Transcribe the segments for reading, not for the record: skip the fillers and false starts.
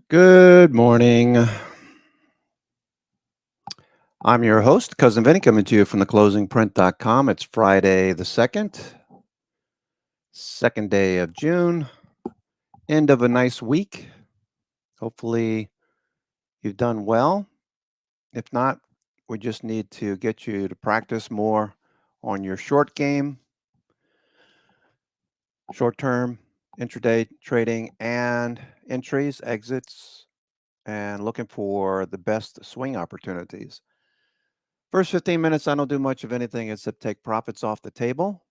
Good morning. I'm your host, Cousin Vinny, coming to you from theclosingprint.com. It's Friday the 2nd, second day of June, end of a nice week. Hopefully, you've done well. If not, we just need to get you to practice more on your short game, short term, intraday trading, and entries, exits, and looking for the best swing opportunities. First 15 minutes, I don't do much of anything except take profits off the table.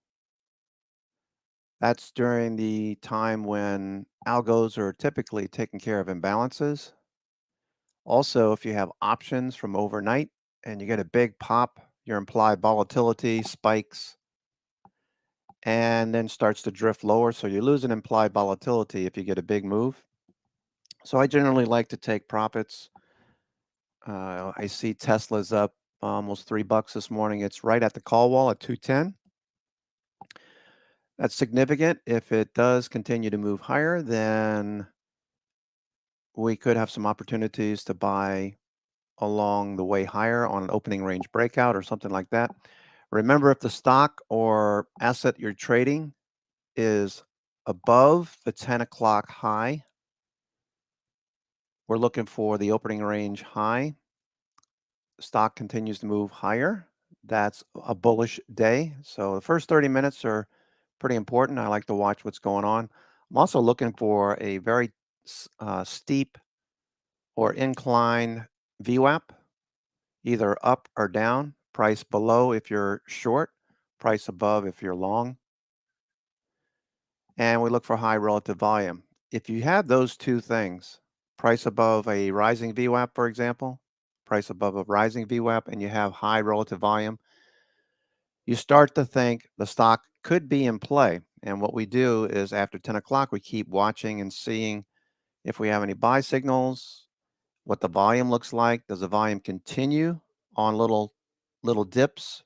That's during the time when algos are typically taking care of imbalances. Also, if you have options from overnight and you get a big pop, your implied volatility spikes and then starts to drift lower. So you lose an implied volatility if you get a big move. So I generally like to take profits. I see Tesla's up almost $3 this morning. It's right at the call wall at 210. That's significant. If it does continue to move higher, then we could have some opportunities to buy along the way higher on an opening range breakout or something like that. Remember, if the stock or asset you're trading is above the 10 o'clock high, we're looking for the opening range high. Stock continues to move higher. That's a bullish day. So the first 30 minutes are pretty important. I like to watch what's going on. I'm also looking for a very steep or incline VWAP, either up or down. Price below if you're short, price above if you're long. And we look for high relative volume. If you have those two things, price above a rising VWAP, for example, price above a rising VWAP, and you have high relative volume, you start to think the stock could be in play. And what we do is after 10 o'clock, we keep watching and seeing if we have any buy signals, what the volume looks like. Does the volume continue on little dips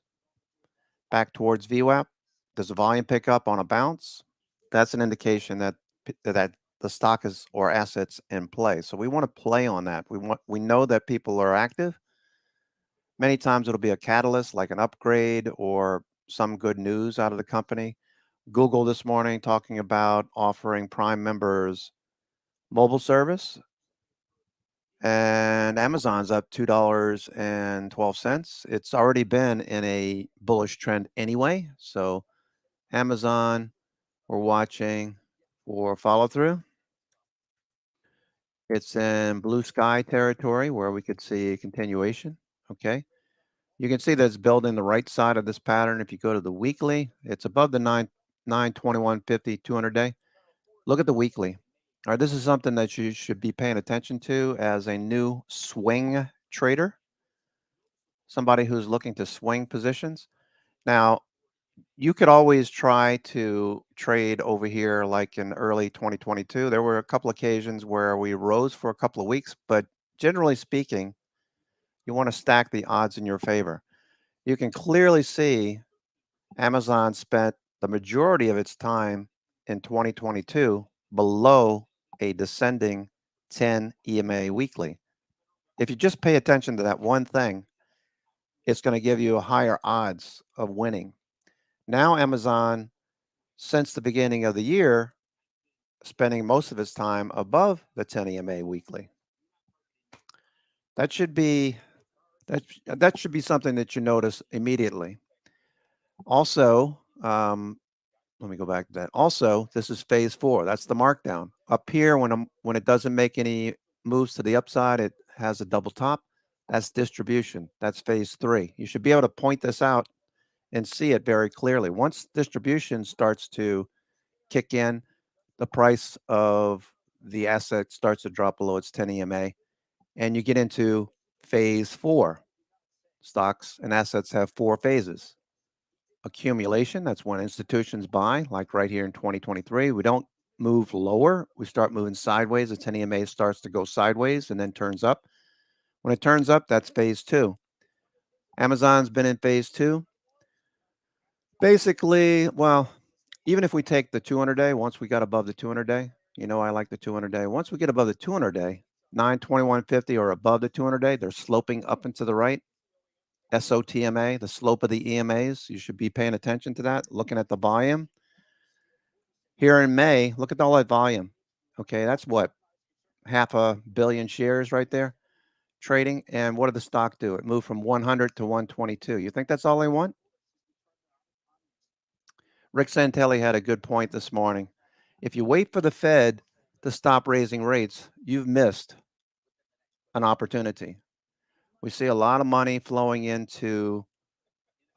back towards VWAP? Does the volume pick up on a bounce? That's an indication that the stock is or assets in play. So we want to play on that. We know that people are active. Many times it'll be a catalyst like an upgrade or some good news out of the company. Google this morning talking about offering Prime members mobile service, and Amazon's up $2.12. It's already been in a bullish trend anyway. So Amazon, we're watching for follow through. It's in blue sky territory where we could see a continuation. Okay. You can see that it's building the right side of this pattern. If you go to the weekly, it's above the 921.50 200 day. Look at the weekly. All right, this is something that you should be paying attention to as a new swing trader, somebody who's looking to swing positions. Now, you could always try to trade over here like in early 2022. There were a couple occasions where we rose for a couple of weeks, but generally speaking, you want to stack the odds in your favor. You can clearly see Amazon spent the majority of its time in 2022 below a descending 10 EMA weekly. If you just pay attention to that one thing, it's going to give you a higher odds of winning. Now, Amazon, since the beginning of the year, spending most of its time above the 10 EMA weekly. That should be that should be something that you notice immediately. Also, let me go back to that. Also, this is phase 4. That's the markdown. Up here, when it doesn't make any moves to the upside, it has a double top. That's distribution. That's phase 3. You should be able to point this out and see it very clearly. Once distribution starts to kick in, the price of the asset starts to drop below its 10 EMA, and you get into phase 4. Stocks and assets have 4 phases. Accumulation, that's when institutions buy, like right here in 2023. We don't move lower. We start moving sideways. The 10 EMA starts to go sideways and then turns up. When it turns up, that's phase 2. Amazon's been in phase 2. Basically, well, even if we take the 200 day, once we got above the 200 day, I like the 200 day. Once we get above the 200 day, 921.50 or above the 200-day. They're sloping up and to the right. SOTMA, the slope of the EMAs. You should be paying attention to that. Looking at the volume. Here in May, look at all that volume. Okay, that's what? 500 million shares right there trading. And what did the stock do? It moved from 100 to 122. You think that's all they want? Rick Santelli had a good point this morning. If you wait for the Fed to stop raising rates, you've missed an opportunity. We see a lot of money flowing into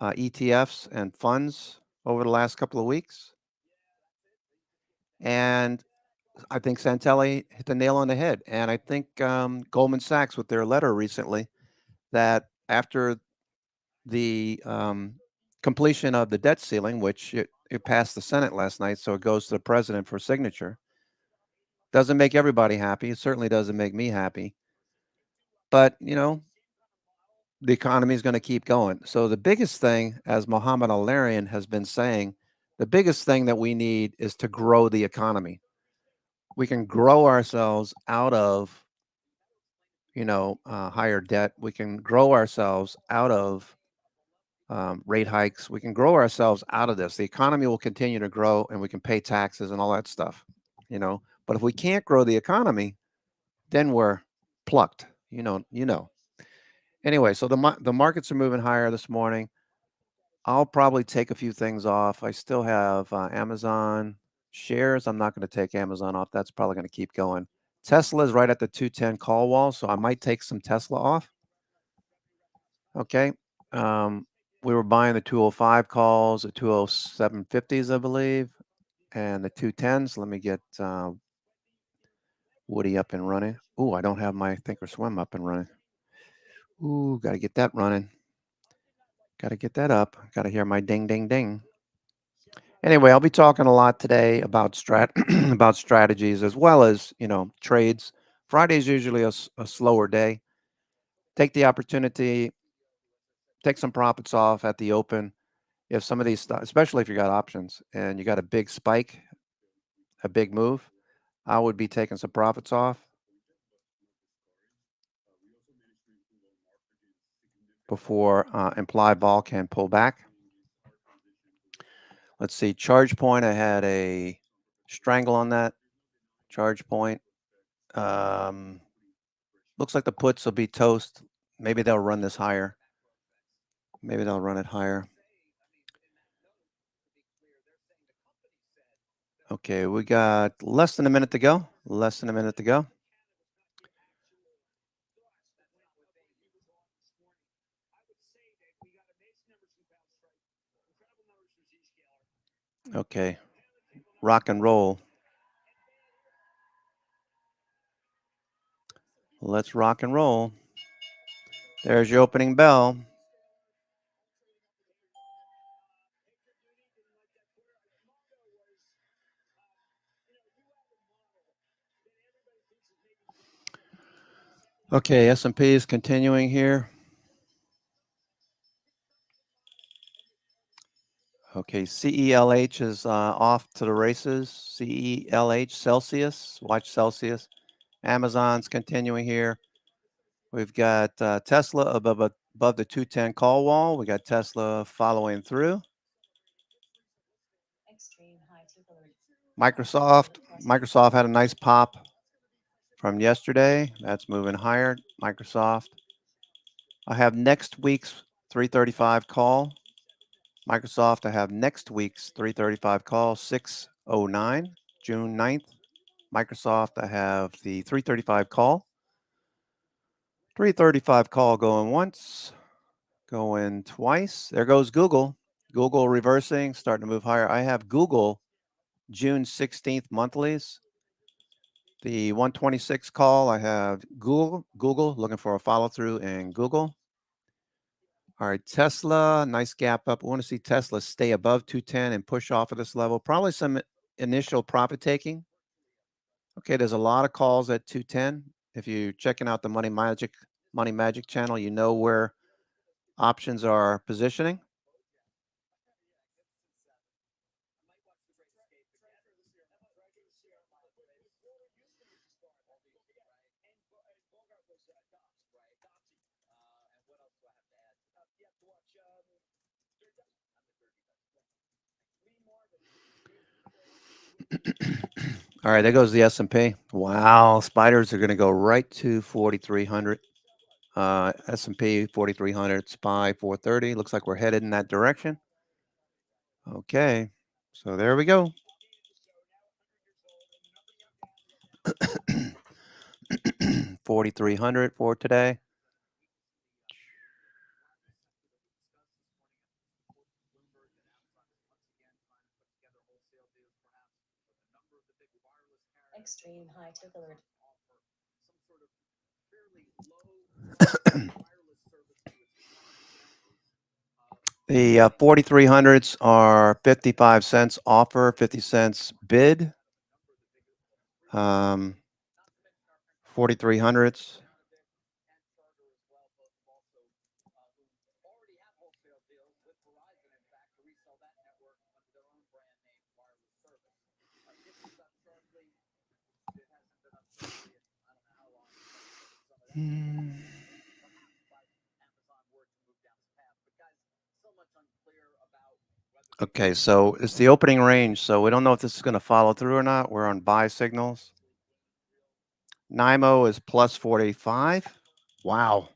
ETFs and funds over the last couple of weeks. And I think Santelli hit the nail on the head. And I think Goldman Sachs, with their letter recently, that after the completion of the debt ceiling, which it passed the Senate last night, so it goes to the president for signature. Doesn't make everybody happy. It certainly doesn't make me happy. But, the economy is going to keep going. So the biggest thing, as Mohammed Al-Larian has been saying, the biggest thing that we need is to grow the economy. We can grow ourselves out of, higher debt. We can grow ourselves out of rate hikes. We can grow ourselves out of this. The economy will continue to grow, and we can pay taxes and all that stuff. But if we can't grow the economy, then we're plucked. Anyway, so the markets are moving higher this morning. I'll probably take a few things off. I still have Amazon shares. I'm not going to take Amazon off. That's probably going to keep going. Tesla is right at the 210 call wall, so I might take some Tesla off. Okay. We were buying the 205 calls, the 207.50s, I believe, and the 210s. Let me get Woody up and running. Ooh, I don't have my Thinkorswim up and running. Ooh, got to get that running. Got to get that up. Got to hear my ding, ding, ding. Anyway, I'll be talking a lot today about about strategies as well as trades. Friday is usually a slower day. Take the opportunity, take some profits off at the open. If some of these, especially if you got options and you got a big spike, a big move, I would be taking some profits off before implied vol can pull back. Let's see, charge point. I had a strangle on that charge point. Looks like the puts will be toast. Maybe they'll run this higher. Maybe they'll run it higher. Okay, we got less than a minute to go. Less than a minute to go. Okay, rock and roll. Let's rock and roll. There's your opening bell. Okay, S&P is continuing here. Okay, CELH is off to the races. CELH, Celsius. Watch Celsius. Amazon's continuing here. We've got Tesla above the 210 call wall. We got Tesla following through. Microsoft had a nice pop from yesterday. That's moving higher. Microsoft. I have next week's 335 call. Microsoft, I have next week's 335 call, 609, June 9th. Microsoft, I have the 335 call. 335 call going once, going twice. There goes Google. Google reversing, starting to move higher. I have Google June 16th monthlies. The 126 call, I have Google looking for a follow through in Google. All right, Tesla, nice gap up. We want to see Tesla stay above 210 and push off of this level. Probably some initial profit taking. Okay, there's a lot of calls at 210. If you're checking out the Money Magic channel, you know where options are positioning. All right, there goes the S&P. Wow, spiders are going to go right to 4,300. S&P 4,300, SPY 430. Looks like we're headed in that direction. Okay, so there we go. 4,300 for today. Extreme high tip alert. The 4,300s are 55 cents offer, 50 cents bid. 4,300s. Okay, so it's the opening range, so we don't know if this is going to follow through or not. We're on buy signals. NIMO is plus 45. Wow.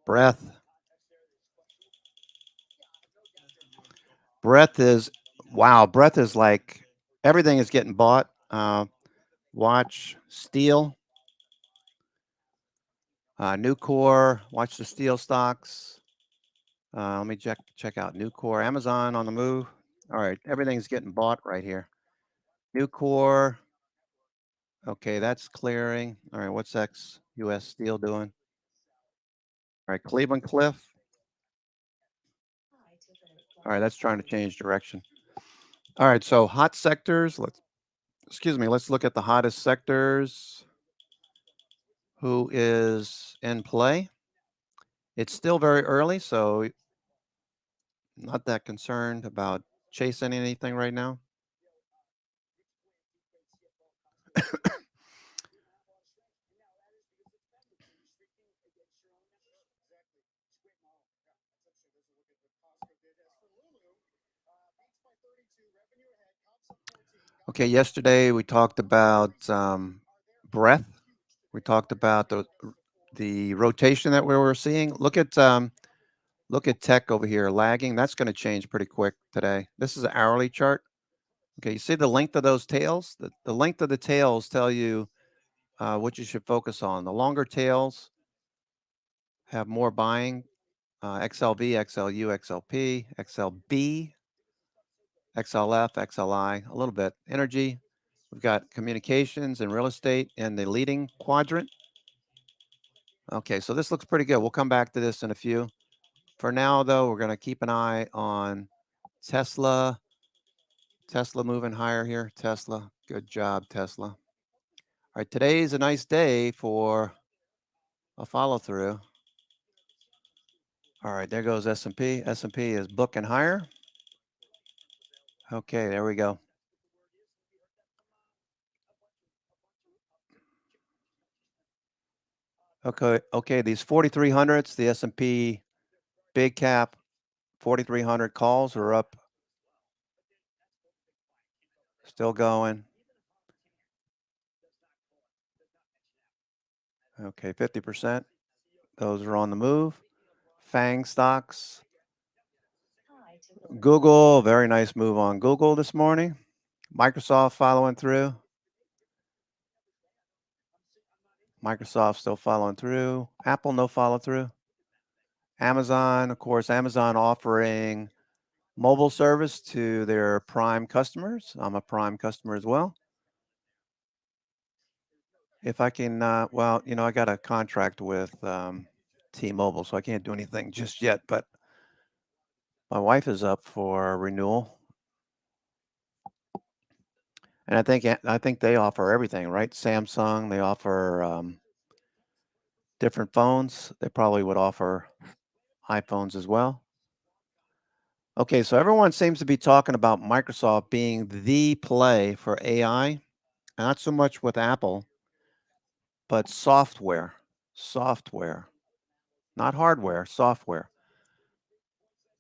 Breath. Breath is, wow, breath is like everything is getting bought. Watch steel. Nucor, watch the steel stocks. Let me check out Nucor. Amazon on the move. All right, everything's getting bought right here. Nucor. Okay, that's clearing. All right, what's X US Steel doing? All right, Cleveland Cliff. All right, that's trying to change direction. All right, so hot sectors. Let's look at the hottest sectors. Who is in play? It's still very early, so not that concerned about chasing anything right now. Okay, yesterday we talked about breadth. We talked about the rotation that we were seeing. Look at tech over here lagging. That's going to change pretty quick today. This is an hourly chart. Okay, you see the length of those tails? The length of the tails tell you what you should focus on. The longer tails have more buying. XLV, XLU, XLP, XLB, XLF, XLI, a little bit. Energy. We've got communications and real estate in the leading quadrant. Okay, so this looks pretty good. We'll come back to this in a few. For now, though, we're going to keep an eye on Tesla. Tesla moving higher here. Tesla. Good job, Tesla. All right, today's a nice day for a follow through. All right, there goes S&P. S&P is booking higher. Okay, there we go. Okay, these 4,300s, the S&P big cap 4,300 calls are up. Still going. Okay, 50%. Those are on the move. FANG stocks. Google, very nice move on Google this morning. Microsoft following through. Microsoft still following through. Apple, no follow through. Amazon, of course, Amazon offering mobile service to their Prime customers. I'm a Prime customer as well. If I can, well, you know, I got a contract with T-Mobile, so I can't do anything just yet, but my wife is up for renewal. And I think they offer everything, right? Samsung, they offer different phones. They probably would offer iPhones as well. Okay, so everyone seems to be talking about Microsoft being the play for AI, not so much with Apple, but software. Software, not hardware, software.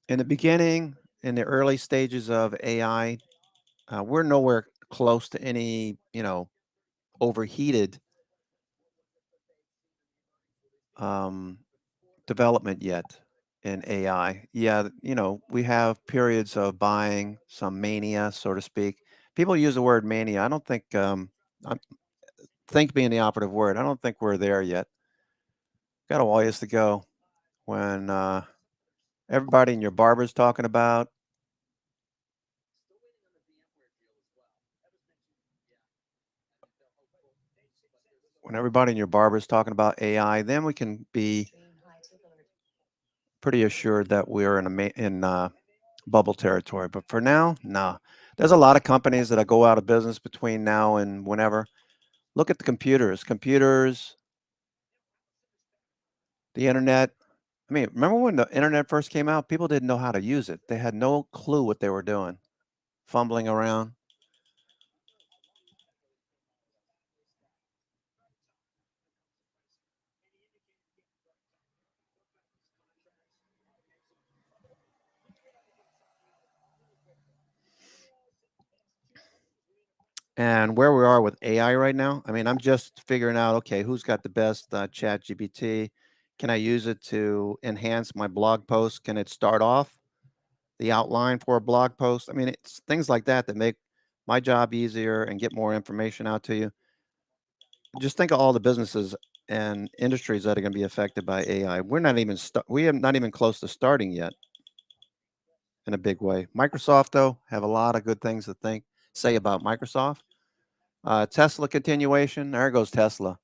In the beginning, in the early stages of AI, we're nowhere close to any, overheated um, development yet in AI. Yeah, we have periods of buying, some mania, so to speak. People use the word mania. I don't think, think being the operative word, I don't think we're there yet. Got a ways to go when everybody in your barber's talking about. When everybody in your barber's talking about AI, then we can be Extreme high tick alert. pretty assured that we're in bubble territory. But for now, no. There's a lot of companies that go out of business between now and whenever. Look at the computers. Computers, the internet. I mean, remember when the internet first came out? People didn't know how to use it. They had no clue what they were doing, fumbling around. And where we are with AI right now, I mean, I'm just figuring out, okay, who's got the best chat GPT? Can I use it to enhance my blog post? Can it start off the outline for a blog post? I mean, it's things like that that make my job easier and get more information out to you. Just think of all the businesses and industries that are going to be affected by AI. We are not even close to starting yet in a big way. Microsoft, though, have a lot of good things to say about Microsoft. Tesla continuation. There goes Tesla.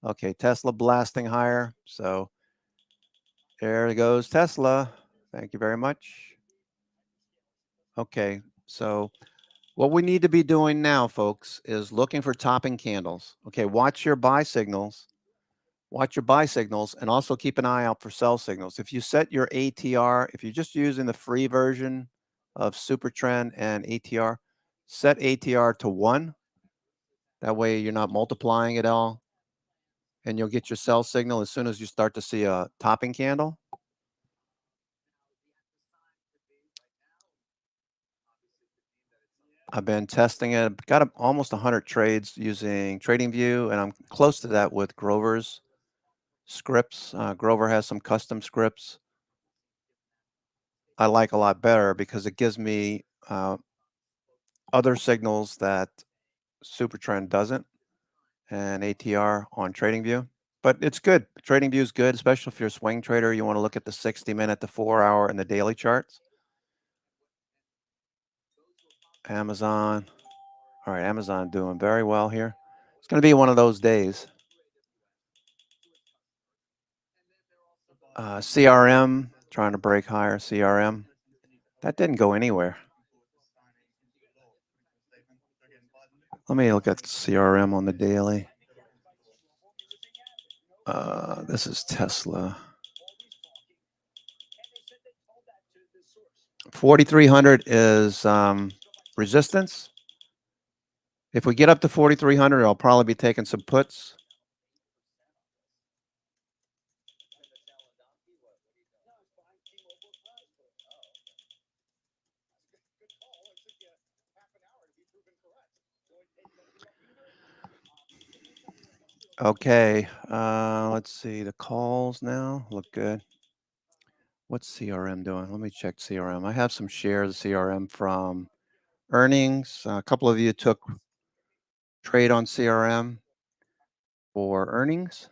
Okay, Tesla blasting higher. So there goes Tesla. Thank you very much. Okay, so what we need to be doing now, folks, is looking for topping candles. Okay, watch your buy signals. Watch your buy signals and also keep an eye out for sell signals. If you set your ATR, if you're just using the free version of Super Trend and ATR, set ATR to 1. That way you're not multiplying it all and you'll get your sell signal as soon as you start to see a topping candle. I've been testing it. Got almost 100 trades using TradingView, and I'm close to that with Grover's scripts. Grover has some custom scripts I like a lot better because it gives me other signals that Supertrend doesn't and ATR on TradingView. But it's good. TradingView is good, especially if you're a swing trader. You want to look at the 60-minute, the 4-hour, and the daily charts. Amazon. All right, Amazon doing very well here. It's going to be one of those days. CRM, trying to break higher, CRM. That didn't go anywhere. Let me look at CRM on the daily. This is Tesla. 4,300 is resistance. If we get up to 4,300, I'll probably be taking some puts. Okay, let's see. The calls now look good. What's CRM doing? Let me check CRM. I have some shares of CRM from earnings. A couple of you took trade on CRM for earnings.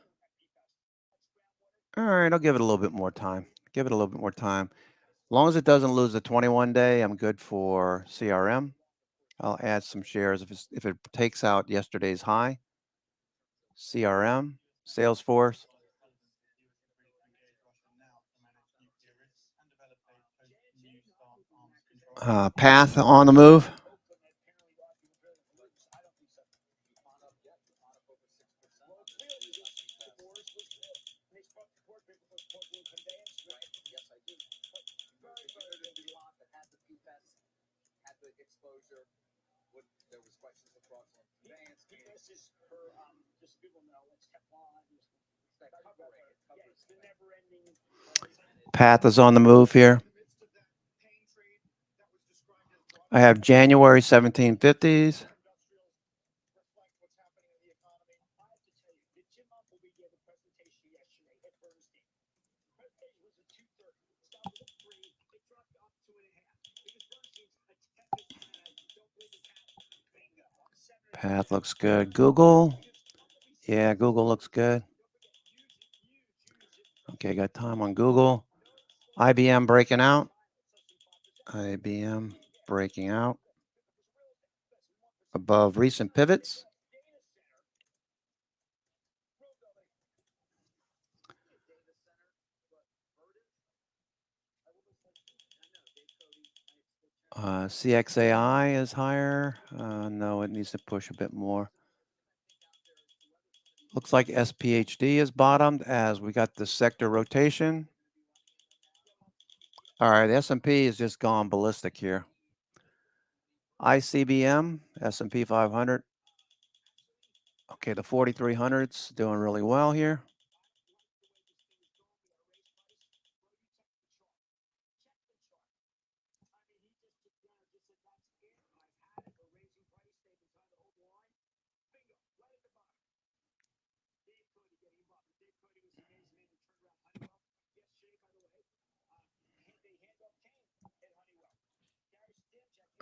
All right, I'll give it a little bit more time. Give it a little bit more time. As long as it doesn't lose the 21 day, I'm good for CRM. I'll add some shares if it takes out yesterday's high. CRM, Salesforce. Path on the move. Path is on the move here. I have January 1750s. Path looks good. Google. Yeah, Google looks good. Okay, got time on Google. IBM breaking out. IBM breaking out. Above recent pivots. CXAI is higher. No, it needs to push a bit more. Looks like SPHD is bottomed as we got the sector rotation. All right, the S&P has just gone ballistic here. ICBM, S&P 500. Okay, the 4300's doing really well here.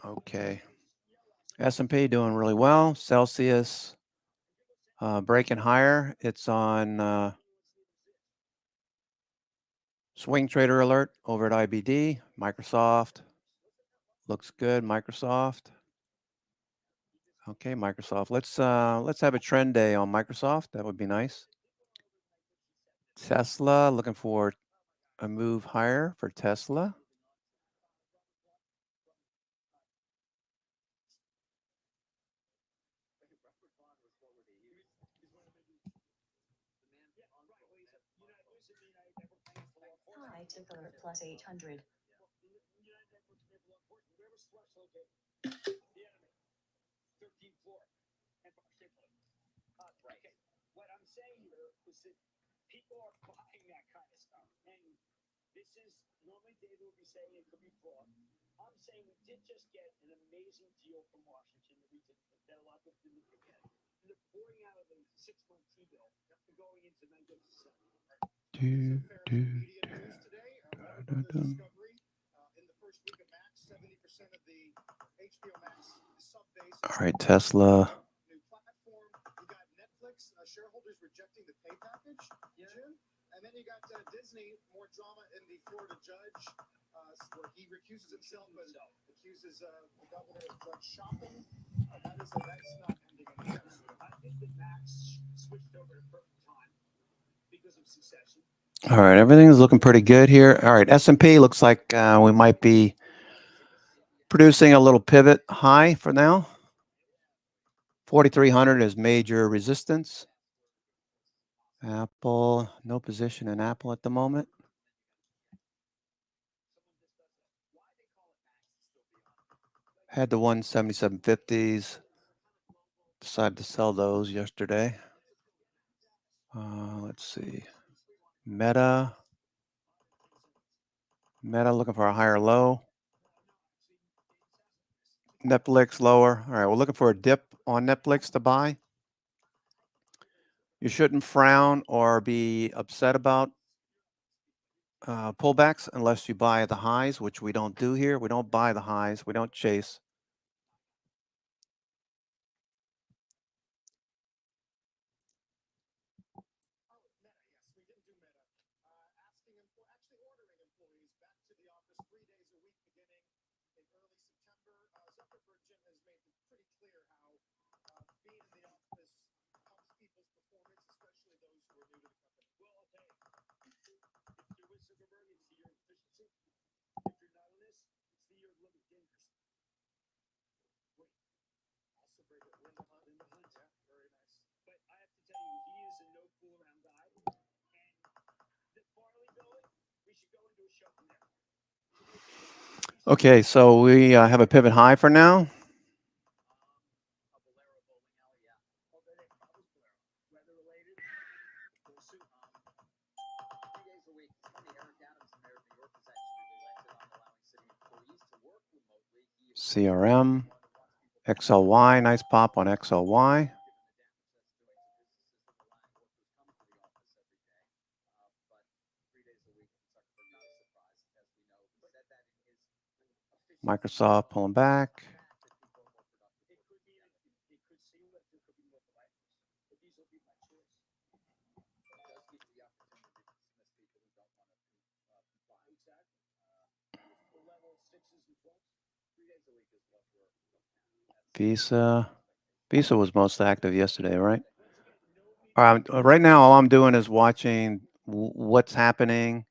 Okay. S&P doing really well. Celsius breaking higher. It's on swing trader alert over at IBD. Microsoft looks good. Microsoft. Okay, Microsoft. Let's have a trend day on Microsoft. That would be nice. Tesla, looking for a move higher for Tesla. High tickler plus 800. All right, Tesla. Shareholders rejecting the pay package, Jim, and then you got Disney, more drama in the Florida judge, where he recuses himself but accuses the governor of drug shopping. That's not ending anytime soon. I think that Max switched over to perfect time because of succession. All right, everything's looking pretty good here. All right, S&P looks like we might be producing a little pivot high for now. 4,300 is major resistance. Apple, no position in Apple at the moment. Had the 177.50s. Decided to sell those yesterday. Let's see. Meta looking for a higher low. Netflix lower. All right, we're looking for a dip on Netflix to buy. You shouldn't frown or be upset about pullbacks unless you buy the highs, which we don't do here. We don't buy the highs. We don't chase. Okay, so we have a pivot high for now. CRM, XLY, nice pop on XLY. Microsoft pulling back. Visa. Visa was most active yesterday, right? Right now, all I'm doing is watching what's happening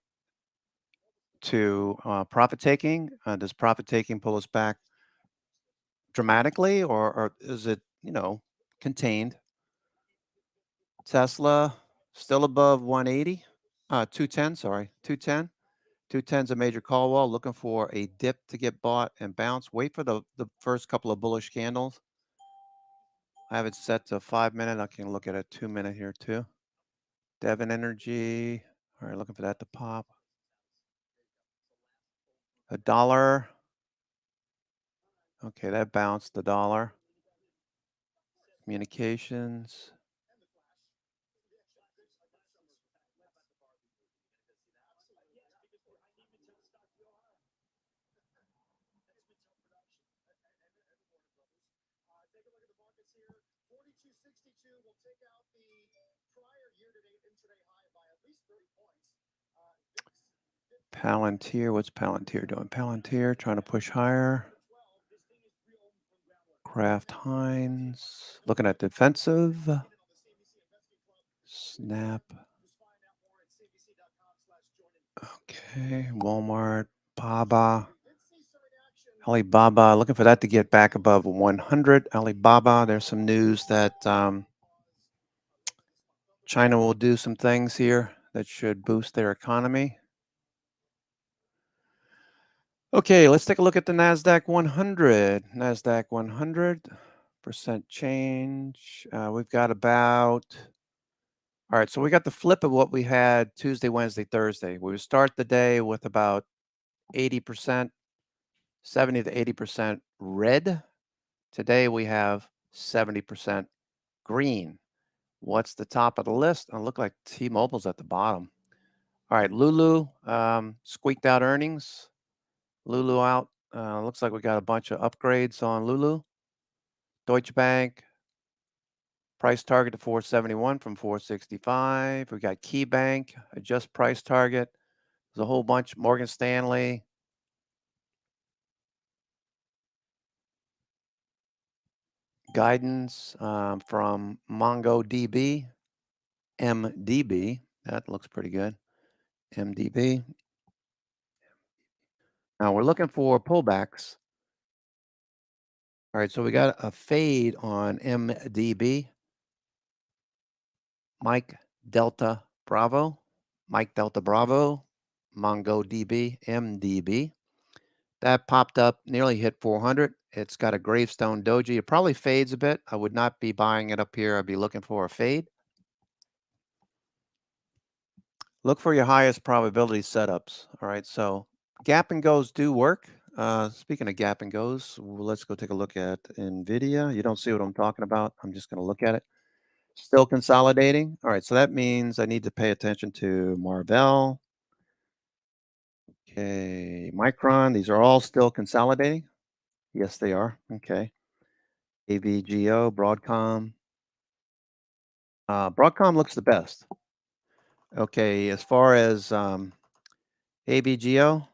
to profit taking. Does profit taking pull us back dramatically, or is it, contained? Tesla still above 180, 210, sorry, 210. 210 is a major call wall, looking for a dip to get bought and bounce. Wait for the first couple of bullish candles. I have it set to 5-minute. I can look at a 2-minute here too. Devon Energy. All right, looking for that to pop. $1. Okay, that bounced the dollar. Communications. Palantir. What's Palantir doing? Palantir trying to push higher. Kraft Heinz. Looking at defensive. Snap. Okay. Walmart. Baba. Alibaba. Looking for that to get back above 100. Alibaba. There's some news that China will do some things here that should boost their economy. Okay, let's take a look at the Nasdaq 100. Nasdaq 100% change. We've got about, all right, so we got the flip of what we had Tuesday, Wednesday, Thursday. We would start the day with about 80%, 70 to 80% red. Today we have 70% green. What's the top of the list? It look like T-Mobile's at the bottom. All right, Lulu squeaked out earnings. Lulu out. Looks like we got a bunch of upgrades on Lulu. Deutsche Bank, price target to 471 from 465. We got KeyBank, adjust price target. There's a whole bunch. Morgan Stanley. Guidance from MongoDB, MDB. That looks pretty good. MDB. Now we're looking for pullbacks. All right, so we got a fade on MDB. Mike Delta Bravo, MongoDB, MDB. That popped up, nearly hit 400. It's got a gravestone doji. It probably fades a bit. I would not be buying it up here. I'd be looking for a fade. Look for your highest probability setups. All right, so gap and goes do work. Speaking of gap and goes, let's go take a look at NVIDIA. You don't see what I'm talking about. I'm just going to look at it. Still consolidating. All right, so that means I need to pay attention to Marvell. Okay, Micron. These are all still consolidating. Yes, they are. Okay. AVGO, Broadcom. Broadcom looks the best. Okay, as far as AVGO,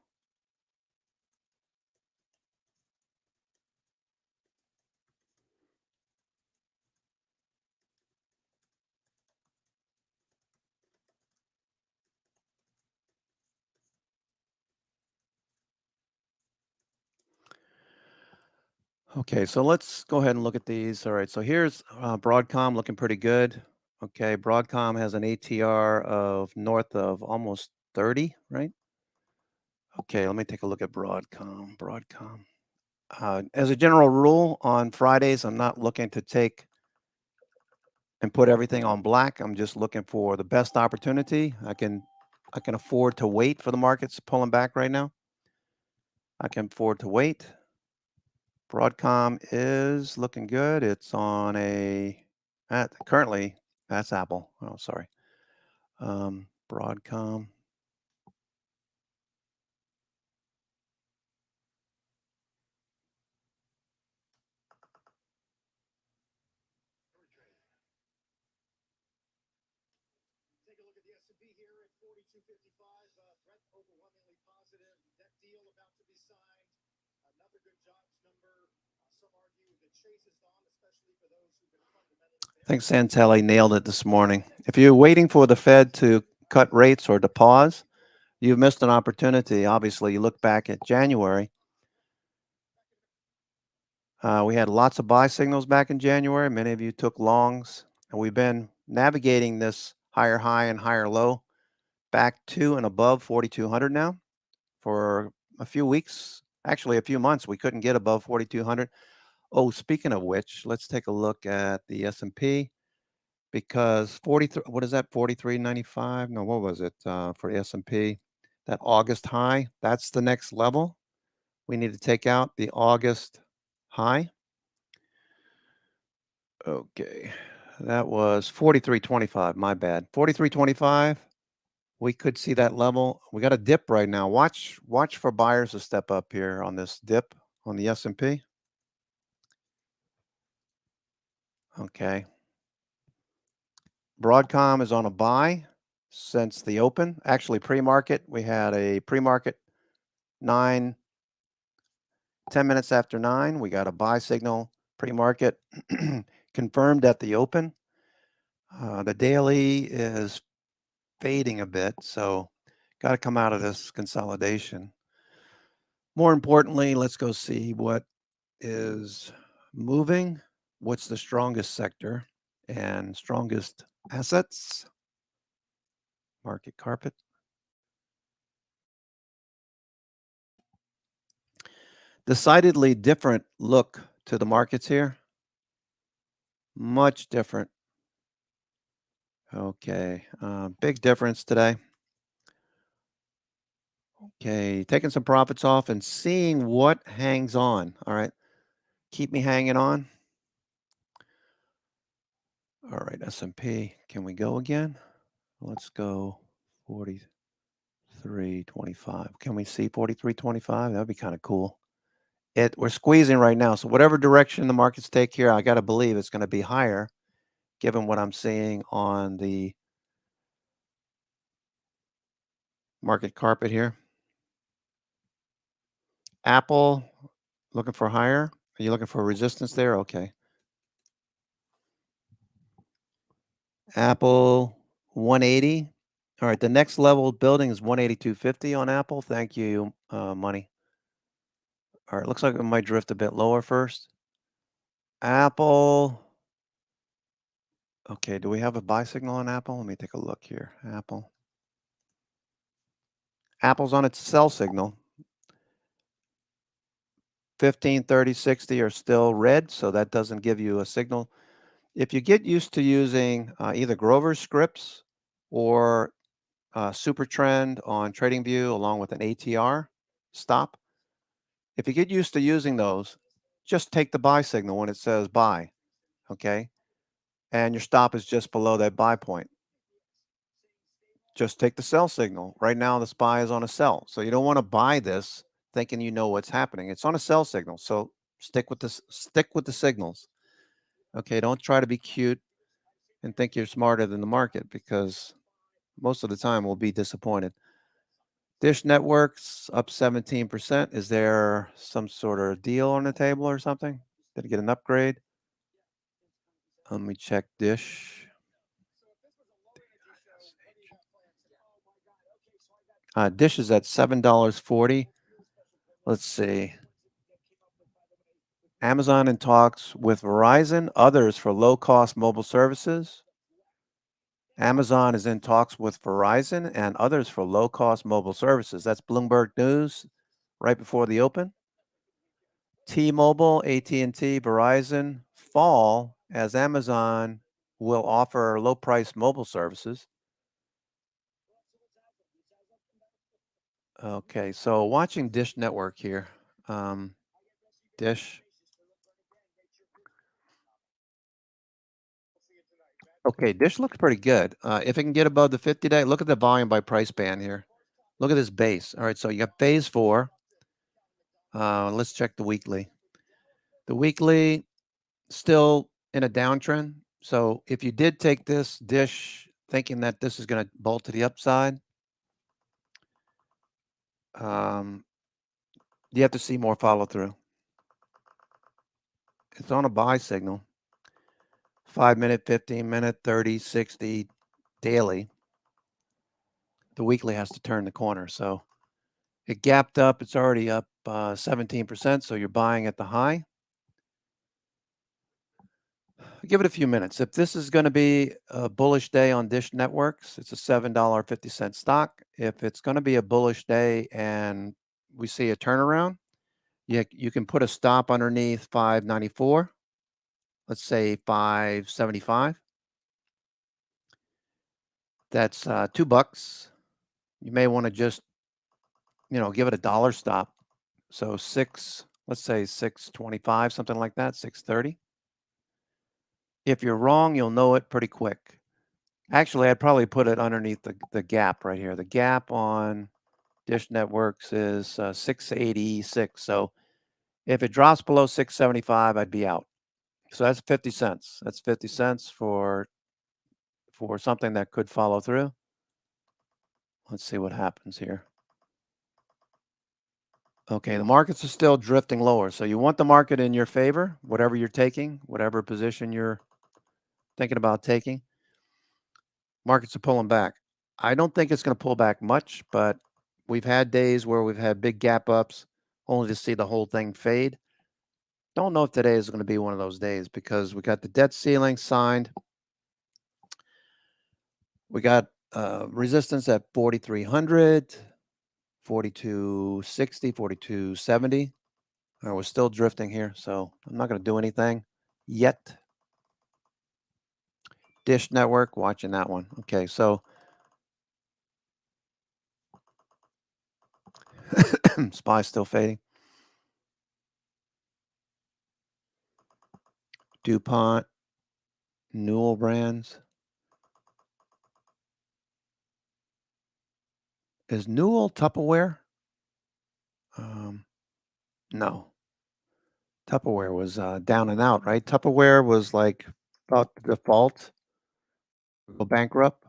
okay, so let's go ahead and look at these. All right, so here's Broadcom looking pretty good. Okay, Broadcom has an ATR of north of almost 30, right? Okay, let me take a look at Broadcom. As a general rule, on Fridays, I'm not looking to take and put everything on black. I'm just looking for the best opportunity. I can afford to wait for the markets pulling back right now. I can afford to wait. Broadcom is looking good. It's on currently, that's Apple. Oh, sorry. Broadcom. Take a look at the S&P here at 4255. Brent overwhelmingly positive. That deal about to be signed. Another good jobs number. Some argue that Chase is on, especially for those who've been fundamentally. I think Santelli nailed it this morning. If you're waiting for the Fed to cut rates or to pause, you've missed an opportunity. Obviously, you look back at January. We had lots of buy signals back in January. Many of you took longs, and we've been navigating this higher high and higher low back to and above 4,200 now for a few weeks, actually a few months. We couldn't get above 4,200. Oh, speaking of which, let's take a look at the S&P because 43. What is that? 43.95? No, what was it for the S&P? That August high. That's the next level. We need to take out the August high. Okay, that was 43.25. My bad. 43.25. We could see that level. We got a dip right now. Watch for buyers to step up here on this dip on the S&P. Okay. Broadcom is on a buy since the open. Actually, pre-market, we had a pre-market 10 minutes after 9. We got a buy signal pre-market confirmed at the open. The daily is fading a bit, so got to come out of this consolidation. More importantly, let's go see what is moving. What's the strongest sector and strongest assets? Market carpet. Decidedly different look to the markets here. Much different. Okay, big difference today. Okay, taking some profits off and seeing what hangs on. All right, keep me hanging on. All right, S&P, can we go again? Let's go 43.25. Can we see 43.25? That'd be kind of cool. We're squeezing right now, so whatever direction the markets take here, I got to believe it's going to be higher, given what I'm seeing on the market carpet here. Apple, looking for higher. Are you looking for resistance there? Okay. Apple 180. All right, the next level building is 182.50 on Apple. Thank you, money. All right, looks like it might drift a bit lower first. Apple. Okay, do we have a buy signal on Apple? Let me take a look here. Apple. Apple's on its sell signal. 15, 30, 60 are still red, so that doesn't give you a signal. If you get used to using either Grover's scripts or Super Trend on TradingView along with an ATR stop, if you get used to using those, just take the buy signal when it says buy, okay? And your stop is just below that buy point. Just take the sell signal. Right now, the SPY is on a sell. So you don't want to buy this thinking you know what's happening. It's on a sell signal. So stick with the signals. Okay, don't try to be cute and think you're smarter than the market because most of the time we'll be disappointed. Dish Networks up 17%. Is there some sort of deal on the table or something? Did it get an upgrade? Let me check Dish. Dish is at $7.40. Let's see. Amazon in talks with Verizon, others for low-cost mobile services. Amazon is in talks with Verizon and others for low-cost mobile services. That's Bloomberg News right before the open. T-Mobile, AT&T, Verizon fall as Amazon will offer low-price mobile services. Okay, so watching Dish Network here. Dish. Okay, Dish looks pretty good. If it can get above the 50-day, look at the volume by price band here. Look at this base. All right, so you got phase 4. Let's check the weekly. The weekly still in a downtrend. So if you did take this Dish thinking that this is going to bolt to the upside, you have to see more follow through. It's on a buy signal. 5-minute, 15-minute, 30, 60 daily. The weekly has to turn the corner. So it gapped up. It's already up 17%. So you're buying at the high. Give it a few minutes. If this is going to be a bullish day on Dish Networks, it's a $7.50 stock. If it's going to be a bullish day and we see a turnaround, you can put a stop underneath 594. Let's say 575. That's $2. You may want to just, give it a dollar stop. So let's say 625, something like that, 630. If you're wrong, you'll know it pretty quick. Actually, I'd probably put it underneath the gap right here. The gap on Dish Networks is 686. So if it drops below 675, I'd be out. So that's 50 cents. That's 50 cents for something that could follow through. Let's see what happens here. Okay, the markets are still drifting lower. So you want the market in your favor, whatever you're taking, whatever position you're thinking about taking. Markets are pulling back. I don't think it's going to pull back much, but we've had days where we've had big gap ups only to see the whole thing fade. Don't know if today is going to be one of those days because we got the debt ceiling signed. We got resistance at 4,300, 4,260, 4,270. We're still drifting here, so I'm not going to do anything yet. Dish Network, watching that one. Okay, so SPY still fading. DuPont, Newell Brands. Is Newell Tupperware? No. Tupperware was down and out, right? Tupperware was like about the default. Go bankrupt.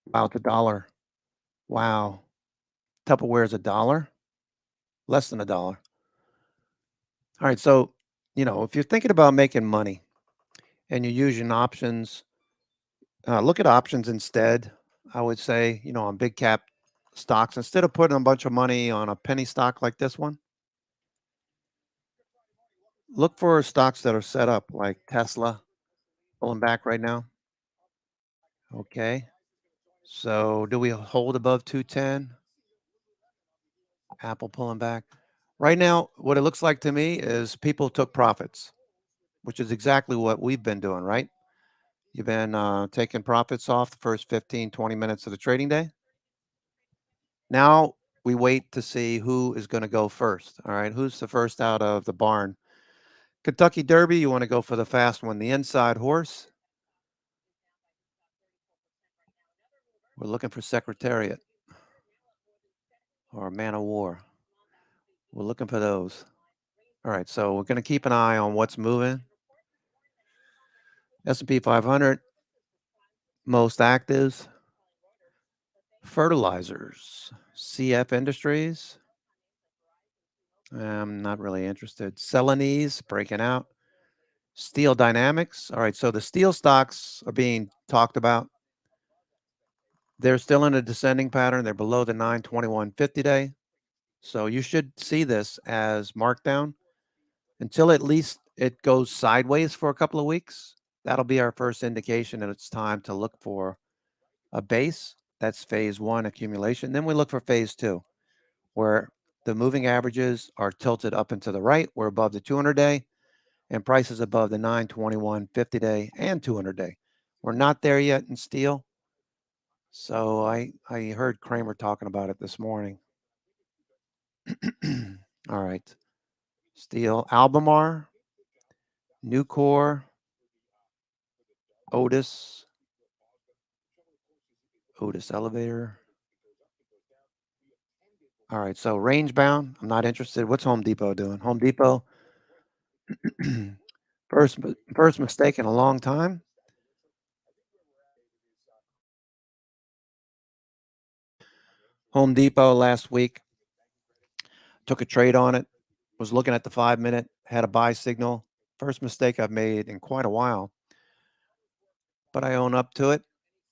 Wow, it's $1. Wow. Tupperware is $1? Less than $1. All right, so, if you're thinking about making money and you're using options, look at options instead. I would say, on big cap stocks, instead of putting a bunch of money on a penny stock like this one, look for stocks that are set up like Tesla, pulling back right now. Okay. So do we hold above 210? Apple pulling back. Right now, what it looks like to me is people took profits, which is exactly what we've been doing, right? You've been taking profits off the first 15, 20 minutes of the trading day. Now we wait to see who is going to go first. All right. Who's the first out of the barn? Kentucky Derby, you want to go for the fast one, the inside horse. We're looking for Secretariat or Man of War. We're looking for those. All right, so we're going to keep an eye on what's moving. S&P 500, most actives. Fertilizers, CF Industries. I'm not really interested. Celanese breaking out. Steel Dynamics. All right, so the steel stocks are being talked about. They're still in a descending pattern. They're below the 921.50 day. So you should see this as markdown until at least it goes sideways for a couple of weeks. That'll be our first indication that it's time to look for a base. That's phase one accumulation. Then we look for phase two, where the moving averages are tilted up and to the right. We're above the 200-day and prices above the 921.50 day and 200-day. We're not there yet in steel. So I heard Kramer talking about it this morning. All right. Steel, Albemarle, Nucor, Otis, Otis elevator. All right, so range bound. I'm not interested. What's Home Depot doing? Home Depot. first mistake in a long time. Home Depot last week. Took a trade on it. Was looking at the 5-minute. Had a buy signal. First mistake I've made in quite a while. But I own up to it.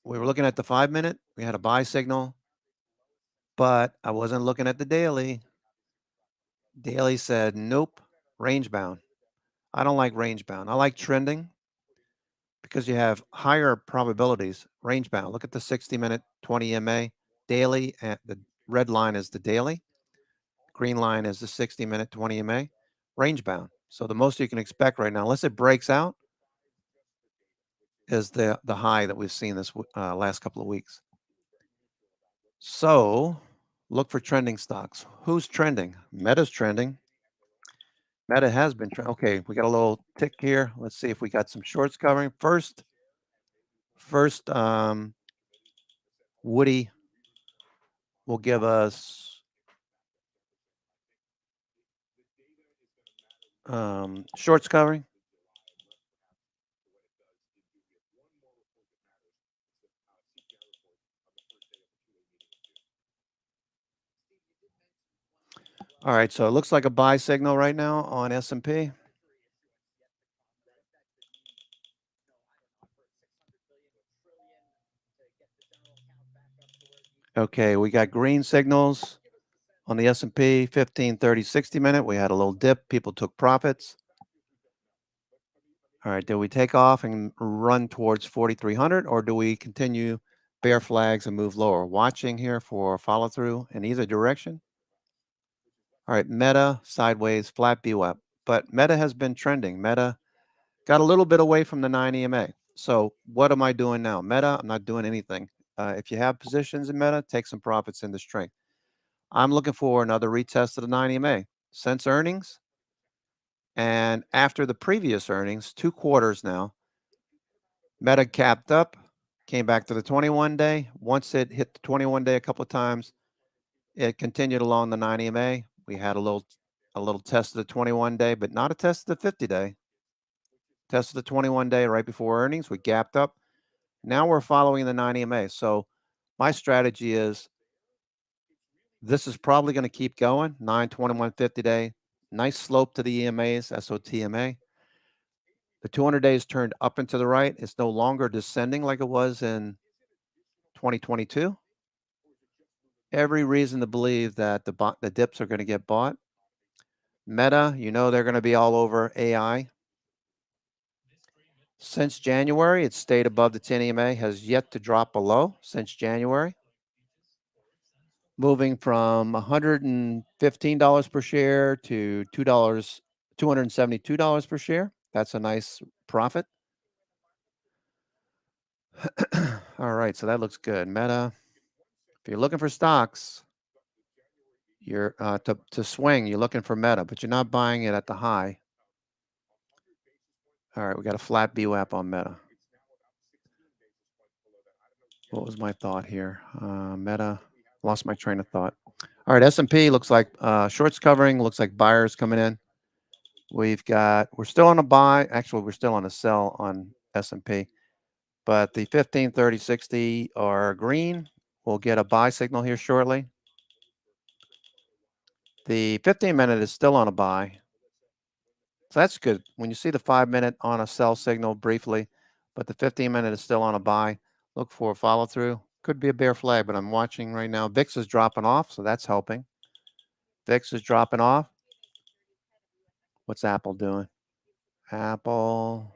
We were looking at the 5-minute. We had a buy signal. But I wasn't looking at the daily. Daily said, nope, range bound. I don't like range bound. I like trending because you have higher probabilities. Range bound. Look at the 60-minute 20 MA daily. And the red line is the daily. Green line is the 60-minute 20 MA. Range bound. So the most you can expect right now, unless it breaks out, is the high that we've seen this last couple of weeks. So look for trending stocks. Who's trending? Meta's trending. Meta has been trending. Okay, we got a little tick here. Let's see if we got some shorts covering. First, Woody will give us shorts covering. All right, so it looks like a buy signal right now on S&P. Okay, we got green signals on the S&P 15, 30, 60-minute. We had a little dip. People took profits. All right, do we take off and run towards 4,300 or do we continue bear flags and move lower? Watching here for follow through in either direction. All right, Meta sideways, flat VWAP. But Meta has been trending. Meta got a little bit away from the 9 EMA. So what am I doing now? Meta, I'm not doing anything. If you have positions in Meta, take some profits in the strength. I'm looking for another retest of the 9 EMA. Since earnings and after the previous earnings, 2 quarters now, Meta capped up, came back to the 21-day. Once it hit the 21-day a couple of times, it continued along the 9 EMA. We had a little test of the 21-day, but not a test of the 50-day. Test of the 21-day right before earnings. We gapped up. Now we're following the 9 EMA. So my strategy is this is probably going to keep going. 9, 21, 50-day. Nice slope to the EMAs, SOTMA. The 200 days turned up and to the right. It's no longer descending like it was in 2022. Every reason to believe that the dips are going to get bought. Meta, you know they're going to be all over AI. Since January, it's stayed above the 10 EMA, has yet to drop below since January. Moving from $115 per share to $272 per share. That's a nice profit. All right, so that looks good. Meta, if you're looking for stocks, you're to swing, you're looking for Meta, but you're not buying it at the high. All right, we got a flat VWAP on Meta. What was my thought here? Meta, lost my train of thought. All right, S&P looks like shorts covering, looks like buyers coming in. We're still on a buy. Actually, we're still on a sell on S&P. But the 15, 30, 60 are green. We'll get a buy signal here shortly. The 15-minute is still on a buy. So that's good. When you see the 5-minute on a sell signal briefly, but the 15-minute is still on a buy, look for a follow through. Could be a bear flag, but I'm watching right now. VIX is dropping off, so that's helping. VIX is dropping off. What's Apple doing? Apple.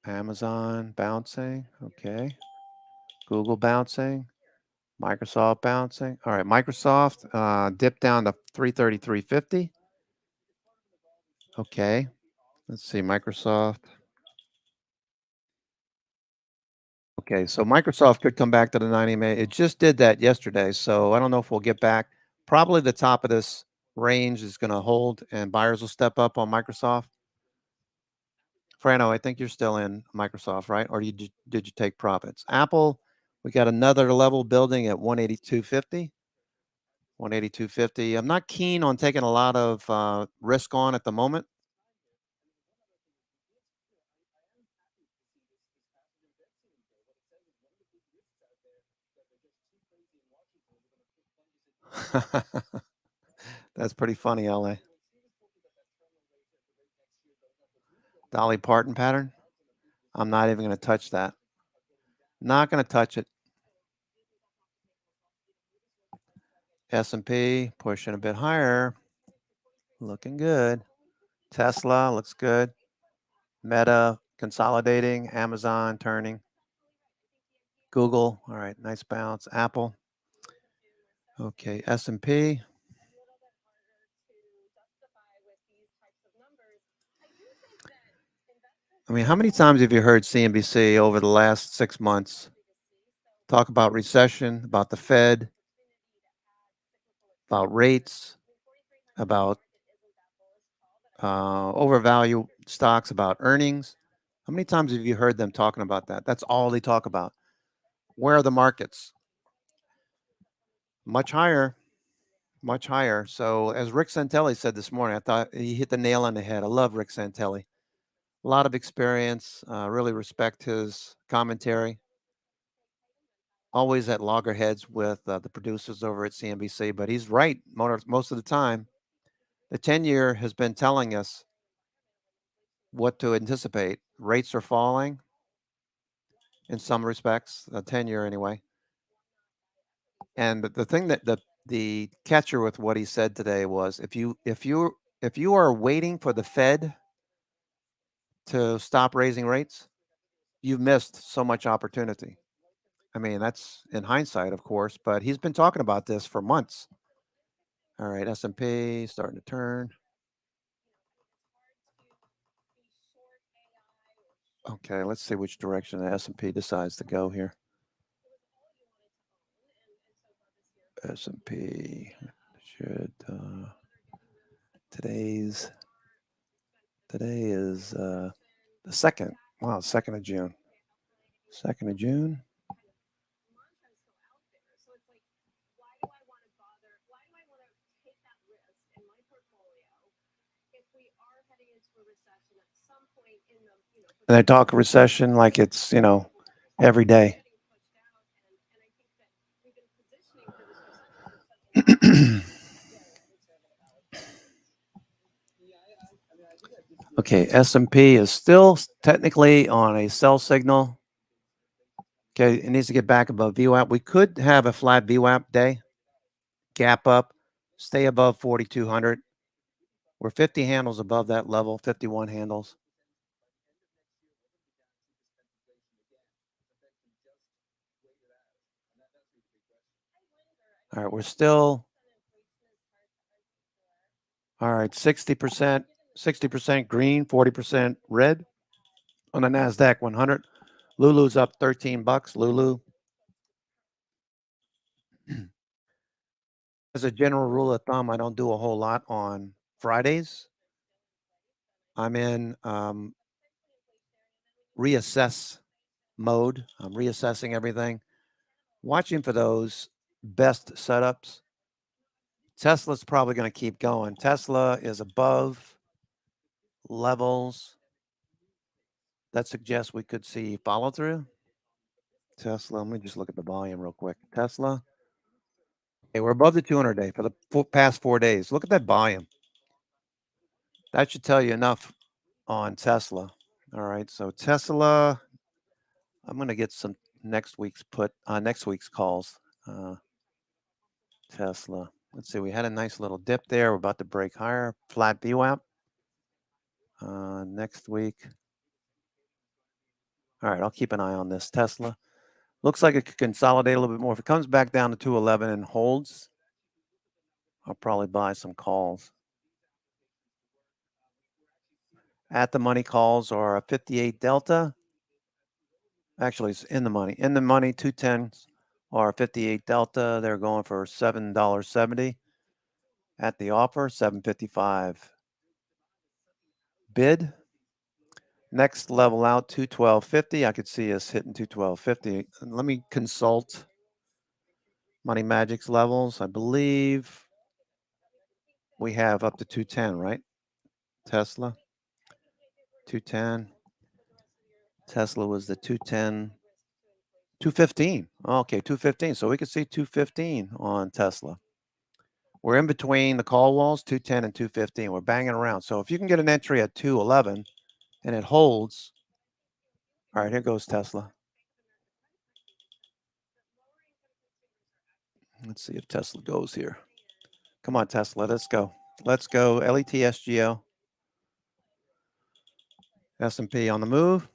Amazon bouncing. Okay. Google bouncing. Microsoft bouncing. All right. Microsoft dipped down to 333.50. Okay. Let's see. Microsoft. Okay. So Microsoft could come back to the 90 MA. It just did that yesterday. So I don't know if we'll get back. Probably the top of this range is going to hold and buyers will step up on Microsoft. Frano, I think you're still in Microsoft, right? Or did you take profits? Apple, we got another level building at 182.50. 182.50. I'm not keen on taking a lot of risk on at the moment. That's pretty funny, LA. Dolly Parton pattern. I'm not even going to touch that. Not going to touch it. S&P pushing a bit higher. Looking good. Tesla looks good. Meta consolidating. Amazon turning. Google. All right, nice bounce. Apple. Okay, S&P. I mean, how many times have you heard CNBC over the last 6 months talk about recession, about the Fed, about rates, about overvalue stocks, about earnings? How many times have you heard them talking about that? That's all they talk about. Where are the markets? Much higher, much higher. So as Rick Santelli said this morning, I thought he hit the nail on the head. I love Rick Santelli. A lot of experience, really respect his commentary. Always at loggerheads with the producers over at CNBC, but he's right most of the time. The 10-year has been telling us what to anticipate. Rates are falling in some respects, the 10-year anyway. And the thing that the catcher with what he said today was if you are waiting for the Fed to stop raising rates, you've missed so much opportunity. I mean, that's in hindsight, of course, but he's been talking about this for months. All right, S&P starting to turn. Okay, let's see which direction the S&P decides to go here. S&P should today is the 2nd. Wow, 2nd of June. 2nd of June. And they talk recession like it's, every day. Okay, S&P is still technically on a sell signal. Okay, it needs to get back above VWAP. We could have a flat VWAP day, gap up, stay above 4,200. We're 50 handles above that level, 51 handles. All right, we're still, all right, 60% green, 40% red on the Nasdaq 100. Lulu's up 13 bucks. Lulu. As a general rule of thumb, I don't do a whole lot on Fridays. I'm in reassess mode. I'm reassessing everything, watching for those best setups. Tesla's probably going to keep going. Tesla is above levels that suggest we could see follow through. Tesla, let me just look at the volume real quick. Tesla. Okay, we're above the 200-day for the past 4 days. Look at that volume. That should tell you enough on Tesla. All right, so Tesla, I'm going to get some next week's calls. Tesla. Let's see, we had a nice little dip there. We're about to break higher. Flat VWAP. Next week. All right, I'll keep an eye on this. Tesla. Looks like it could consolidate a little bit more. If it comes back down to 211 and holds, I'll probably buy some calls. At the money calls are a 58 delta. Actually, it's in the money. In the money, 210s are 58 delta. They're going for $7.70. At the offer, $7.55. Bid. Next level out, 212.50. I could see us hitting 212.50. Let me consult Money Magic's levels. I believe we have up to 210, right? Tesla, 210. Tesla was the 210, 215. Okay, 215. So we could see 215 on Tesla. We're in between the call walls, 210 and 215. We're banging around. So if you can get an entry at 211 and it holds, all right, here goes Tesla. Let's see if Tesla goes here. Come on, Tesla, let's go. Let's go. LETSGO. S&P on the move.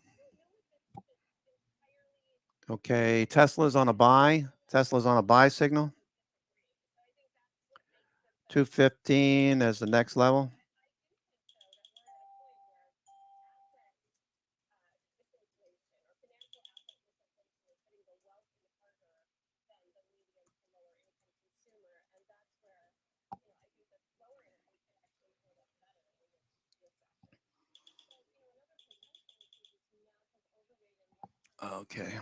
Okay, Tesla's on a buy. Tesla's on a buy signal. 215 as the next level. Okay.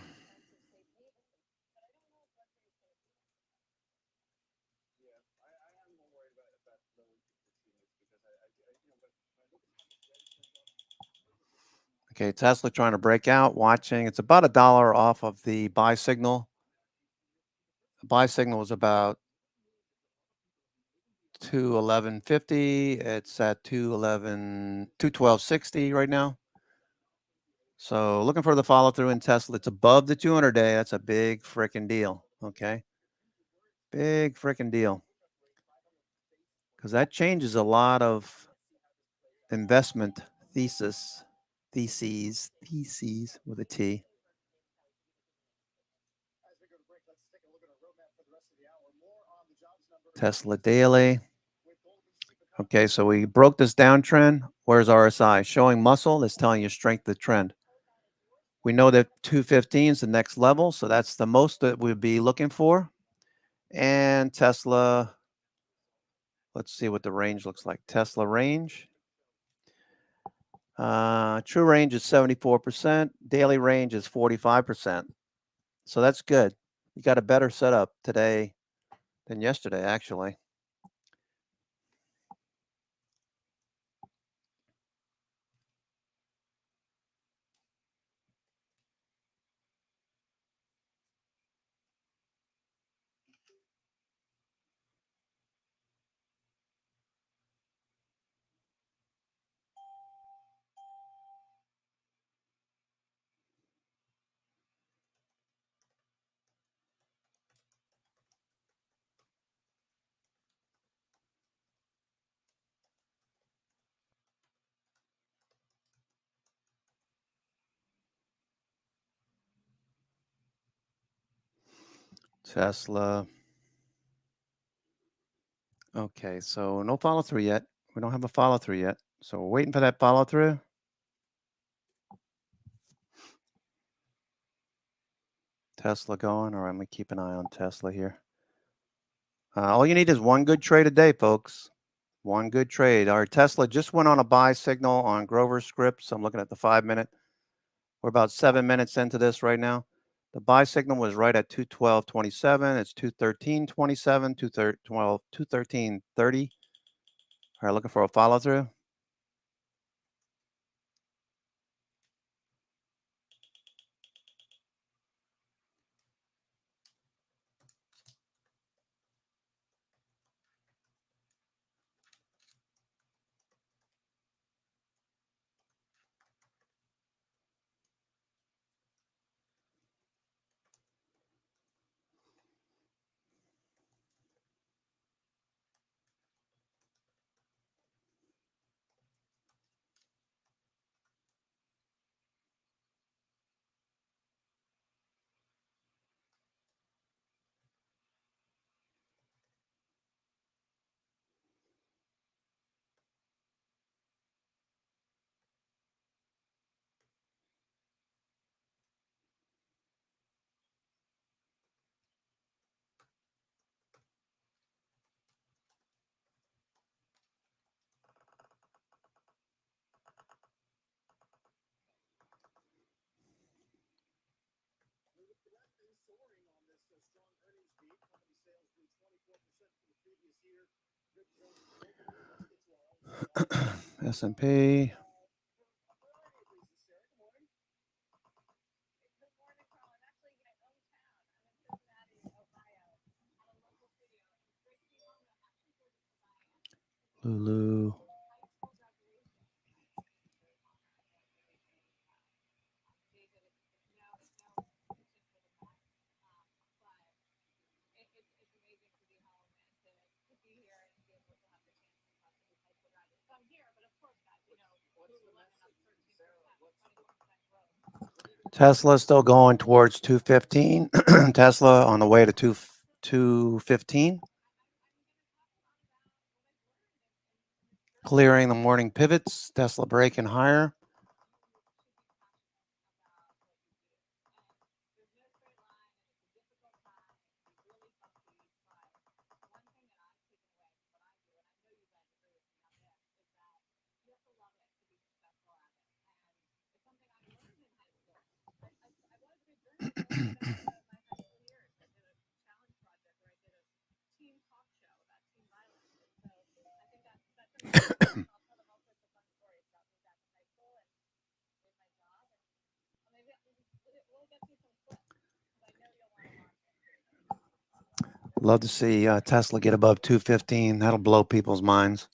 Okay, Tesla trying to break out, watching. It's about $1 off of the buy signal. The buy signal was about 211.50. It's at 212.60 right now. So looking for the follow through in Tesla. It's above the 200-day. That's a big freaking deal. Okay. Big freaking deal. Because that changes a lot of investment theses with a T. Tesla daily. Okay, so we broke this downtrend. Where's RSI? Showing muscle. That's telling you strength of the trend. We know that 215 is the next level, so that's the most that we'd be looking for. And Tesla, let's see what the range looks like. Tesla range. True range is 74%. Daily range is 45%. So that's good. You got a better setup today than yesterday, actually. Tesla. Okay, so no follow through yet. We don't have a follow through yet. So we're waiting for that follow through. Tesla going. All right, let me keep an eye on Tesla here. All you need is one good trade a day, folks. One good trade. Our Tesla just went on a buy signal on Grover Scripts. I'm looking at the 5-minute. We're about 7 minutes into this right now. The buy signal was right at 212.27. It's 213.27, 213.30. All right, looking for a follow through. S&P. Lulu. Tesla still going towards 215. Tesla on the way to 215. Clearing the morning pivots. Tesla breaking higher. Love to see Tesla get above 215. That'll blow people's minds.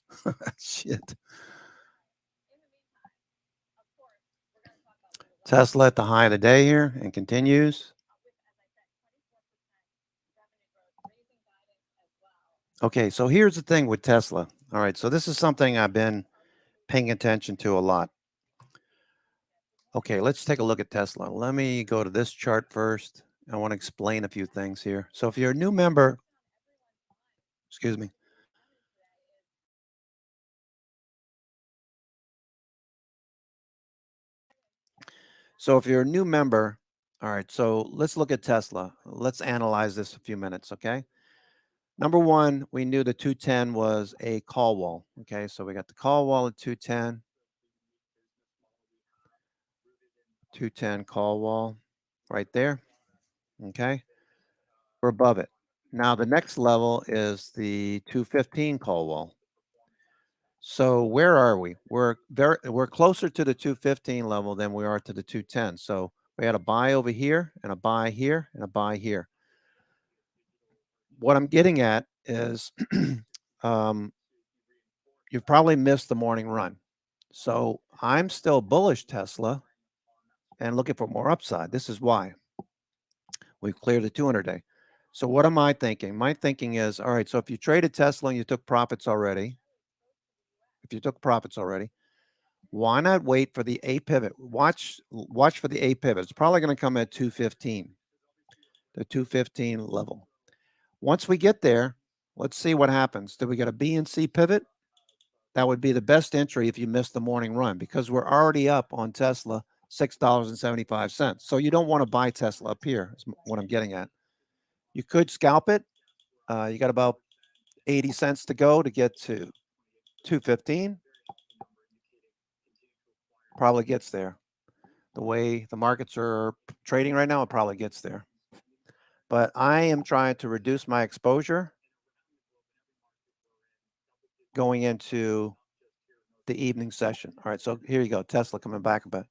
Shit. Tesla at the high of the day here and continues. Okay, so here's the thing with Tesla. All right, so this is something I've been paying attention to a lot. Okay, let's take a look at Tesla. Let me go to this chart first. I want to explain a few things here. So if you're a new member, excuse me. So if you're a new member, all right, so let's look at Tesla. Let's analyze this a few minutes, okay? Number one, we knew the 210 was a call wall, okay? So we got the call wall at 210. 210 call wall right there, okay? We're above it. Now the next level is the 215 call wall. So where are we? We're closer to the 215 level than we are to the 210. So we had a buy over here and a buy here and a buy here. What I'm getting at is you've probably missed the morning run. So I'm still bullish Tesla and looking for more upside. This is why we've cleared the 200-day. So what am I thinking? My thinking is, all right, so if you traded Tesla and you took profits already, why not wait for the A pivot? Watch for the A pivot. It's probably going to come at 215, the 215 level. Once we get there, let's see what happens. Do we get a B and C pivot? That would be the best entry if you missed the morning run because we're already up on Tesla $6.75. So you don't want to buy Tesla up here, is what I'm getting at. You could scalp it. You got about 80 cents to go to get to 215. Probably gets there. The way the markets are trading right now, it probably gets there. But I am trying to reduce my exposure going into the evening session. All right, so here you go. Tesla coming back a bit.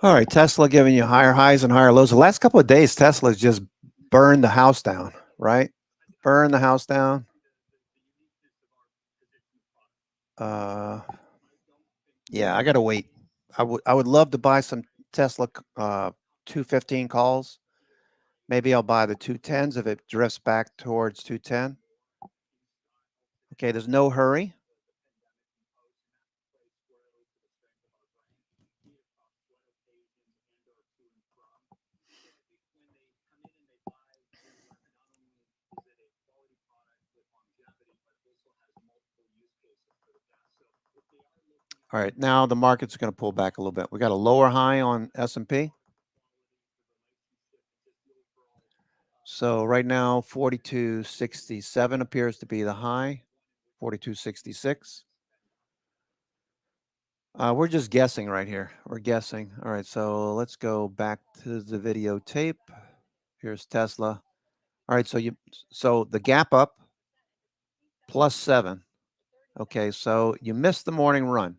All right, Tesla giving you higher highs and higher lows. The last couple of days, Tesla's just burned the house down, right? Burn the house down. Yeah, I gotta wait. I would love to buy some Tesla 215 calls. Maybe I'll buy the 210s if it drifts back towards 210. Okay, there's no hurry. All right, now the market's going to pull back a little bit. We got a lower high on S&P. So right now, 42.67 appears to be the high, 42.66. We're just guessing right here. We're guessing. All right, so let's go back to the videotape. Here's Tesla. All right, so the gap up +7. Okay, so you missed the morning run,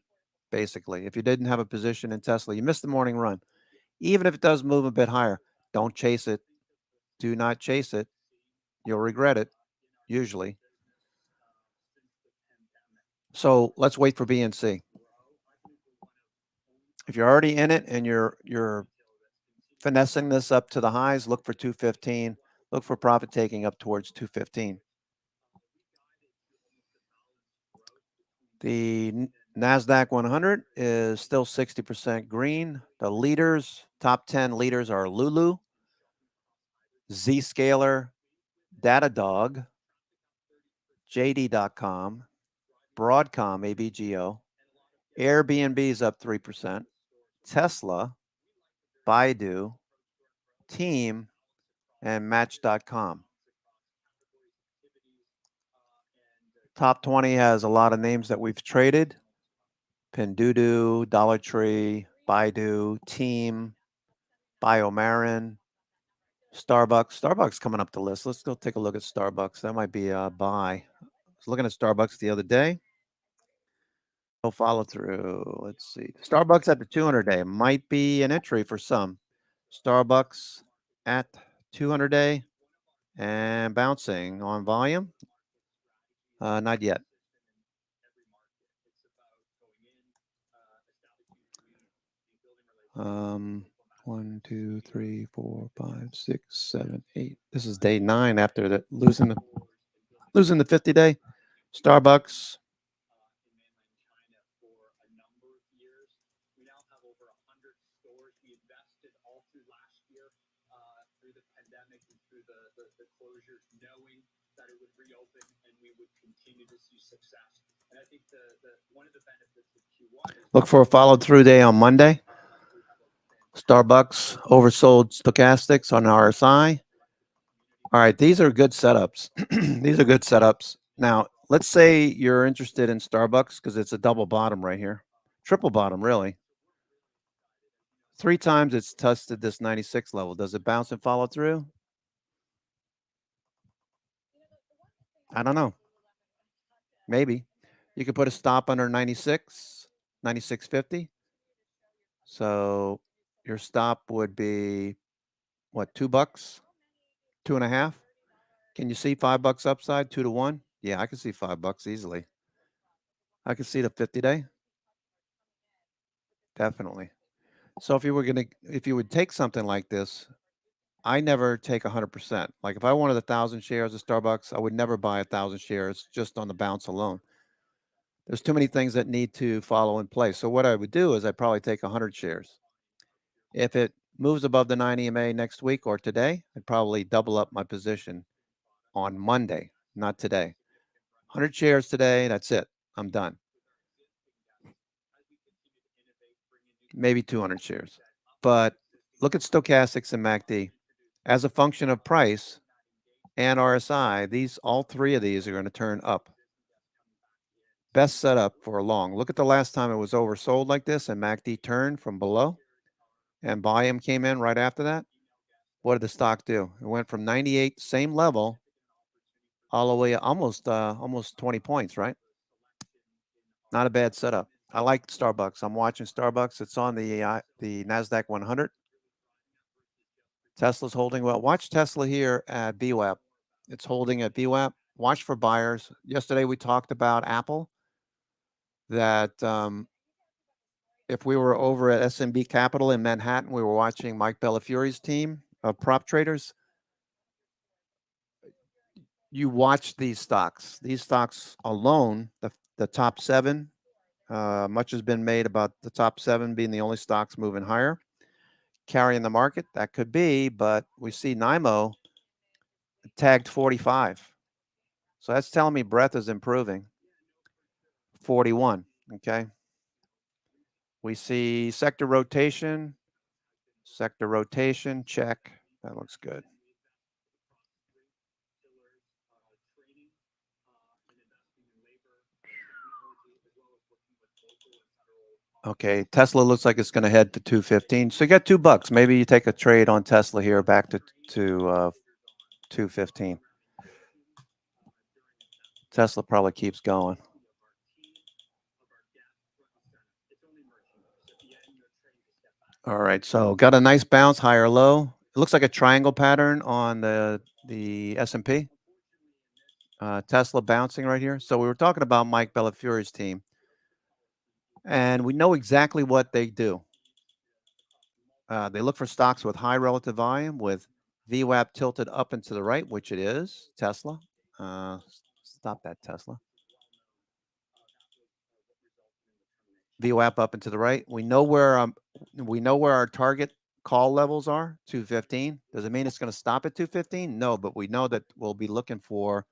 basically. If you didn't have a position in Tesla, you missed the morning run. Even if it does move a bit higher, don't chase it. Do not chase it. You'll regret it, usually. So let's wait for B and C. If you're already in it and you're finessing this up to the highs, look for 215. Look for profit taking up towards 215. The Nasdaq 100 is still 60% green. The leaders, top 10 leaders are Lulu, Zscaler, Datadog, JD.com, Broadcom, ABGO, Airbnb is up 3%, Tesla, Baidu, Team, and Match.com. Top 20 has a lot of names that we've traded. Pinduoduo, Dollar Tree, Baidu, Team, BioMarin, Starbucks. Starbucks coming up the list. Let's go take a look at Starbucks. That might be a buy. I was looking at Starbucks the other day. No follow through. Let's see. Starbucks at the 200-day might be an entry for some. Starbucks at 200-day and bouncing on volume. Not yet. Um, 1, 2, 3, 4, 5, 6, 7, 8. This is day 9 after the losing the 50-day. Starbucks. We now have over 100 stores. We invested all through last year, through the pandemic and through the closures, knowing that it would reopen and we would continue to see success. And I think one of the benefits of Q1 is Look for a follow-through day on Monday. Starbucks oversold stochastics on RSI. All right, these are good setups. These are good setups. Now, let's say you're interested in Starbucks because it's a double bottom right here. Triple bottom, really. 3 times it's tested this 96 level. Does it bounce and follow through? I don't know. Maybe. You could put a stop under 96, 96.50. So your stop would be, what, $2? 2.5? Can you see $5 upside, 2 to 1? Yeah, I can see $5 easily. I can see the 50-day. Definitely. So if you would take something like this, I never take 100%. Like if I wanted 1,000 shares of Starbucks, I would never buy 1,000 shares just on the bounce alone. There's too many things that need to follow in place. So what I would do is I'd probably take 100 shares. If it moves above the 9 EMA next week or today, I'd probably double up my position on Monday, not today. 100 shares today, that's it. I'm done. Maybe 200 shares. But look at stochastics and MACD. As a function of price and RSI, all 3 of these are going to turn up. Best setup for a long. Look at the last time it was oversold like this and MACD turned from below and volume came in right after that. What did the stock do? It went from 98, same level, all the way almost 20 points, right? Not a bad setup. I like Starbucks. I'm watching Starbucks. It's on the Nasdaq 100. Tesla's holding well. Watch Tesla here at VWAP. It's holding at VWAP. Watch for buyers. Yesterday we talked about Apple, that if we were over at SMB Capital in Manhattan, we were watching Mike Bellafiori's team of prop traders. You watch these stocks. These stocks alone, the top 7, much has been made about the top 7 being the only stocks moving higher, carrying the market. That could be, but we see NIMO tagged 45. So that's telling me breadth is improving. 41, okay? We see sector rotation, check. That looks good. Okay, Tesla looks like it's going to head to 215. So you got $2. Maybe you take a trade on Tesla here back to 215. Tesla probably keeps going. All right, so got a nice bounce, higher low. It looks like a triangle pattern on the S&P. Tesla bouncing right here. So we were talking about Mike Bellafiori's team, and we know exactly what they do. They look for stocks with high relative volume, with VWAP tilted up and to the right, which it is. Tesla. Stop that, Tesla. VWAP up and to the right. We know where our target call levels are, 215. Does it mean it's going to stop at 215? No, but we know that we'll be looking for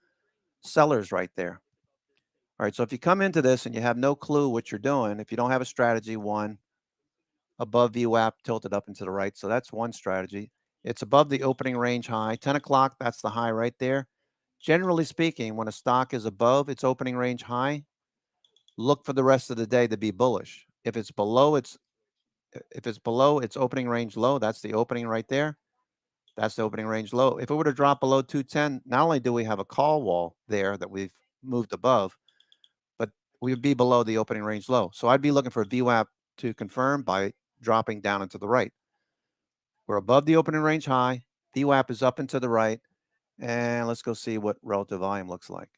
sellers right there. All right, so if you come into this and you have no clue what you're doing, if you don't have a strategy, one, above VWAP tilted up and to the right. So that's one strategy. It's above the opening range high. 10 o'clock, that's the high right there. Generally speaking, when a stock is above its opening range high, look for the rest of the day to be bullish. If it's below its opening range low, that's the opening right there. That's the opening range low. If it were to drop below 210, not only do we have a call wall there that we've moved above, but we would be below the opening range low. So I'd be looking for VWAP to confirm by dropping down and to the right. We're above the opening range high. VWAP is up and to the right. And let's go see what relative volume looks like.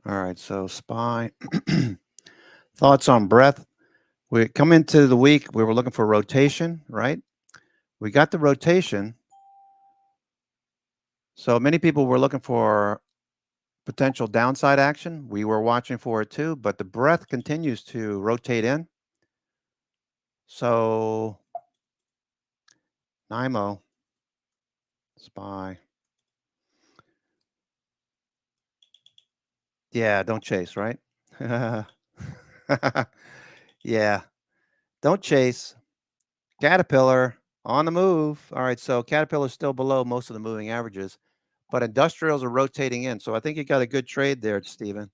All right, so SPY. Thoughts on breadth. We come into the week, we were looking for rotation, right? We got the rotation. So many people were looking for potential downside action. We were watching for it too, but the breadth continues to rotate in. So NIMO, SPY. Yeah, don't chase, right? Yeah, don't chase. Caterpillar on the move. All right, so Caterpillar is still below most of the moving averages, but industrials are rotating in. So I think you got a good trade there, Stephen.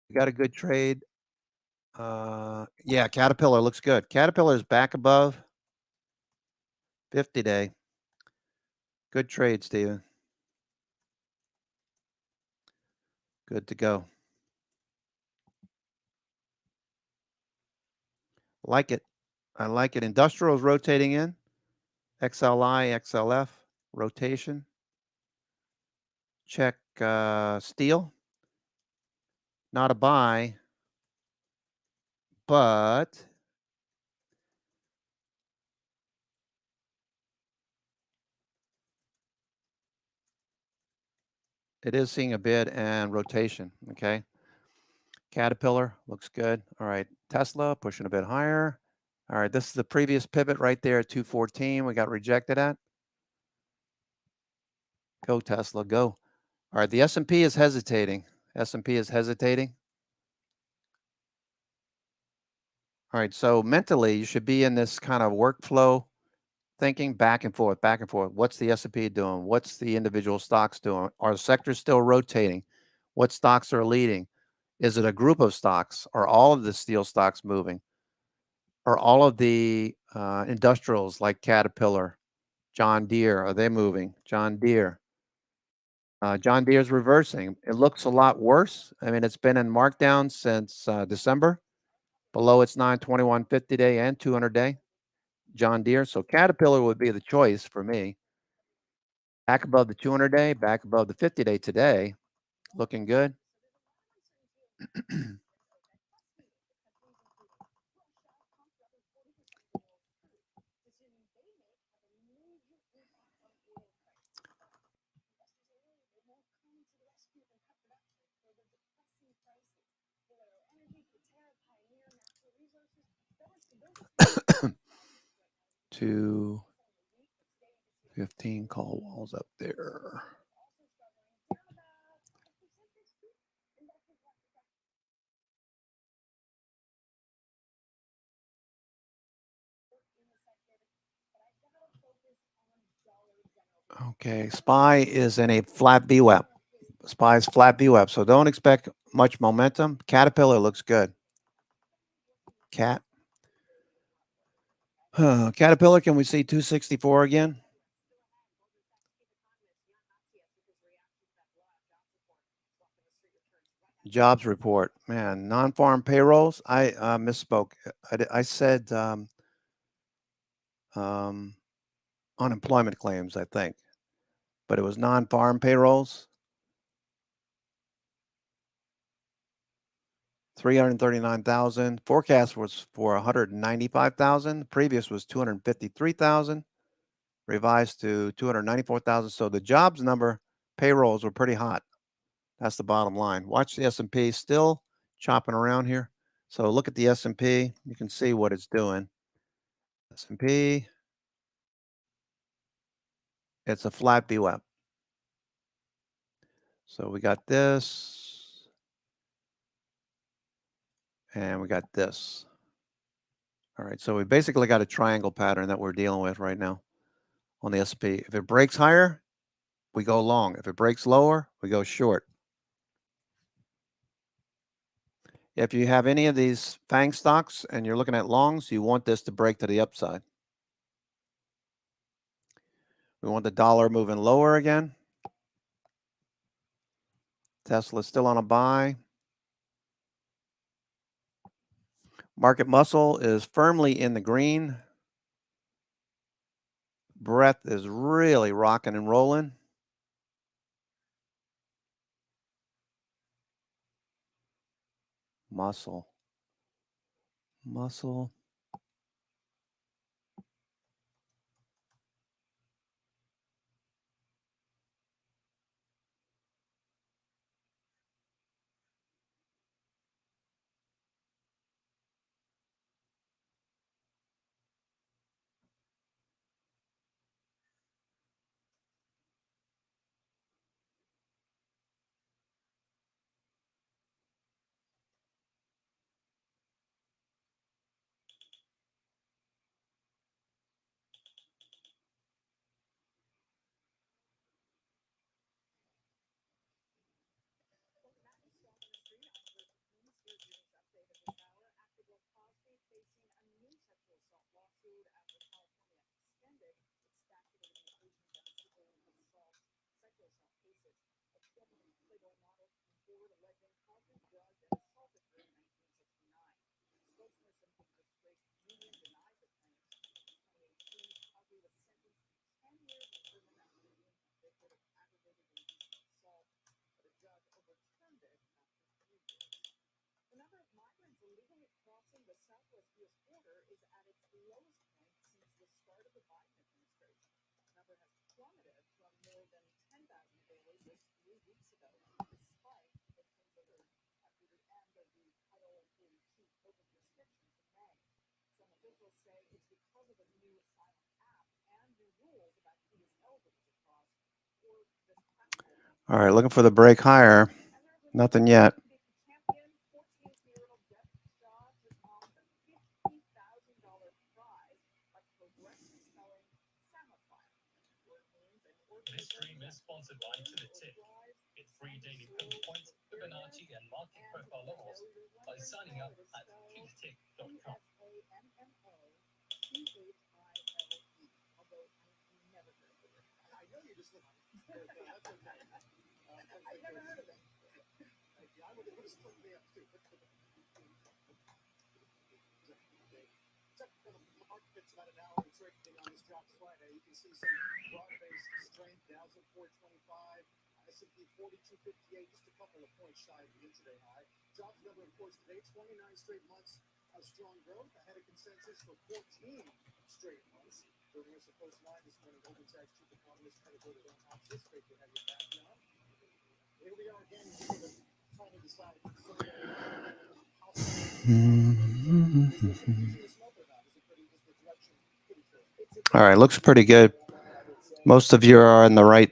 You got a good trade. Yeah, Caterpillar looks good. Caterpillar is back above 50-day. Good trade, Stephen. Good to go. Like it. I like it. Industrial is rotating in. XLI, XLF, rotation. Check steel. Not a buy, but it is seeing a bid and rotation. Okay. Caterpillar looks good. All right. Tesla pushing a bit higher. All right. This is the previous pivot right there at 214. We got rejected at. Go Tesla, go. All right. The S&P is hesitating. S&P is hesitating. All right. So mentally, you should be in this kind of workflow thinking back and forth, back and forth. What's the S&P doing? What's the individual stocks doing? Are the sectors still rotating? What stocks are leading? Is it a group of stocks? Are all of the steel stocks moving? Are all of the industrials like Caterpillar, John Deere, are they moving? John Deere. John Deere's reversing. It looks a lot worse. I mean, it's been in markdown since December. below its 9/21/50 day and 200 day. John Deere. So Caterpillar would be the choice for me. Back above the 200 day, back above the 50 day today. Looking good. Two 15 call walls up there. Okay, SPY is in a flat VWAP. SPY is flat VWAP, so don't expect much momentum. Caterpillar looks good. Caterpillar, can we see 264 again? Jobs report, man, non-farm payrolls. I misspoke. I said unemployment claims, I think, but it was non-farm payrolls. 339,000. Forecast was for 195,000. Previous was 253,000. Revised to 294,000. So the jobs number, payrolls were pretty hot. That's the bottom line. Watch the S&P still chopping around here. So look at the S&P. You can see what it's doing. S&P. It's a flat VWAP. So we got this. And we got this. All right. So we basically got a triangle pattern that we're dealing with right now on the S&P. If it breaks higher, we go long. If it breaks lower, we go short. If you have any of these FANG stocks and you're looking at longs, you want this to break to the upside. We want the dollar moving lower again. Tesla's still on a buy. Market muscle is firmly in the green. Breadth is really rocking and rolling. Muscle. All right, looking for the break higher. Nothing yet. This stream is sponsored by To The Tick. Get free daily pivot points, Fibonacci, and market profile levels by signing up at tutick.com. I know you just look. That's okay. I've never heard of it. I would have put a split in the up too. about an hour of trading on this drops Friday. You can see some broad-based strength. Dow's at 425, S&P 4258, just a couple of points shy of the intraday high. Jobs number, of course, today, 29 straight months of strong growth, ahead of consensus for 14 straight months. During us, the first line this morning, Goldman Sachs chief economist credited on Oxford. Great to have you back, John. Here we are again, sort of trying to decide how All right, looks pretty good. Most of you are on the right,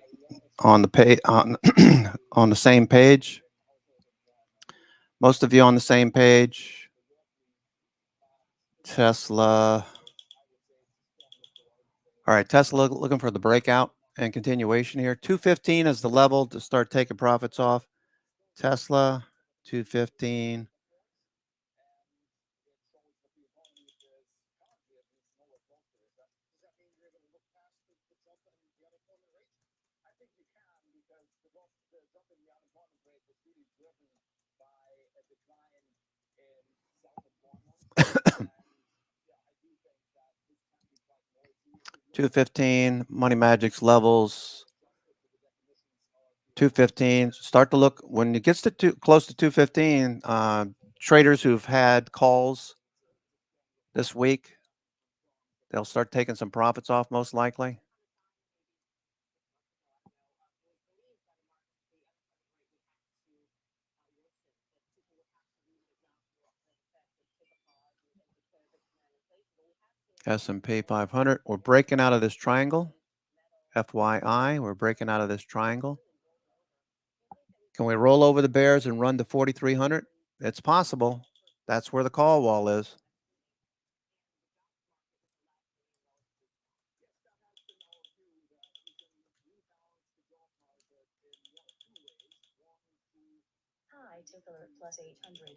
on the page, on the same page. Most of you on the same page. Tesla. All right, Tesla looking for the breakout and continuation here. 215 is the level to start taking profits off. Tesla, 215. $215, Money Magic's levels. 215. Start to look when it gets to close to 215. Traders who've had calls this week, they'll start taking some profits off, most likely. S&P 500. We're breaking out of this triangle. FYI, we're breaking out of this triangle. Can we roll over the bears and run to 4,300? It's possible. That's where the call wall is. High ticker plus 800.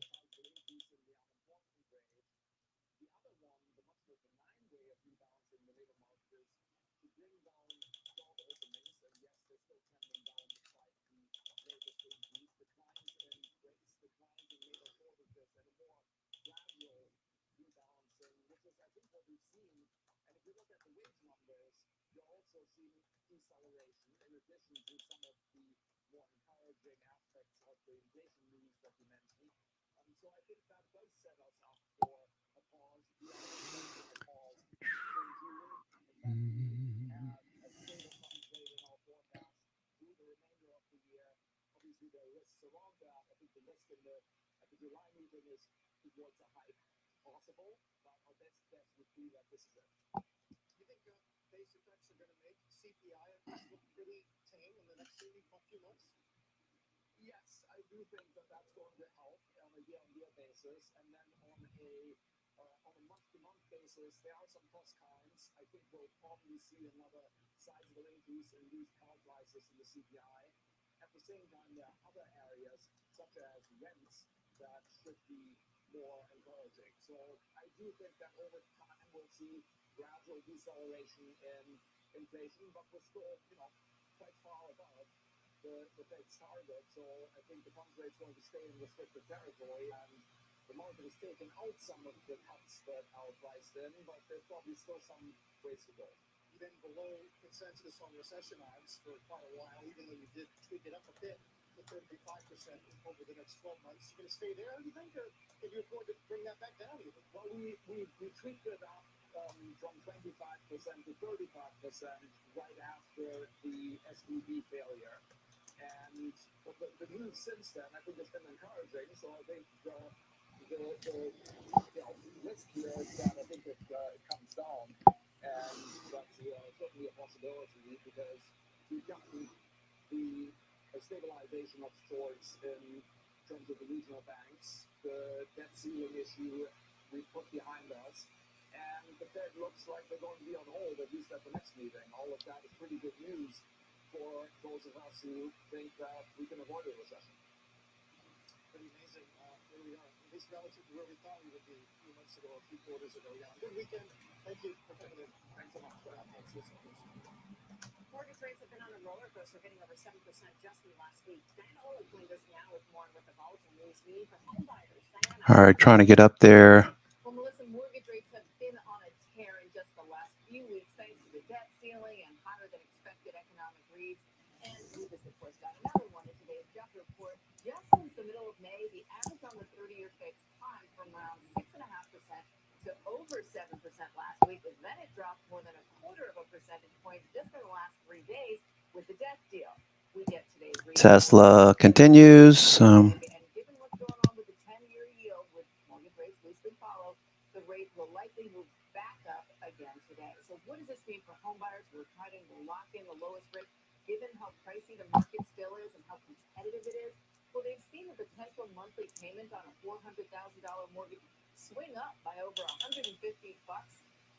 You think base effects are going to make CPI look pretty tame in the next few months? Yes, I do think that that's going to help on a year-on-year basis, and then on a month-to-month basis, there are some plus signs. I think we'll probably see another sizable increase in used car prices in the CPI. At the same time, there are other areas such as rents that should be more encouraging. So I do think that over time we'll see gradual deceleration in inflation, but we're still, quite far above the Fed's target. So I think the funds rate is going to stay in restricted territory, and the market has taken out some of the cuts that are priced in, but there's probably still some ways to go. You've been below consensus on recession odds for quite a while, even though you did tweak it up a bit to 35% over the next 12 months. You going to stay there, do you think, or can you afford to bring that back down even? Well, we tweaked it up from 25% to 35% right after the SVB failure. And the news since then, I think, has been encouraging. So I think the risk here is that I think it comes down, and that's certainly a possibility because we've gotten a stabilization of sorts in terms of the regional banks. The debt ceiling issue we put behind us, and the Fed looks like they're going to be on hold at least at the next meeting. All of that is pretty good news for those of us who think that we can avoid a recession. Pretty amazing. Here we are, at least relative to where we thought we would be a few months ago, a few quarters ago. Yeah, good weekend. Thank you for coming in. Thanks so much for having us. Mortgage rates have been on a roller coaster, hitting over 7% just in the last week. Diana Ola joins us now with more on what the volatile news mean for home buyers. Diana. All right, trying to get up there. Well, Melissa, mortgage rates have been on a tear in just the over 7% last week, and then it dropped more than a quarter of a percentage point just in the last 3 days with the debt deal. We get today's Tesla continues. and given what's going on with the 10-year yield, with mortgage rates loosely follow, the rate will likely move back up again today. So what does this mean for homebuyers who are trying to lock in the lowest rate, given how pricey the market still is and how competitive it is? Well, they've seen the potential monthly payment on a $400,000 mortgage swing up by over $150,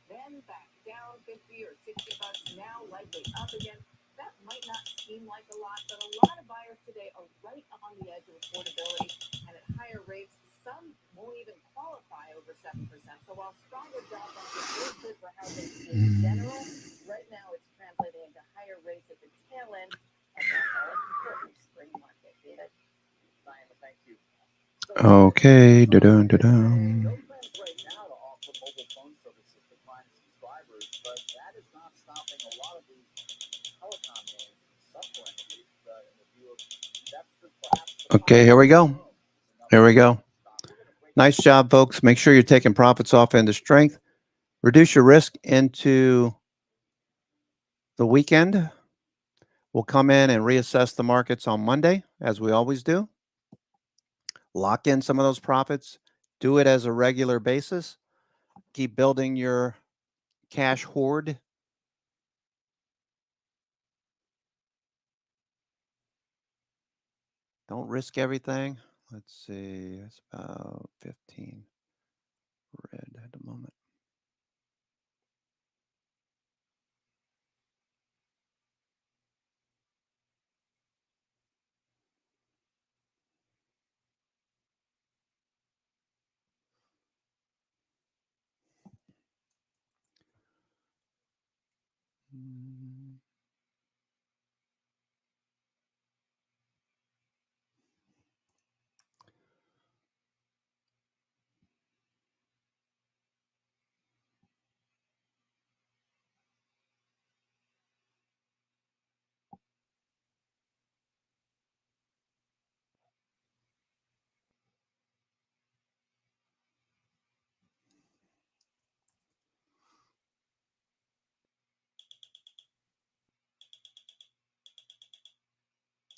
then back down 50 or 60 bucks, now likely up again. That might not seem like a lot, but a lot of buyers today are right on the edge of affordability, and at higher rates, some won't even qualify over 7%. So while stronger job market is good for housing in general, right now it's translating into higher rates at the tail end of that all-important spring market. David? Diana, thank you. Okay. No Da-dun, da-dun. plans right now to offer mobile phone services to prime subscribers, but that is not stopping a lot of these telecom names from suffering, at least in the view of investors, perhaps. Okay, here we go. Here we go. Nice job, folks. Make sure you're taking profits off into strength. Reduce your risk into the weekend. We'll come in and reassess the markets on Monday, as we always do. Lock in some of those profits. Do it as a regular basis. Keep building your cash hoard. Don't risk everything. Let's see. It's about 15 red at the moment.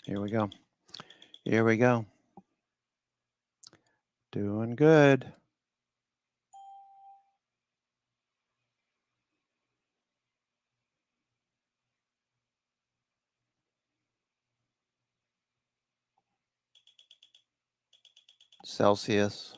Here we go. Here we go. Doing good. Celsius.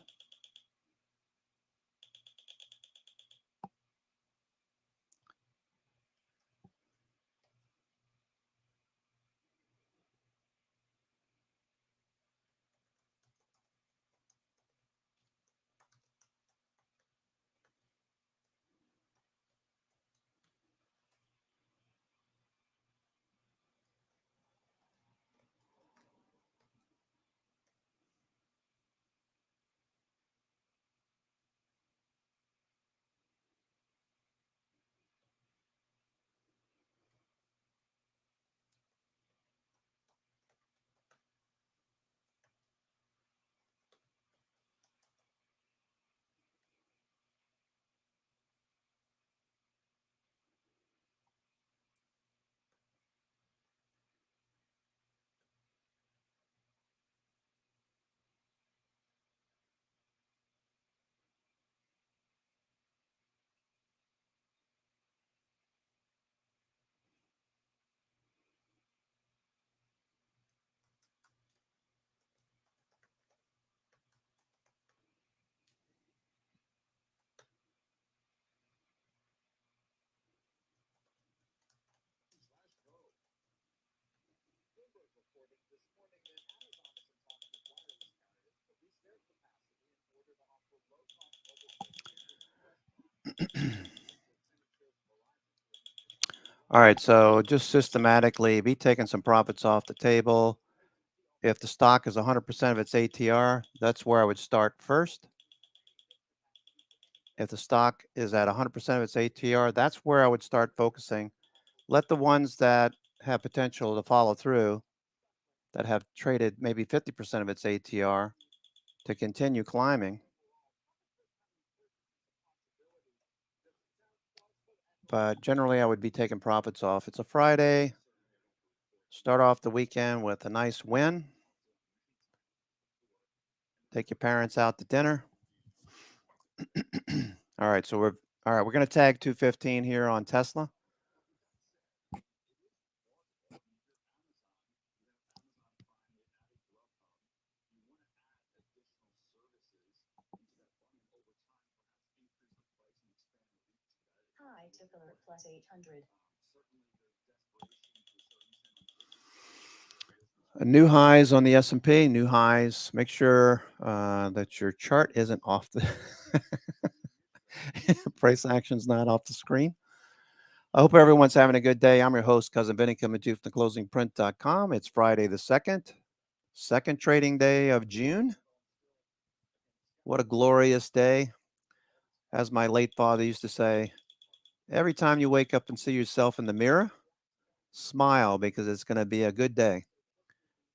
All right, so just systematically be taking some profits off the table. If the stock is 100% of its ATR, that's where I would start first. If the stock is at 100% of its ATR, that's where I would start focusing. Let the ones that have potential to follow through, that have traded maybe 50% of its ATR, to continue climbing. but generally I would be taking profits off. It's a Friday. Start off the weekend with a nice win. Take your parents out to dinner. All right, so we're going to tag 215 here on Tesla. High took alert plus 800. New highs on the S&P, new highs. Make sure that your chart isn't off the price action's not off the screen. I hope everyone's having a good day. I'm your host, Cousin Vinny, coming to you from theclosingprint.com. It's Friday the 2nd, second trading day of June. What a glorious day. As my late father used to say, every time you wake up and see yourself in the mirror, smile because it's going to be a good day.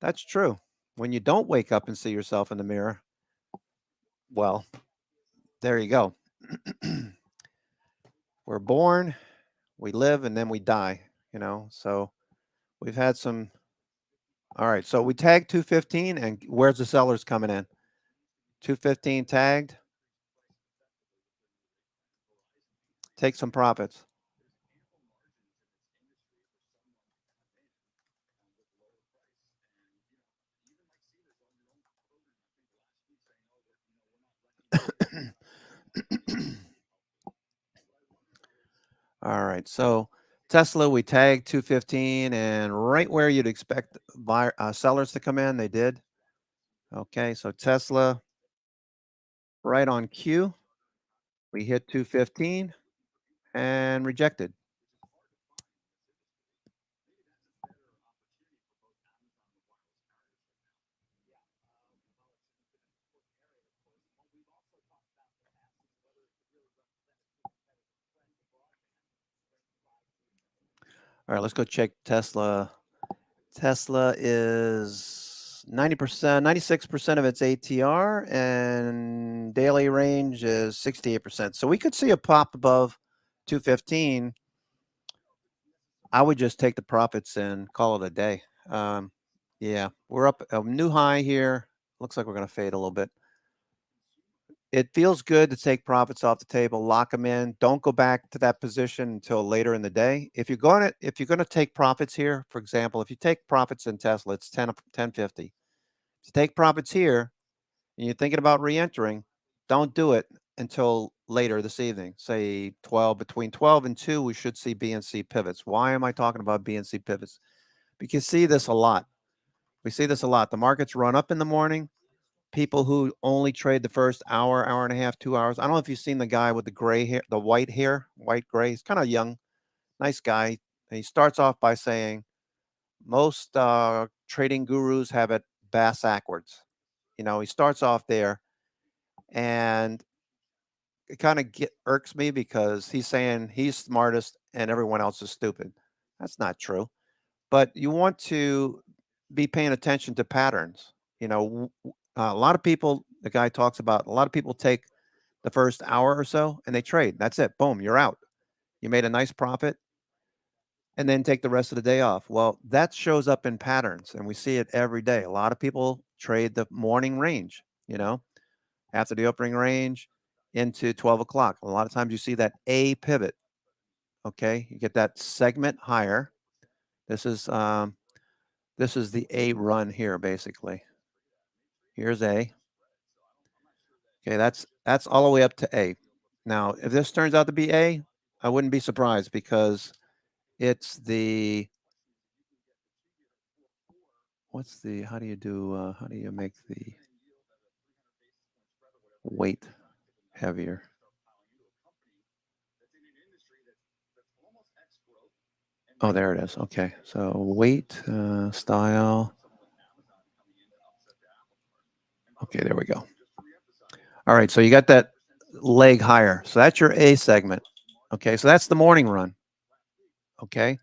That's true. When you don't wake up and see yourself in the mirror, well, there you go. We're born, we live, and then we die, So we've had some. All right, so we tagged 215, and where's the sellers coming in? 215 tagged. Take some profits. All right, so Tesla, we tagged 215, and right where you'd expect sellers to come in, they did. Okay, so Tesla, right on cue, we hit 215 and rejected. All right, let's go check Tesla. Tesla is 90%, 96% of its ATR, and daily range is 68%. So we could see a pop above 215. I would just take the profits and call it a day. Yeah, we're up a new high here. Looks like we're going to fade a little bit. It feels good to take profits off the table, lock them in. Don't go back to that position until later in the day. If you're going to take profits here, for example, if you take profits in Tesla, it's 10.50. If you take profits here and you're thinking about re-entering, don't do it until later this evening. Say between 12 and 2, we should see BNC pivots. Why am I talking about BNC pivots? Because see this a lot. We see this a lot. The markets run up in the morning. People who only trade the first hour, hour and a half, 2 hours. I don't know if you've seen the guy with the gray hair, the white hair, white gray. He's kind of young, nice guy. And he starts off by saying, most trading gurus have it backwards. He starts off there, and it kind of irks me because he's saying he's smartest and everyone else is stupid. That's not true. But you want to be paying attention to patterns. A lot of people, the guy talks about, a lot of people take the first hour or so and they trade. That's it. Boom, you're out. You made a nice profit and then take the rest of the day off. Well, that shows up in patterns and we see it every day. A lot of people trade the morning range, after the opening range into 12 o'clock. A lot of times you see that A pivot. Okay, you get that segment higher. This is the A run here, basically. Here's A. Okay, that's all the way up to A. Now, if this turns out to be A, I wouldn't be surprised because it's the how do you make the weight heavier? Oh, there it is. Okay, so weight, style. Okay, there we go. All right, so you got that leg higher. So that's your A segment. Okay, so that's the morning run. Okay.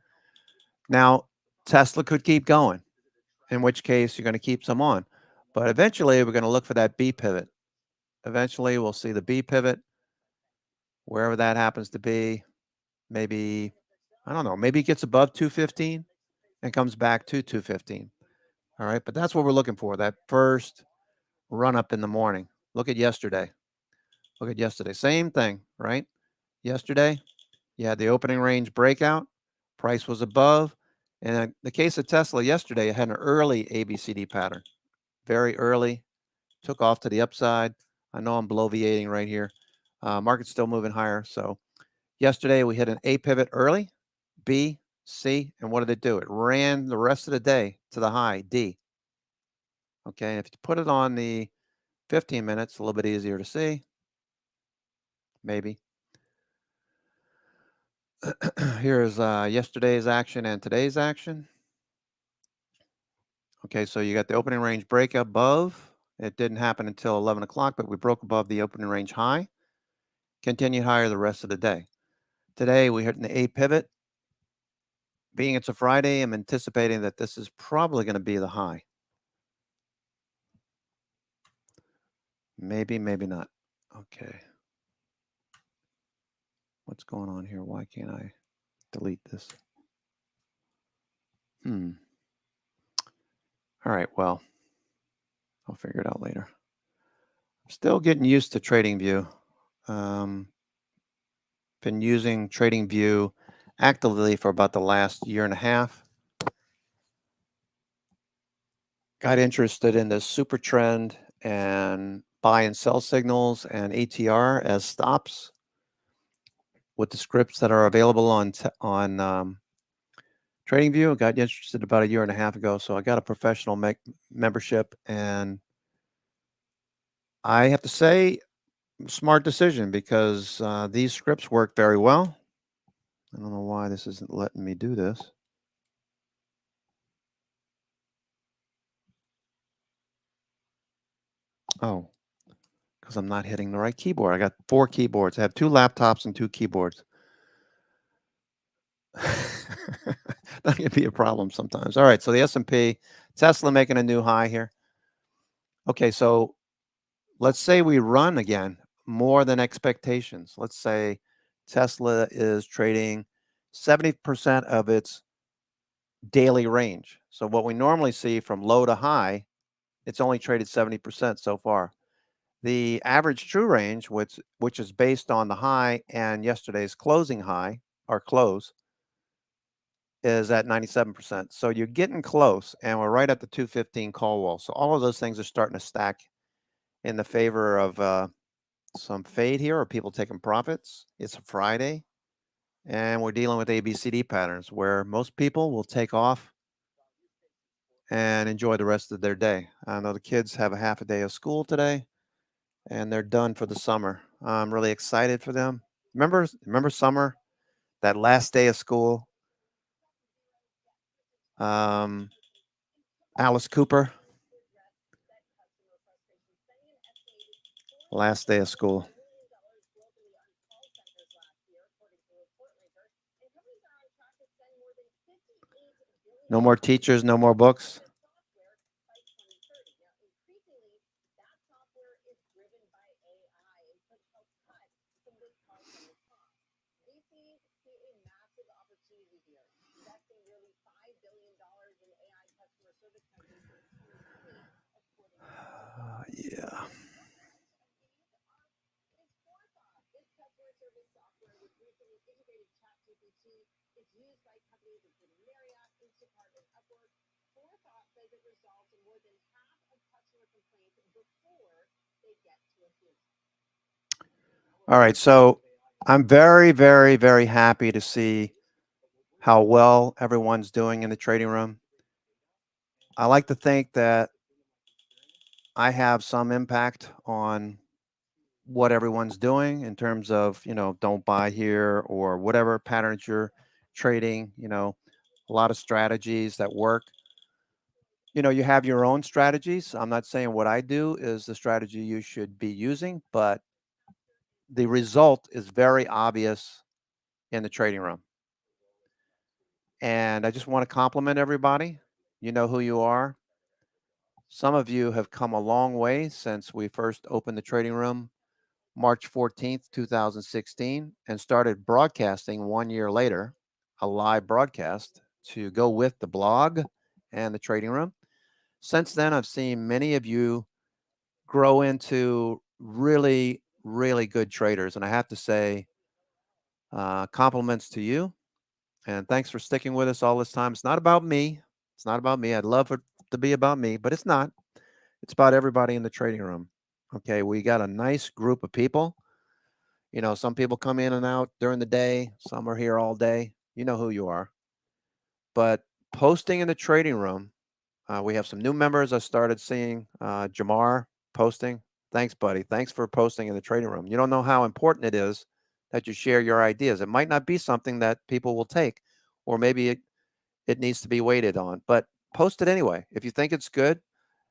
Now, Tesla could keep going, in which case you're going to keep some on. But eventually, we're going to look for that B pivot. Eventually, we'll see the B pivot, wherever that happens to be. maybe, I don't know, maybe it gets above 215 and comes back to 215. All right, but that's what we're looking for, that first run up in the morning. Look at yesterday. Look at yesterday. Same thing, right? Yesterday, you had the opening range breakout. Price was above. And in the case of Tesla yesterday, it had an early ABCD pattern. Very early. Took off to the upside. I know I'm bloviating right here. Market's still moving higher. So yesterday we hit an A pivot early, B, C, and what did it do? It ran the rest of the day to the high, D. Okay, if you put it on the 15 minutes, a little bit easier to see. Maybe. Here's yesterday's action and today's action. Okay, so you got the opening range break above. It didn't happen until 11 o'clock, but we broke above the opening range high. Continued higher the rest of the day. Today we hit an A pivot. Being it's a Friday, I'm anticipating that this is probably going to be the high. Maybe, maybe not. Okay. What's going on here? Why can't I delete this? All right, well, I'll figure it out later. I'm still getting used to TradingView. Been using TradingView actively for about the last year and a half. Got interested in this super trend and buy and sell signals and ATR as stops with the scripts that are available on TradingView. Got interested about a year and a half ago, so I got a professional membership, and I have to say, smart decision, because these scripts work very well. I don't know why this isn't letting me do this. Oh, because I'm not hitting the right keyboard. I got 4 keyboards. I have 2 laptops and 2 keyboards. That can be a problem sometimes. All right, so the S&P, Tesla making a new high here. Okay, so let's say we run again more than expectations. Let's say Tesla is trading 70% of its daily range. So what we normally see from low to high, it's only traded 70% so far. The average true range, which is based on the high and yesterday's closing high or close, is at 97%. So you're getting close, and we're right at the 215 call wall. So all of those things are starting to stack in the favor of some fade here, or people taking profits. It's a Friday, and we're dealing with ABCD patterns where most people will take off and enjoy the rest of their day. I know the kids have a half a day of school today, and they're done for the summer. I'm really excited for them. Remember summer, that last day of school? Alice Cooper, last day of school. No more teachers, no more books. Yeah. All right, so I'm very, very, very happy to see how well everyone's doing in the trading room. I like to think that I have some impact on what everyone's doing in terms of, don't buy here or whatever patterns you're trading, a lot of strategies that work. You have your own strategies. I'm not saying what I do is the strategy you should be using, but the result is very obvious in the trading room. And I just want to compliment everybody. You know who you are. Some of you have come a long way since we first opened the trading room March 14th, 2016, and started broadcasting 1 year later, a live broadcast to go with the blog and the trading room. Since then, I've seen many of you grow into really, really good traders. And I have to say, compliments to you. And thanks for sticking with us all this time. It's not about me. It's not about me. I'd love it to be about me, but it's not. It's about everybody in the trading room. Okay. We got a nice group of people. You know, some people come in and out during the day, some are here all day. You know who you are. But posting in the trading room, we have some new members I started seeing. Jamar posting. Thanks, buddy. Thanks for posting in the trading room. You don't know how important it is that you share your ideas. It might not be something that people will take, or maybe it needs to be waited on, but post it anyway. If you think it's good,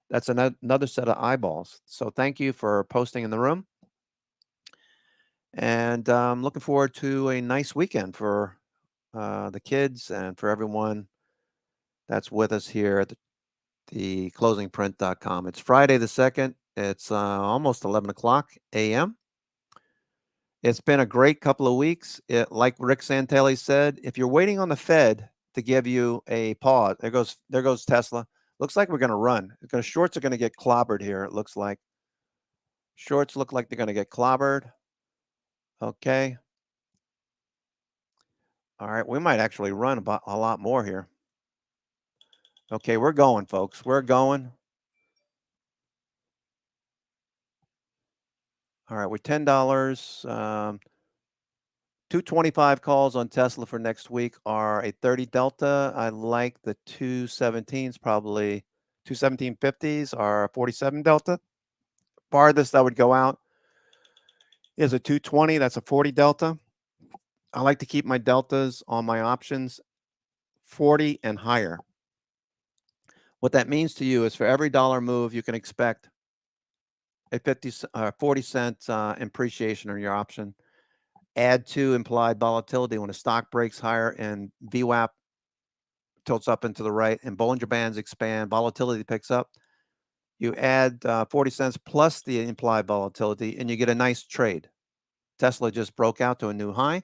that's another set of eyeballs. So thank you for posting in the room. And I'm looking forward to a nice weekend for the kids and for everyone that's with us here at the closingprint.com. It's Friday the 2nd. It's almost 11 o'clock a.m. It's been a great couple of weeks. Like Rick Santelli said, if you're waiting on the Fed to give you a pause, there goes Tesla. Looks like we're going to run. Because shorts are going to get clobbered here, it looks like. Shorts look like they're going to get clobbered. Okay. All right. We might actually run about a lot more here. Okay, we're going, folks. We're going. All right, we're $10. 225 calls on Tesla for next week are a 30 delta. I like the 217s, probably 217.50s are 47 delta. Farthest that would go out is a 220. That's a 40 delta. I like to keep my deltas on my options 40 and higher. What that means to you is for every dollar move, you can expect a 40 cent appreciation on your option. Add to implied volatility when a stock breaks higher and VWAP tilts up into the right and Bollinger Bands expand, volatility picks up. You add 40 cents plus the implied volatility and you get a nice trade. Tesla just broke out to a new high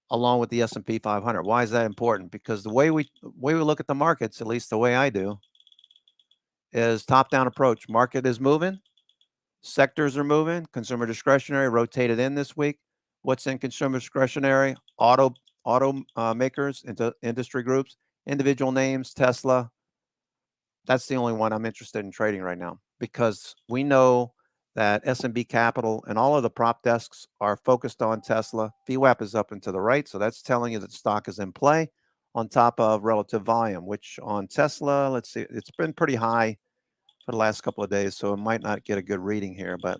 along with the S&P 500. Why is that important? Because the way we look at the markets, at least the way I do, is top-down approach. Market is moving. Sectors are moving. Consumer discretionary rotated in this week. What's in consumer discretionary? Auto makers, into industry groups, individual names, Tesla. That's the only one I'm interested in trading right now because we know that S&B Capital and all of the prop desks are focused on Tesla. VWAP is up and to the right, so that's telling you that stock is in play on top of relative volume, which on Tesla, let's see, it's been pretty high for the last couple of days, so it might not get a good reading here, but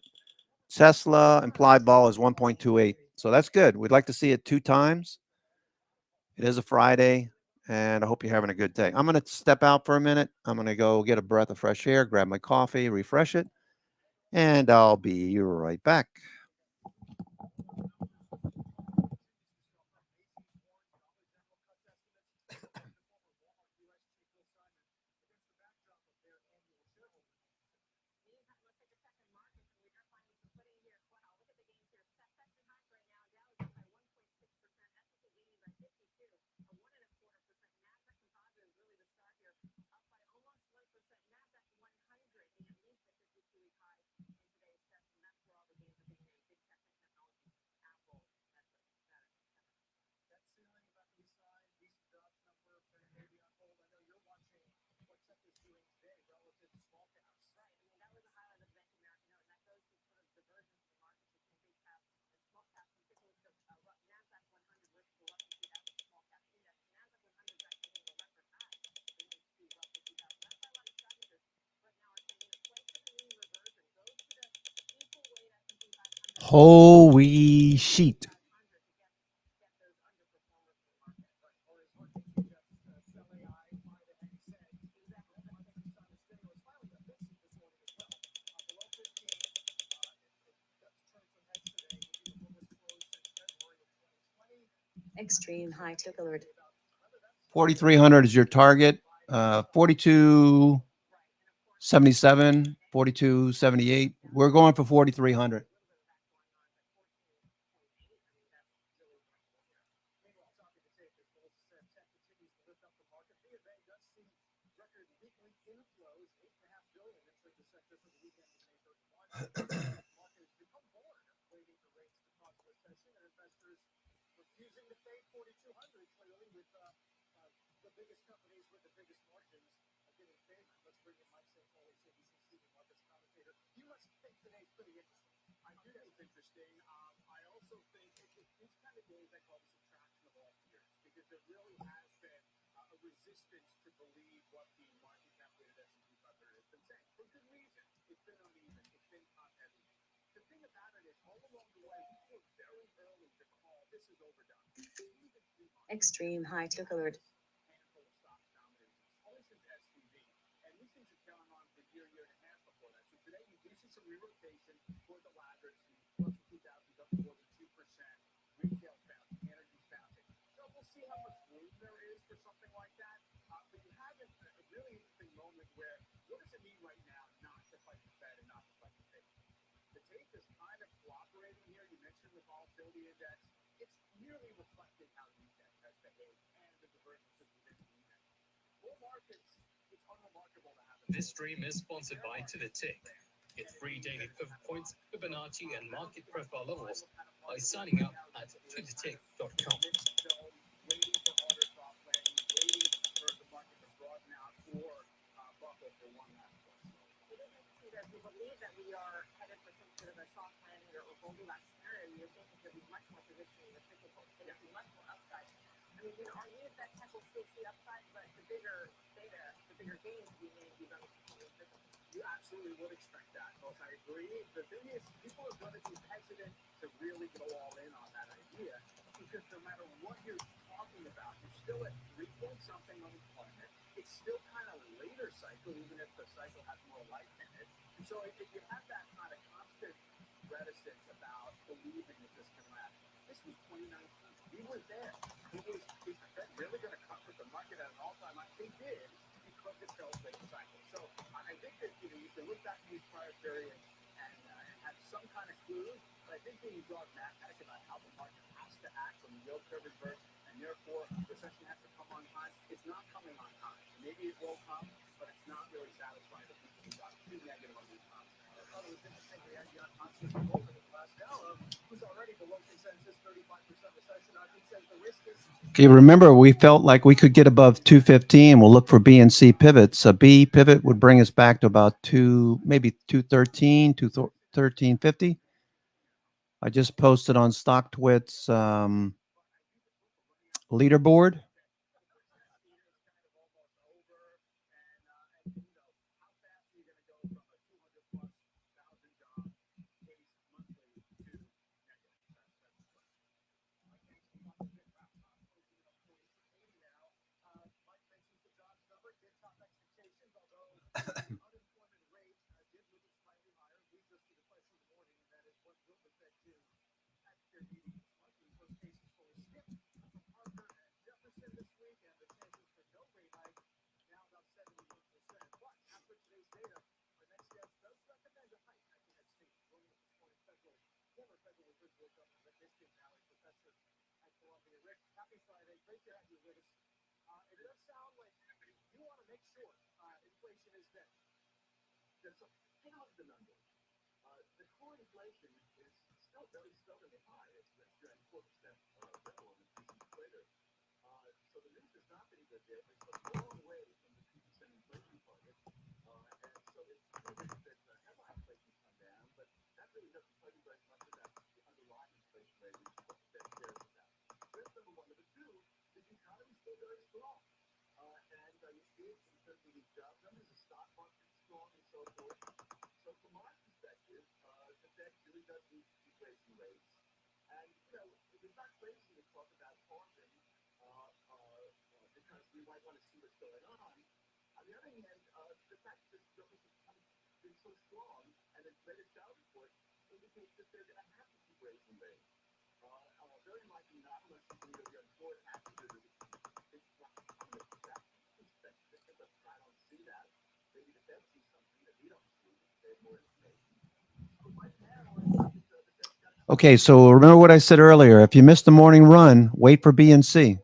Tesla implied vol is 1.28, so that's good. We'd like to see it 2 times. It is a Friday, and I hope you're having a good day. I'm going to step out for a minute. I'm going to go get a breath of fresh air, grab my coffee, refresh it, and I'll be right back. Holy sheet. Extreme high tick alert. 4,300 is your target. 42.77, 42.78. We're going for 4,300. look up the market, B of A does see record weekly inflows, $8.5 billion entered the sector for the weekend of May 31. The market has become bored waiting for rates to cause a recession, and investors refusing to pay 4,200 clearly with the biggest companies with the biggest margins getting favored. Let's bring in Mike St. Paul, CBC Senior Markets Commentator. You must think today's pretty interesting. I do think it's interesting. I also think these kind of days, I call this attraction of all fears, because there really has been a resistance to believe what the market cap weighted S&P 500 has been saying. For good reason. It's been uneven. It's been top heavy. The thing about it is, all along the way, we were very early to call this is overdone. Extreme high tick alert. Handful of stocks dominated. Only since SVB. And these things have gone on for a year and a half before that. So today you do see some re-rotation toward the laggards. The Russell 2000 up more than 2%. Retail's bouncing. Energy's bouncing. So we'll see how much room there is for something like that. But you have a really interesting moment where, what does it mean right now not to fight the Fed and not to fight the tape? The tape is kind of cooperating here. You mentioned the volatility index. It's merely reflecting how the index has behaved and the divergences within the index. Bull markets, it's unremarkable to have. This stream is sponsored by To The Tick. Get free daily pivot points, Fibonacci, and market profile levels by signing up at tothetick.com. Waiting for harder soft landing, waiting for the market to broaden out or buckle for one last one. It is interesting that we believe that we are headed for some sort of a soft landing or Goldilocks scenario. You're thinking there'll be much more positioning in the cyclical. There'll be much more upside. I mean, you know, are you at that type of still see upside, but the bigger data, the bigger gains we may be running from the cyclical? You absolutely would expect that, folks. I agree. The thing is, people are going to be hesitant to really go all in on that idea because no matter what you're talking about, you're still at 3 point something unemployment. It's still kind of later cycle, even if the cycle has more life in it. And so if you have that kind of constant reticence about believing that this can last, this was 2019. We were there. Is the Fed really going to cut with the market at an all-time high? They did because it felt late cycle. So I think that you can look back to these prior periods and have some kind of clue. But I think being dogmatic about how the market has to act when the yield curve inverts and therefore recession has to come on time, it's not coming on time. Maybe it will come, but it's not really satisfying the people who got too negative on these times. I thought it was interesting we had John Thompson over the last hour, who's already below consensus 35% recession. I think says the risk is. Okay, remember we felt like we could get above 215. We'll look for B and C pivots. A B pivot would bring us back to about maybe 213, 213.50. I just posted on StockTwit's leaderboard. Unemployment rate did move it slightly higher. Leads us to the question of the morning, and that is what will the Fed do at their meeting this month? The first case is fully skipped from Parker and Jefferson this week, and the chances for no rate hike now about 71%. But after today's data, our next guest does recommend a hike at the next meeting. Joining us this morning, former Federal Reserve Board Governor Rick Niskin, now a professor at Columbia. Rick, happy Friday. Great to have you with us. It does sound like you want to make sure inflation is dead. Take a look at the numbers. The core inflation is still very stubbornly high. It's around 4% level on the PC later. So the news is not very good there. It's a long way from the 2% inflation target. And so it's good that headline inflation come down, but that really doesn't tell you very much about the underlying inflation rate, which is what the Fed cares about. So that's number one. Number two, is the economy still very strong? And you see it in terms of these job numbers, the stock market is strong and so forth. So from my perspective, the Fed really does need to keep raising rates. And, you know, it's not crazy to talk about pausing because we might want to see what's going on. On the other hand, the fact that this numbers have been so strong and the latest job report indicates that they're going to have to keep raising rates. Very likely not unless you can really afford after the I don't see that. Maybe the Fed sees something that we don't see. They have more information. So right now, Okay, so remember what I said earlier. If you missed the morning run, wait for B and C.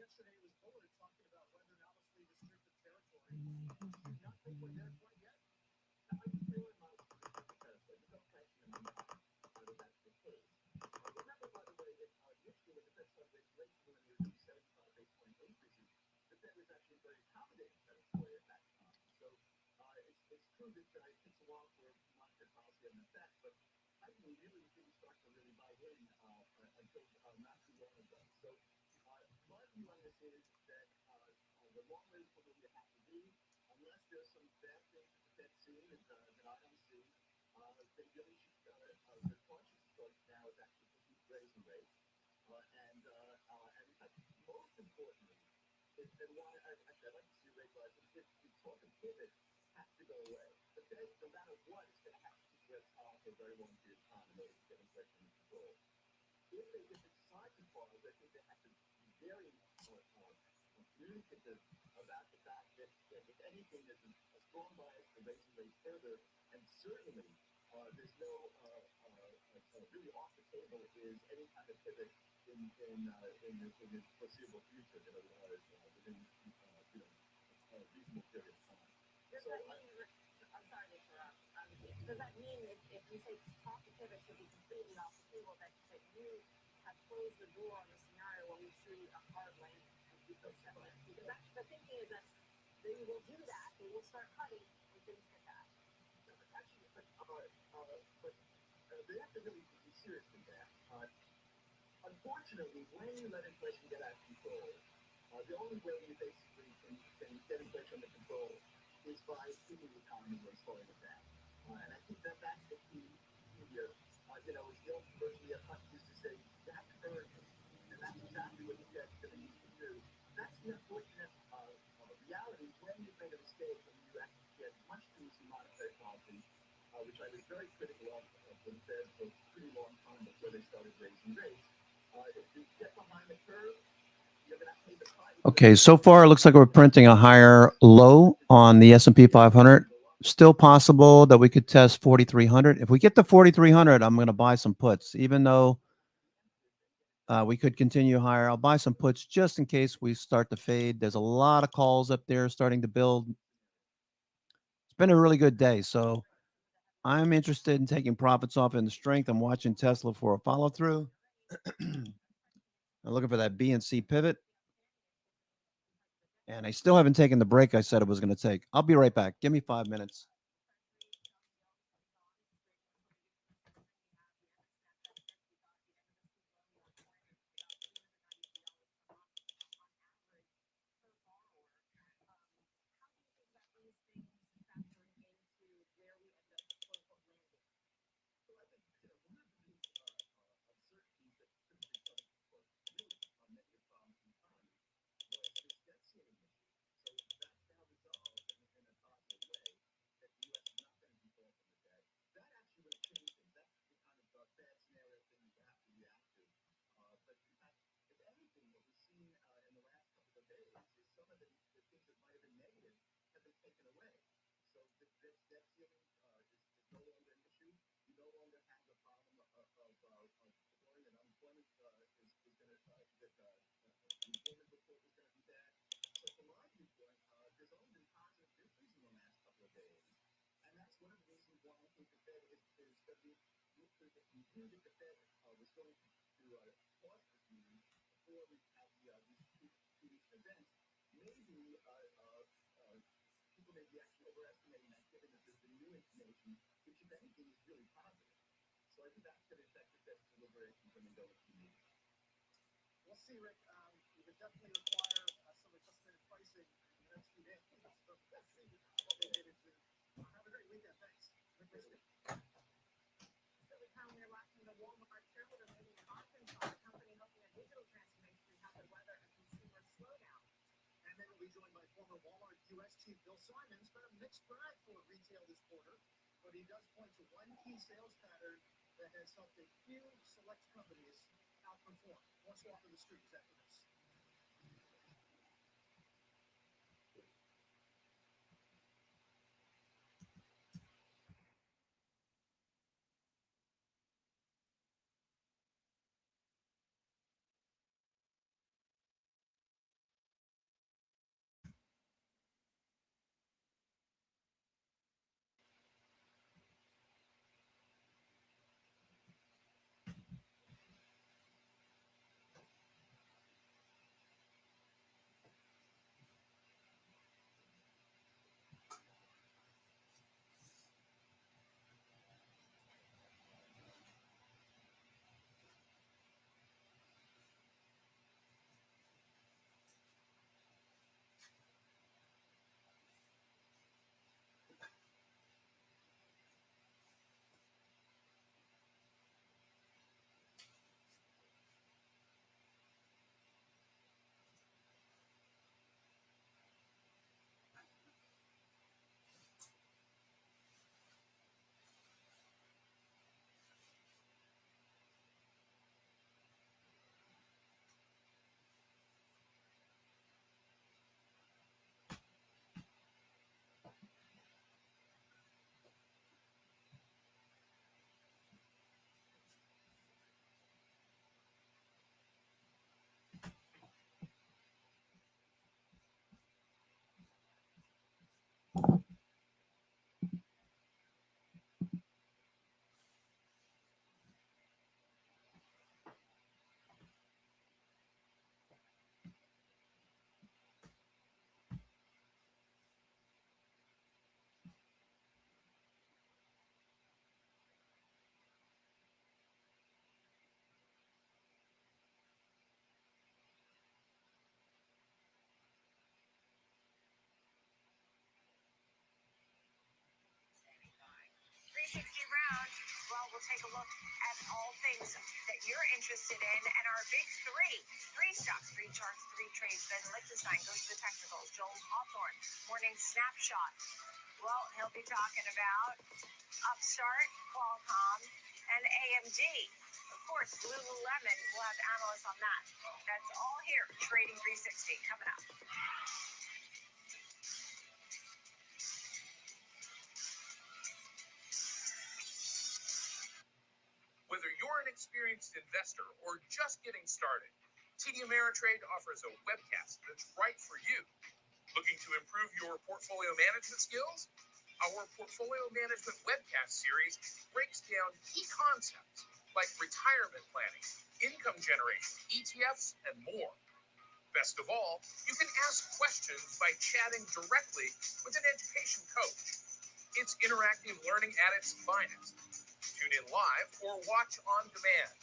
yesterday was bullish, talking about whether or not let's leave restricted territory. Do you not think we're there quite yet? I think we're in modest position because there's no question in my mind whether that's the case. Remember, by the way, that initially when the Fed started raising rates when they were doing 75 basis point increases, the Fed was actually very accommodating territory at that time. So it's true that it takes a while for monetary policy to have an effect, but I think we really didn't start to really buy in until not too long ago. So my view on this is that the long way from where you have to be, unless there's some bad things that the Fed's seeing that I don't see, they really should, the cautious approach now is actually to keep raising rates. And in fact, most importantly, and why actually I'd like to see rate rises, if the talk of pivot has to go away. The Fed, no matter what, is going to have to keep rates high for a very long period of time in order to get inflation under control. If they decide to pause, I think they have to be very communicative about the fact that if anything, there's a strong bias to raising rates further, and certainly there's no really off the table is any kind of pivot in the foreseeable future, within a reasonable period of time. Does that mean, I'm sorry to interrupt, does that mean if you say talk to pivot should be completely off the table, that you have closed the door on the scenario where we see a hard landing and people settle in? Because that's, the thinking is that they will do that, they will start cutting when things get bad. Actually, but they have to really be serious with that. Unfortunately, when you let inflation get out of control, the only way you basically can get inflation under control is by keeping the economy and slowing it down. And I think that's the key here. It's the old version the Hunt used to say, you have to earn it. And that's exactly what the Fed's going to need to do. That's the unfortunate reality when you make a mistake and you actually get much too easy monetary policy, which I was very critical of for the Fed for a pretty long time before they started raising rates. If you get behind the curve, you're going to pay the price. Okay, so far it looks like we're printing a higher low on the S&P 500. Still possible that we could test 4,300. If we get to 4,300, I'm going to buy some puts, even though we could continue higher. I'll buy some puts just in case we start to fade. There's a lot of calls up there starting to build. It's been a really good day, so I'm interested in taking profits off in the strength. I'm watching Tesla for a follow through. I'm looking for that B and C pivot. And I still haven't taken the break I said it was going to take. I'll be right back. Give me 5 minutes. We'll see, Rick. We would definitely require some adjustment in pricing in the next few days. So let's see what they get into. Have a great weekend. Thanks. Still the time we're watching the Walmart shareholder meeting conference call, the company hoping a digital transformation can help it weather a consumer slowdown. And then we'll be joined by former Walmart U.S. Chief Bill Simons. Been a mixed bag for retail this quarter, but he does point to one key sales pattern that has helped a few select companies outperform. Let's walk to the streets after this. we'll take a look at all things that you're interested in and our big three stocks, three charts, three trades. Ben Lichtenstein goes to the technicals. Joel Hawthorne, morning snapshot. Well, he'll be talking about Upstart, Qualcomm, and AMD. Of course, Lululemon, we'll have analysts on that. That's all here. Trading 360 coming up. Whether you're an experienced investor or just getting started, TD Ameritrade offers a webcast that's right for you. Looking to improve your portfolio management skills? Our portfolio management webcast series breaks down key concepts like retirement planning, income generation, ETFs, and more. Best of all, you can ask questions by chatting directly with an education coach. It's interactive learning at its finest. Tune in live or watch on demand.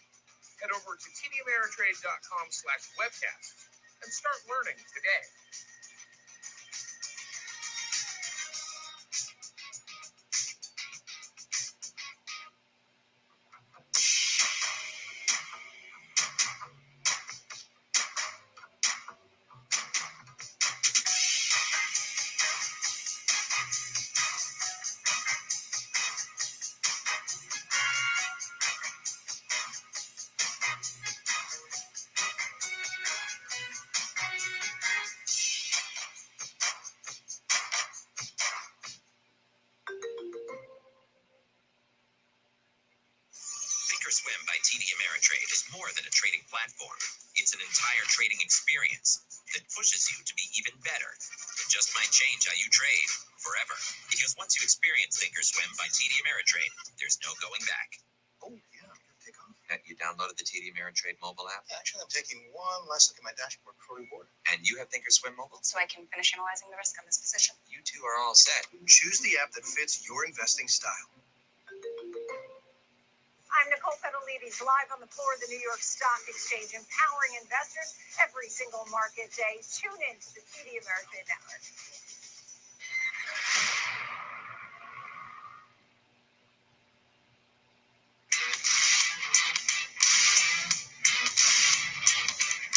Head over to tdameritrade.com/webcasts and start learning today. Thinkorswim by TD Ameritrade is more than a trading platform. It's an entire trading experience that pushes you to be even better. It just might change how you trade forever. Because once you experience Thinkorswim by TD Ameritrade, there's no going back. Oh, yeah, I'm gonna take off. You downloaded the TD Ameritrade mobile app, Actually, I'm taking one last look at my dashboard before we board. and you have Thinkorswim mobile? So I can finish analyzing the risk on this position. You two are all set. Choose the app that fits your investing style. I'm Nicole Petalides, live on the floor of the New York Stock Exchange, empowering investors every single market day. Tune in to the TD Ameritrade Network.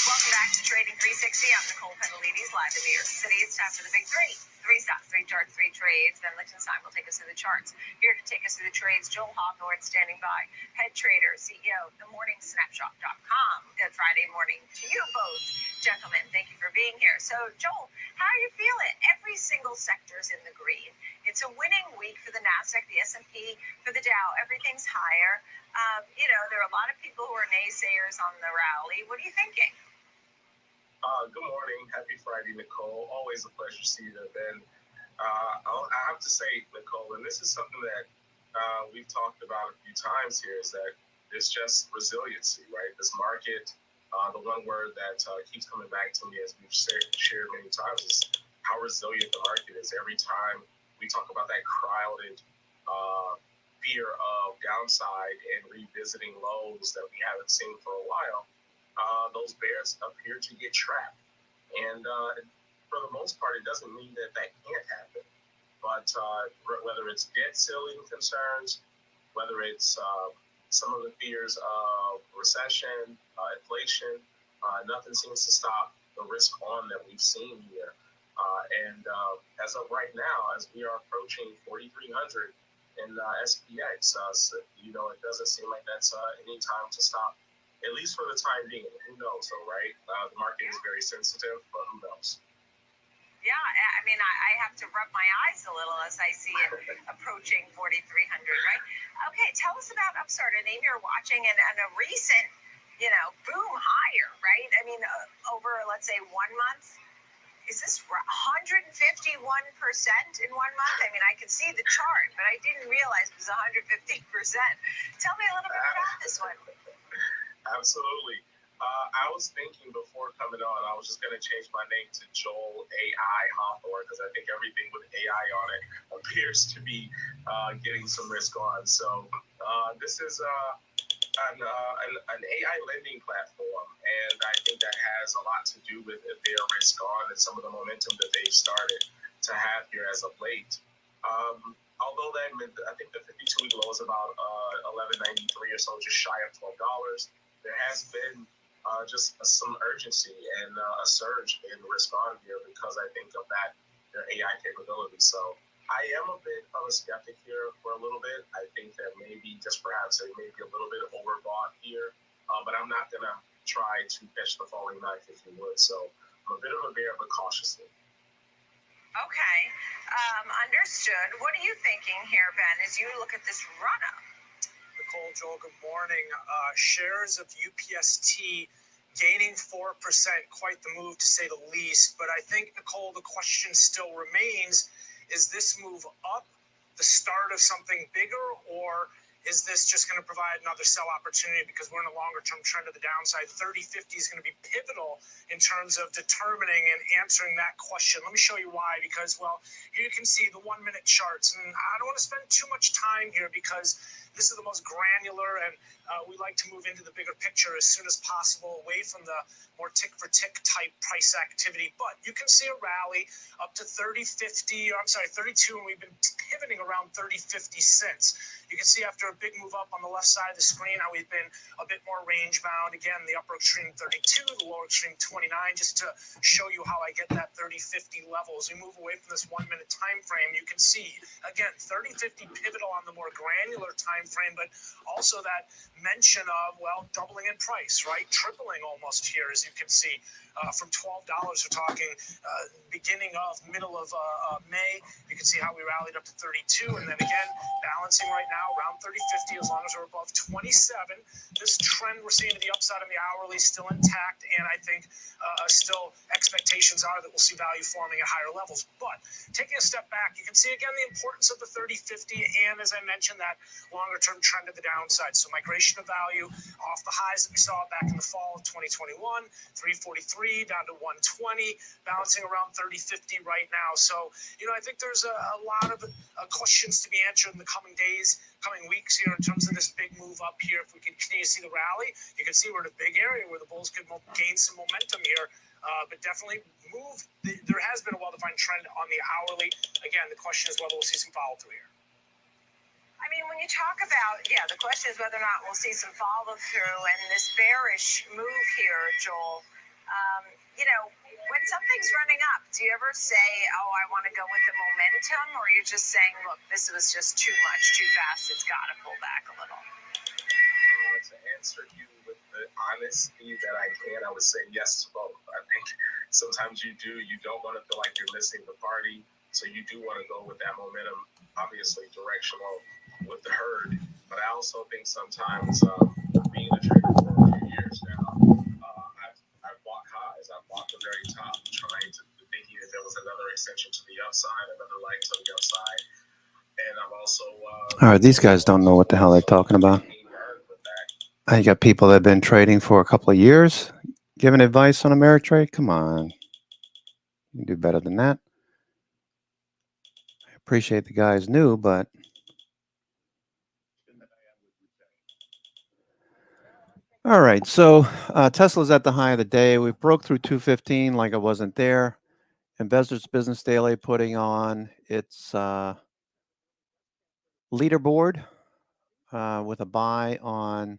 Welcome back to Trading 360. I'm Nicole Petalides, live in New York City. It's time for the big three. Three stocks, three charts, three trades. Ben Lichtenstein will take us through the charts. Here to take us through the trades, Joel Hawthorne standing by, head trader, CEO, themorningsnapshot.com. Good Friday morning to you both, gentlemen. Thank you for being here. So, Joel, how are you feeling? Every single sector is in the green. It's a winning week for the Nasdaq, the S&P, for the Dow. Everything's higher. There are a lot of people who are naysayers on the rally. What are you thinking? Good morning. Happy Friday, Nicole. Always a pleasure to see you, Ben. I have to say, Nicole, and this is something that we've talked about a few times here, is that it's just resiliency, right? This market, the one word that keeps coming back to me, as we've shared many times, is how resilient the market is. Every time we talk about that crowded fear of downside and revisiting lows that we haven't seen for a while, those bears appear to get trapped. And for the most part, it doesn't mean that can't happen. But whether it's debt ceiling concerns, whether it's some of the fears of recession, inflation, nothing seems to stop the risk on that we've seen here. And as of right now, as we are approaching 4,300 in SPX, it doesn't seem like that's any time to stop. At least for the time being. Who knows, though, right? The market is very sensitive, but who knows? Yeah, I mean, I have to rub my eyes a little as I see it approaching 4,300, right? Okay, tell us about Upstart, a name you're watching, and a recent, boom higher, right? I mean, over, let's say, 1 month. Is this 151% in 1 month? I mean, I can see the chart, but I didn't realize it was 150%. Tell me a little bit about this one. Absolutely. I was thinking before coming on, I was just going to change my name to Joel AI Hawthorne, because I think everything with AI on it appears to be getting some risk on. So this is an AI lending platform, and I think that has a lot to do with their risk on and some of the momentum that they've started to have here as of late. Although I think the 52-week low is about 11.93 or so, just shy of $12. There has been just some urgency and a surge in respond here because I think of that their AI capability. So I am a bit of a skeptic here for a little bit. I think that maybe just perhaps they may be a little bit overbought here, but I'm not gonna try to catch the falling knife, if you would. So I'm a bit of a bear, but cautiously. Okay, understood. What are you thinking here, Ben, as you look at this run-up? Nicole, Joel, good morning. Shares of UPST gaining 4%, quite the move to say the least. But I think, Nicole, the question still remains, is this move up the start of something bigger, or is this just going to provide another sell opportunity because we're in a longer term trend to the downside? 30-50 is going to be pivotal in terms of determining and answering that question. Let me show you why, because, well, here you can see the 1 minute charts, and I don't want to spend too much time here because this is the most granular, and we like to move into the bigger picture as soon as possible, away from the more tick for tick type price activity. But you can see a rally up to 30.50, or I'm sorry, 32, and we've been pivoting around 30.50 since. You can see after a big move up on the left side of the screen how we've been a bit more range bound. Again, the upper extreme 32, the lower extreme 29, just to show you how I get that 30.50 level. As we move away from this 1 minute time frame, you can see, again, 30.50 pivotal on the more granular time frame, but also that mention of, well, doubling in price, right? Tripling almost here, as you can see, from $12, we're talking beginning of middle of May. You can see how we rallied up to 32, and then again, balancing right now around 30.50 as long as we're above 27. This trend we're seeing to the upside on the hourly still intact, and I think still expectations are that we'll see value forming at higher levels. But taking a step back, you can see again the importance of the 30.50, and as I mentioned, that longer term trend to the downside. So migration of value off the highs that we saw back in the fall of 2021, 343 down to 120, balancing around 30.50 right now. So, I think there's a lot of questions to be answered in the coming days, coming weeks here in terms of this big move up here. If we can continue to see the rally, you can see we're in a big area where the bulls could gain some momentum here. But definitely move. There has been a well-defined trend on the hourly. Again, the question is whether we'll see some follow through here. I mean, when you talk about, the question is whether or not we'll see some follow through and this bearish move here, Joel. When something's running up, do you ever say, oh, I want to go with the momentum, or you're just saying, look, this was just too much, too fast, it's got to pull back a little? To answer you with the honesty that I can, I would say yes to both. I think sometimes you don't want to feel like you're missing the party, so you do want to go with that momentum, obviously directional with the herd. But I also think sometimes being a trader for a few years now, I've bought highs. I've bought the very top, thinking that there was another extension to the upside, another leg to the upside. And I'm also All right, these guys don't know what the hell they're talking about. You got people that have been trading for a couple of years giving advice on Ameritrade. Come on. You can do better than that. I appreciate the guys new, but all right. So Tesla's at the high of the day. We broke through 215 like I wasn't there. Investors Business Daily putting on its leaderboard with a buy on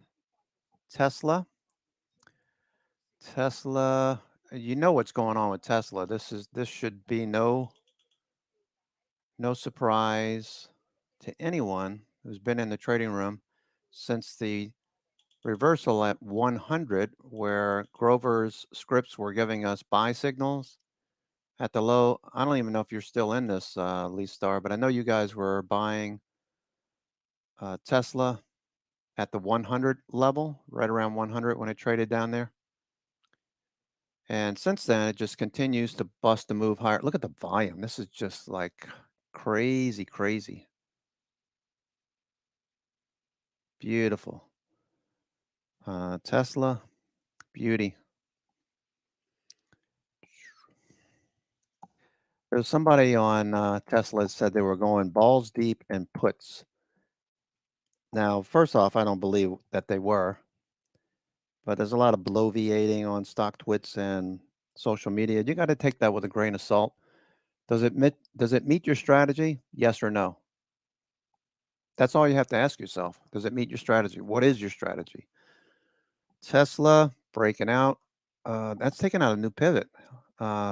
Tesla. Tesla, you know what's going on with Tesla. This should be no surprise to anyone who's been in the trading room since the reversal at 100, where Grover's scripts were giving us buy signals at the low. I don't even know if you're still in this, Lee Star, but I know you guys were buying Tesla at the 100 level, right around 100 when it traded down there. And since then, it just continues to bust a move higher. Look at the volume. This is just like crazy, crazy. Beautiful. Tesla, beauty. There's somebody on Tesla that said they were going balls deep in puts. Now, first off, I don't believe that they were, but there's a lot of bloviating on stock twits and social media. You got to take that with a grain of salt. Does it meet your strategy? Yes or no? That's all you have to ask yourself. Does it meet your strategy? What is your strategy? Tesla breaking out. That's taking out a new pivot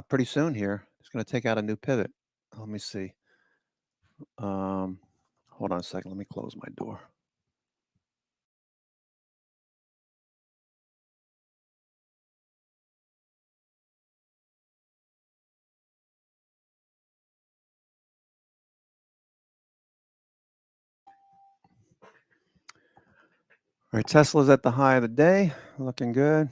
pretty soon here. It's going to take out a new pivot. Let me see. Hold on a second. Let me close my door. All right, Tesla's at the high of the day, looking good.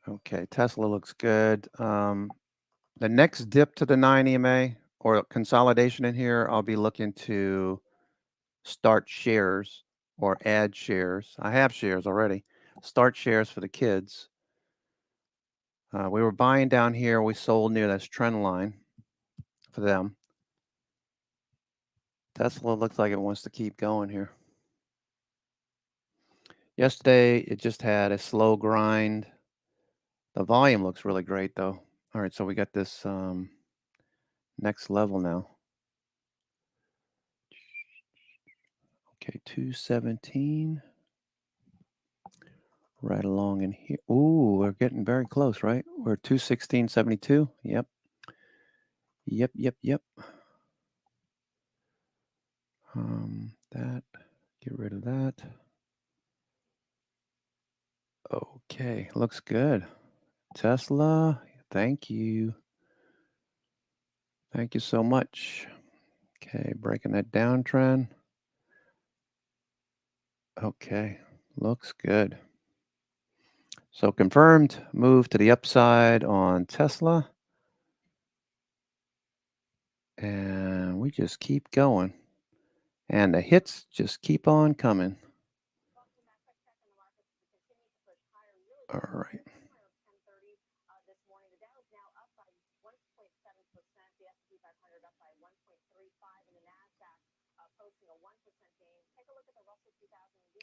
Okay, Tesla looks good. The next dip to the 9 EMA or consolidation in here, I'll be looking to start shares or add shares. I have shares already. Start shares for the kids. We were buying down here. We sold near this trend line for them. Tesla looks like it wants to keep going here. Yesterday, it just had a slow grind. The volume looks really great, though. All right, so we got this next level now. Okay, 217. Right along in here. Ooh, we're getting very close, right? We're 216.72. Yep. Yep. That. Get rid of that. Okay, looks good. Tesla, thank you. Thank you so much. Okay, breaking that downtrend. Okay, looks good. So confirmed move to the upside on Tesla. And we just keep going. And the hits just keep on coming. All right. This morning, the Dow is now up by 1.7%. The S&P 500 up by 1.35, and the Nasdaq posting a 1% gain. Take a look at the Russell 2000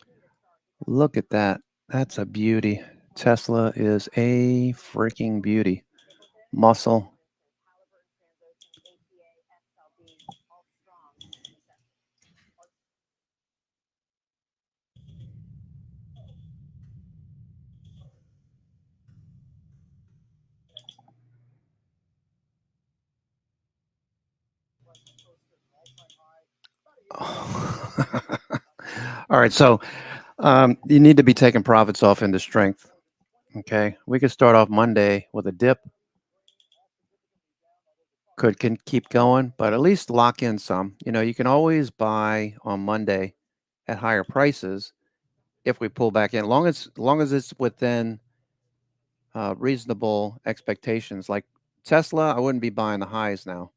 leading the chart. Look at that. That's a beauty. Tesla is a freaking beauty. Muscle. All right, so you need to be taking profits off into strength. Okay, we could start off Monday with a dip. Can keep going, but at least lock in some. You know, you can always buy on Monday at higher prices if we pull back in, long as it's within reasonable expectations. Like Tesla, I wouldn't be buying the highs now.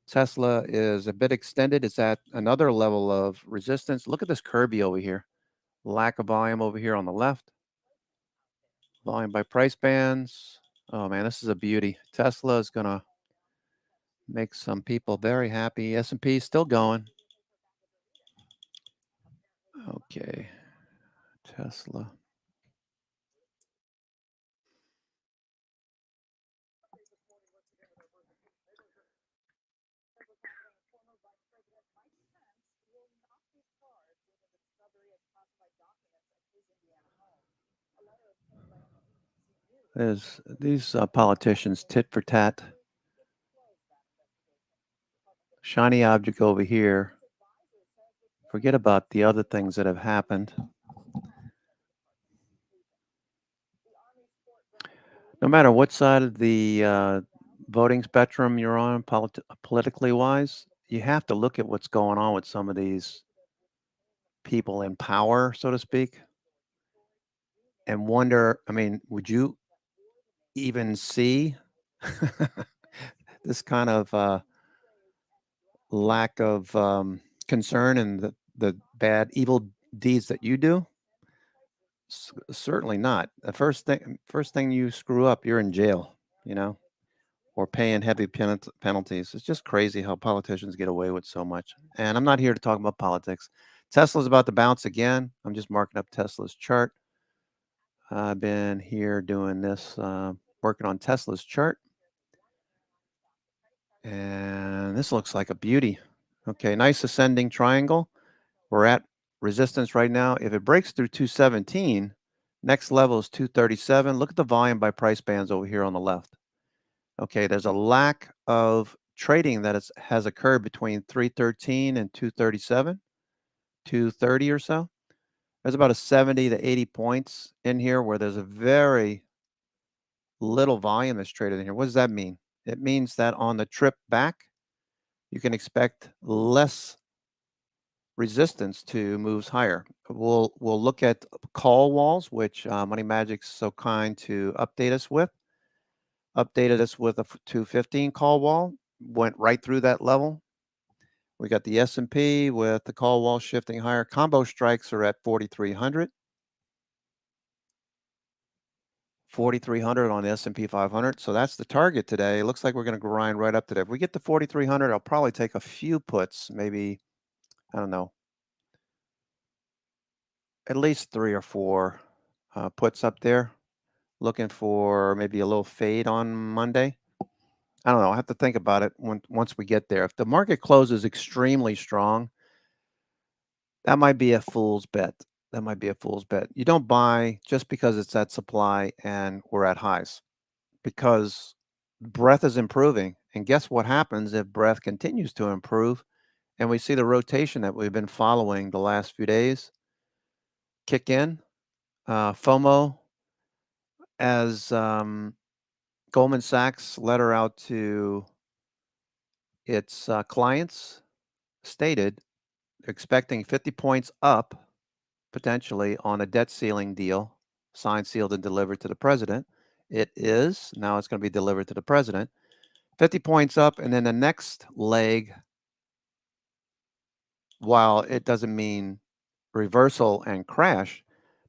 Tesla is a bit extended. It's at another level of resistance. Look at this Kirby over here. Lack of volume over here on the left. Volume by price bands. Oh man, this is a beauty. Tesla is gonna make some people very happy. S&P still going. Okay, Tesla. There's these politicians tit for tat. Shiny object over here. Forget about the other things that have happened. No matter what side of the voting spectrum you're on, politically wise, you have to look at what's going on with some of these people in power, so to speak, and wonder, I mean, would you even see this kind of lack of concern and the bad, evil deeds that you do? Certainly not. The first thing you screw up, you're in jail, you know, or paying heavy penalties. It's just crazy how politicians get away with so much. And I'm not here to talk about politics. Tesla's about to bounce again. I'm just marking up Tesla's chart. I've been here doing this, working on Tesla's chart. And this looks like a beauty. Okay, nice ascending triangle. We're at resistance right now. If it breaks through 217, next level is 237. Look at the volume by price bands over here on the left. Okay, there's a lack of trading that has occurred between 313 and 237, 230 or so. There's about a 70 to 80 points in here where there's a very little volume that's traded in here. What does that mean? It means that on the trip back, you can expect less resistance to moves higher. We'll look at call walls, which Money Magic's so kind to update us with. Updated us with a 215 call wall, went right through that level. We got the S&P with the call wall shifting higher. Combo strikes are at 4,300. 4,300 on the S&P 500. So that's the target today. It looks like we're going to grind right up to that. If we get to 4,300, I'll probably take a few puts, maybe, I don't know, at least 3 or 4 puts up there. Looking for maybe a little fade on Monday. I don't know. I have to think about it once we get there. If the market closes extremely strong, that might be a fool's bet. That might be a fool's bet. You don't buy just because it's at supply and we're at highs, because breadth is improving. And guess what happens if breadth continues to improve and we see the rotation that we've been following the last few days kick in? FOMO, as Goldman Sachs letter out to its clients stated, expecting 50 points up potentially on a debt ceiling deal, signed, sealed, and delivered to the president. It is. Now it's going to be delivered to the president. 50 points up, and then the next leg, while it doesn't mean reversal and crash,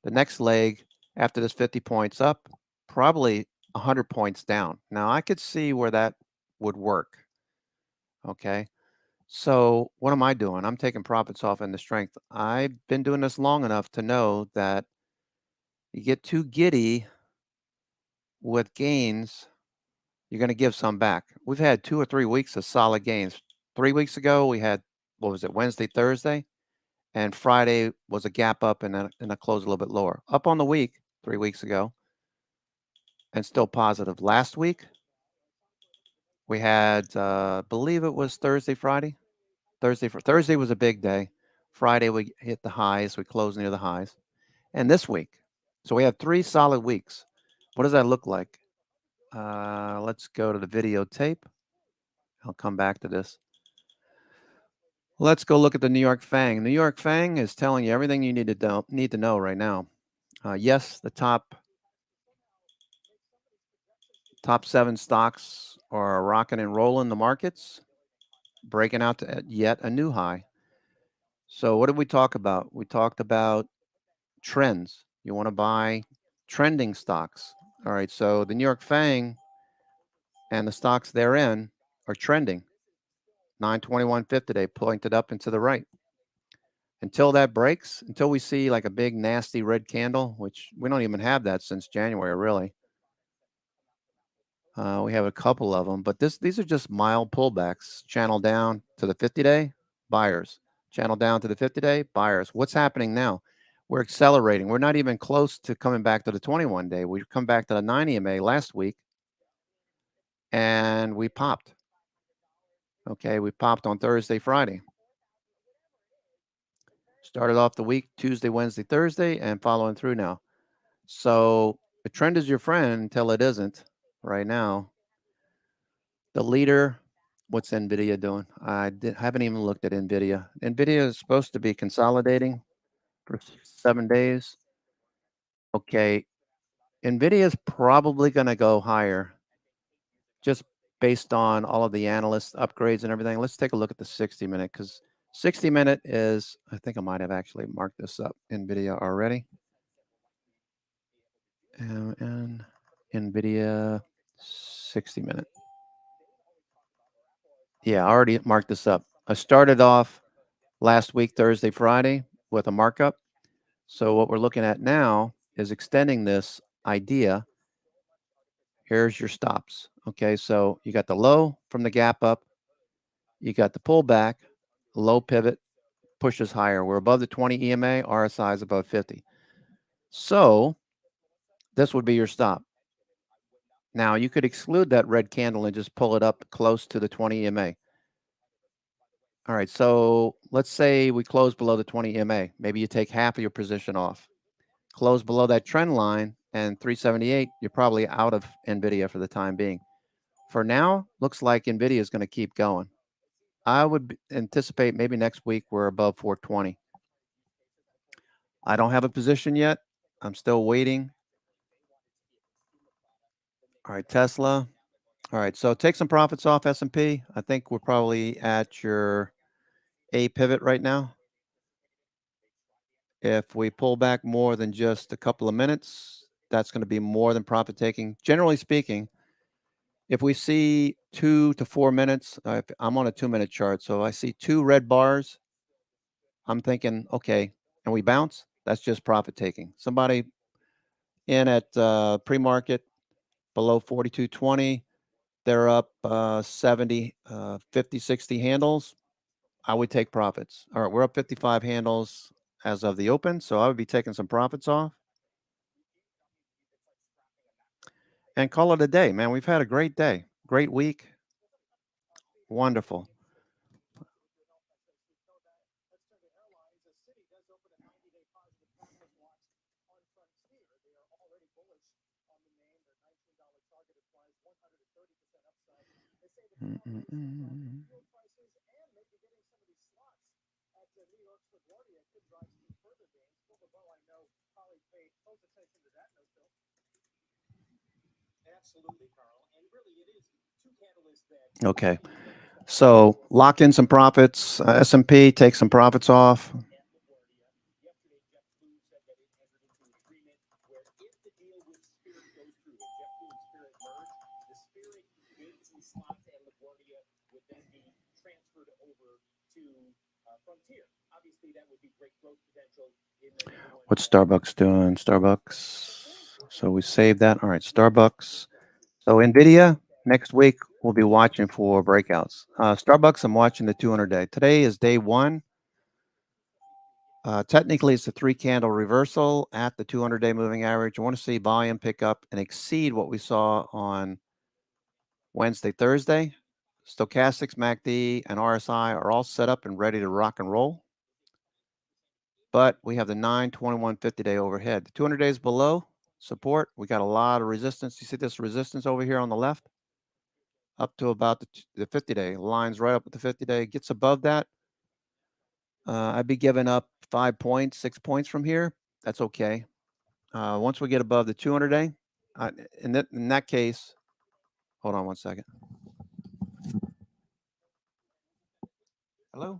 the next leg after this 50 points up, probably 100 points down. Now, I could see where that would work. Okay. So what am I doing? I'm taking profits off in the strength. I've been doing this long enough to know that you get too giddy with gains, you're going to give some back. We've had 2 or 3 weeks of solid gains. 3 weeks ago, we had, what was it, Wednesday, Thursday? And Friday was a gap up and a close a little bit lower. Up on the week 3 weeks ago and still positive. Last week, we had, believe it was Thursday, Friday. Thursday was a big day. Friday, we hit the highs. We closed near the highs. And this week, so we have 3 solid weeks. What does that look like? Let's go to the videotape. I'll come back to this. Let's go look at the New York FANG. New York FANG is telling you everything you need to know right now. Yes, the top 7 stocks are rocking and rolling the markets, breaking out to yet a new high. So what did we talk about? We talked about trends. You want to buy trending stocks. All right, so the New York FANG and the stocks therein are trending. 921.50 today, pointed up and to the right. Until that breaks, until we see like a big nasty red candle, which we don't even have that since January, really. We have a couple of them, but these are just mild pullbacks. Channel down to the 50-day, buyers. Channel down to the 50-day, buyers. What's happening now? We're accelerating. We're not even close to coming back to the 21-day. We come back to the 9 EMA last week, and we popped. Okay, we popped on Thursday, Friday. Started off the week Tuesday, Wednesday, Thursday, and following through now. So the trend is your friend until it isn't right now. The leader, what's NVIDIA doing? I haven't even looked at NVIDIA. NVIDIA is supposed to be consolidating for 7 days. Okay, NVIDIA is probably going to go higher just based on all of the analyst upgrades and everything. Let's take a look at the 60-minute, because 60-minute is, I think I might have actually marked this up, NVIDIA already. And NVIDIA 60-minute. Yeah, I already marked this up. I started off last week, Thursday, Friday, with a markup. So what we're looking at now is extending this idea. Here's your stops. Okay, so you got the low from the gap up, you got the pullback, low pivot, pushes higher. We're above the 20 EMA, RSI is above 50. So this would be your stop. Now you could exclude that red candle and just pull it up close to the 20 EMA. All right, so let's say we close below the 20 EMA. Maybe you take half of your position off. Close below that trend line and 378, you're probably out of NVIDIA for the time being. For now, looks like NVIDIA is going to keep going. I would anticipate maybe next week we're above 420. I don't have a position yet. I'm still waiting. All right, Tesla. All right, so take some profits off S&P. I think we're probably at your A pivot right now. If we pull back more than just a couple of minutes, that's going to be more than profit taking. Generally speaking, if we see 2 to 4 minutes, I'm on a 2-minute chart, so I see 2 red bars, I'm thinking, okay, and we bounce, that's just profit taking. Somebody in at pre-market below 42.20, they're up 70, 50, 60 handles. I would take profits. All right, we're up 55 handles as of the open, so I would be taking some profits off. And call it a day, man. We've had a great day, great week. Wonderful. Mm-mm-mm. Okay, so lock in some profits. S&P, take some profits off. What's Starbucks doing? Starbucks. So we save that. All right, Starbucks. So NVIDIA, next week, we'll be watching for breakouts. Starbucks, I'm watching the 200-day. Today is day 1. Technically, it's a 3-candle reversal at the 200-day moving average. I want to see volume pick up and exceed what we saw on Wednesday, Thursday. Stochastics, MACD, and RSI are all set up and ready to rock and roll. But we have the 9, 21, 50-day overhead. The 200 days below support, we got a lot of resistance. You see this resistance over here on the left? Up to about the 50-day. Lines right up with the 50-day. Gets above that. I'd be giving up 5 points, 6 points from here. That's okay. Once we get above the 200-day, in that case, hold on one second. Hello?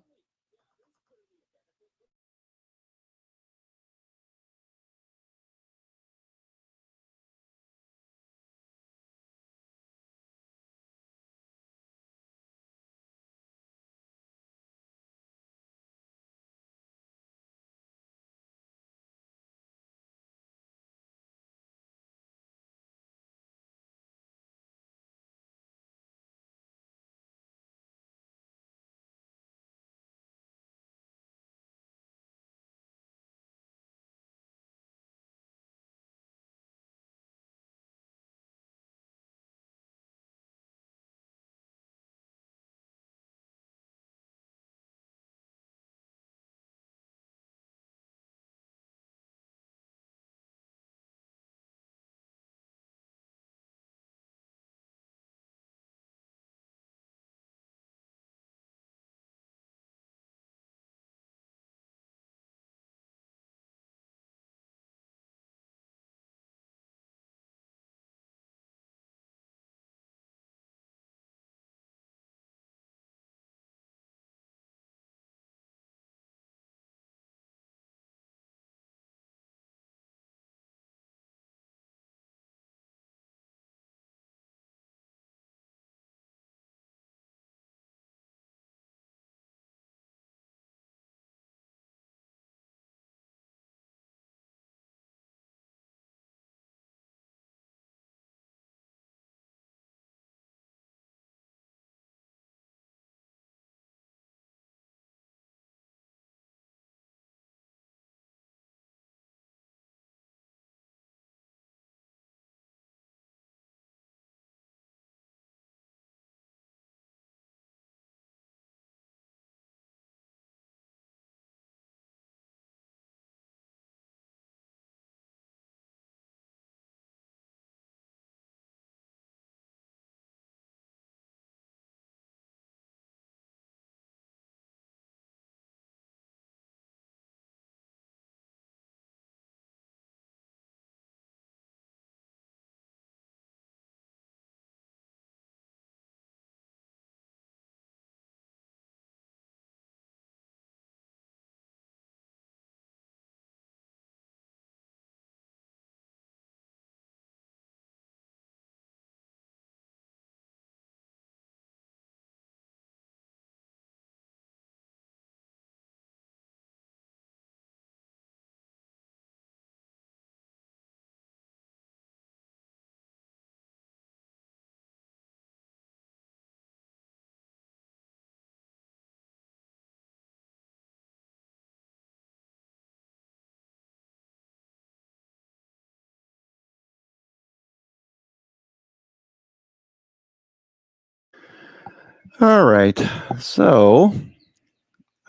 All right. So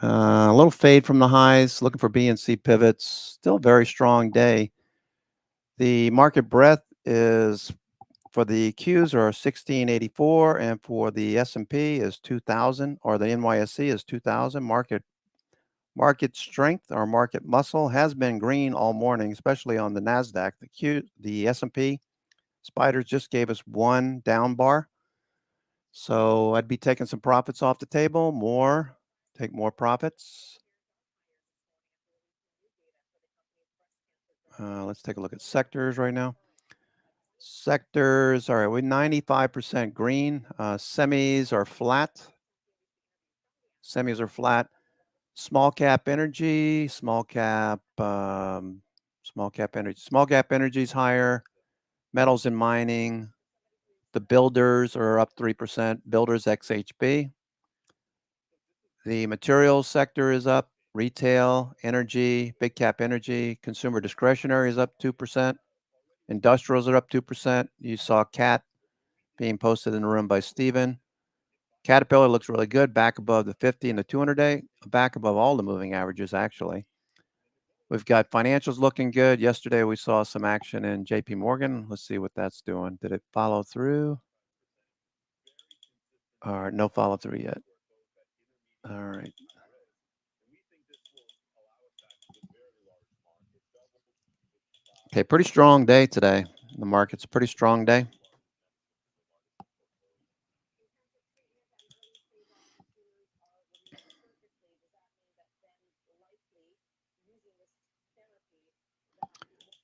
a little fade from the highs, looking for BNC pivots. Still very strong day. The market breadth is for the Qs are 1684, and for the S&P is 2000, or the NYSE is 2000. Market strength or market muscle has been green all morning, especially on the Nasdaq. The S&P spiders just gave us one down bar, so I'd be taking some profits off the table. Take more profits. Let's take a look at sectors right now. Sectors, all right, we're 95% green. Semis are flat. Small cap energy, small cap energy is higher. Metals and mining. The builders are up 3%. Builders XHB. The materials sector is up. Retail, energy, big cap energy, consumer discretionary is up 2%. Industrials are up 2%. You saw CAT being posted in the room by Steven. Caterpillar looks really good, back above the 50 and the 200-day, back above all the moving averages, actually. We've got financials looking good. Yesterday, we saw some action in JP Morgan. Let's see what that's doing. Did it follow through? All right, no follow through yet. All right. Okay, pretty strong day today. The market's a pretty strong day.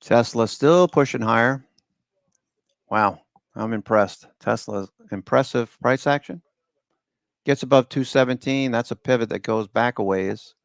Tesla still pushing higher. Wow, I'm impressed. Tesla's impressive price action. Gets above 217. That's a pivot that goes back a ways.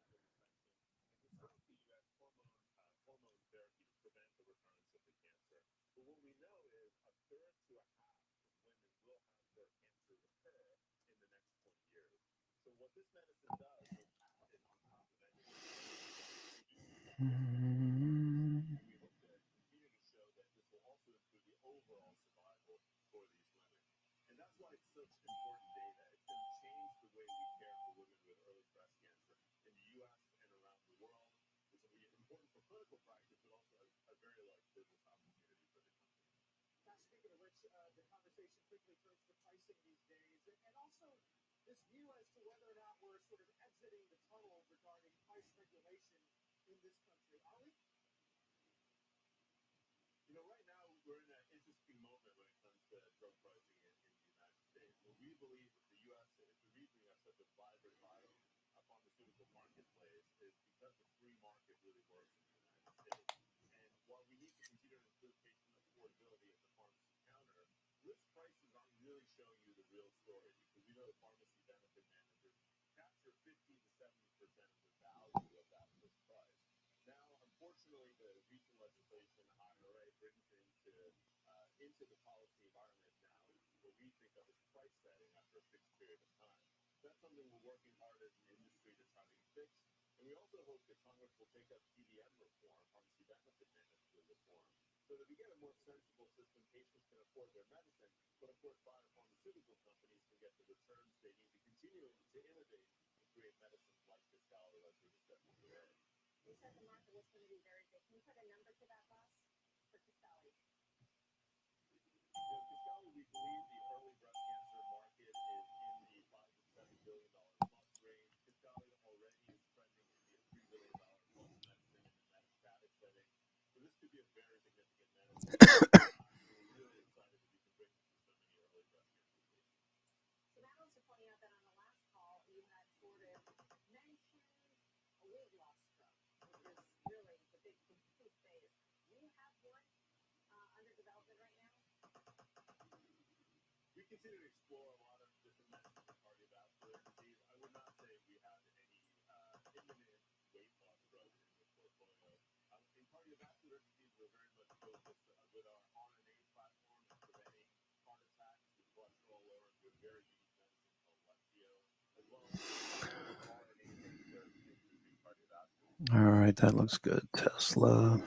All right, that looks good. Tesla.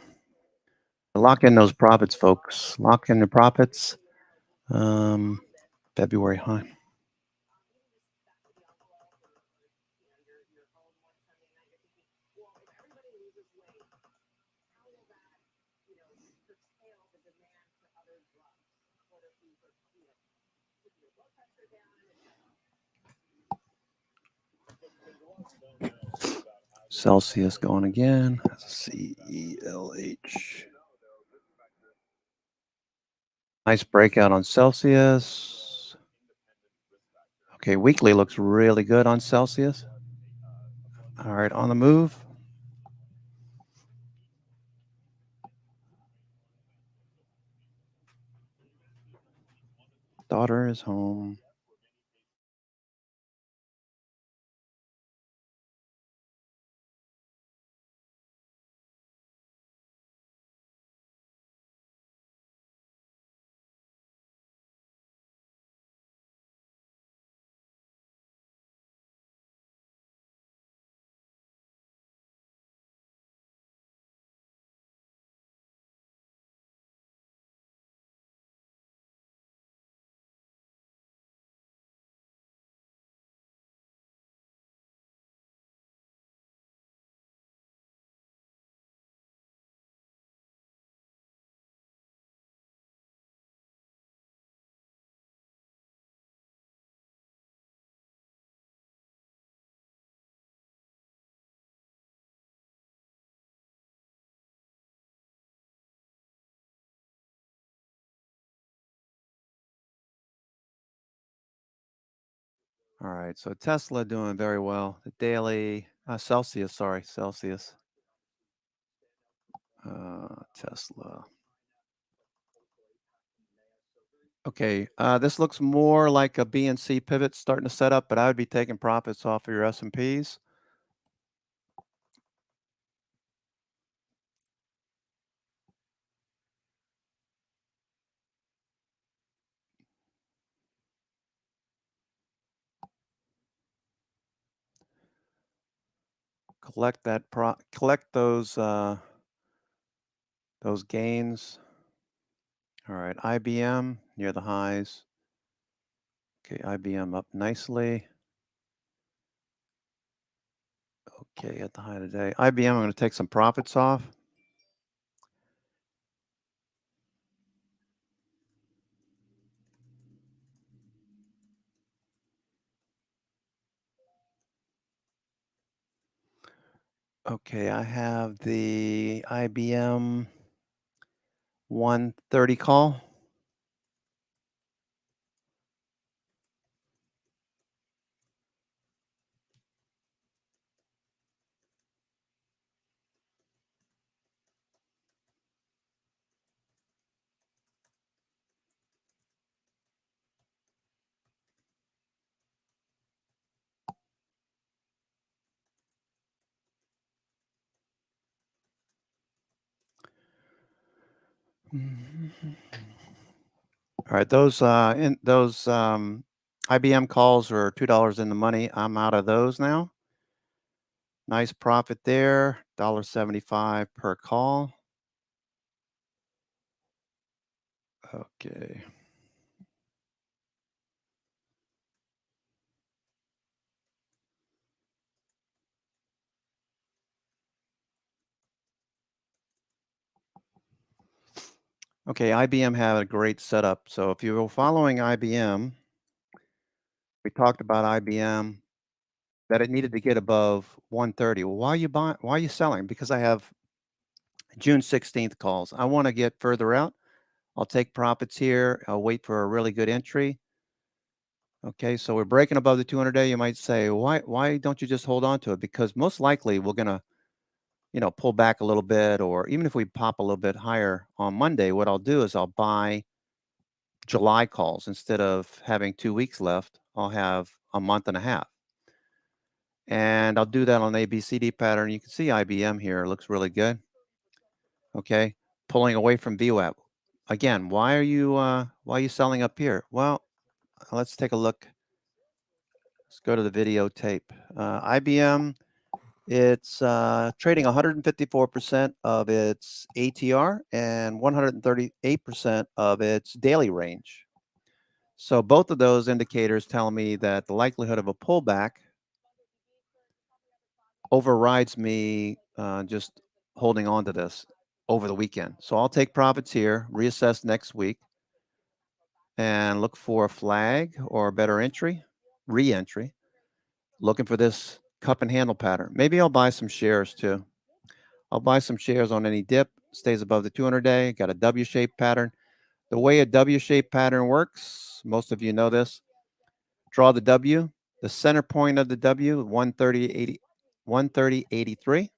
Lock in those profits, folks. Lock in the profits. February high. Celsius going again. CELH. Nice breakout on Celsius. Okay, weekly looks really good on Celsius. All right, on the move. Daughter is home. All right, so Tesla doing very well. The daily, Celsius, sorry, Celsius. Tesla. Okay, this looks more like a BNC pivot starting to set up, but I would be taking profits off of your S&Ps. Collect that collect those gains. All right, IBM near the highs. Okay, IBM up nicely. Okay, at the high today. IBM, I'm going to take some profits off. Okay, I have the IBM 130 call. All right, those IBM calls are $2 in the money. I'm out of those now. Nice profit there, $1.75 per call. Okay. Okay, IBM had a great setup. So if you were following IBM, we talked about IBM that it needed to get above 130. Well, why are you buying? Why are you selling? Because I have June 16th calls. I want to get further out. I'll take profits here. I'll wait for a really good entry. Okay, so we're breaking above the 200-day. You might say, why don't you just hold on to it? Because most likely we're gonna, pull back a little bit, or even if we pop a little bit higher on Monday, what I'll do is I'll buy July calls instead of having 2 weeks left. I'll have a month and a half, and I'll do that on ABCD pattern. You can see IBM here looks really good. Okay, pulling away from VWAP. Again, why are you selling up here? Well, let's take a look. Let's go to the videotape. IBM, it's trading 154% of its ATR and 138% of its daily range. So both of those indicators tell me that the likelihood of a pullback overrides me just holding on to this over the weekend. So I'll take profits here, reassess next week. and look for a flag or a better entry, re-entry, looking for this cup and handle pattern. Maybe I'll buy some shares too. I'll buy some shares on any dip, stays above the 200-day, got a W-shaped pattern. The way a W-shaped pattern works, most of you know this, draw the W, the center point of the W, 130.83.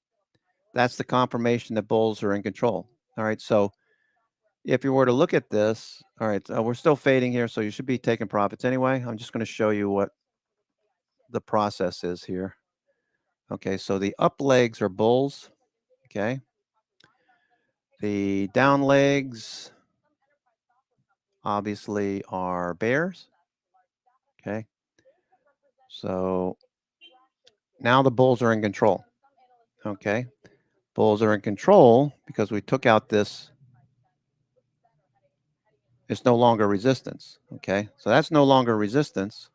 That's the confirmation that bulls are in control. All right, so if you were to look at this, all right, we're still fading here, so you should be taking profits anyway. I'm just going to show you what the process is here. Okay, so the up legs are bulls. Okay. The down legs obviously are bears. Okay. So now the bulls are in control. Okay. Bulls are in control because we took out this. It's no longer resistance. Okay. So that's no longer resistance.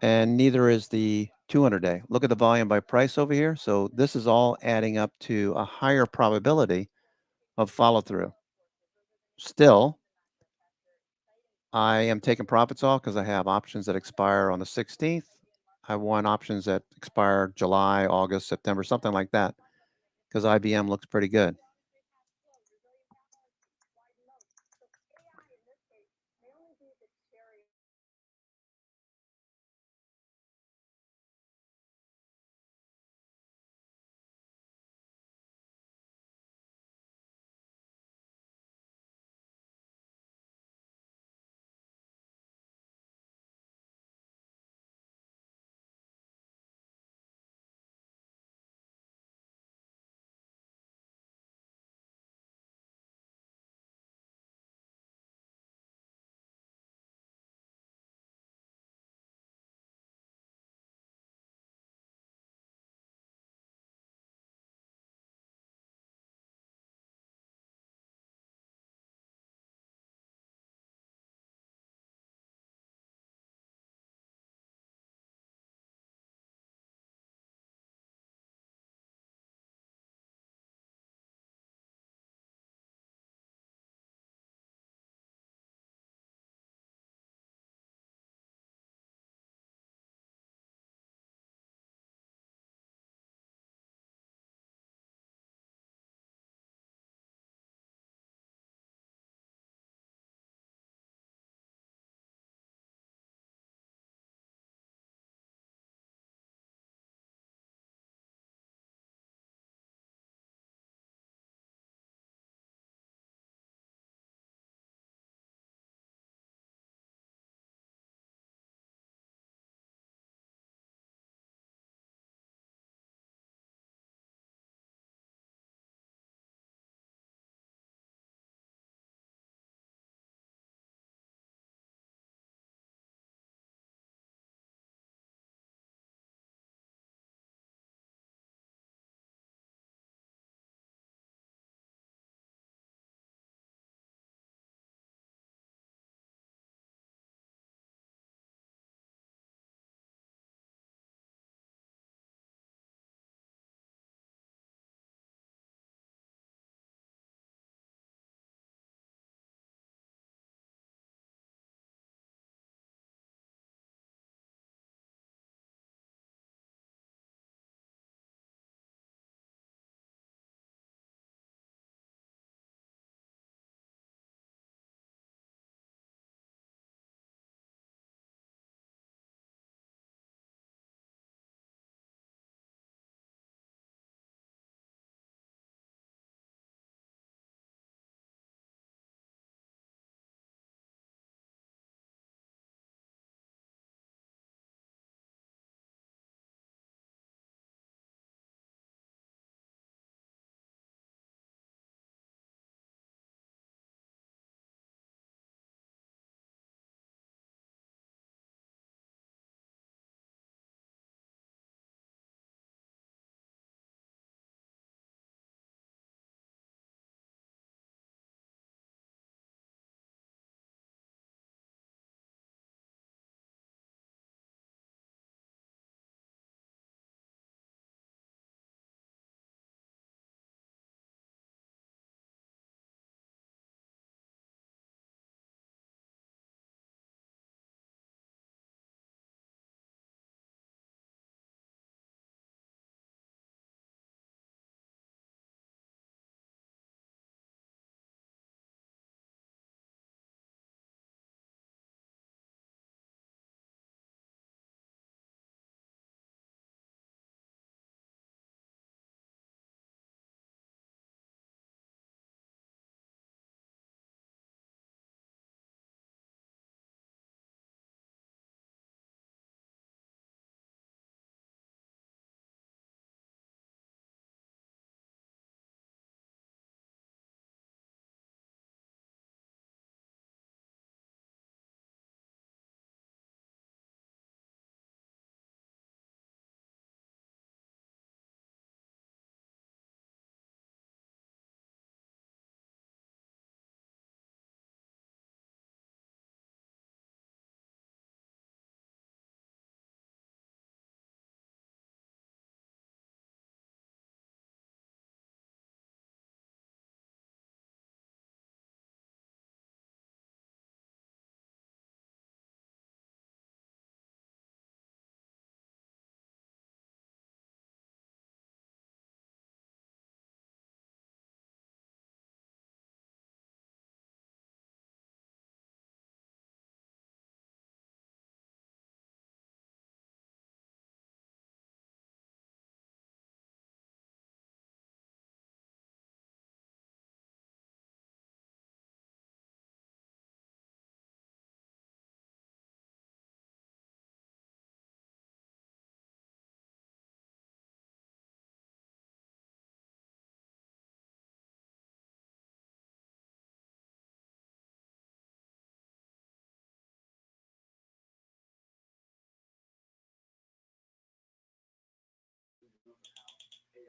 And neither is the 200-day. Look at the volume by price over here. So this is all adding up to a higher probability of follow through. Still, I am taking profits off because I have options that expire on the 16th. I want options that expire July, August, September, something like that, because IBM looks pretty good.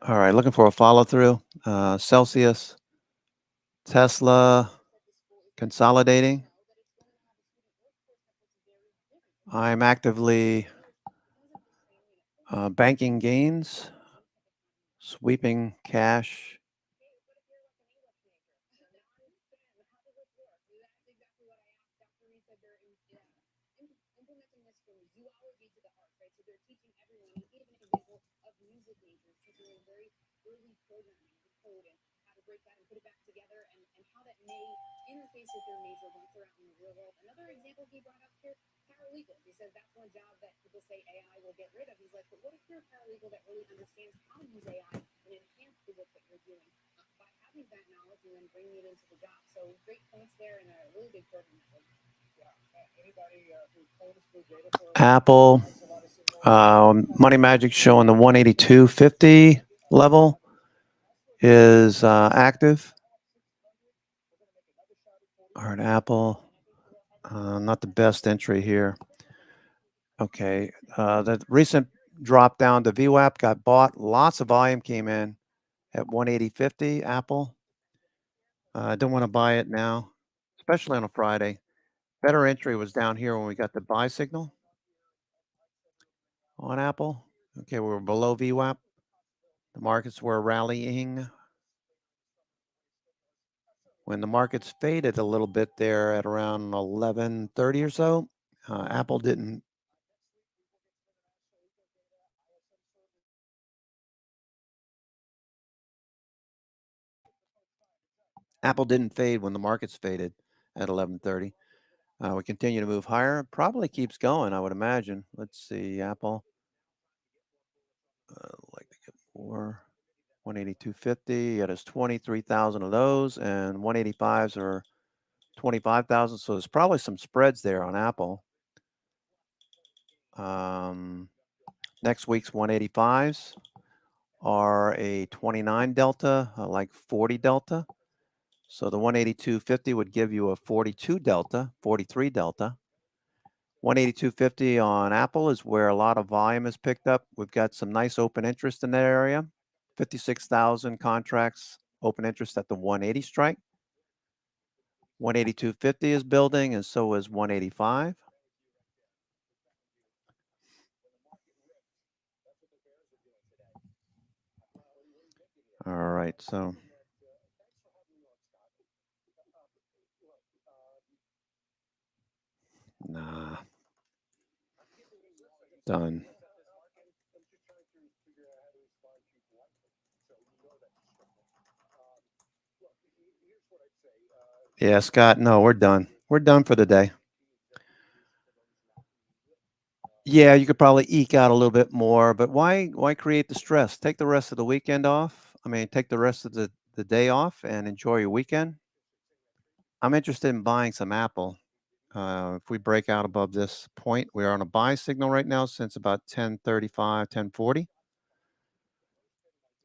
All right, looking for a follow through. Celsius, Tesla, consolidating. I'm actively banking gains, sweeping cash. Implementing this from zoology to the arts, right? So they're teaching everyone, and even an example of music majors teaching them very early programming and code and how to break that and put it back together and how that may interface with their major once they're out in the real world. Another example he brought up here, paralegal. He says that's one job that people say AI will get rid of. He's like, but what if you're a paralegal that really understands how to use AI and enhance the work that you're doing by having that knowledge and then bringing it into the job? So great points there and a really big program. Apple, Money Magic showing the 182.50 level is active. All right, Apple, not the best entry here. Okay, the recent drop down to VWAP got bought. Lots of volume came in at 180.50. Apple. I don't want to buy it now, especially on a Friday. Better entry was down here when we got the buy signal on Apple. Okay, we're below VWAP. The markets were rallying. When the markets faded a little bit there at around 11:30 or so, Apple didn't. Apple didn't fade when the markets faded at 11:30. We continue to move higher. Probably keeps going, I would imagine. Let's see, Apple. Like to get more. 182.50. It has 23,000 of those, and 185s are 25,000. So there's probably some spreads there on Apple. Next week's 185s are a 29 delta, like 40 delta. So the 182.50 would give you a 42 delta, 43 delta. 182.50 on Apple is where a lot of volume is picked up. We've got some nice open interest in that area. 56,000 contracts, open interest at the 180 strike. 182.50 is building, and so is 185. All right, so nah, done. Yeah, Scott, no, we're done. We're done for the day. Yeah, you could probably eke out a little bit more, but why create the stress? Take the rest of the weekend off. I mean, take the rest of the day off and enjoy your weekend. I'm interested in buying some Apple. If we break out above this point, we are on a buy signal right now since about 10:35, 10:40.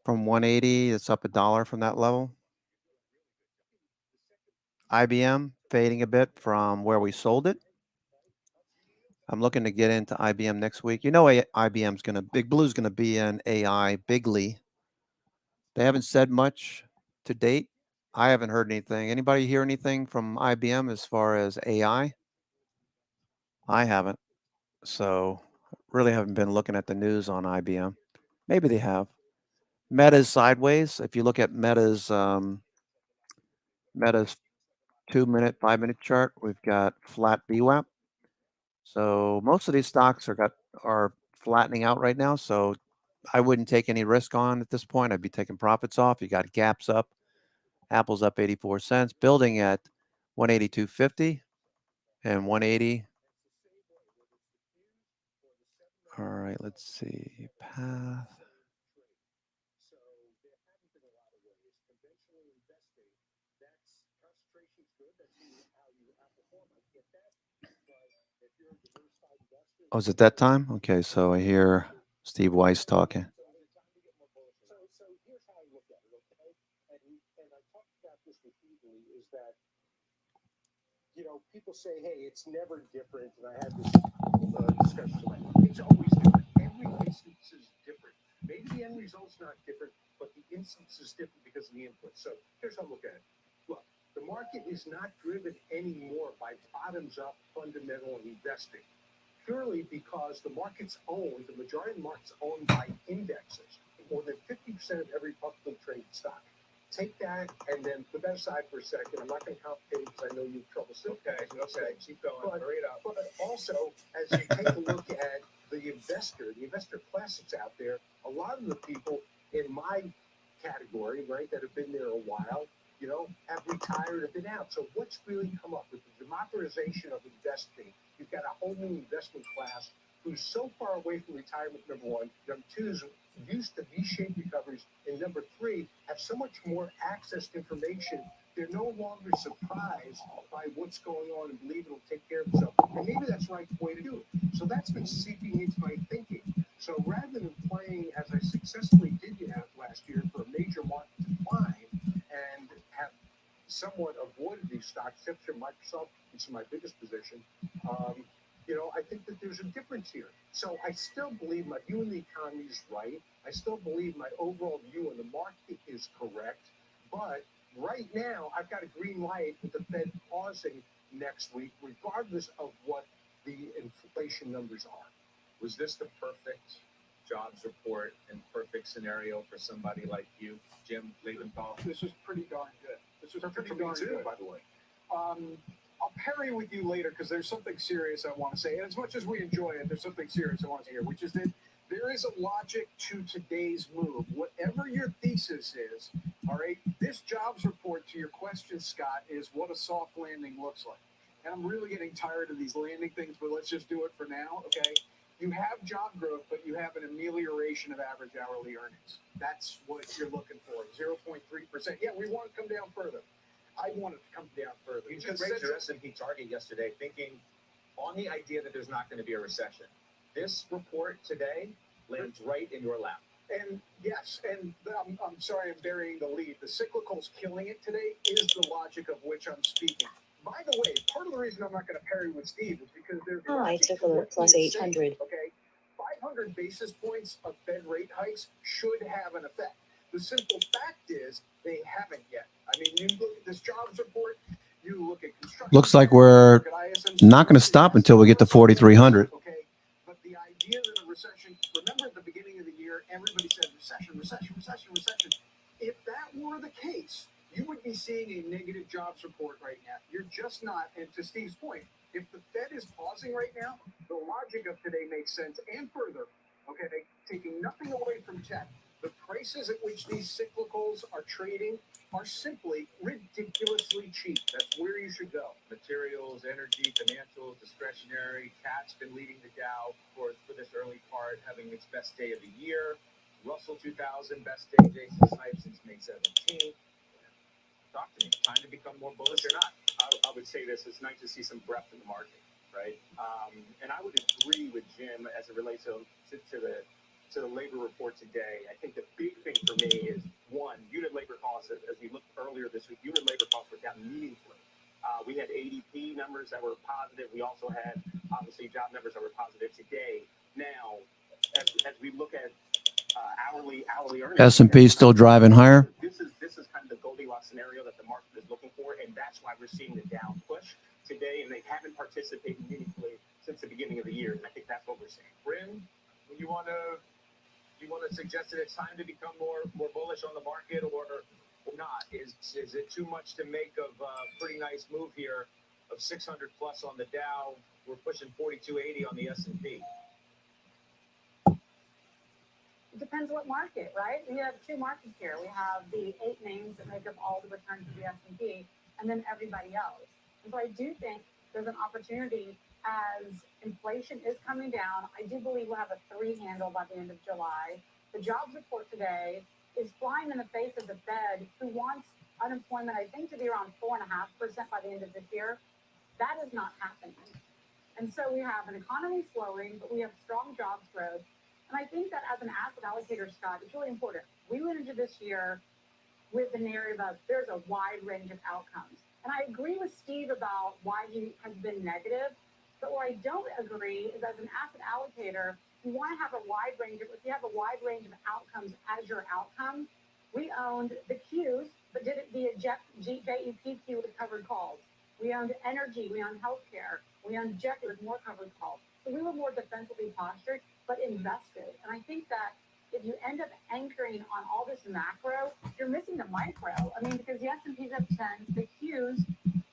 From 180, it's up $1 from that level. IBM fading a bit from where we sold it. I'm looking to get into IBM next week. You know, IBM's going to, Big Blue's going to be in AI bigly. They haven't said much to date. I haven't heard anything. Anybody hear anything from IBM as far as AI? I haven't. So really haven't been looking at the news on IBM. Maybe they have. Meta's sideways. If you look at Meta's 2-minute, 5-minute chart, we've got flat VWAP. So most of these stocks are flattening out right now. So I wouldn't take any risk on at this point. I'd be taking profits off. You got gaps up. Apple's up 84 cents, building at 182.50 and 180. All right, let's see. Path. Oh, is it that time? Okay, so I hear Steve Weiss talking. So here's how I look at it, okay? And I talked about this repeatedly, is that, you know, people say, hey, it's never different. And I had this discussion. It's always different. Every instance is different. Maybe the end result's not different, instance is different because of the input. So here's how I look at it. Look, the market is not driven anymore by bottoms-up fundamental investing, purely because the majority of the market's owned by indexes. More than 50% of every publicly traded stock. Take that and then put that aside for a second. I'm not going to complicate it because I know you have trouble still. Okay, keep going. Hurry it up. But also, as you take a look at the investor class that's out there, a lot of the people in my category, right, that have been there a while, have retired, have been out. So what's really come up with the democratization of investing? You've got a whole new investment class who's so far away from retirement, number one. Number two is used to V-shaped recoveries. And number three, have so much more access to information. They're no longer surprised by what's going on and believe it'll take care of itself. And maybe that's the right way to do it. So that's been seeping into my thinking. So rather than playing, as I successfully did last year, for a major market decline and have somewhat avoided these stocks, except for Microsoft, which is my biggest position, I think that there's a difference here. So I still believe my view on the economy is right. I still believe my overall view on the market is correct. But right now, I've got a green light with the Fed pausing next week, regardless of what the inflation numbers are. Was this the perfect jobs report and perfect scenario for somebody like you, Jim Leventhal? This is pretty darn good. This is Perfect pretty for me darn too, good. by the way. I'll parry with you later because there's something serious I want to say. And as much as we enjoy it, there's something serious I want to hear, which is that there is a logic to today's move. Whatever your thesis is, all right, this jobs report, to your question, Scott, is what a soft landing looks like. And I'm really getting tired of these landing things, but let's just do it for now, okay? You have job growth, but you have an amelioration of average hourly earnings. That's what you're looking for, 0.3%. Yeah, we want to come down further. I want it to come down further. You just raised your S&P target yesterday thinking on the idea that there's not going to be a recession. This report today lands right in your lap. And yes, and I'm sorry I'm burying the lead. The cyclical's killing it today is the logic of which I'm speaking. By the way, part of the reason I'm not going to parry with Steve is because there's Hi, Tickler plus 800. Okay, 500 basis points of Fed rate hikes should have an effect. The simple fact is they haven't yet. I mean, you look at this jobs report, you look at construction. Looks like we're not going to stop until we get to 4,300. Okay, but the idea that a recession, remember at the beginning of the year, everybody said recession. If that were the case, you would be seeing a negative jobs report right now. You're just not, and to Steve's point, if the Fed is pausing right now, the logic of today makes sense. And further, okay, taking nothing away from tech, the prices at which these cyclicals are trading are simply ridiculously cheap. That's where you should go. Materials, energy, financials, discretionary. Cat's been leading the Dow for this early part, having its best day of the year. Russell 2000, best day, Jason Snipes since May 17th. Talk to me. Time to become more bullish or not? I would say this: it's nice to see some breadth in the market, right? And I would agree with Jim as it relates to the labor report today. I think the big thing for me is, one, unit labor costs. As we looked earlier this week, unit labor costs were down meaningfully. We had ADP numbers that were positive. We also had, obviously, job numbers that were positive today. Now, as we look at hourly earnings, S&P still driving higher. This is kind of the Goldilocks scenario that the market is looking for, and that's why we're seeing the down push today. And they haven't participated meaningfully since the beginning of the year, and I think that's what we're seeing. Bryn, you want to suggest that it's time to become more bullish on the market, or not? Is it too much to make of a pretty nice move here of 600 plus on the Dow? We're pushing 4280 on the S&P. It depends what market, right? We have two markets here. We have the 8 names that make up all the returns of the S&P, and then everybody else. And so I do think there's an opportunity as inflation is coming down. I do believe we'll have a 3 handle by the end of July. The jobs report today is flying in the face of the Fed, who wants unemployment, I think, to be around 4.5% by the end of this year. That is not happening. And so we have an economy slowing, but we have strong jobs growth. And I think that as an asset allocator, Scott, it's really important. We went into this year with the narrative of there's a wide range of outcomes. And I agree with Steve about why he has been negative. But where I don't agree is as an asset allocator, you want to have a wide range of, if you have a wide range of outcomes as your outcome, we owned the Qs, but did it via JEPQ with covered calls. We owned energy, we owned healthcare, we owned Jet with more covered calls. So we were more defensively postured, but invested. And I think that if you end up anchoring on all this macro, you're missing the micro. I mean, because the S&P's up 10, the Qs,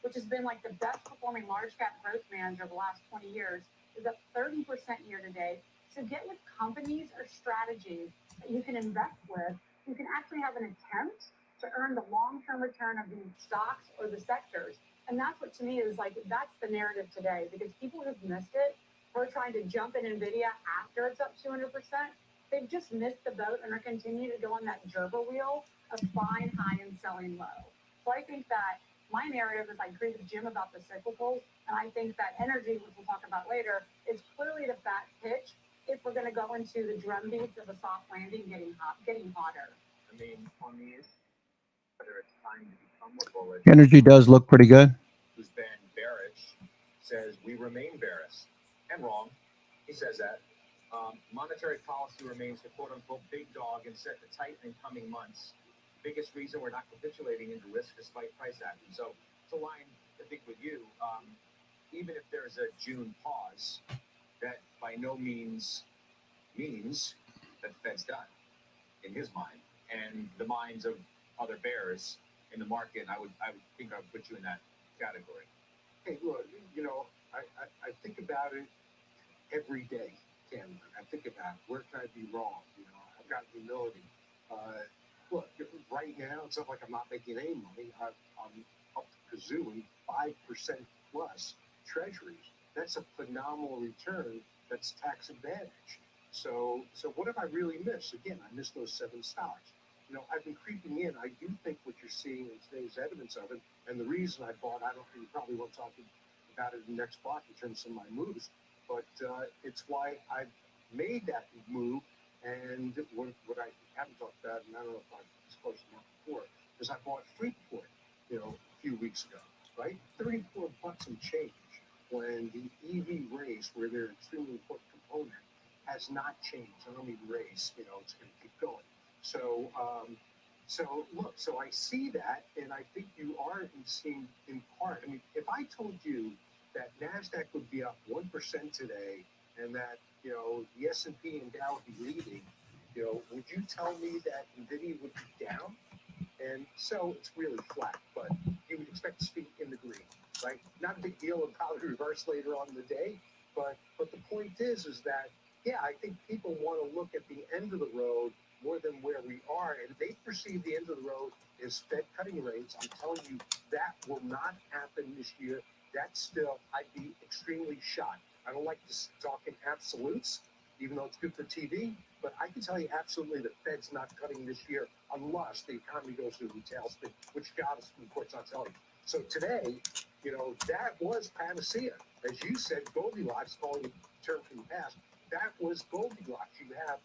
which has been like the best performing large cap growth manager of the last 20 years, is up 30% year to date. So get with companies or strategies that you can invest with. You can actually have an attempt to earn the long-term return of the stocks or the sectors. And that's what to me is like, that's the narrative today, because people who've missed it who are trying to jump in NVIDIA after it's up 200%, they've just missed the boat and are continuing to go on that gerbil wheel of buying high and selling low. So I think that my narrative is I agree with Jim about the cyclicals, and I think that energy, which we'll talk about later, is clearly the fat pitch if we're going to go into the drumbeats of a soft landing getting hotter. I mean, on these, whether it's time to become more bullish. Energy does look pretty good. Who's been bearish says we remain bearish, and wrong. He says that. Monetary policy remains the quote-unquote big dog and set to tighten in coming months. Biggest reason we're not capitulating into risk despite price action. So it's a line, I think, with you. Even if there's a June pause, that by no means means that the Fed's done, in his mind, and the minds of other bears in the market. I would think I would put you in that category. Hey, look, you know, I think about it every day, Cameron. I think about where can I be wrong? You know, I've got humility. Look, right now, it's not like I'm not making any money. I'm up to kazoo in 5% plus treasuries. That's a phenomenal return. That's tax advantage. So what have I really missed? Again, I missed those 7 stocks. You know, I've been creeping in. I do think what you're seeing in today's evidence of it, and the reason I bought, I don't think you probably won't talk about it in the next block in terms of my moves, but it's why I made that move. And what I haven't talked about, and I don't know if I've disclosed it before, is I bought Freeport, you know, a few weeks ago, right? $34 and change, when the EV race, where they're an extremely important component, has not changed. I don't mean race, you know, it's going to keep going. So look, so I see that, and I think you are seeing in part. I mean, if I told you that Nasdaq would be up 1% today, and that, you know, the S&P and Dow would be leading, you know, would you tell me that NVIDIA would be down? And so it's really flat, but you would expect to speak in the green, right? Not a big deal of how to reverse later on in the day, but the point is that, yeah, I think people want to look at the end of the road more than where we are, and they perceive the end of the road is Fed cutting rates. I'm telling you, that will not happen this year. That's still, I'd be extremely shocked. I don't like to talk in absolutes, even though it's good for TV, but I can tell you absolutely the Fed's not cutting this year unless the economy goes through a tailspin, which God, the Supreme Court's not telling you. So today, you know, that was panacea. As you said, Goldilocks, calling it a term from the past, that was Goldilocks. You have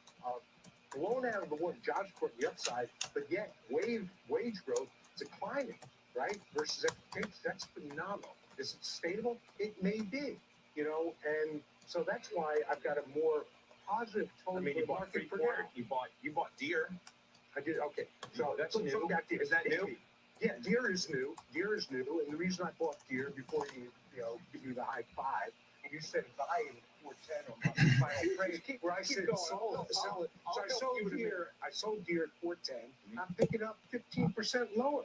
blown out of the water jobs report on the upside, but yet wage growth declining, right? Versus expectations. That's phenomenal. Is it sustainable? It may be, you know, and so that's why I've got a more positive tone. I mean, you bought Freeport, you bought Deere. I did, okay. So that's new. So Deere. Is that new? Yeah, Deere is new. Deere is new, and the reason I bought Deere before you know give you the high five, you said buy in 410 on my final trade, where I said sell it. So I sold Deere at 410. I'm picking up 15% lower.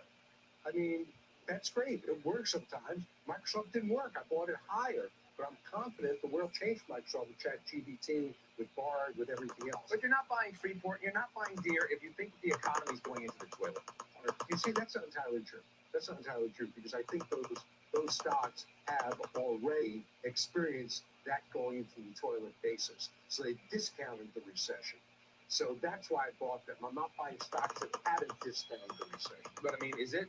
I mean, that's great. It works sometimes. Microsoft didn't work. I bought it higher, but I'm confident the world changed Microsoft with ChatGPT, with Bard, with everything else. But you're not buying Freeport. You're not buying Deere if you think the economy's going into the toilet. You see, that's not entirely true. That's not entirely true, because I think those stocks have already experienced that going into the toilet basis. So they discounted the recession. So that's why I bought them. I'm not buying stocks that haven't discounted the recession. But I mean, is it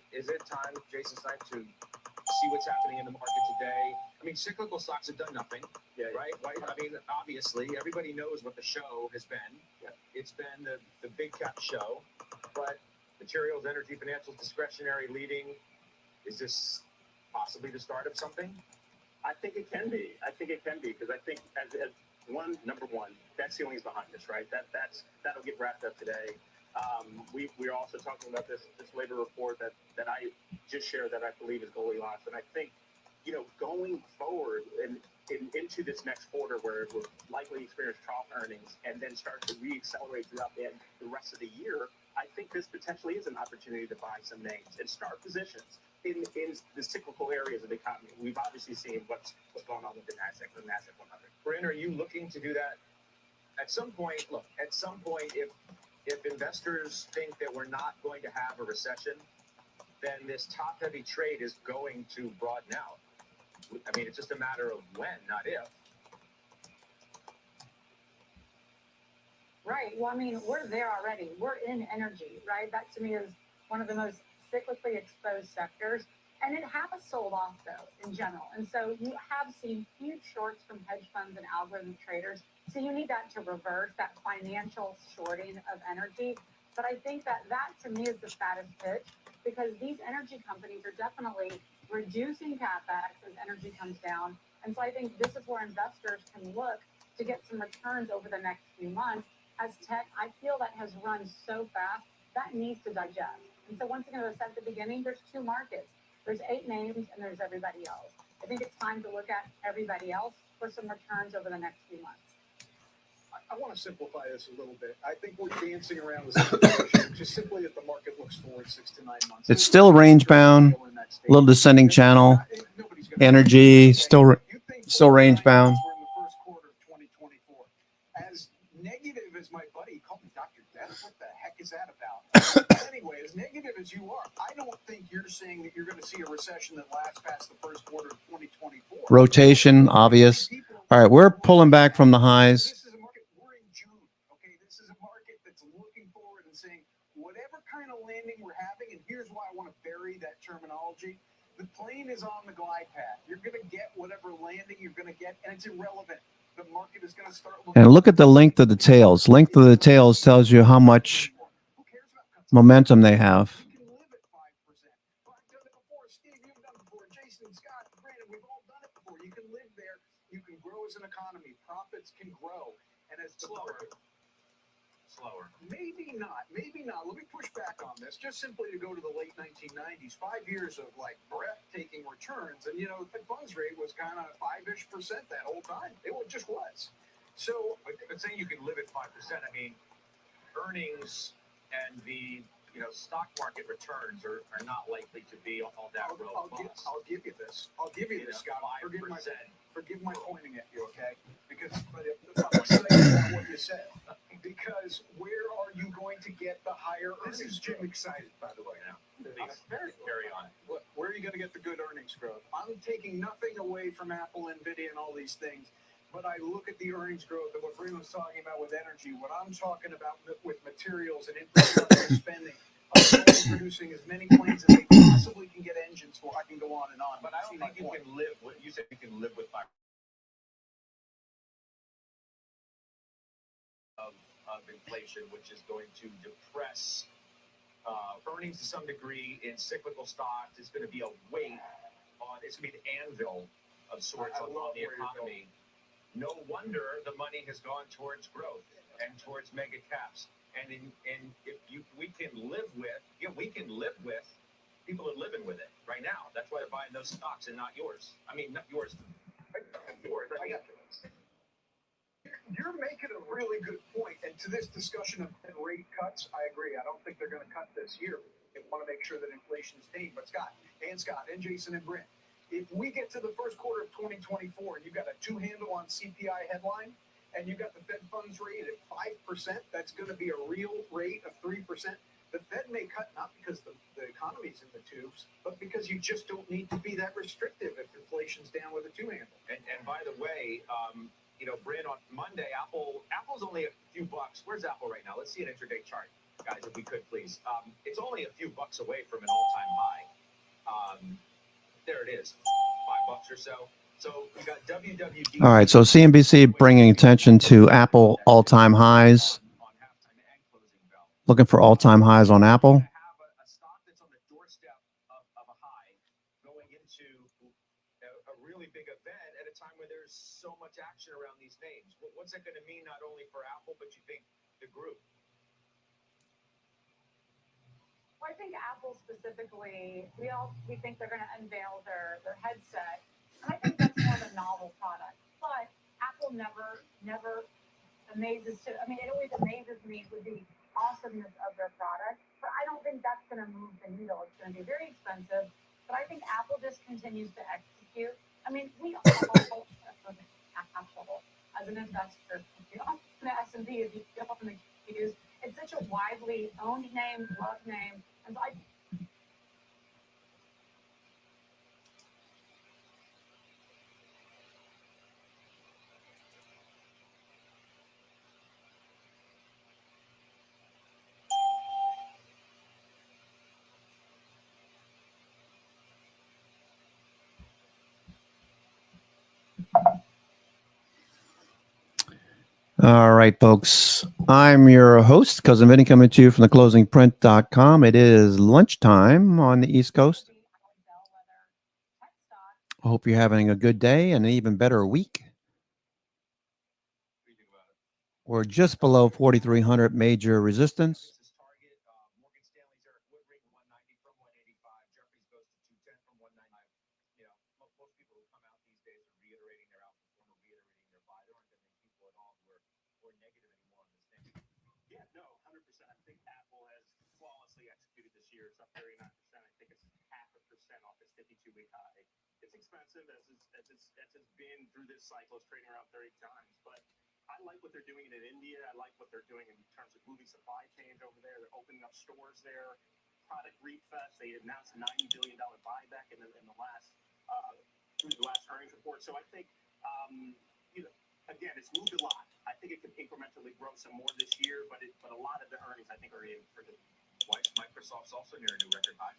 time, Jason Stein, to see what's happening in the market today? I mean, cyclical stocks have done nothing, right? I mean, obviously, everybody knows what the show has been. Yeah. It's been the big cap show, but materials, energy, financials, discretionary leading. Is this possibly the start of something? I think it can be. Because I think as number one, that ceiling is behind us, right? That'll get wrapped up today. We're also talking about this labor report that I just shared that I believe is Goldilocks, and I think, you know, going forward and into this next quarter where we'll likely experience trough earnings and then start to reaccelerate throughout the rest of the year, I think this potentially is an opportunity to buy some names and start positions in the cyclical areas of the economy. We've obviously seen what's going on with the Nasdaq 100. Bryn, are you looking to do that at some point? Look, at some point, if investors think that we're not going to have a recession, then this top-heavy trade is going to broaden out. I mean, it's just a matter of when, not if. Right. Well, I mean, we're there already. We're in energy, right? That to me is one of the most cyclically exposed sectors. And it has sold off, though, in general. And so you have seen huge shorts from hedge funds and algorithm traders. So you need that to reverse that financial shorting of energy. But I think that to me is the fattest pitch, because these energy companies are definitely reducing capex as energy comes down. And so I think this is where investors can look to get some returns over the next few months. As tech, I feel that has run so fast, that needs to digest. And so once again, as I said at the beginning, there's two markets. There's 8 names and there's everybody else. I think it's time to look at everybody else for some returns over the next few months. I want to simplify this a little bit. I think we're dancing around the situation just simply that the market looks forward 6 to 9 months. It's still range bound, a little descending channel. Energy still range bound. We're in the first quarter of 2024. As negative as my buddy called me Dr. Death, what the heck is that about? Anyway, as negative as you are, I don't think you're saying that you're going to see a recession that lasts past the first quarter of 2024. Rotation, obvious. All right, we're pulling back from the highs. This is a market, we're in June, okay? This is a market that's looking forward and saying, whatever kind of landing we're having, and here's why I want to bury that terminology, the plane is on the glide path. You're going to get whatever landing you're going to get, and it's irrelevant. The market is going to start looking. And look at the length of the tails. Length of the tails tells you how much momentum they have. You can live at 5%. I've done it before. Steve, you've done it before. Jason, Scott, Brandon, we've all done it before. You can live there. You can grow as an economy. Profits can grow. And as the market, Slower. maybe not. Maybe not. Let me push back on this. Just simply to go to the late 1990s, 5 years of like breathtaking returns. And, you know, the funds rate was kind of 5-ish% that whole time. It just was. So, But saying you can live at 5%, I mean, earnings and the stock market returns are not likely to be all that robust. I'll give you this. I'll give you this, Scott. Forgive my pointing at you, okay? Because I'm excited about what you said. Because where are you going to get the higher earnings? This is Jim excited, by the way. Please carry on. Where are you going to get the good earnings growth? I'm taking nothing away from Apple, NVIDIA, and all these things. But I look at the earnings growth and what Bryn was talking about with energy, what I'm talking about with materials and infrastructure spending, producing as many planes as they possibly can get engines for. I can go on and on. But I don't think you can live with, you said you can live with 5% of inflation, which is going to depress earnings to some degree in cyclical stocks. It's going to be a weight on, it's going to be an anvil of sorts on the economy. No wonder the money has gone towards growth and towards mega caps. And if we can live with, people are living with it right now. That's why they're buying those stocks and not yours. I mean, not yours. Yours. I got you. You're making a really good point. And to this discussion of rate cuts, I agree. I don't think they're going to cut this year. They want to make sure that inflation is tamed. But Scott, and Jason, and Brent, if we get to the first quarter of 2024 and you got a 2-handle on CPI headline and you got the Fed funds rate at 5%, that's going to be a real rate of 3%. The Fed may cut not because the economy's in the tubes, but because you just don't need to be that restrictive if inflation's down with a 2-handle. And by the way, Bryn, on Monday, Apple's only a few bucks. Where's Apple right now? Let's see an intraday chart, guys, if we could, please. It's only a few bucks away from an all-time high. There it is, $5 or so. So we got WWD. All right, so CNBC bringing attention to Apple all-time highs. Looking for all-time highs on Apple. Have a stock that's on the doorstep of a high going into a really big event at a time where there's so much action around these names. What's that going to mean not only for Apple, but you think the group? think Apple specifically, we think they're going to unveil their headset, and I think that's more of a novel product. But Apple never amazes to. I mean, it always amazes me with the awesomeness of their product, but I don't think that's going to move the needle. It's going to be very expensive, but I think Apple just continues to execute. I mean, we all Apple as an investor. You know, the S&P, if you go on the Qs, it's such a widely owned name, loved name, and so I. All right, folks. I'm your host, Cousin Vinny, coming to you from theclosingprint.com. It is lunchtime on the East Coast. I hope you're having a good day and an even better week. We're just below 4,300 major resistance. Yeah, no, 100%. I think Apple has flawlessly executed this year. It's up 39%. I think it's 0.5% off its 52-week high. It's expensive as it's been through this cycle. It's trading around 30 times. But I like what they're doing in India. I like what they're doing in terms of moving supply chains over there. They're opening up stores there. Product refresh. They announced a $90 billion buyback in the last through the last earnings report. So I think again, it's moved a lot. I think it can incrementally grow some more this year, but a lot of the earnings I think are in for the. Why is Microsoft's also near a new record high?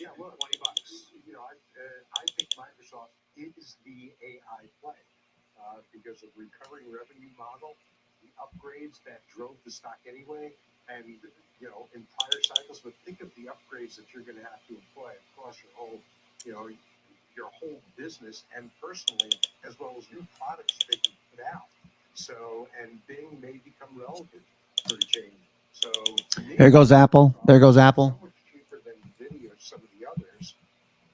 Yeah, look, $20. I think Microsoft is the AI play because of recurring revenue model, the upgrades that drove the stock anyway, and in prior cycles. But think of the upgrades that you're going to have to employ across your whole, your whole business and personally, as well as new products they can put out. So, and Bing may become relevant for a change. So, to me, There goes Apple. There goes Apple. So much cheaper than Nvidia or some of the others,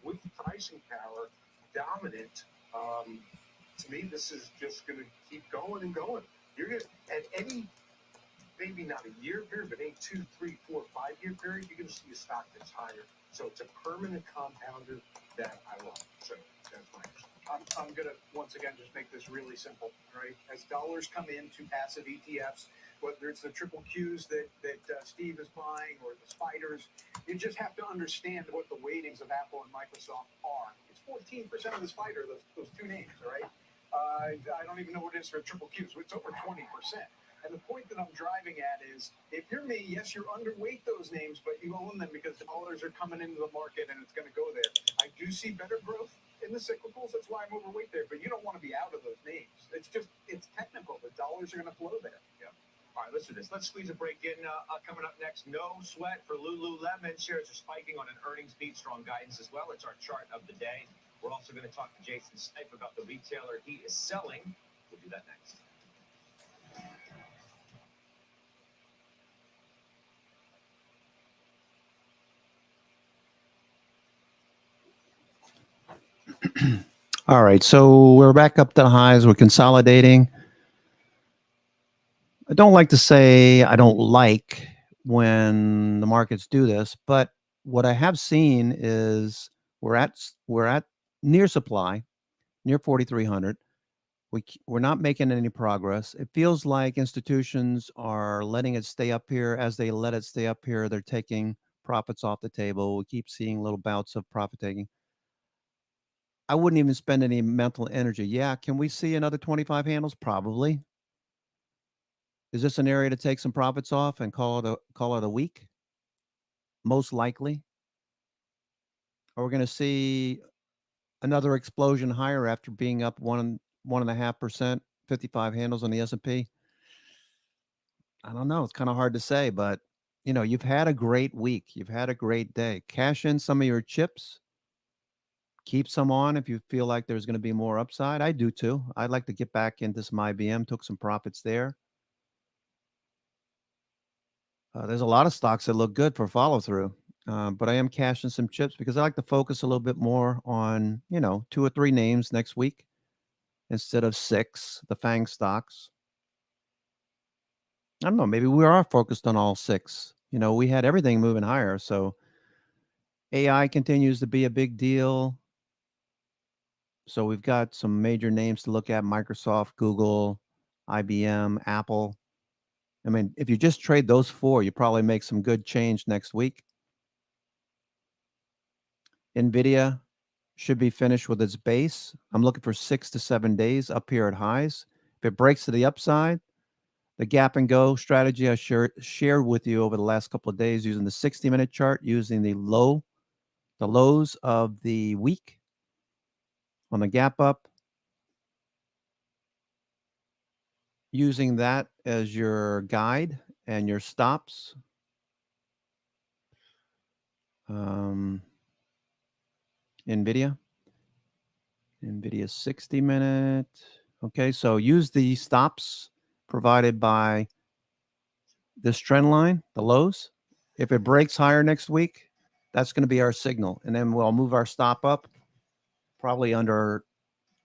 with pricing power dominant. To me, this is just going to keep going and going. You're going to, at any, maybe not a year period, but any 2, 3, 4, 5 year period, you're going to see a stock that's higher. So it's a permanent compounder that I love. So that's my answer. I'm going to, once again, just make this really simple, right? As dollars come into passive ETFs, whether it's the triple Qs that Steve is buying or the spiders, you just have to understand what the weightings of Apple and Microsoft are. It's 14% of the spider, those two names, all right? I don't even know what it is for triple Qs. It's over 20%. And the point that I'm driving at is, if you're me, yes, you're underweight those names, but you own them because dollars are coming into the market and it's going to go there. I do see better growth in the cyclicals. That's why I'm overweight there. But you don't want to be out of those names. It's technical. The dollars are going to flow there. Yeah. All right, let's do this. Let's squeeze a break in. Coming up next, no sweat for Lululemon. Shares are spiking on an earnings beat, strong guidance as well. It's our chart of the day. We're also going to talk to Jason Snipe about the retailer he is selling. We'll do that next. All right, so we're back up to the highs. We're consolidating. I don't like to say I don't like when the markets do this, but what I have seen is we're at near supply, near 4,300. We're not making any progress. It feels like institutions are letting it stay up here. As they let it stay up here, they're taking profits off the table. We keep seeing little bouts of profit taking. I wouldn't even spend any mental energy. Yeah, can we see another 25 handles? Probably. Is this an area to take some profits off and call it a week? Most likely. Are we going to see another explosion higher after being up 1.5%, 55 handles on the S&P? I don't know. It's kind of hard to say, but you've had a great week. You've had a great day. Cash in some of your chips. Keep some on if you feel like there's going to be more upside. I do too. I'd like to get back into some IBM, took some profits there. There's a lot of stocks that look good for follow through, but I am cashing some chips because I like to focus a little bit more on 2 or 3 names next week instead of 6, the FANG stocks. I don't know. Maybe we are focused on all 6. We had everything moving higher, so AI continues to be a big deal. So we've got some major names to look at: Microsoft, Google, IBM, Apple. I mean, if you just trade those 4, you probably make some good change next week. NVIDIA should be finished with its base. I'm looking for 6 to 7 days up here at highs. If it breaks to the upside, the gap and go strategy I shared with you over the last couple of days using the 60-minute chart, using the lows of the week on the gap up, using that as your guide and your stops. NVIDIA 60-minute. Okay, so use the stops provided by this trend line, the lows. If it breaks higher next week, that's going to be our signal. And then we'll move our stop up probably under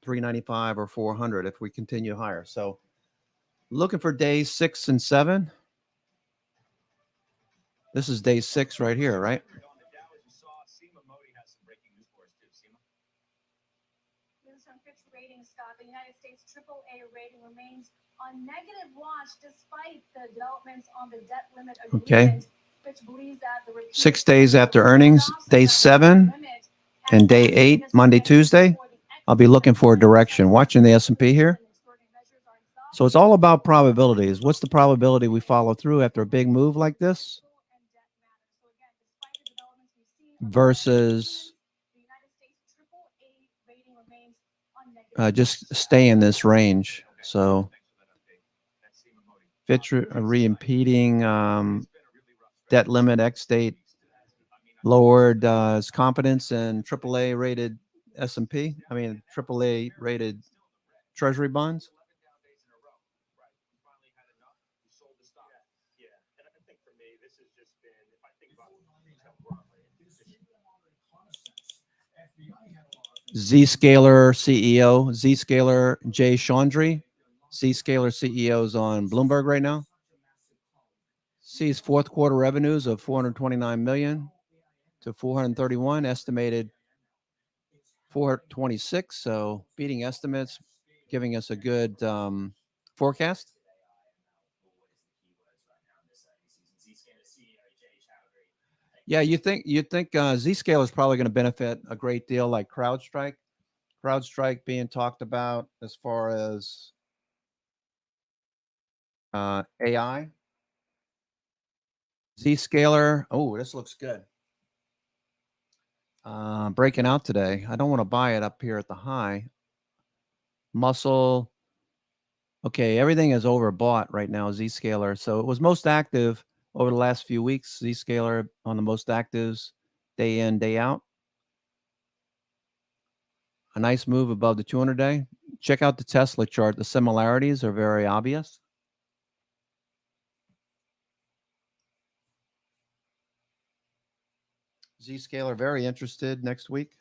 395 or 400 if we continue higher. So looking for days 6 and 7. This is day 6 right here, right? The United States AAA rating remains on negative watch despite the developments on the debt limit agreement, which believes that the 6 days after earnings, day 7 and day 8, Monday, Tuesday, I'll be looking for a direction. Watching the S&P here. So it's all about probabilities. What's the probability we follow through after a big move like this versus just stay in this range? So Fitch re-impeding debt limit X date lowered his confidence in AAA rated S&P. I mean AAA rated Treasury bonds. Zscaler CEO, Zscaler Jay Chandri. Zscaler CEO's on Bloomberg right now. Sees fourth quarter revenues of 429 million to 431, estimated 426. So beating estimates, giving us a good forecast. Yeah, you think Zscaler is probably going to benefit a great deal, like CrowdStrike. CrowdStrike being talked about as far as AI. Zscaler. Oh, this looks good. Breaking out today. I don't want to buy it up here at the high. Muscle. Okay, everything is overbought right now, Zscaler. So it was most active over the last few weeks. Zscaler on the most actives, day in, day out. A nice move above the 200-day. Check out the Tesla chart. The similarities are very obvious. Zscaler, very interested next week.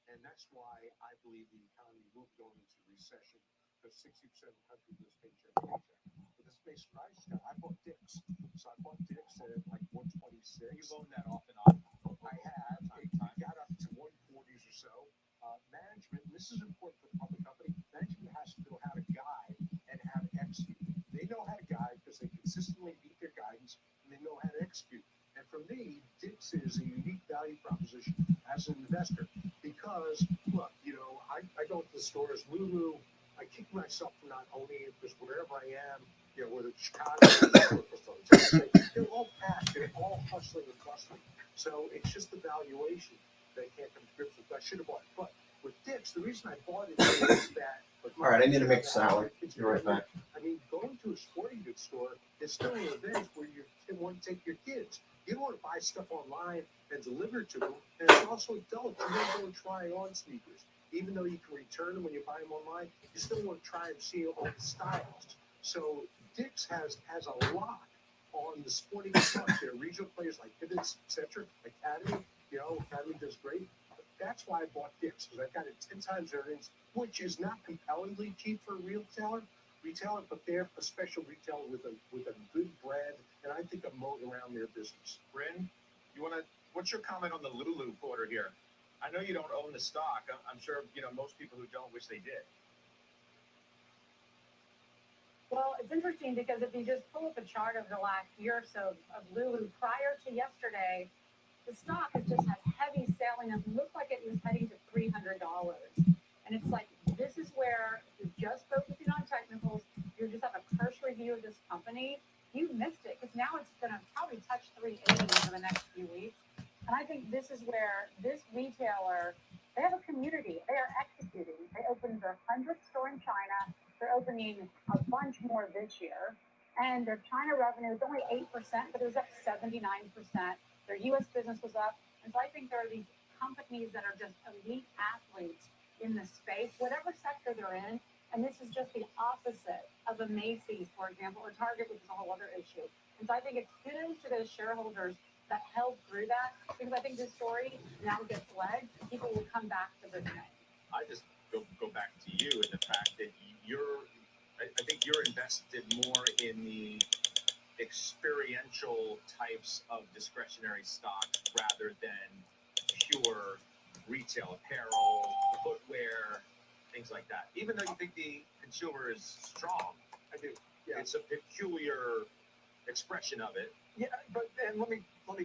And that's why I believe the economy will go into recession, because 60% of the country lives paycheck to paycheck. But this base price, I bought Dick's. So I bought Dick's at like 126. You've owned that off and on. I have. It got up to 140s or so. Management, and this is important for the public company, management has to know how to guide and how to execute. They know how to guide because they consistently beat their guidance, and they know how to execute. And for me, Dick's is a unique value proposition as an investor because, look, I go to the stores, Lulu, I kick myself for not owning it because wherever I am, whether it's Chicago, they're all packed, they're all hustling and bustling. So it's just the valuation that I can't come to grips with. I should have bought it. But with Dick's, the reason I bought it is that. All right, I need to make salad. Be right back. I mean, going to a sporting goods store is still an event where you want to take your kids. You don't want to buy stuff online and deliver to them. And it's also adults. You don't go and try on sneakers. even though you can return them when you buy them online, you still want to try and see all the styles. So Dick's has a lot on the sporting stuff. There are regional players like Pivots, etc. Academy, Academy does great. That's why I bought Dick's, because I got it 10 times earnings, which is not compellingly cheap for a retailer, but they're a special retailer with a good brand, and I think a moat around their business. Bryn, what's your comment on the Lulu quarter here? I know you don't own the stock. I'm sure, most people who don't wish they did. Well, it's interesting because if you just pull up a chart over the last year or so of Lulu prior to yesterday, the stock has just had heavy selling and looked like it was heading to $300. And it's like, this is where you're just focusing on technicals, you just have a cursory view of this company, you missed it, because now it's going to probably touch 380 over the next few weeks. And I think this is where this retailer, they have a community, they are executing. They opened their 100th store in China, they're opening a bunch more this year, and their China revenue is only 8%, but it was up 79%. Their U.S. business was up. And so I think there are these companies that are just elite athletes in the space, whatever sector they're in. And this is just the opposite of a Macy's, for example, or Target, which is a whole other issue. And so I think it's kudos to those shareholders that held through that, because I think this story now gets legs. People will come back to this name. I just go back to you and the fact that I think you're invested more in the experiential types of discretionary stocks rather than pure retail apparel, footwear, things like that. Even though you think the consumer is strong, I do. Yeah. It's a peculiar expression of it. Yeah, and let me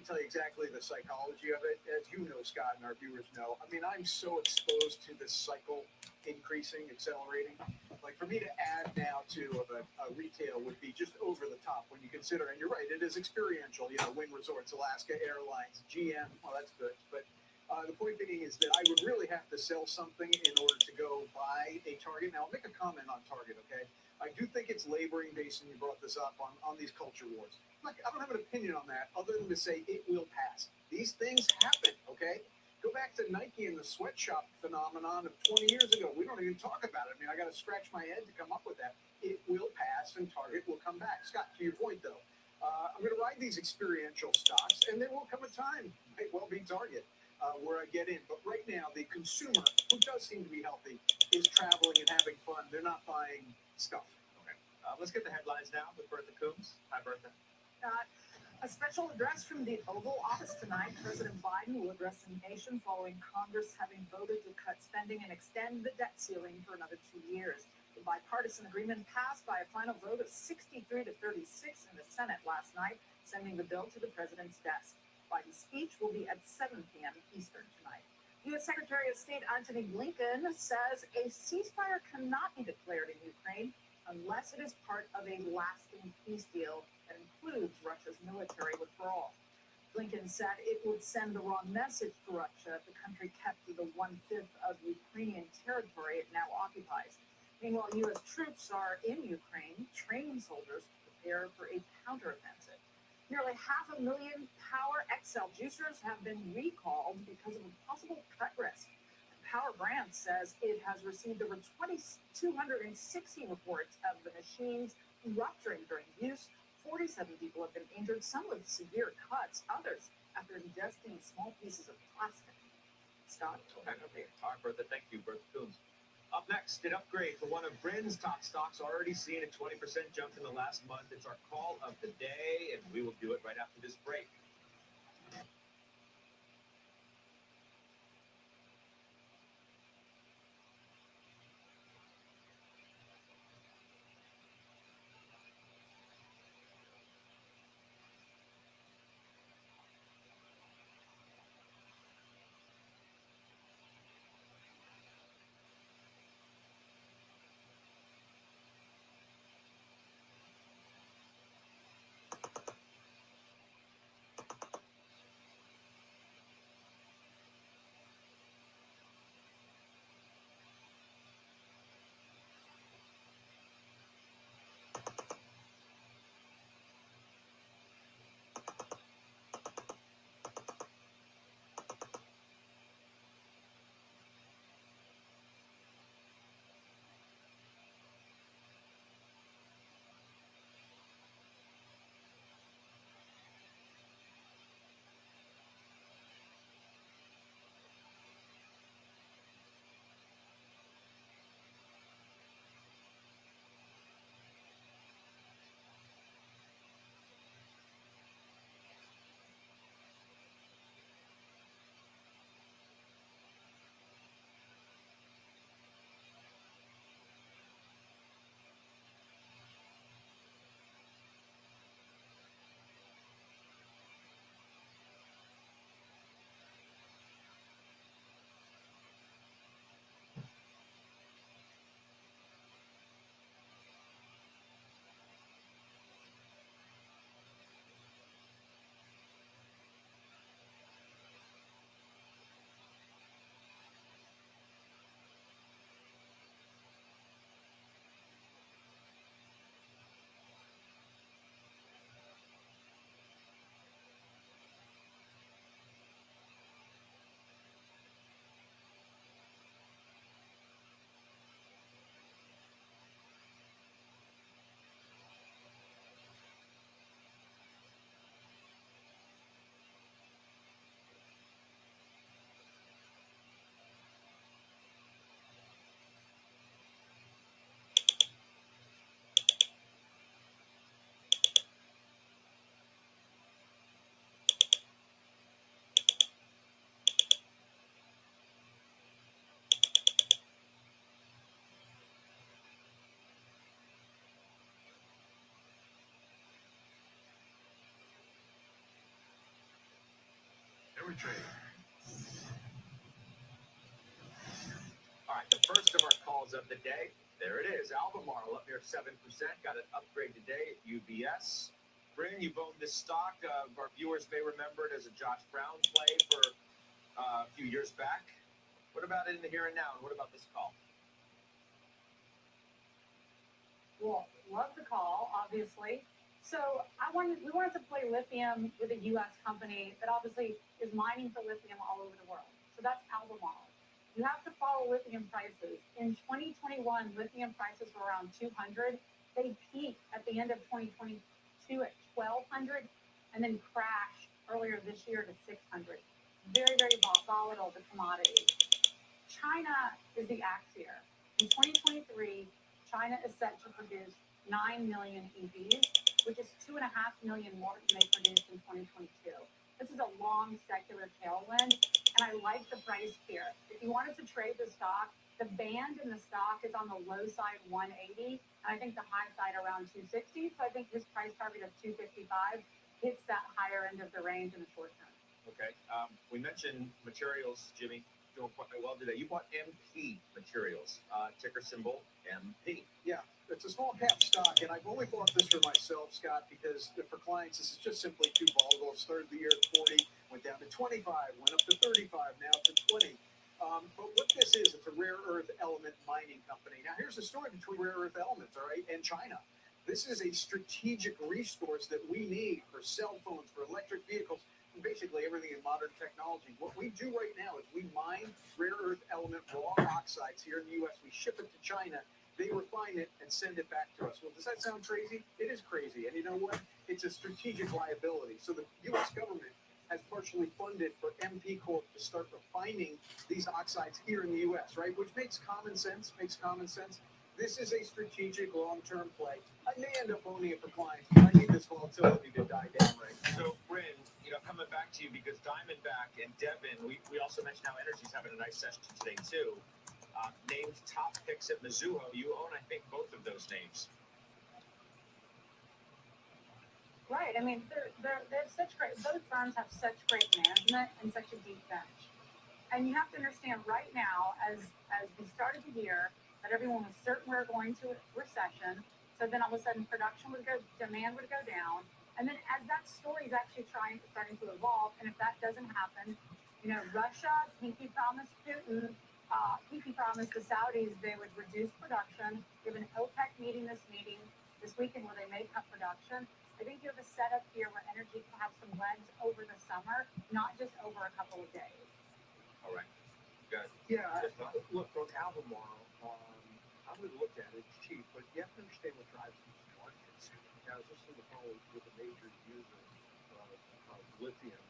tell you exactly the psychology of it. As you know, Scott, and our viewers know, I mean, I'm so exposed to this cycle increasing, accelerating. Like, for me to add now to a retail would be just over the top when you consider, and you're right, it is experiential, Wynn Resorts, Alaska Airlines, GM, well, that's good. But the point being is that I would really have to sell something in order to go buy a Target. Now, I'll make a comment on Target, okay? I do think it's laboring based, and you brought this up, on these culture wars. Look, I don't have an opinion on that other than to say it will pass. These things happen, okay? Go back to Nike and the sweatshop phenomenon of 20 years ago. We don't even talk about it. I mean, I got to scratch my head to come up with that. It will pass, and Target will come back. Scott, to your point, though, I'm going to ride these experiential stocks, and there will come a time, might well be Target, where I get in. But right now, the consumer, who does seem to be healthy, is traveling and having fun. They're not buying stuff. Okay. Let's get the headlines now with Bertha Coombs. Hi, Bertha. A special address from the Oval Office tonight. President Biden will address the nation following Congress having voted to cut spending and extend the debt ceiling for another 2 years. The bipartisan agreement passed by a final vote of 63 to 36 in the Senate last night, sending the bill to the president's desk. Biden's speech will be at 7 p.m. Eastern tonight. U.S. Secretary of State Antony Blinken says a ceasefire cannot be declared in Ukraine unless it is part of a lasting peace deal that includes Russia's military withdrawal. Blinken said it would send the wrong message to Russia if the country kept the 1/5 of Ukrainian territory it now occupies. Meanwhile, U.S. troops are in Ukraine training soldiers to prepare for a counteroffensive. Nearly 500,000 Power XL juicers have been recalled because of a possible cut risk. Power Brand says it has received over 260 reports of the machines rupturing during use. 47 people have been injured, some with severe cuts, others after ingesting small pieces of plastic. Scott? Okay. All right, Bertha. Thank you, Bertha Coombs. Up next, an upgrade for one of Bryn's top stocks, already seen a 20% jump in the last month. It's our call of the day, and we will do it right after this break. Ameritrade. All right, the first of our calls of the day. There it is. Albemarle up near 7%. Got an upgrade today at UBS. Bryn, you've owned this stock. Our viewers may remember it as a Josh Brown play for a few years back. What about it in the here and now? And what about this call? Well, love the call, obviously. So we wanted to play lithium with a U.S. company that obviously is mining for lithium all over the world. So that's Albemarle. You have to follow lithium prices. In 2021, lithium prices were around 200. They peaked at the end of 2022 at 1,200 and then crashed earlier this year to 600. Very, very volatile, the commodity. China is the axe here. In 2023, China is set to produce 9 million EVs, which is 2.5 million more than they produced in 2022. This is a long secular tailwind, and I like the price here. If you wanted to trade the stock, the band in the stock is on the low side 180, and I think the high side around 260. So I think this price target of 255 hits that higher end of the range in the short term. Okay. We mentioned materials, Jimmy, doing quite well today. You bought MP Materials, ticker symbol MP. Yeah, it's a small cap stock, and I've only bought this for myself, Scott, because for clients, this is just simply too volatile. It started the year at 40, went down to 25, went up to 35, now to 20. But what this is, it's a rare earth element mining company. Now, here's the story between rare earth elements, all right, and China. This is a strategic resource that we need for cell phones, for electric vehicles, basically everything in modern technology. What we do right now is we mine rare earth element raw oxides here in the U.S. We ship it to China. They refine it and send it back to us. Well, does that sound crazy? It is crazy. And you know what? It's a strategic liability. So the U.S. government has partially funded for MP Corp to start refining these oxides here in the U.S., right? Which makes common sense, This is a strategic long-term play. I may end up owning it for clients, but I need this volatility to die down, right? So, Bryn, coming back to you because Diamondback and Devin, we also mentioned how Energy's having a nice session today, too. Named top picks at Mizuho. You own, I think, both of those names. Right. I mean, they're such great, both firms have such great management and such a deep bench. And you have to understand right now, as we started the year, that everyone was certain we were going to a recession. So then all of a sudden demand would go down. And then as that story is actually starting to evolve, and if that doesn't happen, Russia, pinky promised Putin, pinky promised the Saudis they would reduce production. We have an OPEC meeting this weekend where they may cut production. I think you have a setup here where energy will have some legs over the summer, not just over a couple of days. All right. Good. Yeah, Look, on Albemarle, I would look at it, it's cheap, but you have to understand what drives these markets. Now, I was listening to the phone with a major user of lithium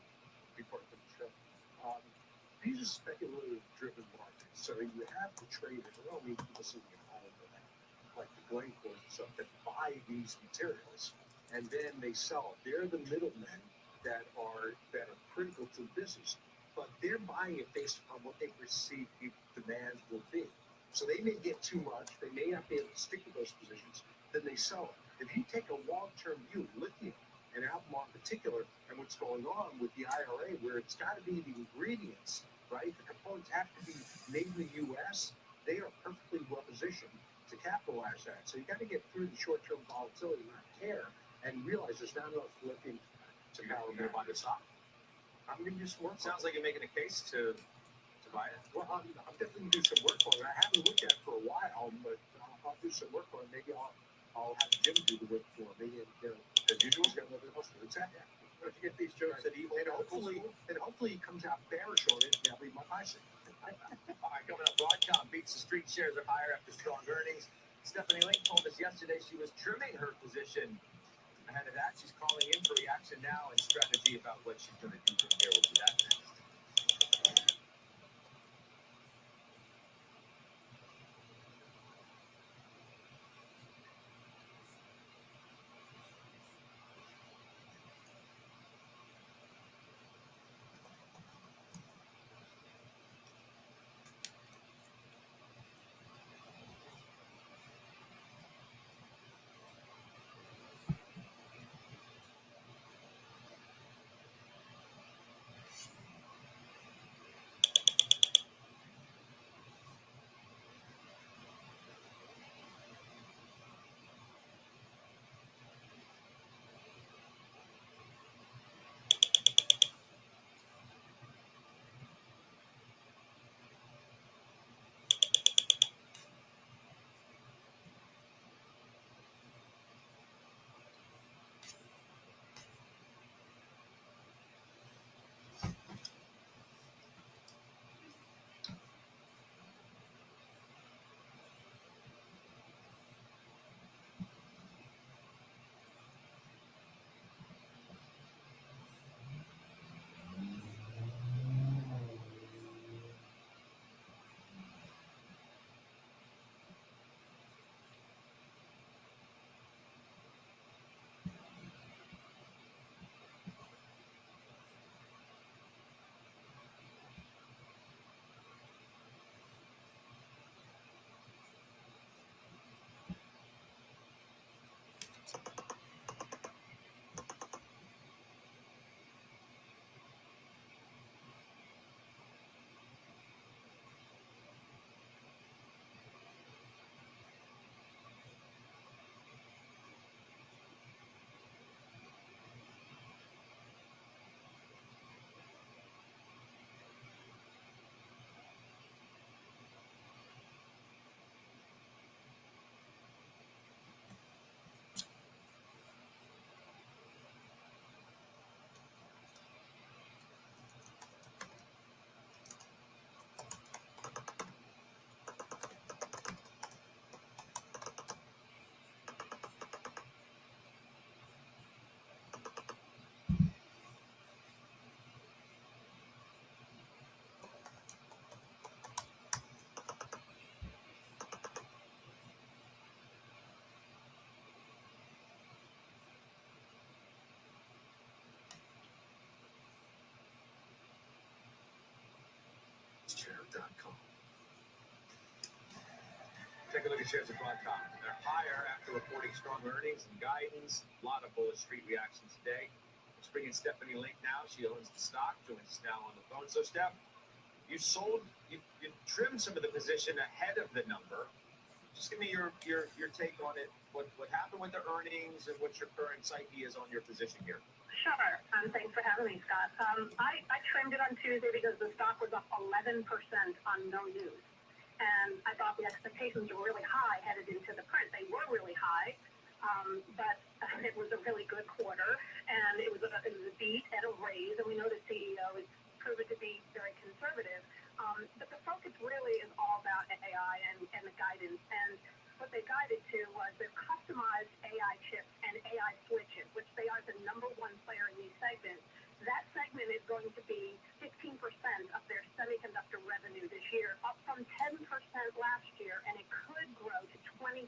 before I took the show. These are speculative-driven markets, so you have the traders. I don't mean people sitting at home, but like the Glencore and stuff that buy these materials and then they sell. They're the middlemen that are critical to the business, but they're buying it based upon what they perceive demand will be. So they may get too much, they may not be able to stick to those positions, then they sell it. If you take a long-term view, lithium and Albemarle in particular, and what's going on with the IRA, where it's got to be the ingredients, right? The components have to be made in the U.S. They are perfectly well positioned to capitalize that. So you got to get through the short-term volatility, not care, and realize there's not enough lithium to power me by the stock. I'm going to do some work. Sounds like you're making a case to buy it. Well, I'm definitely going to do some work on it. I haven't looked at it for a while, but I'll do some work on it. Maybe I'll have Jim do the work for me, and as usual, he's got nothing else to do. Exactly. But if you get these jokes that evil, and hopefully he comes out bearish on it, and I'll leave my bicep. All right, coming up, Broadcom beats the street, shares are higher after strong earnings. Stephanie Link told us yesterday she was trimming her position. Ahead of that, she's calling in for reaction now and strategy about what she's going to do from here. We'll do that next. take a look at shares of Broadcom. They're higher after reporting strong earnings and guidance. A lot of bullish street reaction today. Let's bring in Stephanie Link now. She owns the stock, joins us now on the phone. So, Steph, you trimmed some of the position ahead of the number. Just give me your take on it. What happened with the earnings and what your current psyche is on your position here? Sure. Thanks for having me, Scott. I trimmed it on Tuesday because the stock was up 11% on no news. And I thought the expectations were really high headed into the print. They were really high, but it was a really good quarter, and it was a beat and a raise. And we know the CEO is proven to be very conservative. But the focus really is all about AI and the guidance. And what they guided to was their customized AI chips and AI switches, which they are the number one player in these segments. That segment is going to be 15% of their semiconductor revenue this year, up from 10% last year, and it could grow to 25%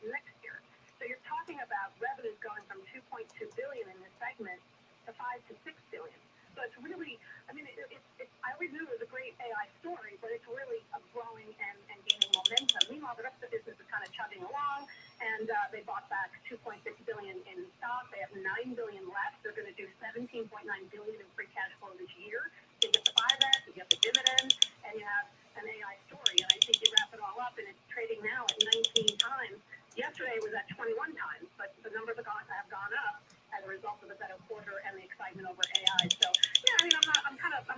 next year. So you're talking about revenues going from $2.2 billion in this segment to $5 to $6 billion. So it's really, I mean, I always knew it was a great AI story, but it's really growing and gaining momentum. Meanwhile, the rest of the business is kind of chugging along, and they bought back $2.6 billion in stock. They have $9 billion left. They're going to do $17.9 billion in free cash flow this year. So you get the buyback, you get the dividend, and you have an AI story. And I think you wrap it all up, and it's trading now at 19 times. Yesterday it was at 21 times, but the numbers have gone up as a result of the better quarter and the excitement over AI. So yeah, I mean, I'm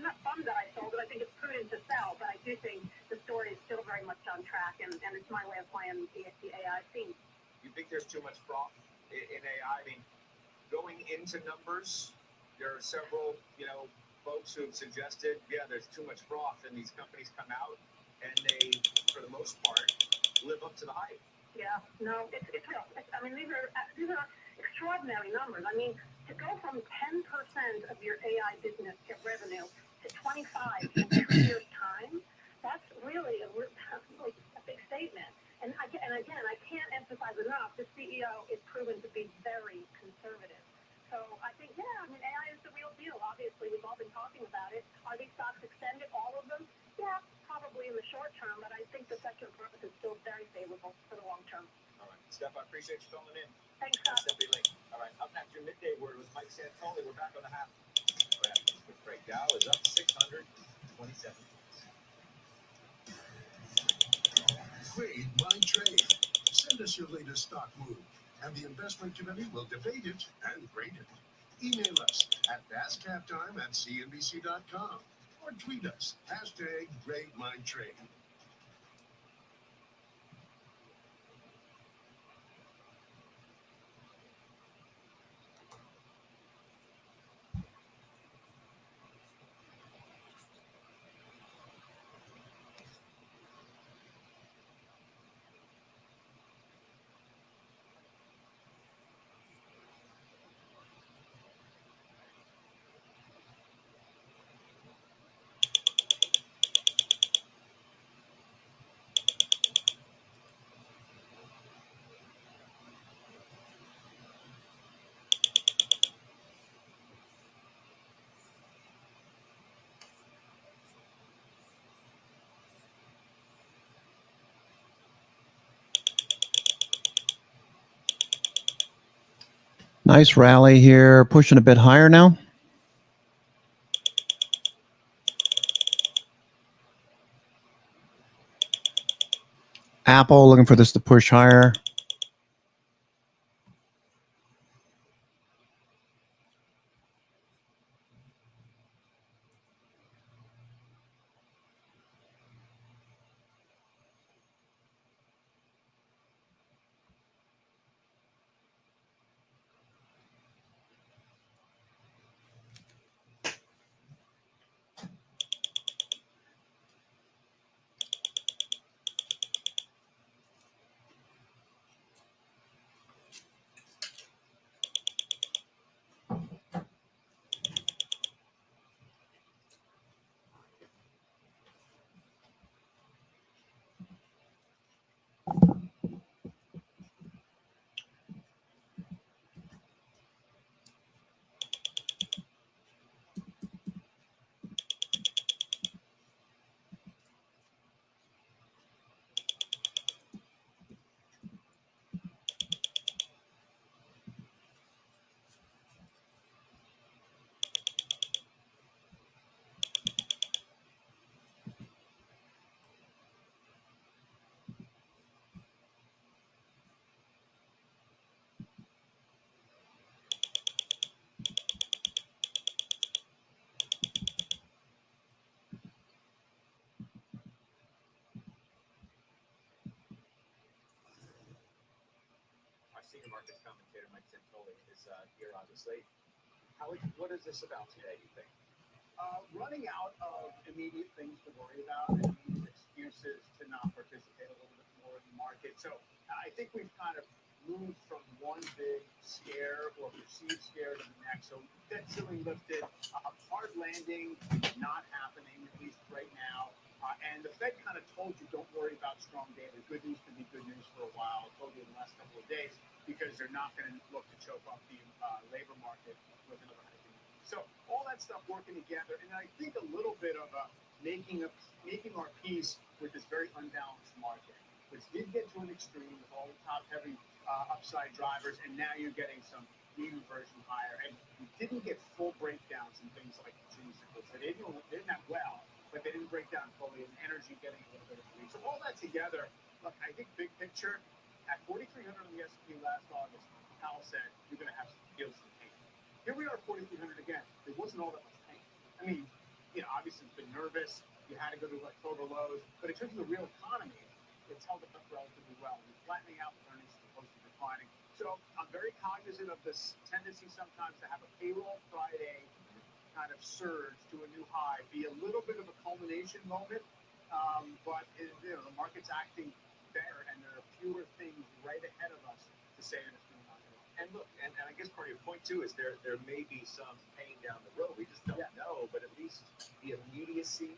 not bummed that I sold it. I think it's prudent to sell, but I do think the story is still very much on track, and it's my way of playing the AI scene. You think there's too much froth in AI? I mean, going into numbers, there are several, folks who have suggested, there's too much froth, and these companies come out and they, for the most part, live up to the hype. Yeah, no, it's real. I mean, these are extraordinary numbers. I mean, to go from 10% of your AI business revenue to 25 in 2 years' time, that's really a big statement. And again, I can't emphasize enough, the CEO is proven to be very conservative. So I think, AI is the real deal. Obviously, we've all been talking about it. Are these stocks extended, all of them? Yeah, probably in the short term, but I think the secular growth is still very favorable for the long term. All right. Steph, I appreciate you calling in. Thanks, Scott. Stephanie Link. All right. Up next, your midday word with Mike Santoli. We're back on the half. All right. Quick break. Dow is up 627. Grade my trade. Send us your latest stock move, and the investment committee will debate it and grade it. Email us at fastcaptime@cnbc.com or tweet us #GradeMyTrade. Nice rally here, pushing a bit higher now. Apple looking for this to push higher. is here, obviously. What is this about today, you think? Running out of immediate things to worry about and immediate excuses to not participate a little bit more in the market. So I think we've kind of moved from one big scare or perceived scare to the next. So debt ceiling lifted, hard landing not happening, at least right now. And the Fed kind of told you don't worry about strong data. Good news could be good news for a while. I told you in the last couple of days because they're not going to look to choke off the labor market with another hike. So all that stuff working together, and I think a little bit of making our peace with this very unbalanced market, which did get to an extreme with all the top-heavy upside drivers, and now you're getting some mean reversion higher. And we didn't get full breakdowns in things like consumer cycles. They didn't have well, but they didn't break down fully, and energy getting a little bit of a lead. So all that together, look, I think big picture, at 4,300 on the S&P last August, Powell said you're going to have some deals in pain. Here we are, 4,300 again. There wasn't all that much pain. I mean, obviously it's been nervous. You had to go to October lows, but in terms of the real economy, it's held up relatively well. We're flattening out with earnings as opposed to declining. So I'm very cognizant of this tendency sometimes to have a payroll Friday kind of surge to a new high, be a little bit of a culmination moment, but the market's acting better, and there are fewer things right ahead of us to say that it's going to not go. And look, and I guess part of your point too is there may be some pain down the road. We just don't know, but at least the immediacy,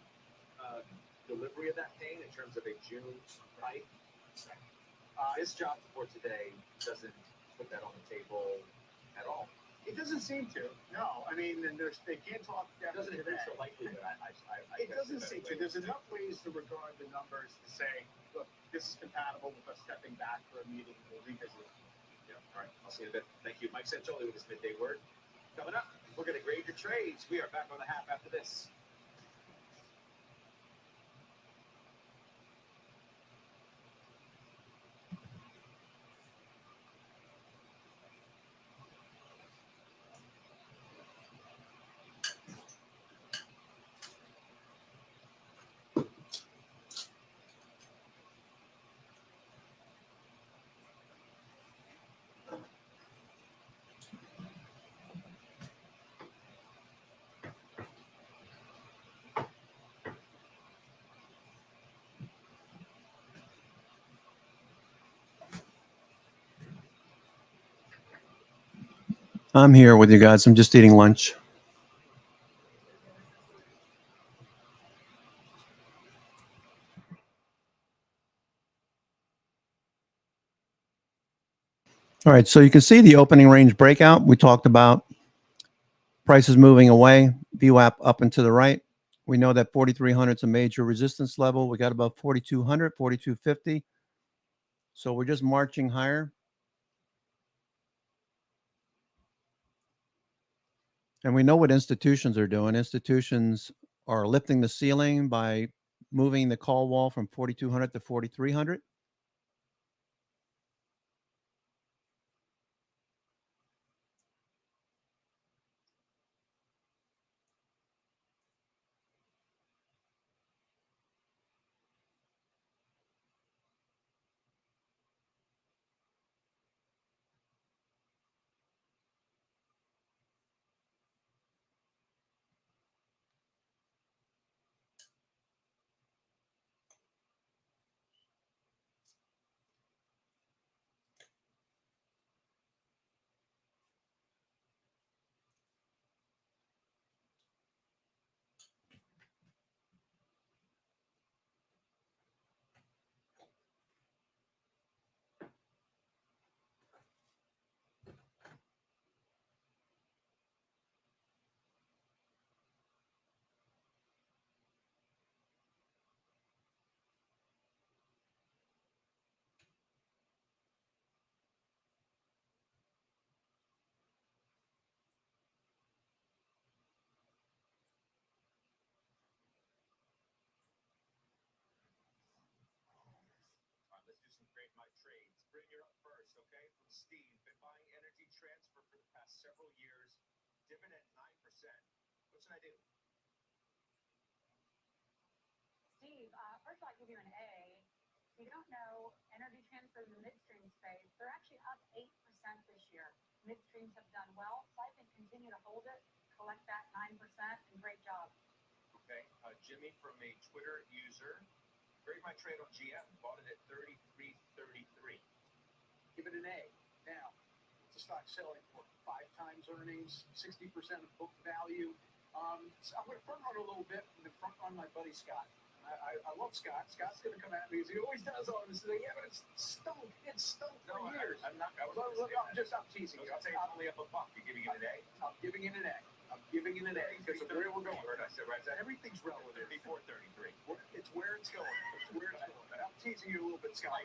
delivery of that pain in terms of a June hike. This job report today doesn't put that on the table at all. It doesn't seem to. No, I mean, and they can't talk. It doesn't increase the likelihood. It doesn't seem to. There's enough ways to regard the numbers to say, look, this is compatible with us stepping back for a meeting. We'll revisit it. Yeah. All right. I'll see you in a bit. Thank you, Mike Sancholi with this midday word. Coming up, we're going to grade your trades. We are back on the half after this. I'm here with you guys. I'm just eating lunch. All right, so you can see the opening range breakout. We talked about prices moving away, VWAP up and to the right. We know that 4,300 is a major resistance level. We got about 4,200, 4,250. So we're just marching higher. And we know what institutions are doing. Institutions are lifting the ceiling by moving the call wall from 4,200 to 4,300. Steve, been buying Energy Transfer for the past several years, dividend 9%. What should I do? Steve, first I'll give you an A. If you don't know, Energy Transfer in the midstream space, they're actually up 8% this year. Midstreams have done well, so I think continue to hold it, collect that 9%, and great job. Okay, Jimmy from a Twitter user. Grade my trade on GM. Bought it at 33.33. Give it an A. Now, it's a stock selling for 5 times earnings, 60% of book value. So I'm going to front run a little bit and then front run my buddy Scott. I love Scott. Scott's going to come at me as he always does on this thing. Yeah, but it's stunk. It's stunk for years. I'm not. I'm teasing you. I'm saying it's only up a buck. You're giving it an A? I'm giving it an A. I'm giving it an A because of where we're going. I said, right? Everything's relative. 34.33. It's where it's going. It's where it's going. I'm teasing you a little bit, Scott.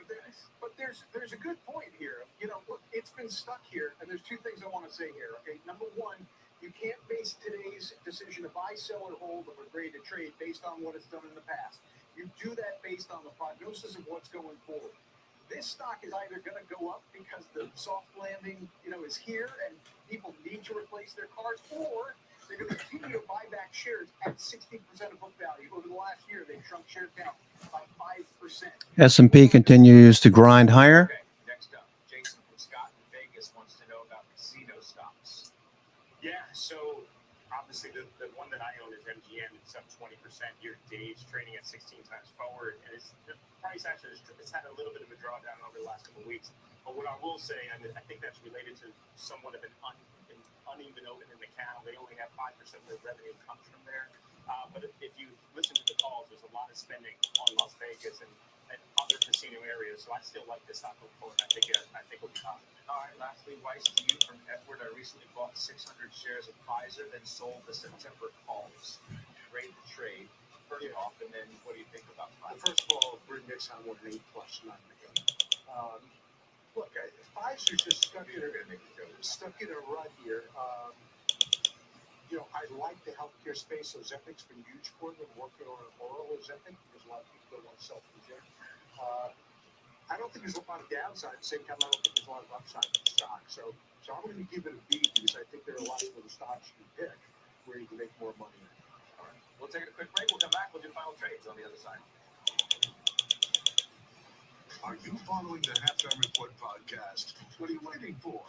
But there's a good point here. You know, look, it's been stuck here, and there's 2 things I want to say here. Okay, number one, you can't base today's decision to buy, sell, or hold of a grade to trade based on what it's done in the past. You do that based on the prognosis of what's going forward. This stock is either going to go up because the soft landing, is here and people need to replace their cars, or they're going to continue to buy back shares at 60% of book value. Over the last year, they've shrunk share count by 5%. S&P continues to grind higher. Okay, next up, Jason from Scott in Vegas wants to know about casino stocks. Yeah, so obviously the one that I own is MGM. It's up 20% year to date, trading at 16 times forward, and the price actually it's had a little bit of a drawdown over the last couple of weeks. But what I will say, and I think that's related to somewhat of an uneven open in the count. They only have 5% of their revenue comes from there. But if you listen to the calls, there's a lot of spending on Las Vegas and other casino areas. So I still like this stock going forward. I think it'll be positive. All right, lastly, Weiss, to you from Edward. I recently bought 600 shares of Pfizer, then sold the September calls. Grade the trade. First off, and then what do you think about Pfizer? First of all, we're next on 1 8 plus 9 Look, Pfizer's just stuck in a rut here. I like the healthcare space. So Ozempic's been huge for them. Working on an oral Ozempic because a lot of people don't want to self-inject. I don't think there's a lot of downside. At the same time, I don't think there's a lot of upside in the stock. So I'm going to give it a B because I think there are lots of other stocks you can pick where you can make more money. All right. We'll take a quick break. We'll come back. We'll do final trades on the other side. Are you following the Halftime Report podcast? What are you waiting for?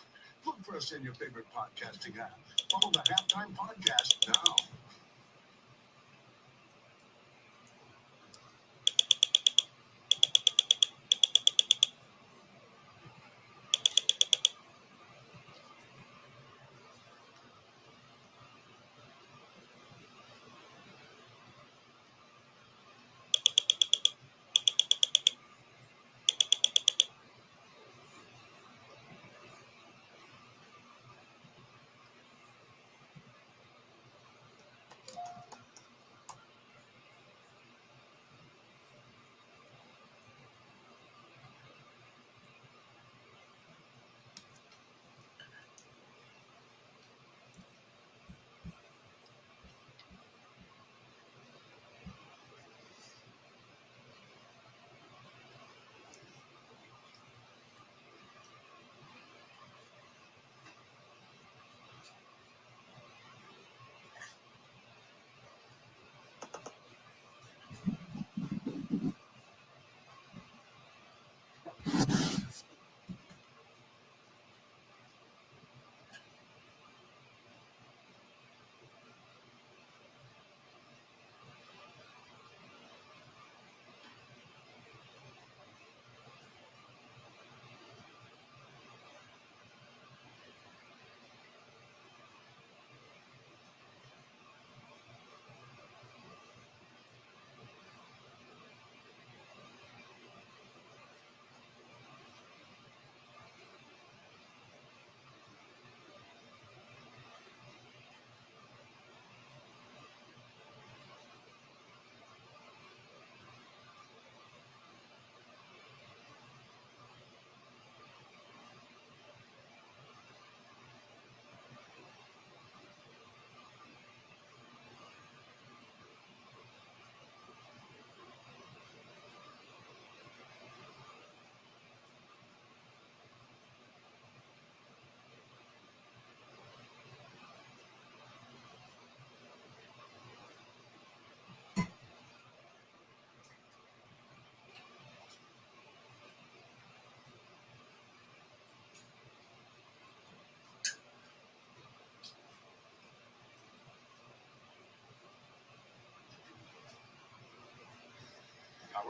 Look for us in your favorite podcasting app. Follow the Halftime Podcast now.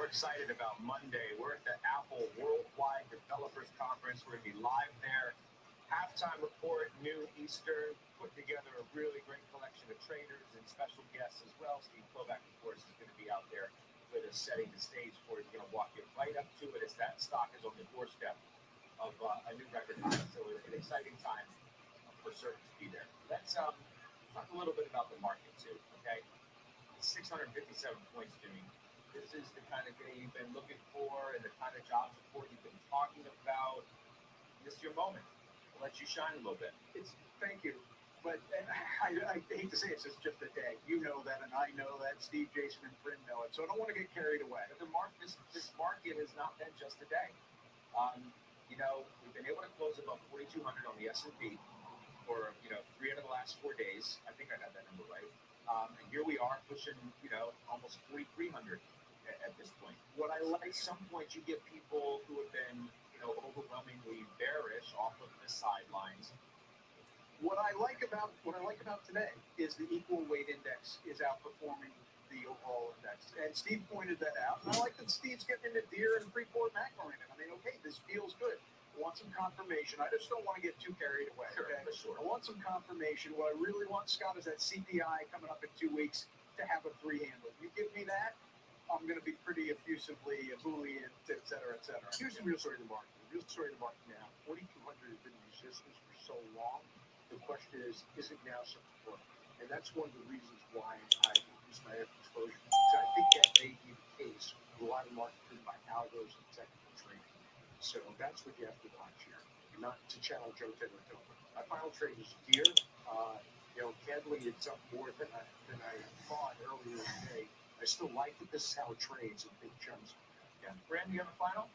excited about Monday. We're at the Apple Worldwide Developers Conference. We're going to be live there. Halftime report, noon Eastern. Put together a really great collection of traders and special guests as well. Steve Kovac, of course, is going to be out there with us, setting the stage for it. He's going to walk you right up to it as that stock is on the doorstep of a new record high. So it's an exciting time for certain to be there. Let's talk a little bit about the market too, okay? 657 points, Jimmy. This is the kind of day you've been looking for and the kind of job support you've been talking about. This is your moment. I'll let you shine a little bit. Thank you. But I hate to say it's just a day. You know that, and I know that. Steve, Jason, and Bryn know it. So I don't want to get carried away. But this market has not been just a day. We've been able to close above 4,200 on the S&P for 3 out of the last 4 days. I think I got that number right. And here we are pushing almost 4,300 at this point. What I like, some points you get people who have been overwhelmingly bearish off of the sidelines. What I like about today is the equal weight index is outperforming the overall index, and Steve pointed that out. And I like that Steve's getting into Deere and Freeport macro in it. I mean, okay, this feels good. I want some confirmation. I just don't want to get too carried away. Okay? Sure. I want some confirmation. What I really want, Scott, is that CPI coming up in 2 weeks to have a 3 handle. You give me that, I'm going to be pretty effusively bullied, et cetera, et cetera. Here's the real story of the market. The real story of the market now, 4,200 has been resistance for so long. The question is it now support? And that's one of the reasons why I increased my exposure. So I think that may be the case with a lot of market driven by algos and technical trading. So that's what you have to watch here. Not to channel Joe Taylor. My final trade was Deere. Candidly, it's up more than I thought earlier today. I still like that this is how it trades in big chunks. Yeah. Brand, you have a final?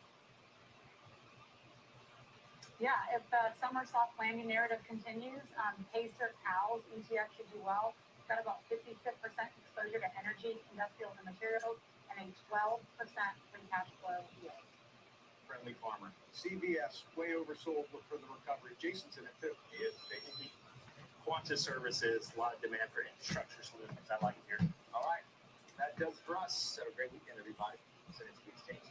Yeah, if the summer soft landing narrative continues, Pacer Cows ETF should do well. It's got about 56% exposure to energy, industrials, and materials, and a 12% free cash flow yield. Friendly farmer. CVS, way oversold. Look for the recovery. Jason's in it too. He is basically Quanta services, a lot of demand for infrastructure solutions. I like it here. All right. That does it for us. Have a great weekend, everybody. Send it to the exchange now.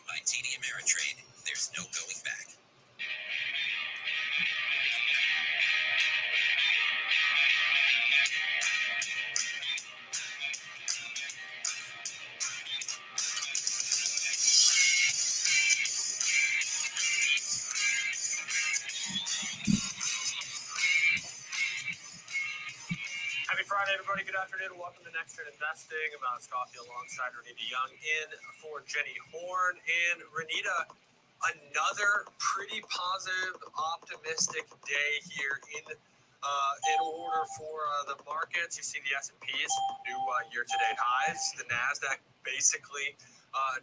By TD Ameritrade, there's no going back. Happy Friday, everybody. Good afternoon. Welcome to Next Trade Investing. I'm Alex Coffey alongside Renita Young in for Jenny Horn. And Renita, another pretty positive, optimistic day here in order for the markets. You see the S&P's new year-to-date highs. The Nasdaq basically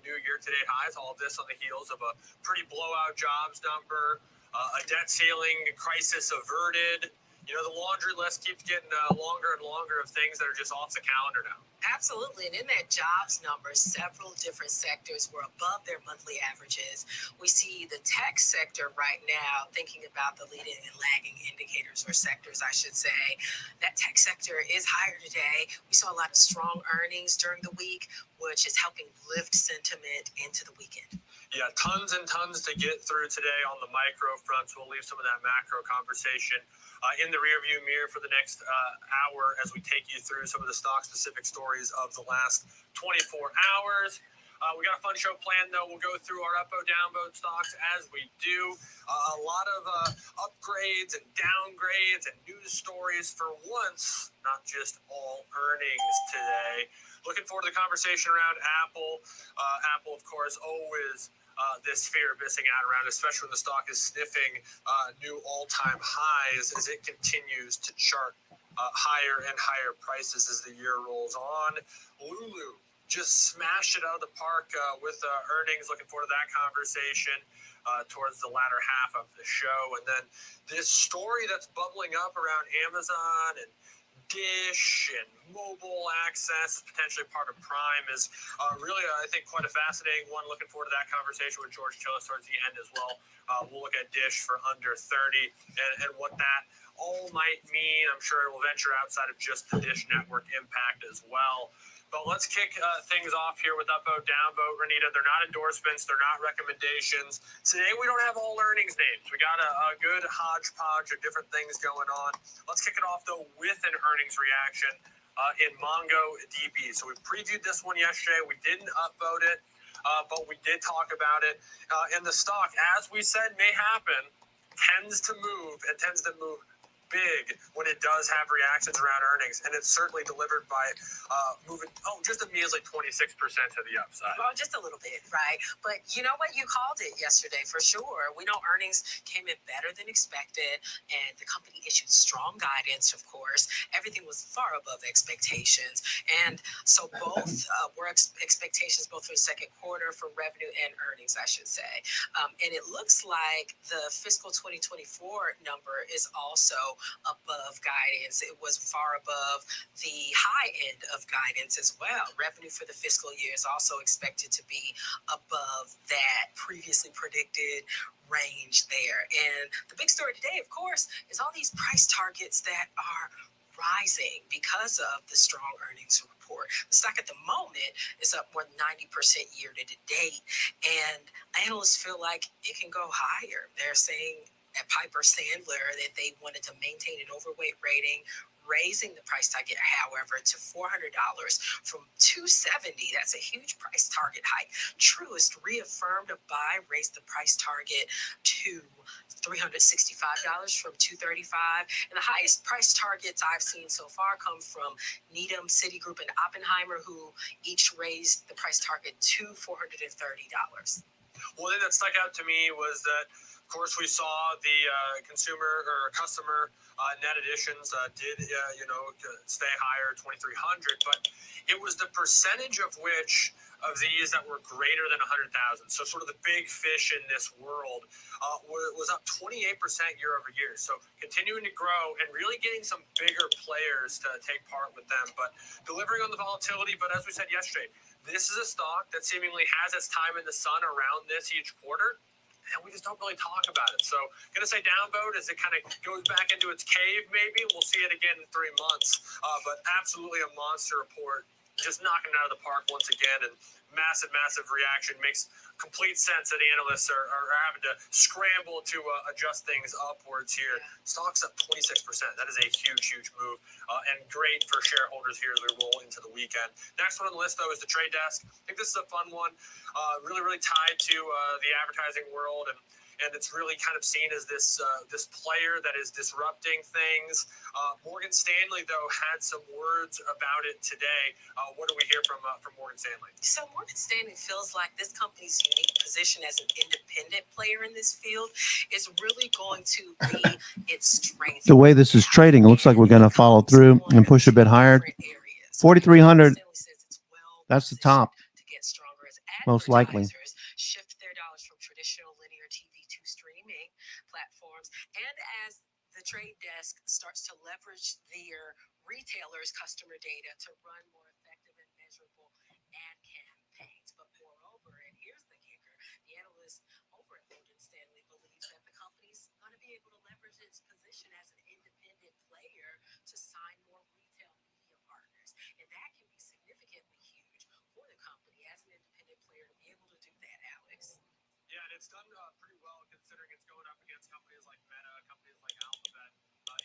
new year-to-date highs. All of this on the heels of a pretty blowout jobs number, a debt ceiling crisis averted. The laundry list keeps getting longer and longer of things that are just off the calendar now. Absolutely. And in that jobs number, several different sectors were above their monthly averages. We see the tech sector right now, thinking about the leading and lagging indicators, or sectors, I should say. That tech sector is higher today. We saw a lot of strong earnings during the week, which is helping lift sentiment into the weekend. Yeah, tons and tons to get through today on the micro front. So we'll leave some of that macro conversation in the rearview mirror for the next hour as we take you through some of the stock-specific stories of the last 24 hours. We got a fun show planned, though. We'll go through our upvote, downvote stocks as we do. A lot of upgrades and downgrades and news stories for once, not just all earnings today. Looking forward to the conversation around Apple. Apple, of course, always this fear of missing out around, especially when the stock is sniffing new all-time highs as it continues to chart higher and higher prices as the year rolls on. Lulu just smashed it out of the park with earnings. Looking forward to that conversation towards the latter half of the show. And then this story that's bubbling up around Amazon and Dish and mobile access, potentially part of Prime, is really, I think, quite a fascinating one. Looking forward to that conversation with George Chillis towards the end as well. We'll look at Dish for under 30 and what that all might mean. I'm sure it will venture outside of just the Dish network impact as well. But let's kick things off here with upvote, downvote. Renita, they're not endorsements. They're not recommendations. Today, we don't have all earnings names. We got a good hodgepodge of different things going on. Let's kick it off, though, with an earnings reaction in MongoDB. So we previewed this one yesterday. We didn't upvote it, but we did talk about it. And the stock, as we said may happen, tends to move big when it does have reactions around earnings, and it's certainly delivered by moving just a measly 26% to the upside. Well, just a little bit, right? But you know what? You called it yesterday for sure. We know earnings came in better than expected, and the company issued strong guidance, of course. Everything was far above expectations, and so both were expectations both for the second quarter for revenue and earnings, I should say. And it looks like the fiscal 2024 number is also above guidance. It was far above the high end of guidance as well. Revenue for the fiscal year is also expected to be above that previously predicted range there. And the big story today, of course, is all these price targets that are rising because of the strong earnings report. The stock at the moment is up more than 90% year to date, and analysts feel like it can go higher. They're saying at Piper Sandler that they wanted to maintain an overweight rating, raising the price target, however, to $400 from $270. That's a huge price target hike. Truist reaffirmed a buy, raised the price target to $365 from $235. And the highest price targets I've seen so far come from Needham, Citigroup, and Oppenheimer, who each raised the price target to $430. One thing that stuck out to me was that, of course, we saw the consumer or customer net additions did stay higher, 2,300, but it was the percentage of which of these that were greater than 100,000. So sort of the big fish in this world was up 28% year over year. So continuing to grow and really getting some bigger players to take part with them, but delivering on the volatility. But as we said yesterday, this is a stock that seemingly has its time in the sun around this each quarter, and we just don't really talk about it. So going to say downvote as it kind of goes back into its cave maybe. We'll see it again in 3 months. But absolutely a monster report, just knocking it out of the park once again, and massive reaction. Makes complete sense that analysts are having to scramble to adjust things upwards here. Stock's up 26%. That is a huge move, and great for shareholders here as we roll into the weekend. Next one on the list, though, is the trade desk. I think this is a fun one, really tied to the advertising world, and it's really kind of seen as this player that is disrupting things. Morgan Stanley, though, had some words about it today. What do we hear from Morgan Stanley? So Morgan Stanley feels like this company's unique position as an independent player in this field is really going to be its strength. The way this is trading, it looks like we're going to follow through and push a bit higher. 4,300. That's the top, most likely. Shift their dollars from traditional linear TV to streaming platforms, and as the trade desk starts to leverage their retailers' customer data to run more effective and measurable ad campaigns. But moreover, and here's the kicker, the analyst over at Morgan Stanley believes that the company's going to be able to leverage its position as an independent player to sign more retail media partners, and that can be significantly huge for the company as an independent player to be able to do that, Alex. Yeah, and it's done pretty well considering it's going up against companies like Meta, companies like Alphabet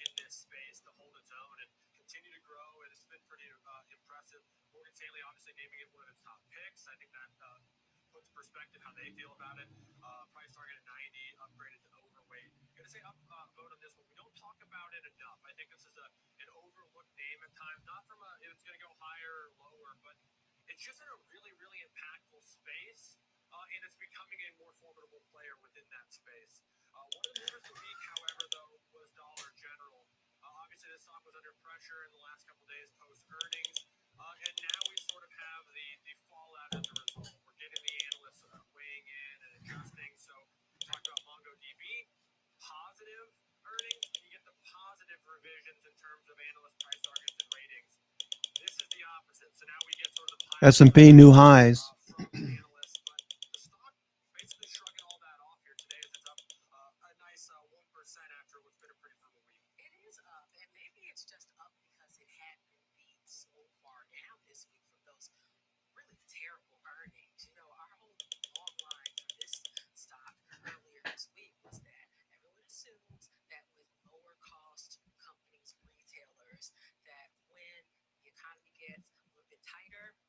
in this space to hold its own and continue to grow. And it's been pretty impressive. Morgan Stanley obviously naming it one of its top picks. I think that puts in perspective how they feel about it. Price target at 90, upgraded to overweight. Going to say vote on this one. We don't talk about it enough. I think this is an overlooked name at times. Not from if it's going to go higher or lower, but it's just in a really impactful space. And it's becoming a more formidable player within that space. One of the movers of the week, however, though, was Dollar General. Obviously, the stock was under pressure in the last couple of days post-earnings. And now we sort of have the positive earnings, and you get the positive revisions in terms of analyst price targets and ratings. This is the opposite. So now we get sort of the S&P new highs. from analysts, but the stock basically shrugging all that off here today as it's up a nice 1% after what's been a pretty brutal week. It is up, and maybe it's just up because it had been beat so far down this week from those really terrible earnings. You know, our whole long line for this stock earlier this week was that everyone assumes that with lower cost companies, retailers, that when the economy gets a little bit tighter,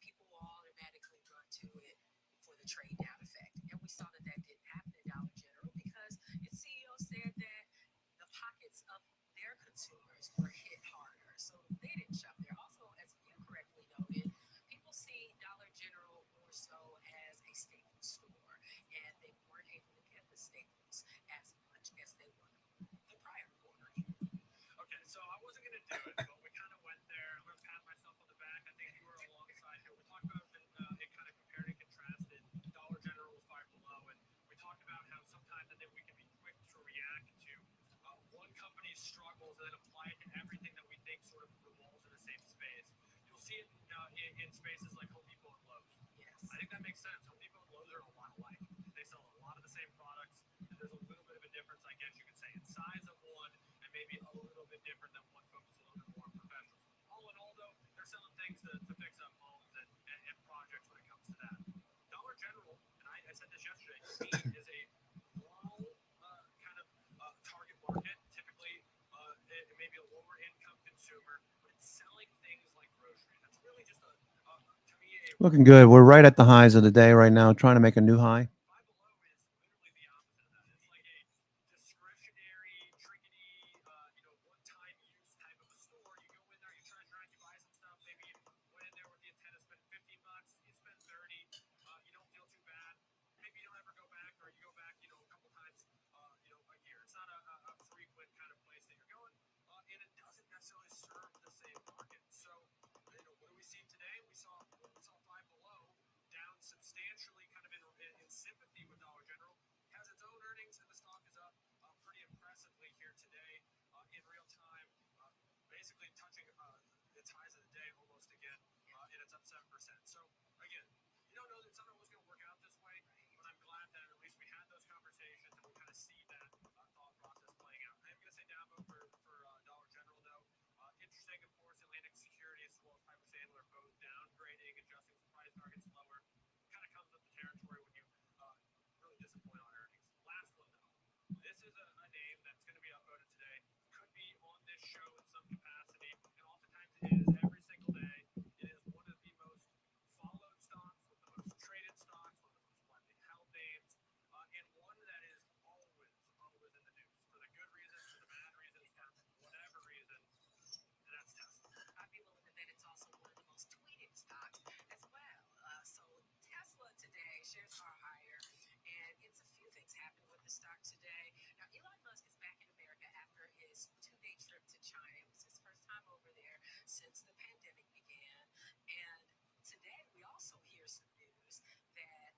people will automatically run to it for the trade down effect. And we saw that that didn't happen in Dollar General because its CEO said that the pockets of their consumers were hit harder. So they didn't shop there. Also, as you correctly noted, people see Dollar General more so as a staple store, and they weren't able to get the staples as much as they were the prior quarter. Okay, so I wasn't going to do it, but we kind of went there. I'm going to pat myself on the back. I think you were alongside here. We talked about it kind of compared and contrasted. Dollar General was Five Below, and we talked about how sometimes I think we can be quick to react to one company's struggles and then apply it to everything that we think sort of revolves in the same space. You'll see it in spaces like Home Depot and Lowe's. Yes. I think that makes sense. Home Depot and Lowe's are a lot alike. They sell a lot of the same products. There's a little bit of a difference, I guess you could say, in size of one, and maybe a little bit different than one focuses a little bit more on professionals. All in all, though, they're selling things to fix up homes and projects when it comes to that. Dollar General, and I said this yesterday, to me is a low kind of target market. Typically, it may be a lower income consumer, but it's selling things like groceries. That's really just to me, Looking good. We're right at the highs of the day right now, trying to make a new high. Five Below is literally the opposite of that. It's like a discretionary, trickety, one-time use type of a store. You go in there, you treasure hunt, you buy some stuff. Maybe you went in there with the intent to spend $15, you spend 30. You don't feel too bad. Maybe you don't ever go back, or you go back, a couple times, a year. It's not a frequent kind of place that you're going, and it doesn't necessarily serve the same market. So, what do we see today? We saw Five Below down substantially, kind of in sympathy with Dollar General. Has its own earnings, and the stock is up pretty impressively here today in real time, basically touching its highs of the day almost again, and it's up 7%. So again, you don't know that it's not always going to work out this way, but I'm glad that at least we had those conversations and we kind of see that thought process playing out. I am going to say down vote for Dollar General, though. Interesting, of course, Atlantic Securities as well as Piper Sandler both downgrading, adjusting some price targets lower. Kind of comes with the territory when you really disappoint on earnings. Last one, though. This is a name that's going to be upvoted today. Could be on this show in some capacity, and oftentimes it is every single day. It is one of the most followed stocks, one of the most traded stocks, one of the most widely held names, and one that is always in the news for the good reasons, for the bad reasons, for whatever reason, and that's Tesla. I'd be willing to bet it's also one of the most tweeted stocks as well. So Tesla today, shares are higher, and it's a few things happening with the stock today. Now, Elon Musk is back in America after his 2-day trip to China. It was his first time over there since the pandemic began. And today we also hear some news that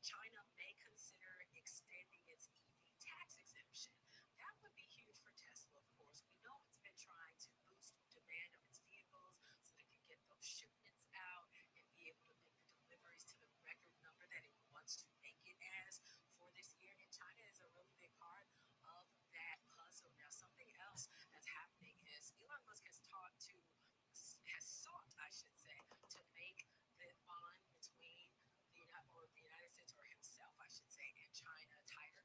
China may consider extending its EV tax exemption. That would be huge for Tesla, of course. We know it's been trying to boost demand of its vehicles so that it can get those shipments out and be able to make the deliveries to the record number that it wants to make it as for this year. And China is a really big part of that puzzle. Now, something else that's happening is Elon Musk has sought, I should say, to make the bond between the United States, or himself, I should say, and China tighter.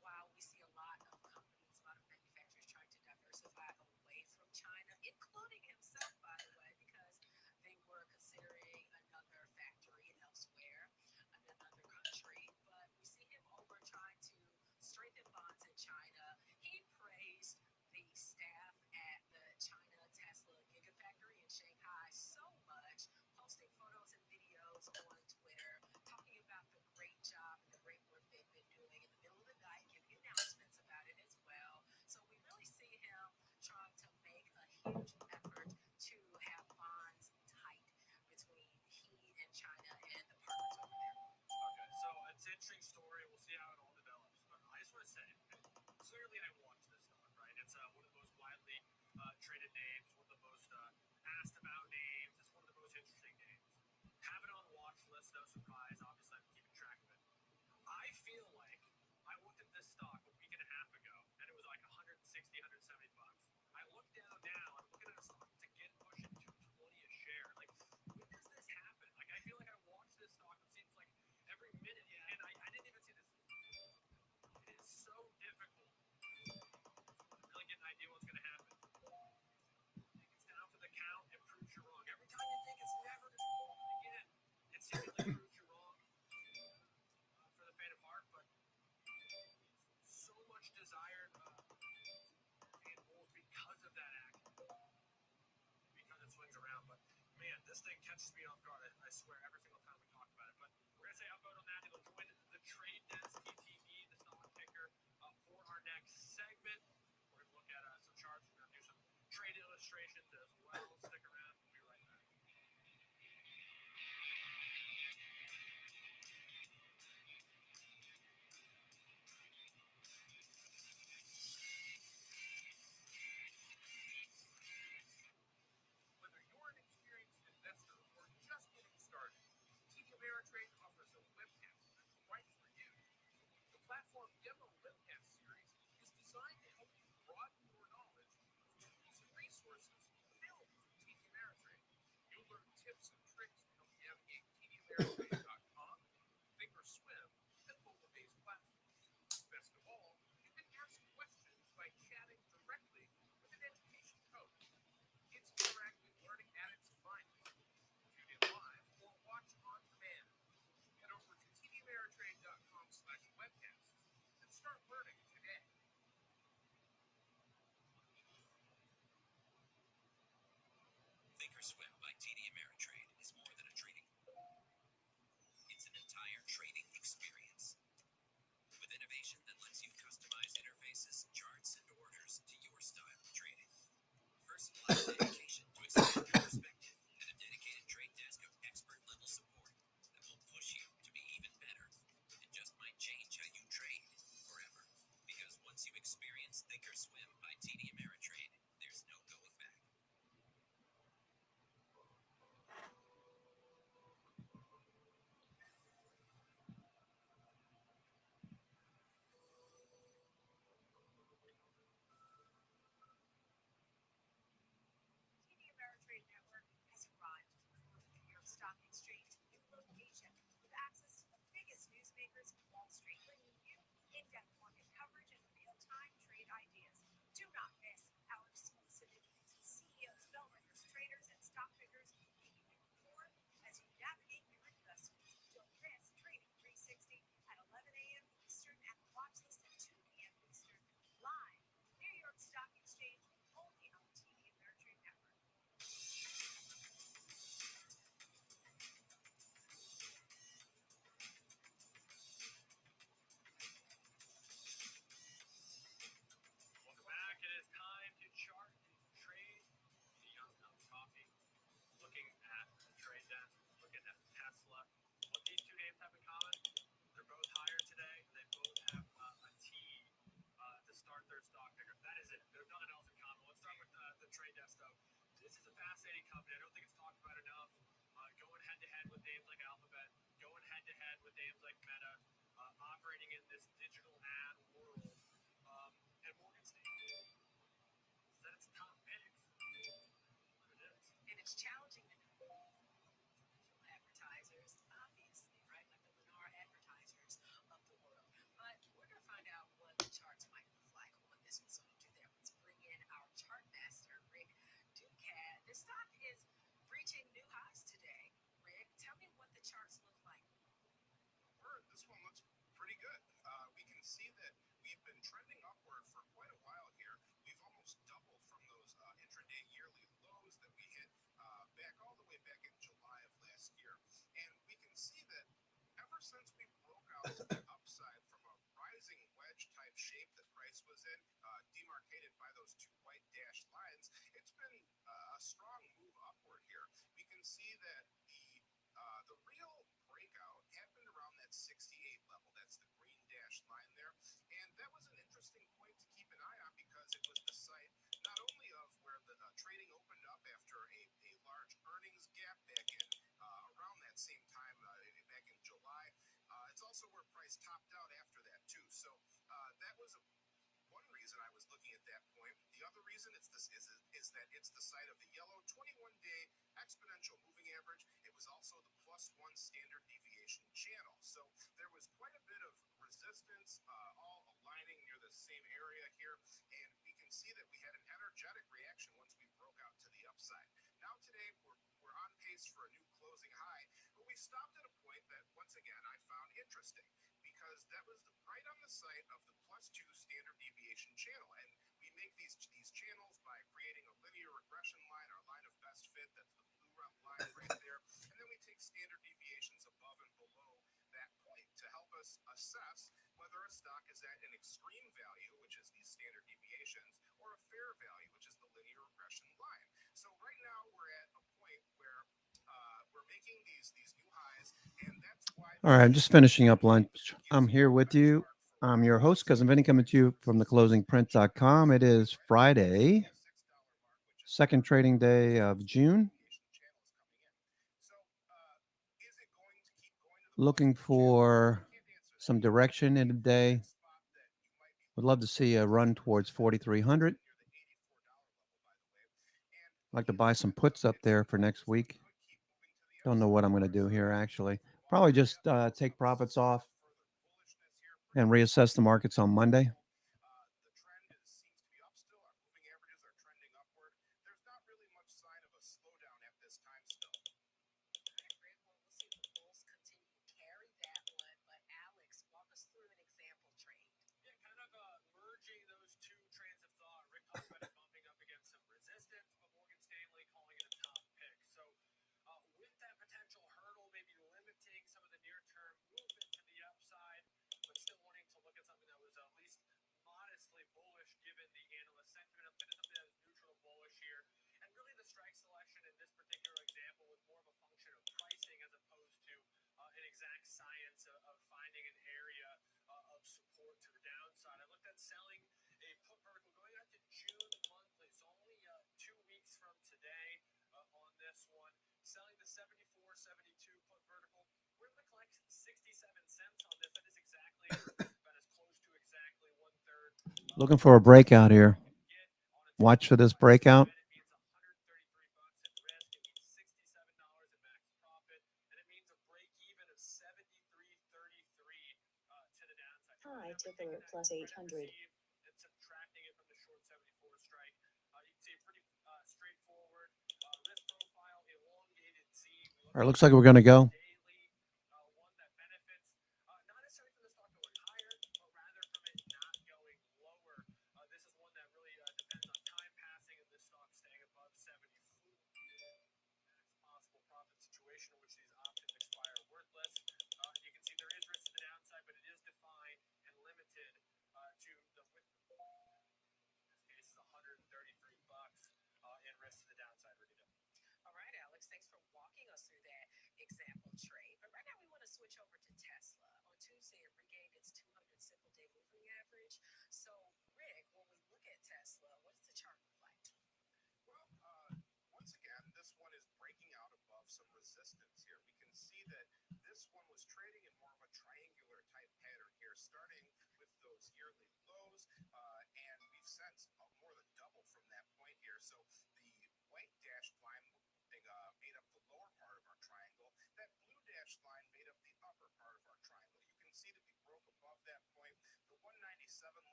While we see a lot of companies, a lot of manufacturers trying to diversify away from China, including himself, by the way, because they were considering another factory elsewhere, another country. But we see him over trying to strengthen bonds in China. He praised the staff at the China Tesla Gigafactory in Shanghai so much, posting photos and videos on Twitter, talking about the great job and the great work they It's one of the most widely traded names, one of the most asked about names. It's one of the most interesting names. Have it on watch list, no surprise. Obviously, I'm keeping track of it. I feel like I looked at this stock a week and a half ago, and it was like 160, 170 bucks. I look down now, I'm looking at a stock that's again pushing 220 a share. Like, when does this happen? Like, I feel like I watch this stock, it seems like every minute, and I didn't even see this. It is so difficult to really get an idea what's going to happen. It's down to the count and proves you wrong. Every time you think it's never going to happen again, it seemingly proves you wrong for the faint of heart, but so much desired and bulls because of that act, because it swings around. But man, this thing catches me off guard. I swear, every single time we talk about it. But we're gonna say upvote on that. It'll join the trade desk TTE, the stock ticker, for our next segment. We're gonna look at some charts. We're gonna do some trade illustrations as well. Stick around. We'll be right back. Whether you're an experienced investor or just getting started, TD Ameritrade offers a webcast that's right for you. The platform demo webcast series is designed to help you broaden your knowledge of tools and resources available from TD Ameritrade. You'll learn tips and tricks to help navigate TDAmeritrade.com, Thinkorswim, and mobile-based platforms. Best of all, you can ask questions by chatting directly with an education coach. It's interactive learning at its finest. Tune in live or watch on demand. Head over to tdameritrade.com/webcasts and start learning today. Thinkorswim by TD Ameritrade is more than a trading. It's an entire trading experience. With innovation that lets you customize interfaces, charts, and orders to your style of trading. Personalized education to expand your perspective, and a dedicated trade desk of expert-level support that will push you to be even better. It just might change how you trade forever. Because once you experience Thinkorswim by TD Ameritrade, there's no going back. TD Ameritrade Network has arrived for the New York Stock Exchange new location with access to the biggest newsmakers in Wall Street, bringing you in-depth market coverage and real-time trade ideas. Do not miss our exclusive interviews with CEOs, bellwethers, traders, and stock pickers, keeping you informed as you navigate your investments. Don't miss Trading 360 at 11 a.m. Eastern and the watch list at 2 p.m. Eastern, live. New York Stock Exchange, only on TD Ameritrade Network. Welcome back. It is time to chart and trade the Young Guns Coffee. Looking at the trade desk, looking at Tesla. What these two names have in common? They're both higher today. They both have a T to start their stock ticker. That is it. There's nothing else in common. Let's start with the trade desk, though. This is a fascinating company. I don't think it's talked about enough. Going head-to-head with names like Alphabet, going head-to-head with names like Meta, operating in this digital ad world. And Morgan Stanley said it's top picks. It is. And it's challenging to know advertisers, obviously, right? Like the Lennar advertisers of the world. But we're going to find out what the charts might look like on this one. So to do that, let's bring in our chart master, Rick Ducat. The stock is reaching new highs today. Rick, tell me what the charts look like. This one looks pretty good. We can see that we've been trending upward for quite a while here. We've almost doubled from those intraday yearly lows that we hit all the way back in July of last year. And we can see that ever since we broke out to the upside from a rising wedge type shape that price was in, demarcated by those two white dashed lines, it's been a strong move upward here. We can see that the real breakout happened around that 68 level. That's the green dashed line there. And that was an interesting point to keep an eye on because it was the that same time back in July. It's also where price topped out after that too. So that was one reason I was looking at that point. The other reason is that it's the site of the yellow 21-day exponential moving average. It was also the +1 standard deviation channel. So there was quite a bit of resistance, all aligning near the same area here, and we can see that we had an energetic reaction once we broke out to the upside. Now today we're on pace for a new closing high, but we stopped at a point that once again I found interesting, because that was right on the site of the +2 standard deviation channel, and we make these channels by creating a linear regression line, our line of best fit. That's the blue line right there, and then we take standard deviations above and below that point to help us assess whether a stock is at an extreme value, which is these standard deviations, or a fair value, which is the linear regression line. So right now we're at a point where we're making these new highs, and that's why. All right, I'm just finishing up lunch. I'm here with you. I'm your host, Cousin Vinny, coming to you from theclosingprint.com. It is Friday, second trading day of June. Looking for some direction in the day. Would love to see a run towards 4,300. I'd like to buy some puts up there for next week. Don't know what I'm going to do here, actually. Probably just take profits off and reassess the markets on Monday. Looking for a breakout here. Watch for this breakout. High ticker plus 800. All right, looks like we're going to go.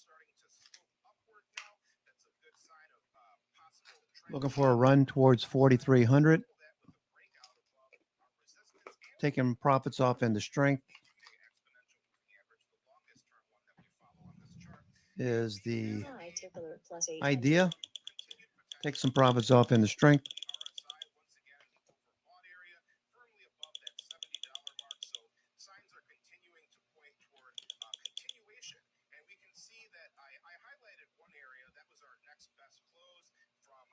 starting to slope upward now. That's a good sign of possible Looking for a run towards 4,300. Taking profits off into strength is the idea. Take some profits off into strength. Signs are continuing to point toward continuation. And we can see that I highlighted one area. That was our next best close from,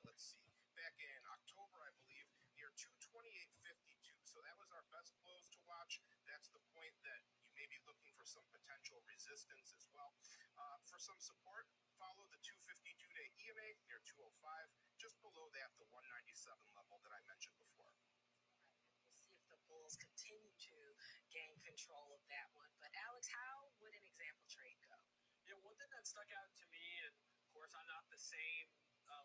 let's see, back in October, I believe, near 228.52. So that was our best close to watch. That's the point that you may be looking for some potential resistance as well. For some support, follow the 252-day EMA near 205. Just below that, the 197 level that I mentioned before. We'll see if the bulls continue to gain control of that one. But Alex, how would an example trade go? Yeah, one thing that stuck out to me, and of course I'm not the same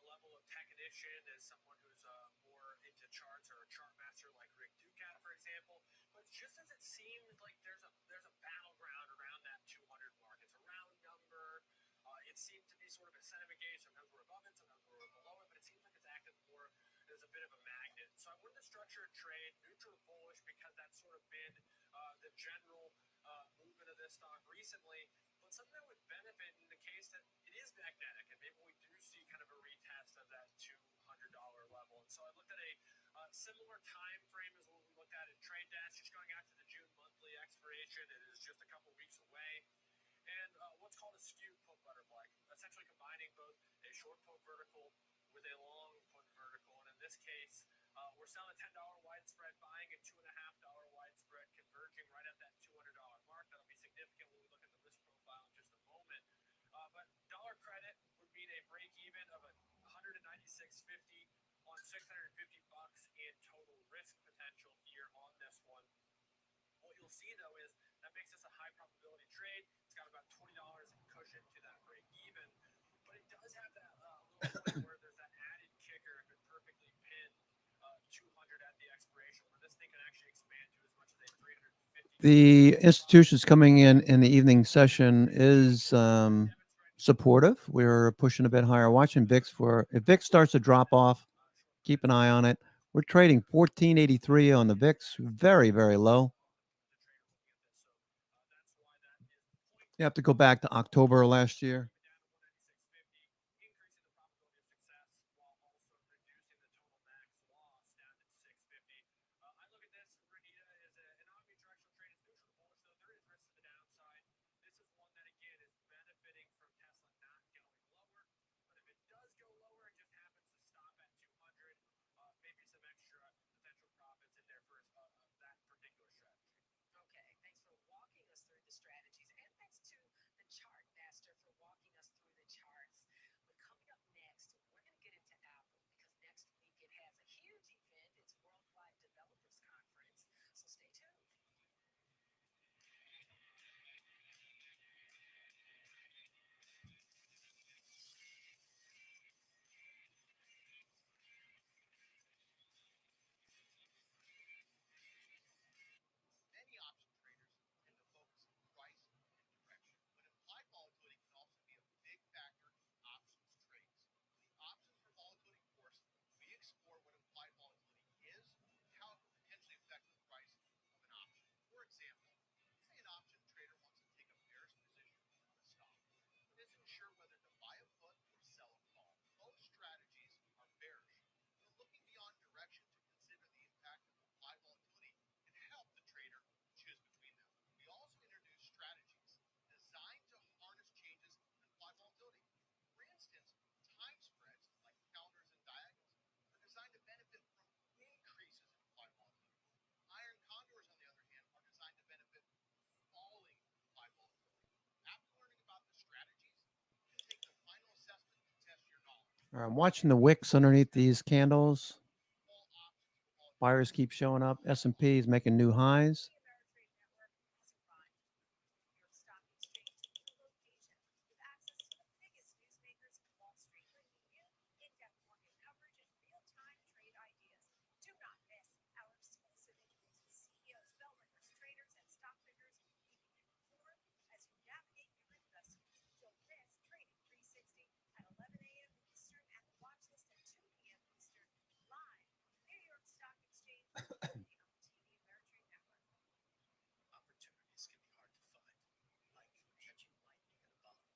level of technician as someone who's more into charts or a chart master like Rick Ducat, for example. But just as it seemed like there's a battleground around that 200 mark, it's a round number. It seemed to be sort of a sentiment gauge. Sometimes we're above it, sometimes we're below it, but it seems like it's acting more as a bit of a magnet. So I wanted to structure a trade neutral bullish because that's sort of been the general movement of this stock recently, but something that would benefit in the case that it is magnetic, and maybe we do see kind of a retest of that $200 level. And so I looked at a similar time frame as what we looked at in Trade Desk, just going out to the June monthly expiration. It is just a couple weeks away. And what's called a skewed put butterfly, essentially combining both a short put vertical with a long put vertical. And in this case, we're selling $10 widespread, buying a $2.50 widespread, converging right at that $200 mark. That'll be significant when we look at the risk profile in just a moment. But dollar credit would mean a break even of $196.50 on $650 in total risk potential here on this one. What you'll see though is that makes this a high probability trade. It's got about $20 in cushion to that break even, but it does have that little point where there's that added kicker if it perfectly pinned 200 at the expiration, where this thing can actually expand to as much as a 350. The institutions coming in the evening session is supportive. We're pushing a bit higher. Watching VIX for if VIX starts to drop off, keep an eye on it. We're trading 1483 on the VIX, very, very low. You have to go back to October last year. Strategies, and thanks to the chart master for walking us through the charts. But coming up next, we're going to get into Apple because next week it has a huge event. It's Worldwide Developers Conference, so stay tuned. Many option traders tend to focus on price and direction, but implied volatility can also be a big factor in options trades. In the options for volatility course, we explore what implied volatility is and how it can potentially affect the price of an option. For example, say an option trader wants to take a bearish position on a stock, but isn't sure whether to buy a put or sell a call. Both strategies are bearish. So looking beyond direction to consider the impact of implied volatility can help the trader choose between them. We also introduce strategies designed to harness changes in implied volatility. For instance, time spreads like counters and diagonals are designed to benefit from increases in implied volatility. Iron condors, on the other hand, are designed to benefit from falling implied volatility. After learning about the strategies, you can take the final assessment to test your knowledge. All right, I'm watching the wicks underneath these candles. Buyers keep showing up. S&P is making new highs. Opportunities can be hard to find, like catching lightning in a bottle.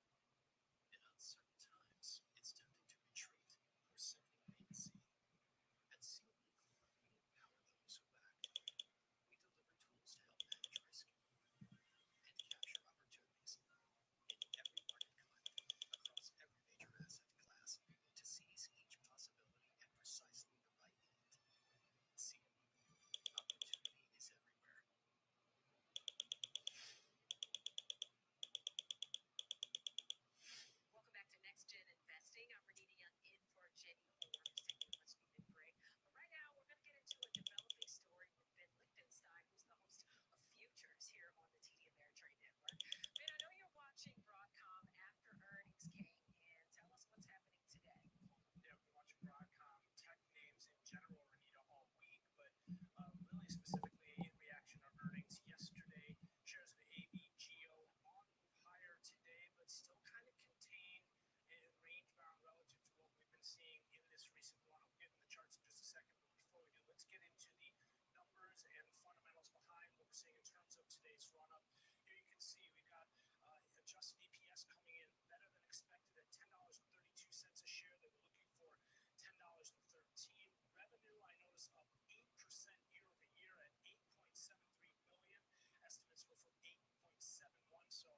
And at certain times, it's tempting to retreat or simply wait and see. At Seal Legal, we empower those who act. We deliver tools to help manage risk and capture opportunities in every market climate, across every major asset class, to seize each possibility at precisely the right moment. Seal Legal, opportunity is everywhere. Welcome back to Next Gen Investing. I'm Renita Young in for Jenny Horn, who's taking a much needed break. But right now, we're going to get into a developing story with Ben Lichtenstein, who's the host of Futures here on the TD Ameritrade Network. Ben, I know you're watching Broadcom after earnings came in. Tell us what's happening today. Yeah, we're watching Broadcom tech names in general, Renita, all week, but really specifically in reaction to earnings yesterday. Shares of AVGO on move higher today, but still kind of contained in range bound relative to what we've been seeing in this recent run. I'll get in the charts in just a second, but before we do, let's get into the numbers and fundamentals behind what we're seeing in terms of today's run up. Here you can see we've got adjusted EPS coming in better than expected at $10.32 a share. They were looking for $10.13. Revenue, I noticed, up 8% year over year at $8.73 billion. Estimates were for 8.71, so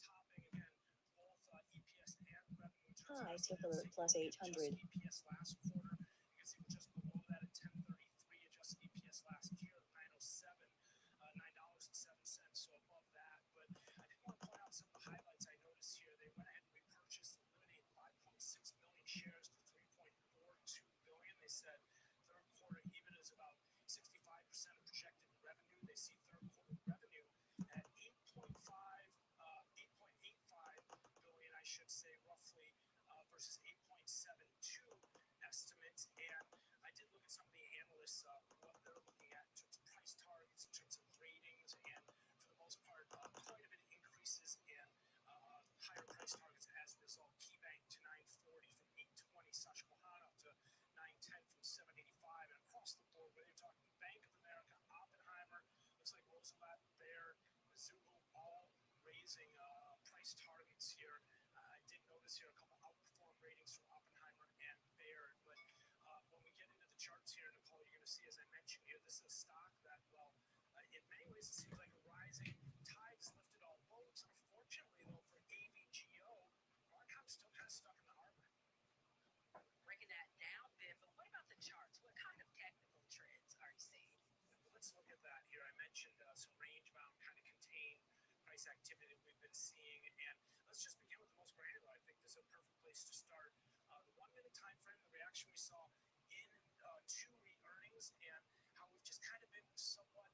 topping again both EPS and revenue. High tickler plus 800. EPS last quarter, you can see we're just below that at 10.33. Adjusted EPS last year, 9.07, $9.07, so above that. But I did want to point out some of the highlights I noticed here. They went ahead and repurchased, eliminated 5.6 million shares for $3.42 billion. They said third quarter EBITDA is about 65% of projected revenue. They see third quarter revenue at 8.85 billion, I should say, roughly, versus 8.72 estimates. And I did look at some of the analysts, what they're looking at in terms of price targets, in terms of ratings, and for the most part, quite a bit of increases in higher price targets as a result. KeyBank to 940 from 820, Susquehanna to 910 from 785, and across the board, whether you're talking Bank of America, Oppenheimer, looks like Roosevelt, Baird, Mizuho, all raising price targets here. I did notice here a couple outperform ratings from Oppenheimer and Baird, but when we get into the charts here, Nicole, you're going to see, as I mentioned here, this is a stock that, well, in many ways it seems like a rising tide has lifted all boats. Unfortunately, though, for AVGO, Broadcom's still kind of stuck in the harbor. Breaking that down, Ben, but what about the charts? What kind of technical trends are you seeing? Let's look at that here. I mentioned some range-bound kind of contained price activity that we've been seeing, and let's just begin with the most granular. I think this is a perfect place to start. The 1 minute time frame, the reaction we saw in two earnings, and how we've just kind of been somewhat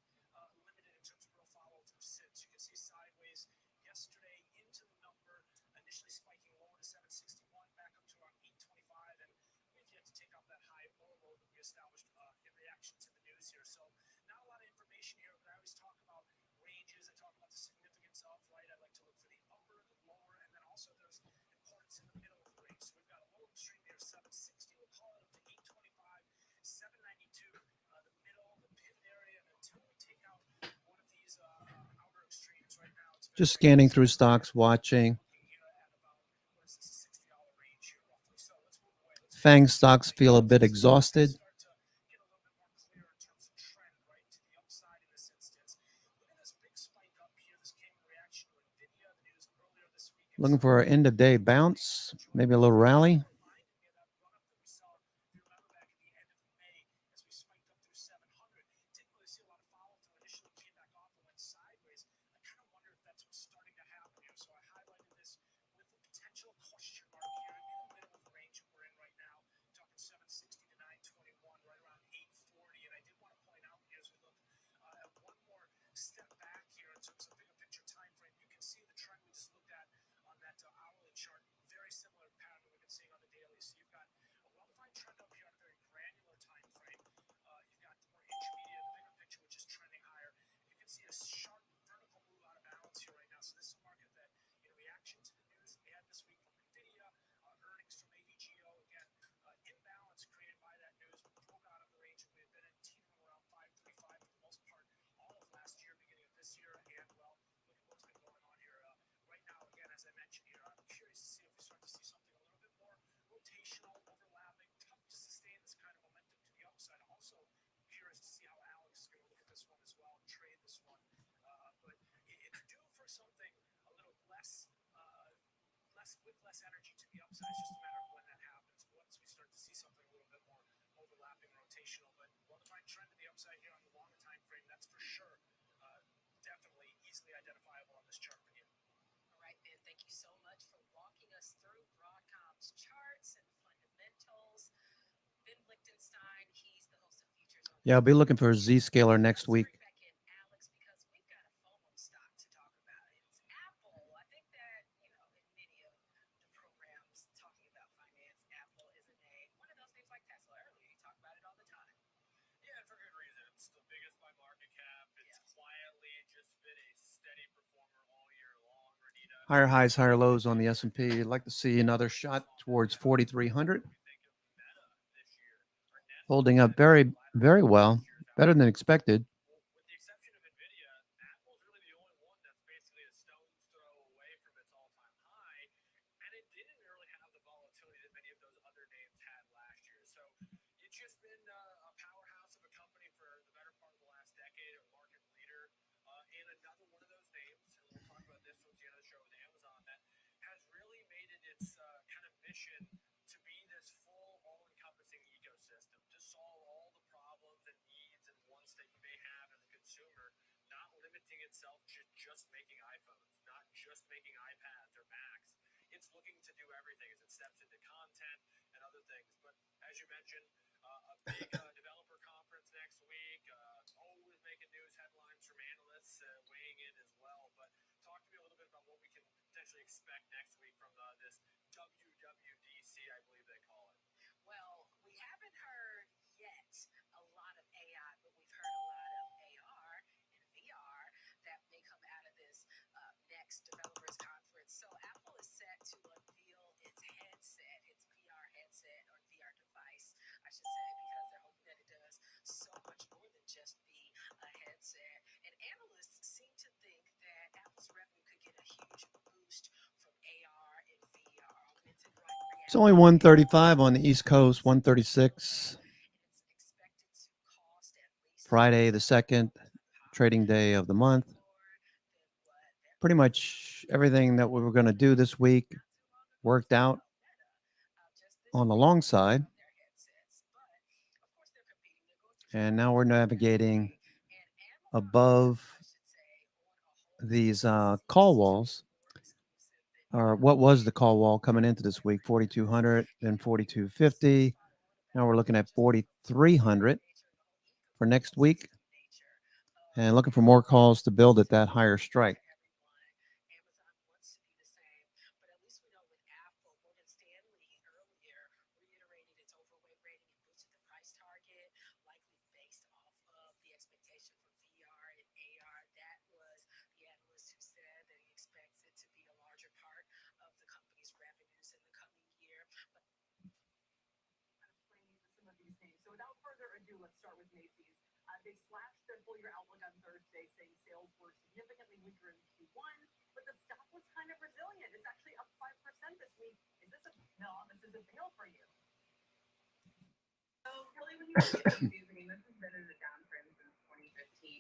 limited in terms of real follow-through since. You can see sideways yesterday into the number, initially spiking lower to 761, back up to around 825, and we've yet to take off that high or low that we established in reaction to the news here. So not a lot of information here, but I always talk about ranges. I talk about the significance of, right? I like to look for the upper, the lower, and then also there's importance in the middle of the range. So we've got a low extreme here, 760. We'll call it up to 825, 792, the middle, the pivot area, and until we take out one of these outer extremes right now. Just scanning through stocks, watching. FANG stocks feel a bit exhausted. Looking for an end-of-day bounce, maybe a little rally. Question mark here in the middle of the range that we're in right now, talking 760 to 921, right around 840. And I did want to point out here as we look at one more step back here in terms of bigger picture time frame, you can see the trend we just looked at on that hourly chart. Very similar pattern we've been seeing on the daily. So you've got a well-defined trend up here on a very granular time frame. You've got the more intermediate, the bigger picture, which is trending higher. You can see a sharp vertical move out of balance here right now. So this is a market that, in reaction to the news we had this week from NVIDIA, also curious to see how Alex is going to look at this one as well and trade this one. But it's due for something a little less, with less energy to the upside. It's just a matter of when that happens. Once we start to see something a little bit more overlapping rotational, but well-defined trend to the upside here on the longer time frame, that's for sure. Definitely easily identifiable on this chart for you. All right, Ben, thank you so much for walking us through Broadcom's charts and fundamentals. Ben Lichtenstein, he's the host of Futures on. Yeah, I'll be looking for a Z-scaler next week. Back in, Alex, because we've got a FOMO stock to talk about. It's Apple. I think that, in many of the programs talking about finance, Apple is a name. One of those names like Tesla earlier, you talk about it all the time. Yeah, and for good reason. It's the biggest by market cap. It's quietly just been a steady performer all year long. Renita. Higher highs, higher lows on the S&P. I'd like to see another shot towards 4,300. Holding up very, very well, better than expected. With the exception of Nvidia, Apple's really the only one that's basically a stone's throw away from its all-time high, and it didn't really have the volatility that many of those other names had last year. So it's just been a powerhouse of a company for the better part of the last decade, a market leader, and another one of those names, and we'll talk about this towards the end of the show with Amazon, that has really made it its kind of mission to be this full, all-encompassing ecosystem, to solve all the problems and needs and wants that you may have as a consumer, not limiting itself to just making iPhones, not just making iPads or Macs. It's looking to do everything as it steps into content and other things. But as you mentioned, a big developer conference next week, always making news headlines from analysts weighing in as well. But talk to me a little bit about what we can potentially expect next week from this WWDC, I believe they call it. Well, we haven't heard yet a lot of AI, but we've heard a lot of AR and VR that may come out of this next developers conference. So Apple is set to unveil its headset, its VR headset or VR device, I should say, because they're hoping that it does so much more than just be a headset. And analysts seem to think that Apple's revenue could get a huge boost from AR and VR, augmented reality. It's only 135 on the East Coast, 136. Friday the 2nd, trading day of the month. Pretty much everything that we were going to do this week worked out on the long side. And now we're navigating above these call walls, or what was the call wall coming into this week, 4,200, then 4,250. Now we're looking at 4,300 for next week, and looking for more calls to build at that higher strike. Amazon wants to be the same, but at least we know with Apple, Morgan Stanley earlier reiterated its overweight rating and boosted the price target, likely based off of the expectation for VR and AR. That was the analyst who said that he expects it to be a larger part of the company's revenues in the coming year. But some of these names. So without further ado, let's start with Macy's. They slashed their full-year outlook on Thursday, saying sales were significantly weaker in Q1, but the stock was kind of resilient. It's actually up 5% this week. Is this a fail for you? So, Kelly, when you look at Macy's, I mean, this has been in a downtrend since 2015,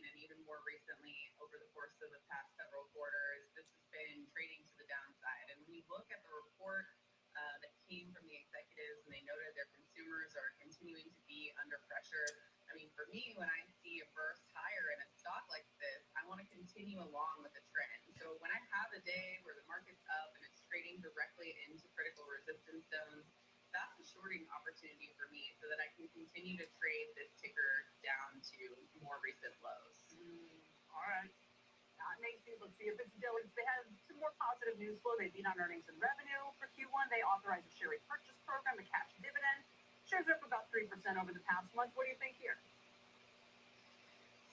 and even more recently, over the course of the past several quarters, this has been trading to the downside. And when you look at the report that came from the executives, and they noted their consumers are continuing to be under pressure. I mean, for me, when I see a burst higher in a stock like this, I want to continue along with the trend. So when I have a day where the market's up and it's trading directly into critical resistance zones, that's a shorting opportunity for me so that I can continue to trade this ticker down to more recent lows. All right. Macy's, let's see if it's Dillard's. They have some more positive news flow. They beat on earnings and revenue for Q1. They authorized a share repurchase program, a cash dividend. Shares are up about 3% over the past month. What do you think here?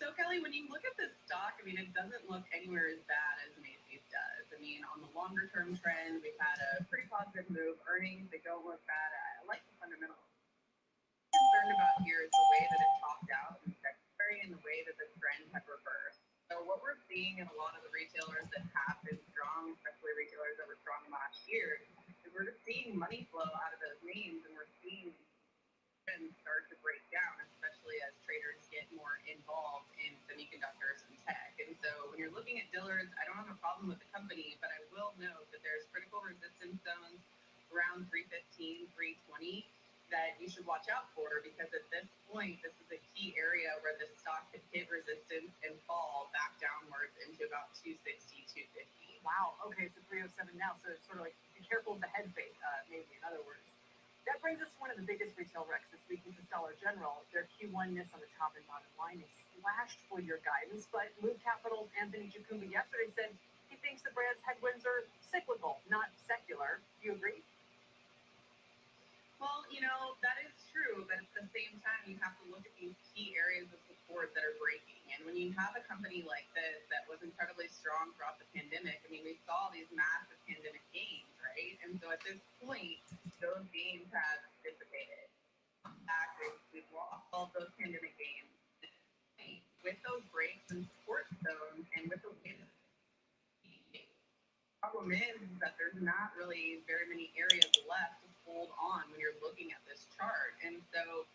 So, Kelly, when you look at this stock, I mean, it doesn't look anywhere as bad as Macy's does. I mean, on the longer-term trend, we've had a pretty positive move. Earnings, they don't look bad. I like the fundamentals. What I'm concerned about here is the way that it topped out in February and the way that the trend had reversed. So what we're seeing in a lot of the retailers that have been strong, especially retailers that were strong last year, is we're just seeing money flow out of those names, and we're seeing start to break down, especially as traders get more involved in semiconductors and tech. And so when you're looking at Dillard's, I don't have a problem with the company, but I will note that there's critical resistance zones around 315, 320 that you should watch out for, because at this point, this is a key area where the stock could hit resistance and fall back downwards into about 260, 250. Wow. Okay, it's a 307 now, so it's sort of like be careful of the head fake, maybe in other words. That brings us to one of the biggest retail wrecks this week, which is Dollar General. Their Q1 miss on the top and bottom line is slashed full year guidance, but Move Capital's Anthony Chukumba yesterday said he thinks the brand's headwinds are cyclical, not secular. Do you agree? Well, that is true, but at the same time, you have to look at these key areas of support that are breaking. And when you have a company like this that was incredibly strong throughout the pandemic, I mean, we saw these massive pandemic gains, right? And so at this point, those gains have dissipated. We've lost all of those pandemic gains. With those breaks and support zones and with the problem is that there's not really very many areas left to hold on when you're looking at this chart. And so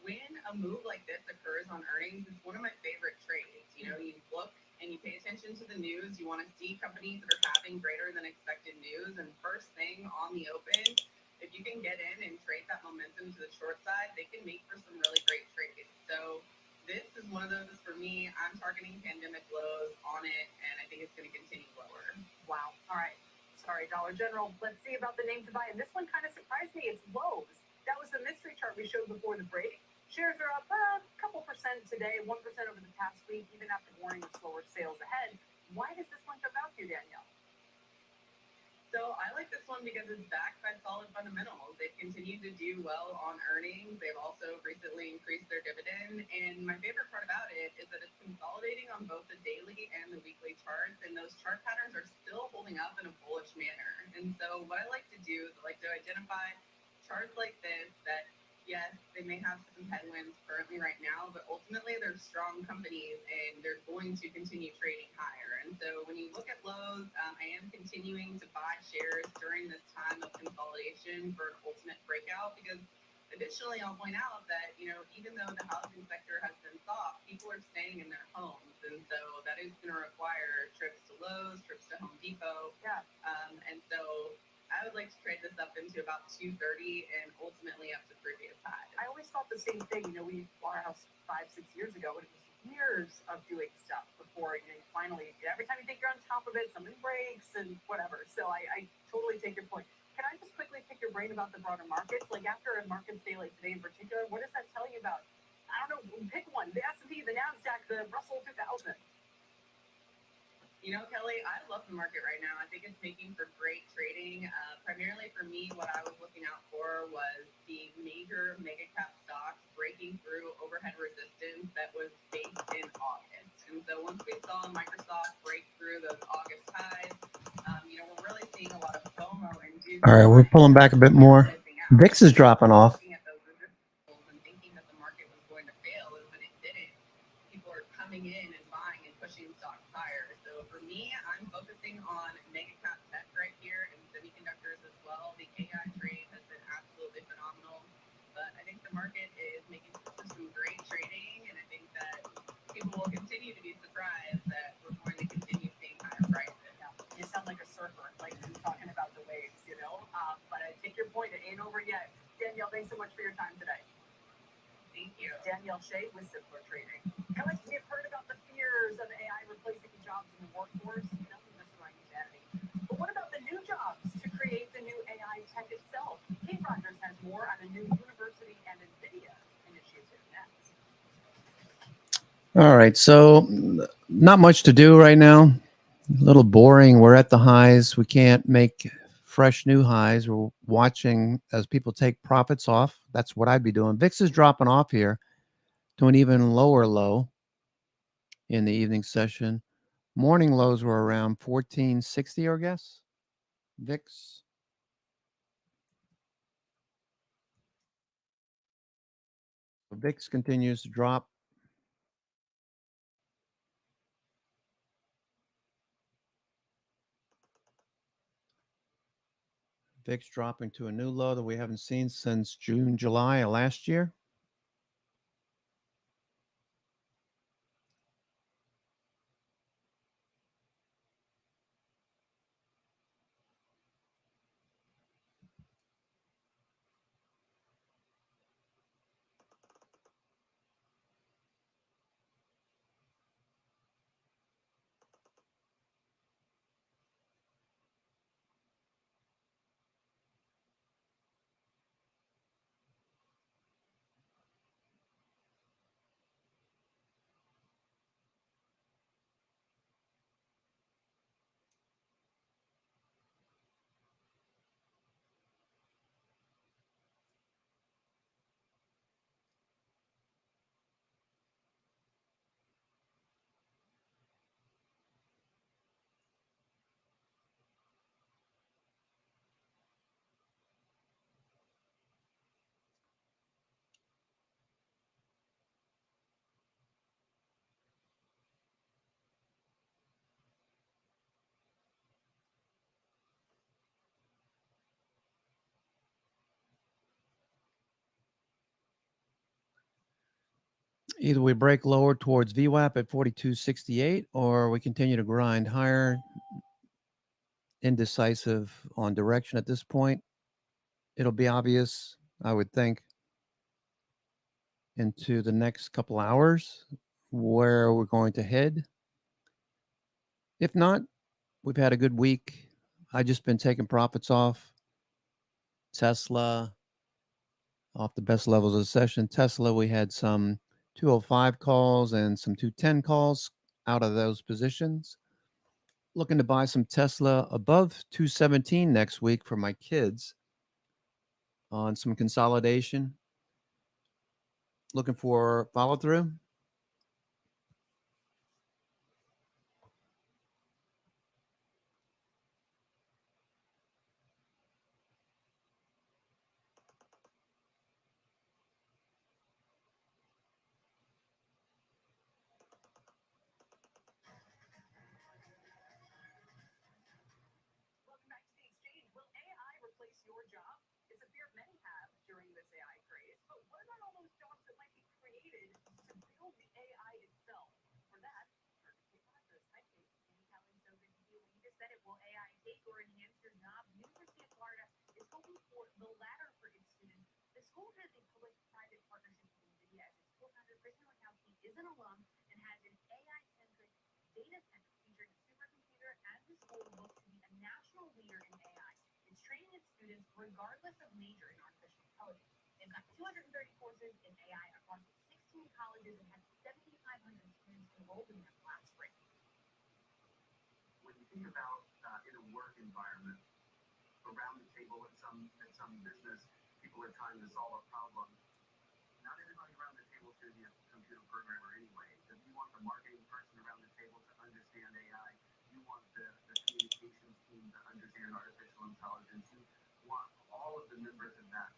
when a move like this occurs on earnings, it's one of my favorite trades. You look and you pay attention to the news. You want to see companies that are having greater than expected news. And first thing on the open, if you can get in and trade that momentum to the short side, they can make for some really great trades. So this is one of those for me. I'm targeting pandemic lows on it, and I think it's going to continue lower. Wow. All right. Sorry, Dollar General. Let's see about the name to buy. And this one kind of surprised me. It's Lowe's. That was the mystery chart we showed before the break. Shares are up a couple percent today, 1% over the past week, even after warning of slower sales ahead. Why does this one jump out to you, Danielle? So I like this one because it's backed by solid fundamentals. They've continued to do well on earnings. They've also recently increased their dividend. And my favorite part about it is that it's consolidating on both the daily and the weekly charts. And those chart patterns are still holding up in a bullish manner. And so what I like to do is I like to identify charts like this that, yes, they may have some headwinds currently right now, but ultimately they're strong companies and they're going to continue trading higher. And so when you look at Lowe's, I am continuing to buy shares during this time of consolidation for an ultimate breakout, because additionally, I'll point out that, even though the housing sector has been soft, people are staying in their homes. And so that is going to require trips to Lowe's, trips to Home Depot. Yeah. And so I would like to trade this up into about 230 and ultimately up to previous highs. I always thought the same thing. We bought our house 5-6 years ago, and it was years of doing stuff before you finally, every time you think you're on top of it, something breaks and whatever. So I totally take your point. Can I just quickly pick your brain about the broader markets? Like after a market day like today in particular, what does that tell you about? I don't know, pick one. The S&P, the Nasdaq, the Russell 2000. Kelly, I love the market right now. I think it's making for great trading. Primarily for me, what I was looking out for was the major mega cap stocks breaking through overhead resistance that was based in August. And so once we saw Microsoft break through those August highs, we're really seeing a lot of FOMO and All right, we're pulling back a bit more. VIX is dropping off. And thinking that the market was going to fail, and when it didn't, people are coming in and buying and pushing stocks higher. So for me, I'm focusing on mega cap tech right here and semiconductors as well. The AI trade has been absolutely phenomenal, but I think the market is making for some great trading, and I think that people will continue to be surprised that we're going to continue seeing higher prices. You sound like a surfer, like you're talking about the waves, but I take your point, it ain't over yet. Danielle, thanks so much for your time today. Thank you. Danielle Shea with Simpler Trading. Guys, we've heard about the fears of AI replacing jobs in the workforce. This is my humanity. But what about the new jobs to create the new AI tech itself? Kate Rogers has more on a new university and NVIDIA initiative next. All right, so not much to do right now. A little boring. We're at the highs. We can't make fresh new highs. We're watching as people take profits off. That's what I'd be doing. VIX is dropping off here to an even lower low in the evening session. Morning lows were around 1460, I guess. VIX. VIX continues to drop. VIX dropping to a new low that we haven't seen since June, July of last year. Either we break lower towards VWAP at 42.68 or we continue to grind higher. Indecisive on direction at this point. It'll be obvious, I would think, into the next couple hours where we're going to head. If not, we've had a good week. I've just been taking profits off Tesla, off the best levels of the session. Tesla, we had some 205 calls and some 210 calls out of those positions. Looking to buy some Tesla above 217 next week for my kids on some consolidation. Looking for follow through. Welcome back to the exchange. Will AI replace your job? It's a fear many have during this AI craze. But what about all those jobs that might be created to build the AI itself? For that, turn to Kate Rogers. Hi, Kate. Hey, Kelly. So good to see you. When you just said it, will AI take or enhance your job? The University of Florida is hoping for the latter for its students. The school has a public-private partnership with NVIDIA as its co-founder, Kristen Rakowski, is an alum and has an AI-centric data center featuring a supercomputer as the school looks to be a national leader in AI. It's training its students regardless of major in artificial intelligence. They've got 230 courses in AI across 16 colleges and had 7,500 students enrolled in them last spring. When you think about in a work environment, around the table at some business, people are trying to solve a problem. Not everybody around the table is going to be a computer programmer anyway. If you want the marketing person around the table to understand AI, you want the communications team to understand artificial intelligence. You want all of the members of that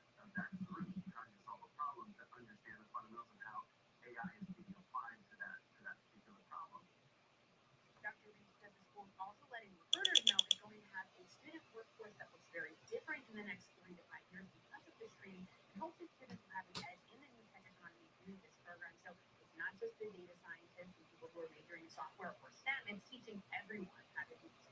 group trying to solve a problem to understand the fundamentals of how AI is being applied to that particular problem. Dr. Reed said the school is also letting recruiters know it's going to have a student workforce that looks very different in the next 3 to 5 years because of this training. It hopes its students will have an edge in the new tech economy through this program. So it's not just the data scientists and people who are majoring in software or STEM, it's teaching everyone how to do this.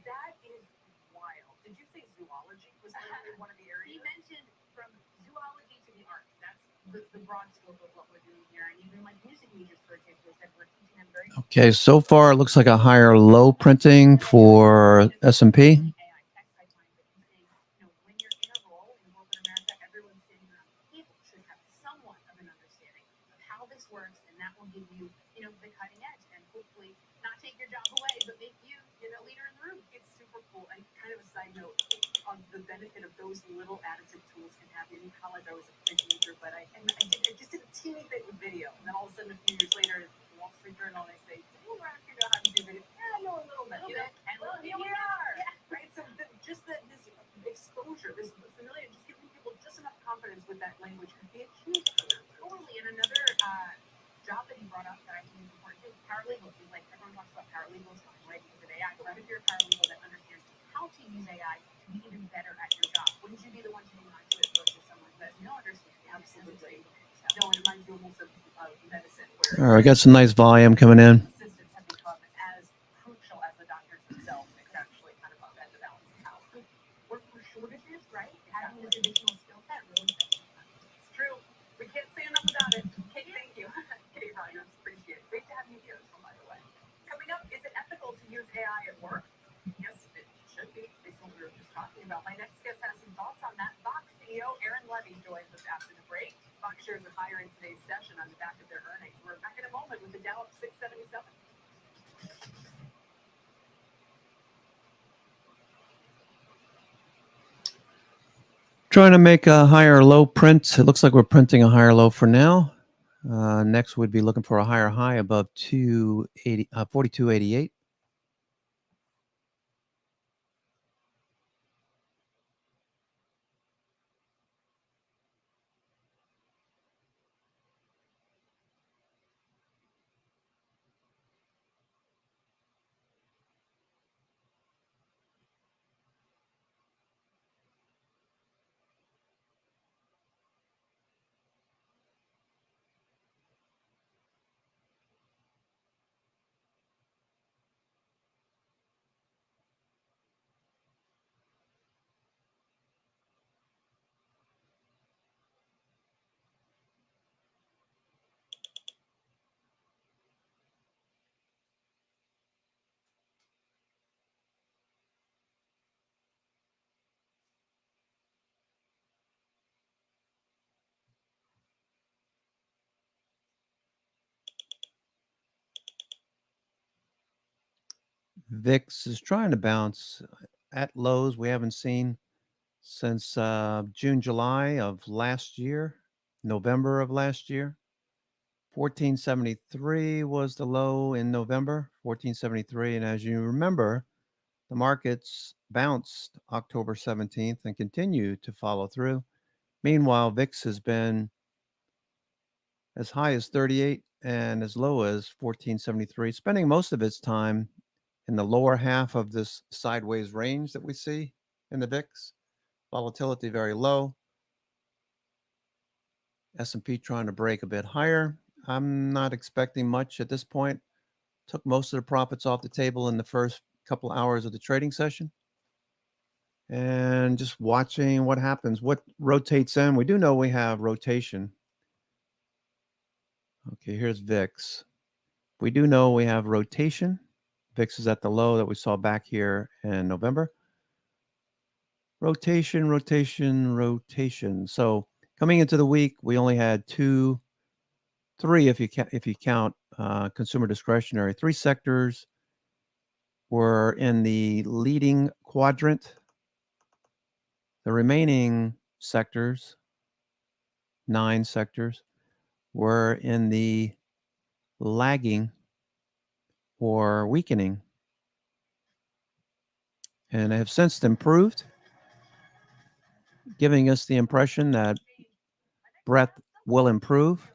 That is wild. Did you say zoology was one of the areas? He mentioned from zoology to the arts. That's the broad scope of what we're doing here. And even like music majors, for example, said we're teaching them very. Okay, so far it looks like a higher low printing for S&P. Works, and that will give you, the cutting edge, and hopefully not take your job away, but make you, leader in the room. It's super cool. And kind of a side note on the benefit of those little additive tools can have. In college, I was a print major, but I just did a teeny bit with video, and then all of a sudden, a few years later, the Wall Street Journal, and they say, "Oh, I figure out how to do video." Yeah, I know a little bit, and well, here we are. Yeah, right. So this exposure, this familiar, just giving people just enough confidence with that language could be a huge totally. And another job that he brought up that I think is important too, paralegal. Like everyone talks about paralegals, right, because of AI. But what if you're a paralegal that understands how to use AI to be even better at your job? Wouldn't you be the one to hang on to it versus someone that no understanding? Absolutely. No, it reminds you almost of medicine. All right, got some nice volume coming in. Assistants have become as crucial as the doctors themselves. It could actually kind of upend the balance of power. Workforce shortages, right? Having this additional skill set really. It's true. We can't say enough about it. Kate, thank you. Kate Rogers, appreciate it. Great to have you here, by the way. Coming up, is it ethical to use AI at work? Yes, it should be, based on what we were just talking about. My next guest has some thoughts on that. Fox CEO Aaron Levy joins us after the break. Fox shares are higher in today's session on the back of their earnings. We're back in a moment with the Dow up 677. Trying to make a higher low print. It looks like we're printing a higher low for now. Next, we'd be looking for a higher high above 42.88. VIX is trying to bounce at lows we haven't seen since June, July of last year, November of last year. 1473 was the low in November, 1473. And as you remember, the markets bounced October 17th and continued to follow through. Meanwhile, VIX has been as high as 38 and as low as 1473, spending most of its time in the lower half of this sideways range that we see in the VIX. Volatility very low. S&P trying to break a bit higher. I'm not expecting much at this point. Took most of the profits off the table in the first couple hours of the trading session. And just watching what happens, what rotates in. We do know we have rotation. Okay, here's VIX. We do know we have rotation. VIX is at the low that we saw back here in November. Rotation, rotation, rotation. So coming into the week, we only had three, if you count consumer discretionary. Three sectors were in the leading quadrant. The remaining sectors, 9 sectors, were in the lagging or weakening, and have since improved, giving us the impression that breadth will improve.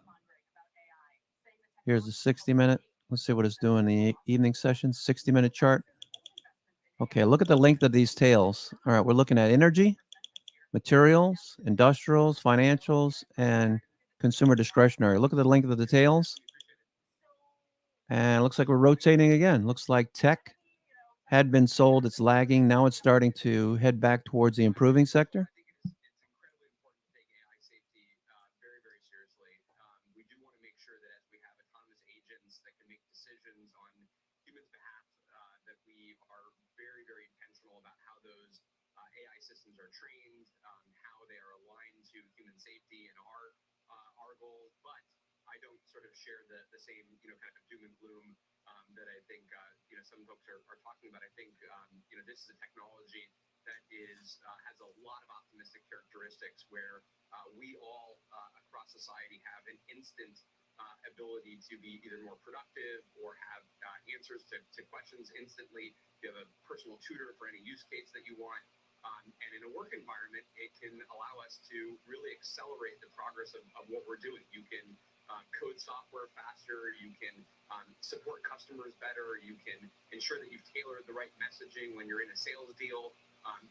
Here's the 60-minute. Let's see what it's doing in the evening session. 60-minute chart. Okay, look at the length of these tails. All right, we're looking at energy, materials, industrials, financials, and consumer discretionary. Look at the length of the tails. And it looks like we're rotating again. Looks like tech had been sold. It's lagging. Now it's starting to head back towards the improving sector. Share the same, kind of doom and gloom that I think, some folks are talking about. I think, this is a technology that has a lot of optimistic characteristics where we all across society have an instant ability to be either more productive or have answers to questions instantly. You have a personal tutor for any use case that you want. And in a work environment, it can allow us to really accelerate the progress of what we're doing. You can code software faster, you can support customers better, you can ensure that you've tailored the right messaging when you're in a sales deal.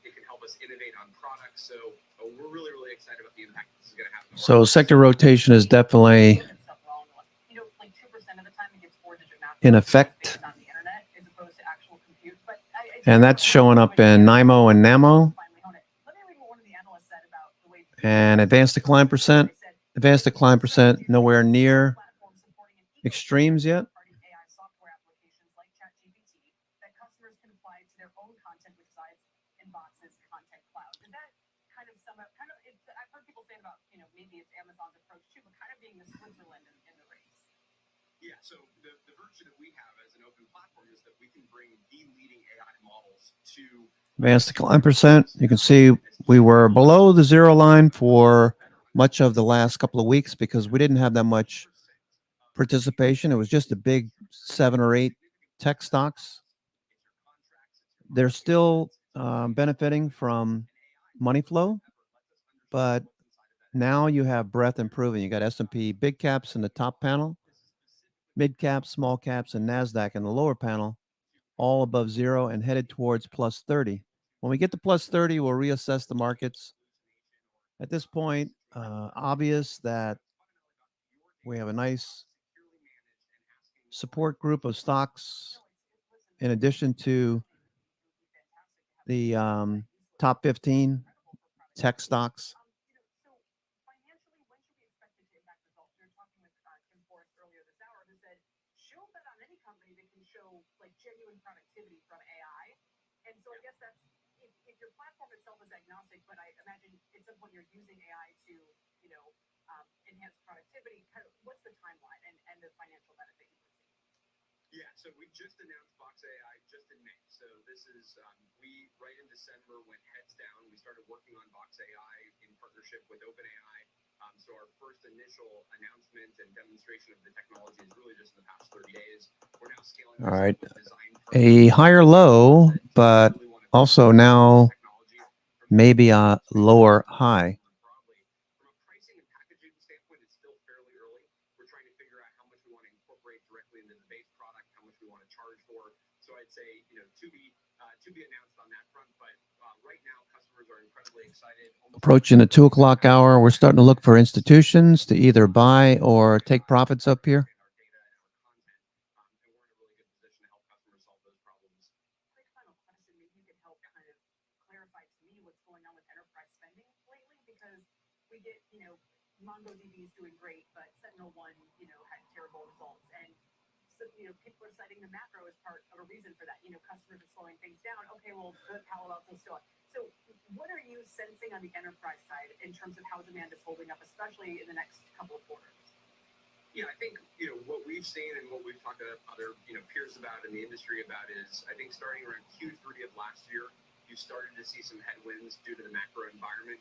It can help us innovate on products. So we're really, really excited about the impact this is going to have. So sector rotation is definitely in effect. And that's showing up in NIMO and NAMO. And advanced decline percent. Advanced decline percent nowhere near extremes yet. Yeah, so the virtue that we have as an open platform is that we can bring the leading AI models to Advanced decline percent. You can see we were below the zero line for much of the last couple of weeks because we didn't have that much participation. It was just a big 7 or 8 tech stocks. They're still benefiting from money flow, but now you have breadth improving. You got S&P big caps in the top panel, mid caps, small caps, and Nasdaq in the lower panel, all above zero and headed towards plus 30. When we get to plus 30, we'll reassess the markets. At this point, obvious that we have a nice support group of stocks in addition to the top 15 tech stocks. But I imagine at some point you're using AI to, enhance productivity. What's the timeline and the financial benefit you would see? Yeah, so we just announced Box AI just in May. So this is, we, right in December, went heads down. We started working on Box AI in partnership with OpenAI. So our first initial announcement and demonstration of the technology is really just in the past 30 days. We're now scaling. All right. A higher low, but also now maybe a lower high. From a pricing and packaging standpoint, it's still fairly early. We're trying to figure out how much we want to incorporate directly into the base product, how much we want to charge for. So I'd say, to be announced on that front. But right now, customers are incredibly excited. Approaching the 2 o'clock hour, we're starting to look for institutions to either buy or take profits up here. Quick final question, maybe you could help kind of clarify to me what's going on with enterprise spending lately, because we get, MongoDB is doing great, but Sentinel-1, had terrible results. And so, people are citing the macro as part of a reason for that. Customers are slowing things down. Okay, well, good, Palo Alto's still up. So what are you sensing on the enterprise side in terms of how demand is holding up, especially in the next couple of quarters? Yeah, I think, what we've seen and what we've talked to other, peers about in the industry about is, I think starting around Q3 of last year, you started to see some headwinds due to the macro environment.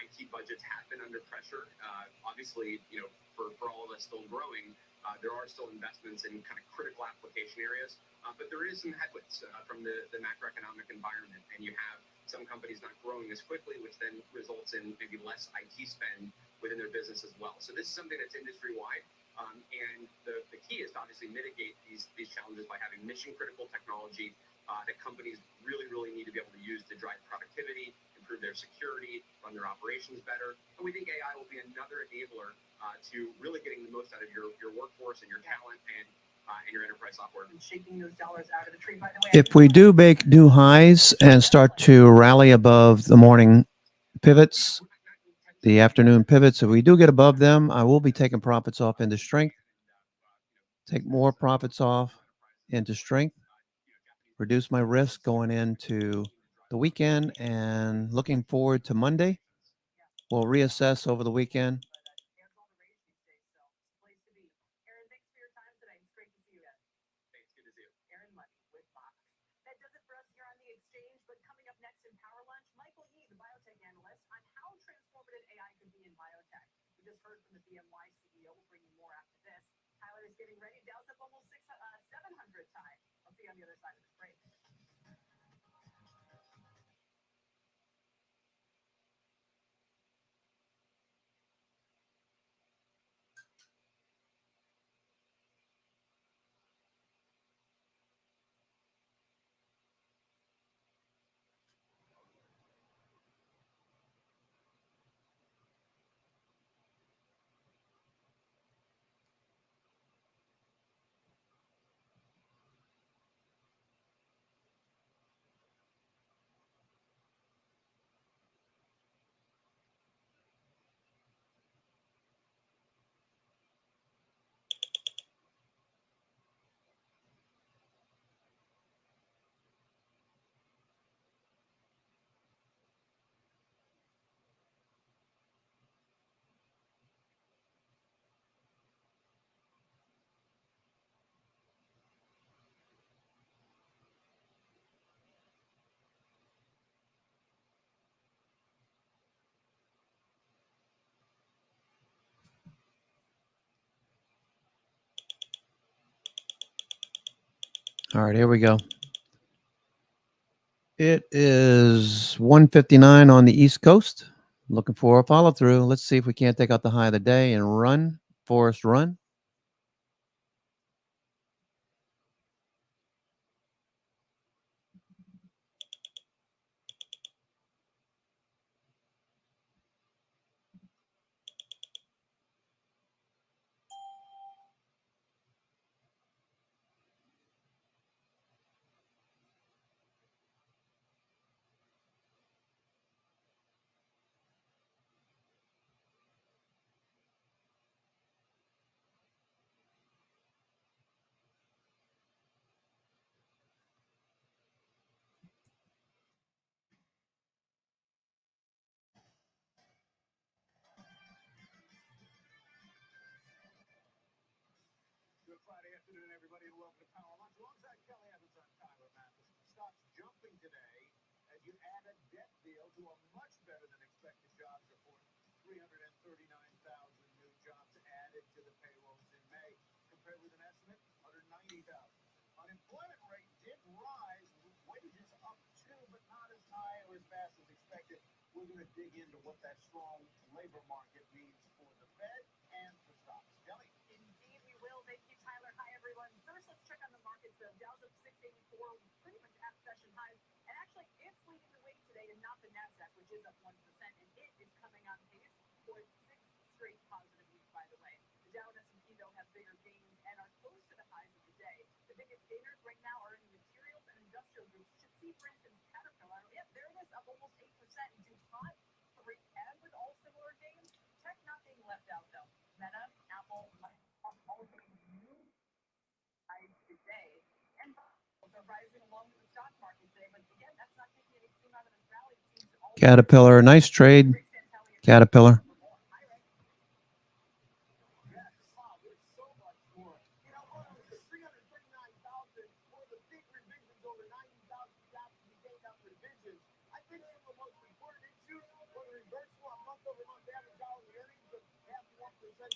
IT budgets have been under pressure. Obviously, for all of us still growing, there are still investments in kind of critical application areas, but there is some headwinds from the macroeconomic environment, and you have some companies not growing as quickly, which then results in maybe less IT spend within their business as well. So this is something that's industry-wide, and the key is to obviously mitigate these challenges by having mission-critical technology that companies really, really need to be able to use to drive productivity, improve their security, run their operations better. And we think AI will be another enabler to really getting the most out of your workforce and your talent and your enterprise software. And shaking those dollars out of the tree, by the way. If we do make new highs and start to rally above the morning pivots, the afternoon pivots, if we do get above them, I will be taking profits off into strength. Take more profits off into strength. Reduce my risk going into the weekend and looking forward to Monday. We'll reassess over the weekend. Aaron, thanks for your time today. It's great to see you guys. Thanks, good to see you. Aaron Money with Box. That does it for us here on the exchange, but coming up next in Power Lunch, Michael Yee, the biotech analyst, on how transformative AI could be in biotech. We just heard from the BMY CEO. We'll bring you more after this. Tyler is getting ready. Dow's up almost 700 time. I'll see you on the other side of this break. All right, here we go. It is 1:59 on the East Coast. Looking for a follow through. Let's see if we can't take out the high of the day and run. Forest run. Good Friday afternoon, everybody, and welcome to Power Lunch. Alongside Kelly Evans, I'm Tyler Mathis. Stock you add a debt deal to a much better than expected jobs report. 339,000 new jobs added to the payrolls in May, compared with an estimate 190,000. Unemployment rate did rise, with wages up too, but not as high or as fast as expected. We're going to dig into what that strong labor market means for the Fed and for stocks. Kelly? Indeed, we will. Thank you, Tyler. Hi, everyone. First, let's check on the markets. The Dow's up 684, pretty much at session highs. And actually, it's leading the way today, and not the Nasdaq, which is up 1%. And it is coming on pace for its sixth straight positive week, by the way. The Dow and S&P, though, have bigger gains and are close to the highs of the day. The biggest gainers right now are in the materials and industrial groups. You should see, for instance, Caterpillar. Yep, there it is, up almost 8%. DuPont, 3M with all similar gains. Tech not being left out, though. Meta, Apple, Microsoft, all hitting new highs today. And are rising along with the stock market today. But again, that's not taking any steam out of this rally. It seems all Caterpillar, nice trade. Caterpillar. Yes, wow, there's so much more. You know what? It was 339,000, one of the big revisions, over 90,000 jobs to be gained up revisions. I think some of the most important issues were the reversal on month-over-month average hourly earnings of half 1%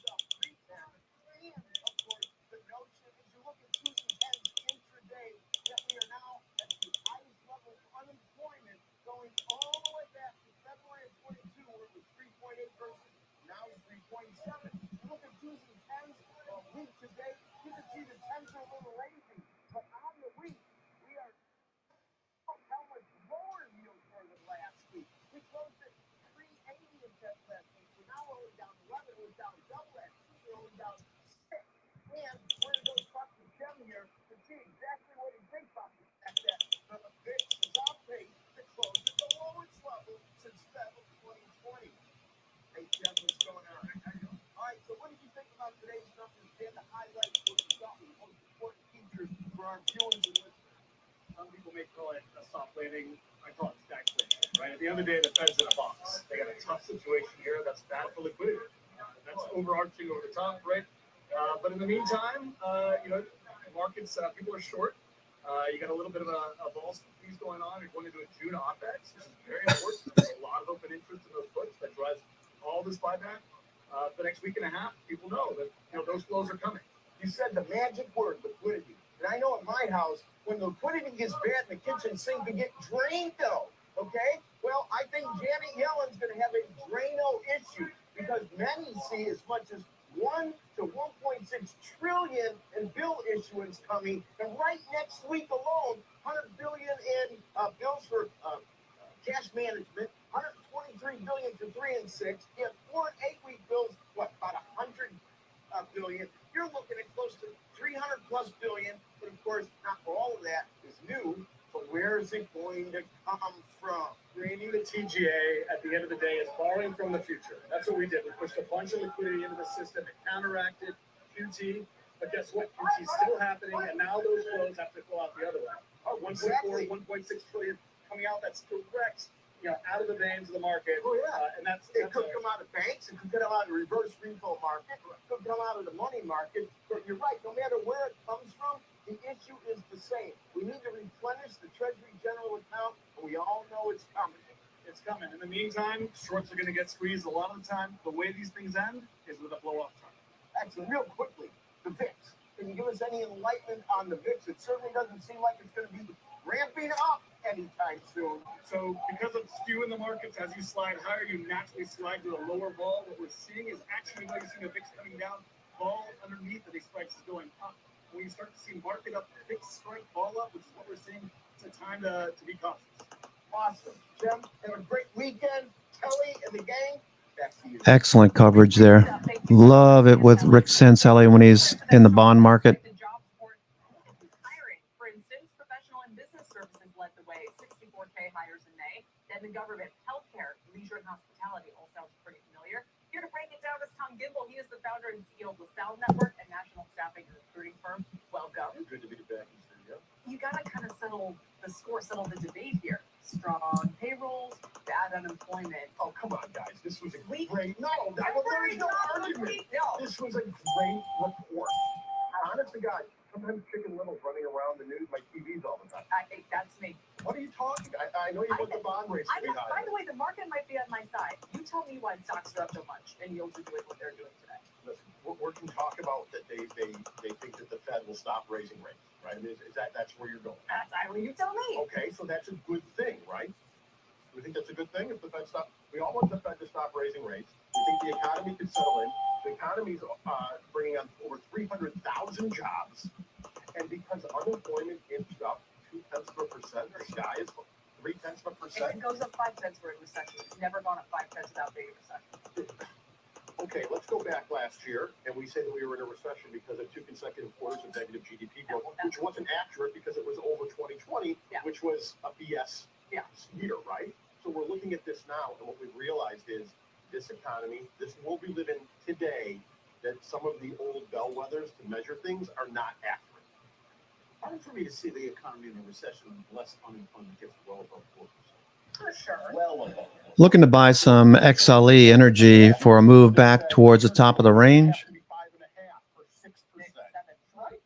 off pre-tax, and, of course, the notion, as you look at Tuesday and intraday, that we are now at the highest level of unemployment going all the way back to February of 22, where it was 3.8 versus now 3.7. Look at Tuesday tens, week to date. You can see the tens are a little lazy, but on the week, we are how much lower yields were than last week. We closed at 380 in test last week. So now we're only down 11. We're down double that. We're only down 6. And we're going to go talk to Jim here to see exactly what he thinks about the fact that the VIX is on pace to close at the lowest level since February 2020. Hey, Jim, what's going on? All right, so what did you think about today's numbers and the highlights what you thought were the most important features for our viewers and listeners? Some people may call it a soft landing. I call it stagflation, right? At the end of the day, the Fed's in a box. They got a tough situation here that's bad for liquidity. That's overarching over the top, right? But in the meantime, markets, people are short. You got a little bit of a vol squeeze going on. You're going into a June OPEX, which is very important. There's a lot of open interest in those puts that drives all this buyback. For the next week and a half, people know that those flows are coming. You said the magic word, liquidity. And I know at my house, when the liquidity gets bad in the kitchen sink, we get Drano, okay? Well, I think Janet Yellen's going to have a Drano issue because many see as much as 1 to 1.6 trillion in bill issuance coming. And right next week alone, 100 billion in bills for cash management, 123 billion for 3 and 6. You have 4 and 8 week bills, what, about 100 billion. You're looking at close to 300 plus billion, but of course, not all of that is new. But where is it going to come from? Randy, the TGA at the end of the day is borrowing from the future. That's what we did. We pushed a bunch of liquidity into the system. It counteracted QT. But guess what? QT is still happening, and now those flows have to go out the other way. 1.4, 1.6 trillion coming out. That's direct, out of the veins of the market. Oh, yeah. And that's it could come out of banks. It could come out of the reverse repo market. It could come out of the money market. But you're right. No matter where it comes from, the issue is the same. We need to replenish the Treasury General account, and we all know it's coming. It's coming. In the meantime, shorts are going to get squeezed a lot of the time. The way these things end is with a blow-off chart. Actually, real quickly, the VIX. Can you give us any enlightenment on the VIX? It certainly doesn't seem like it's going to be ramping up anytime soon. So because of skew in the markets, as you slide higher, you naturally slide to a lower vol. What we're seeing is actually when you see the VIX coming down, vol underneath of these spikes is going up. When you start to see market up, VIX strike, vol up, which is what we're seeing, it's a time to be cautious. Awesome. Jim, have a great weekend. Kelly and the gang, back to you. Excellent coverage there. Love it with Rick Sanselli when he's in the bond market. Hiring, for instance, professional and business services led the way, 64K hires in May. Then the government, healthcare, leisure, and hospitality all sounds pretty familiar. Here to break it down is Tom Gimble. He is the founder and CEO of LaSalle Network, a national staffing and recruiting firm. Welcome. Good to be back in studio. You got to kind of settle the score, settle the debate here. Strong payrolls, bad unemployment. Oh, come on, guys. This was a great... No, there is no argument. This was a great report. Honest to God, sometimes Chicken Little's running around the news, my TV's all the time. I think that's me. What are you talking about? I know you want the bond rates to be By higher. the way, the market might be on my side. You tell me why stocks are up so much and yields are doing what they're doing today. Listen, we can talk about that they think that the Fed will stop raising rates, right? I mean, is that's where you're going? That's you tell me. Okay, so that's a good thing, right? We think that's a good thing if the Fed stop. We all want the Fed to stop raising rates. We think the economy could settle in. The economy's bringing on over 300,000 jobs, and because unemployment inched up 0.2%, the sky is 0.3%. If it goes up 5 cents, we're in recession. It's never gone up 5 cents without being a recession. Okay, let's go back last year, and we say that we were in a recession because of 2 consecutive quarters of negative GDP growth, which wasn't accurate because it was over 2020, which was a BS year, right? So we're looking at this now, and what we've realized is this economy, this world we live in today, that some of the old bellwethers to measure things are not accurate. Hard for me to see the economy in a recession unless unemployment gets well above 4%. For sure. Well above. Looking to buy some XLE energy for a move back towards the top of the range. 5.5% or 6%. Right?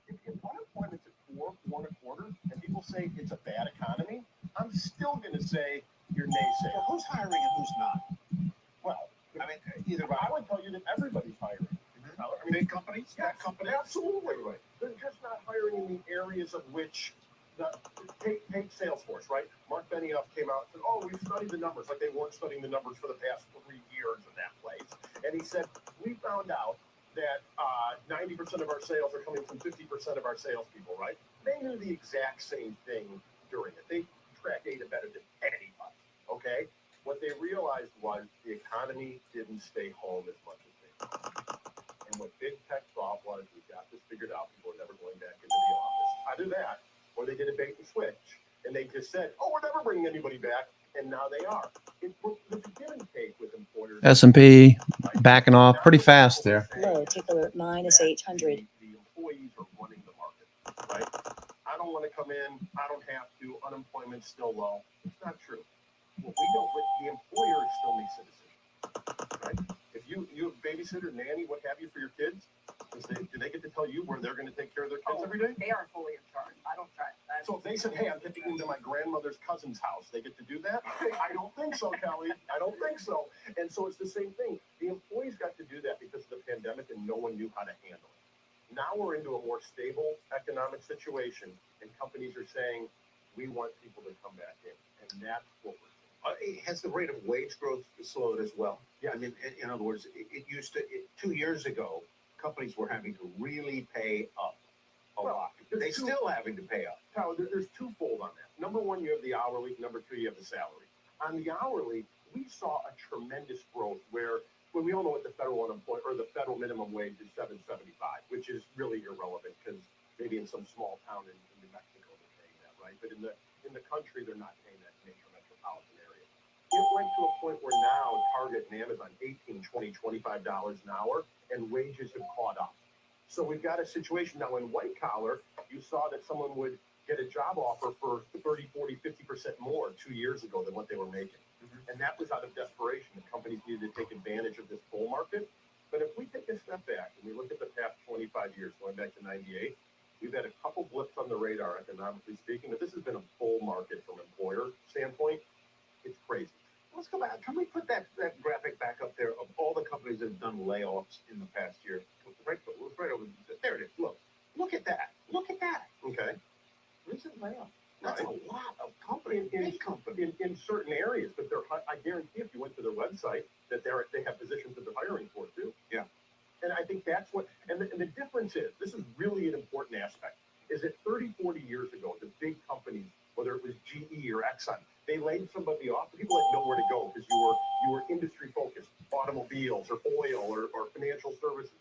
If unemployment's at 4.25, and people say it's a bad economy, I'm still going to say you're naysaying. So who's hiring and who's not? Well, I mean, either way. I would tell you that everybody's hiring. I mean, Big companies? yeah, companies, absolutely. They're just not hiring in the areas of which take Salesforce, right? Mark Benioff came out and said, "Oh, we've studied the numbers," like they weren't studying the numbers for the past 3 years in that place. And he said, "We found out that 90% of our sales are coming from 50% of our salespeople," right? They knew the exact same thing during it. They track data better than anybody. Okay, what they realized was the economy didn't stay home as much as they thought. And what big tech thought was, we got this figured out. People are never going back into the office. Either that, or they did a bait and switch, and they just said, "Oh, we're never bringing anybody back," and now they are. It's a give and take with employers. S&P backing off pretty fast there. Low ticker minus 800. The employees are running the market, right? I don't want to come in. I don't have to. Unemployment's still low. It's not true. What we know, the employers still need citizenship, right? If you have a babysitter, nanny, what have you for your kids, do they get to tell you where they're going to take care of their kids every day? They are fully in charge. I don't try. So if they said, "Hey, I'm taking them to my grandmother's cousin's house," they get to do that? I don't think so, Kelly. I don't think so. And so it's the same thing. The employees got to do that because of the pandemic, and no one knew how to handle it. Now we're into a more stable economic situation, and companies are saying, "We want people to come back in," and that's what we're seeing. Has the rate of wage growth slowed as well? Yeah. I mean, in other words, it used to, 2 years ago, companies were having to really pay up a lot. They're still having to pay up. Tyler, there's twofold on that. Number one, you have the hourly. Number two, you have the salary. On the hourly, we saw a tremendous growth where we all know what the federal unemployment or the federal minimum wage is, $7.75, which is really irrelevant because maybe in some small town in New Mexico they're paying that, right? But in the country, they're not paying that in major metropolitan areas. It went to a point where now Target and Amazon $18, $20, $25 an hour, and wages have caught up. So we've got a situation now in white collar. You saw that someone would get a job offer for 30, 40, 50% more 2 years ago than what they were making. And that was out of desperation. The companies needed to take advantage of this bull market. But if we take a step back and we look at the past 25 years, going back to 98, we've had a couple blips on the radar, economically speaking, but this has been a bull market from an employer standpoint. It's crazy. Let's go back. Can we put that graphic back up there of all the companies that have done layoffs in the past year? Right over there. It is. Look at that. Look at that. Okay. Recent layoff. That's a lot of companies. In certain areas, but I guarantee if you went to their website that they have positions that they're hiring for too. Yeah. And I think that's what, and the difference is, this is really an important aspect, is that 30, 40 years ago, the big companies, whether it was GE or Exxon, they laid somebody off. People had nowhere to go because you were industry focused, automobiles or oil or financial services.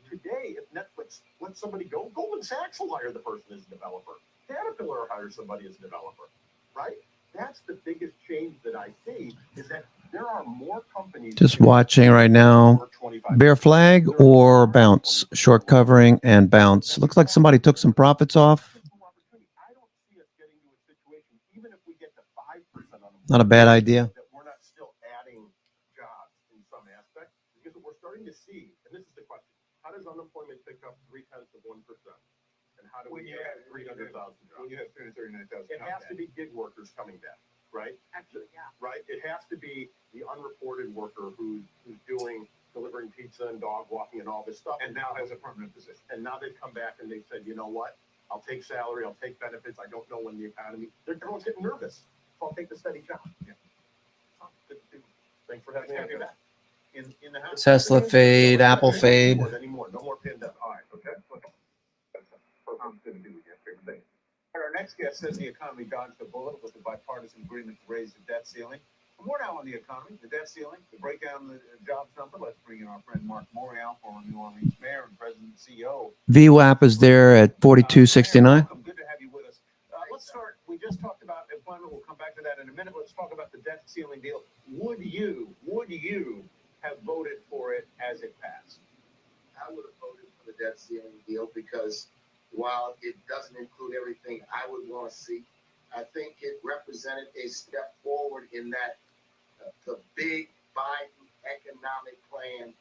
Today, if Netflix lets somebody go, Goldman Sachs will hire the person as a developer. Caterpillar will hire somebody as a developer, right? That's the biggest change that I see, is that there are more companies. Just watching right now. Bear flag or bounce? Short covering and bounce. Looks like somebody took some profits off. I don't see us getting to a situation, even if we get to 5% unemployment. Not a bad idea. That we're not still adding jobs in some aspect, because what we're starting to see, and this is the question: how does unemployment pick up 0.3%, and how do we add 300,000 jobs? When you have 339,000. It has to be gig workers coming back, right? Actually, yeah. Right? It has to be the unreported worker who's delivering pizza and dog walking and all this stuff. And now has a permanent position. And now they've come back and they've said, you know what? I'll take salary, I'll take benefits. I don't know when the economy. Everyone's getting nervous. So I'll take the steady job. Yeah. Thanks for having me. In the house. Tesla fade, Apple fade. Anymore. No more pandemic. All right, okay. That's going to do with your favorite thing. Our next guest says the economy dodged a bullet with the bipartisan agreement to raise the debt ceiling. More now on the economy, the debt ceiling, to break down the jobs number. Let's bring in our friend Mark Morial, former New Orleans mayor and president and CEO. VWAP is there at 42.69. Good to have you with us. Let's start. We just talked about employment. We'll come back to that in a minute. Let's talk about the debt ceiling deal. Would you have voted for it as it passed? I would have voted for the debt ceiling deal because while it doesn't include everything I would want to see, I think it represented a step forward in that the big Biden economic plan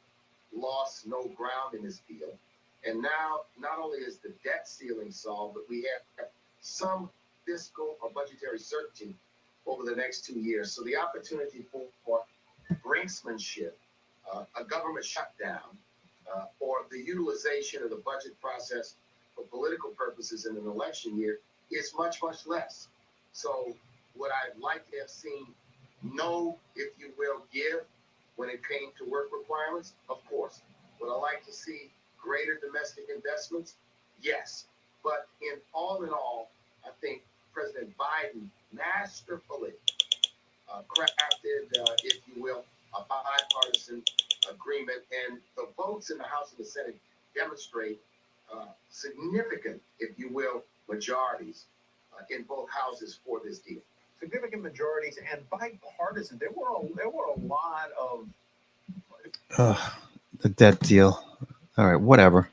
lost no ground in this deal. And now, not only is the debt ceiling solved, but we have some fiscal or budgetary certainty over the next 2 years. So the opportunity for brinksmanship, a government shutdown, or the utilization of the budget process for political purposes in an election year is much, much less. So would I like to have seen no, if you will, give when it came to work requirements? Of course. Would I like to see greater domestic investments? Yes. But in all, I think President Biden masterfully crafted, if you will, a bipartisan agreement, and the votes in the House and the Senate demonstrate significant, if you will, majorities in both houses for this deal. Significant majorities and bipartisan. There were a lot of The debt deal. All right, whatever.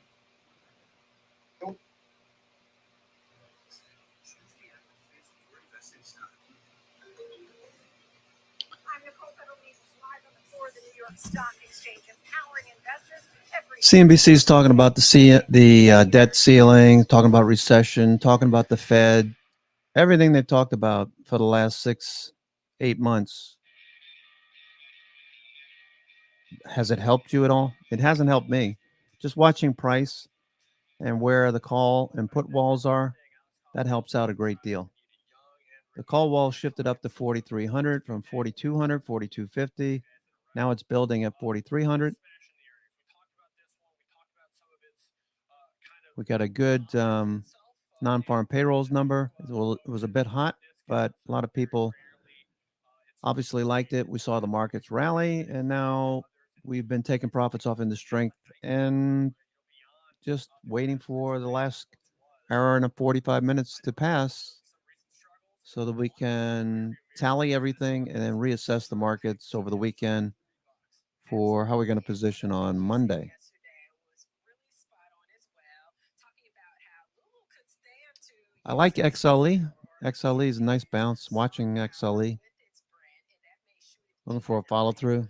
CNBC is talking about the debt ceiling, talking about recession, talking about the Fed, everything they've talked about for the last 6-8 months. Has it helped you at all? It hasn't helped me. Just watching price and where the call and put walls are, that helps out a great deal. The call wall shifted up to 4,300 from 4,200, 4,250. Now it's building at 4,300. We got a good non-farm payrolls number. It was a bit hot, but a lot of people obviously liked it. We saw the markets rally, and now we've been taking profits off into strength and just waiting for the last hour and 45 minutes to pass so that we can tally everything and then reassess the markets over the weekend for how we're going to position on Monday. I like XLE. XLE is a nice bounce. Watching XLE. Looking for a follow through.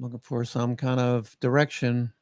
Looking for some kind of direction.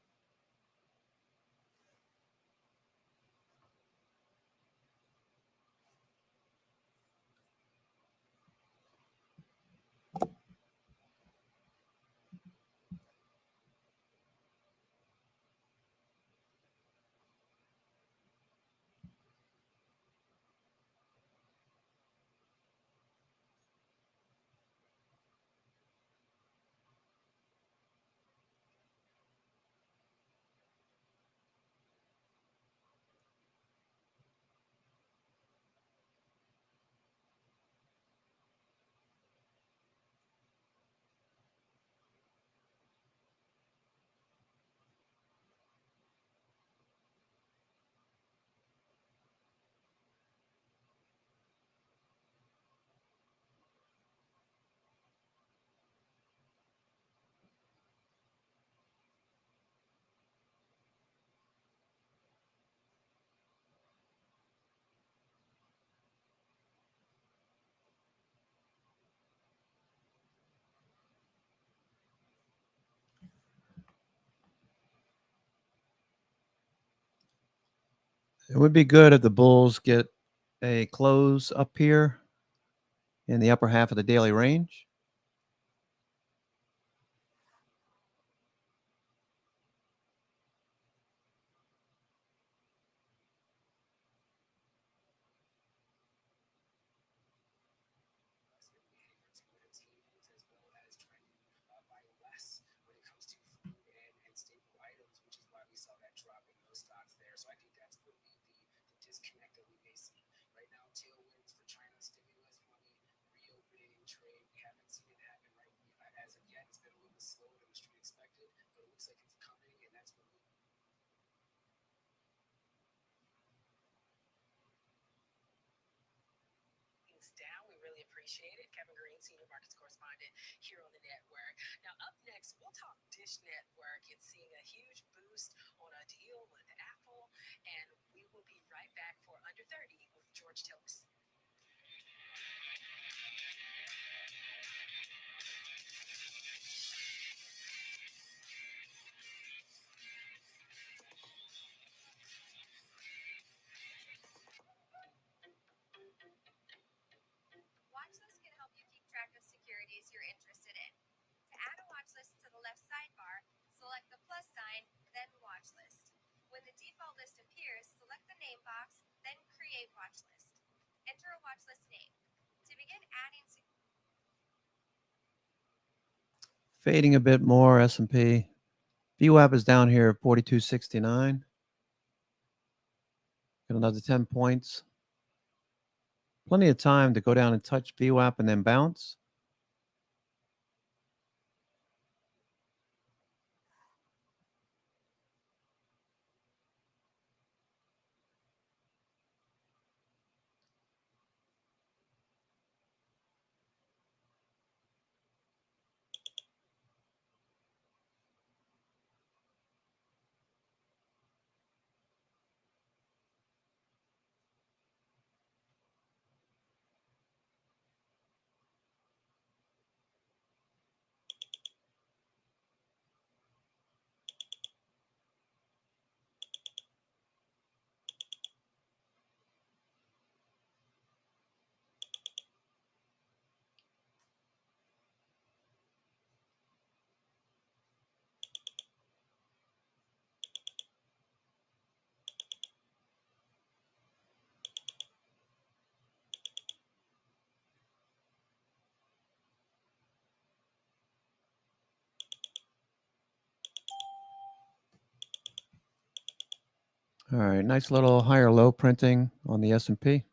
It would be good if the bulls get a close up here in the upper half of the daily range. Down. We really appreciate it. Kevin Green, senior markets correspondent here on the network. Now, up next, we'll talk Dish Network. It's seeing a huge boost on a deal with Apple, and we will be right back for Under 30 with George Tillis. Watchlist can help you keep track of securities you're interested in. To add a watchlist to the left sidebar, select the plus sign, then watchlist. When the default list appears, select the name box, then create watchlist. Enter a watchlist name. To begin adding Fading a bit more, S&P. VWAP is down here at 42.69. Got another 10 points. Plenty of time to go down and touch VWAP and then bounce. All right, nice little higher low printing on the S&P.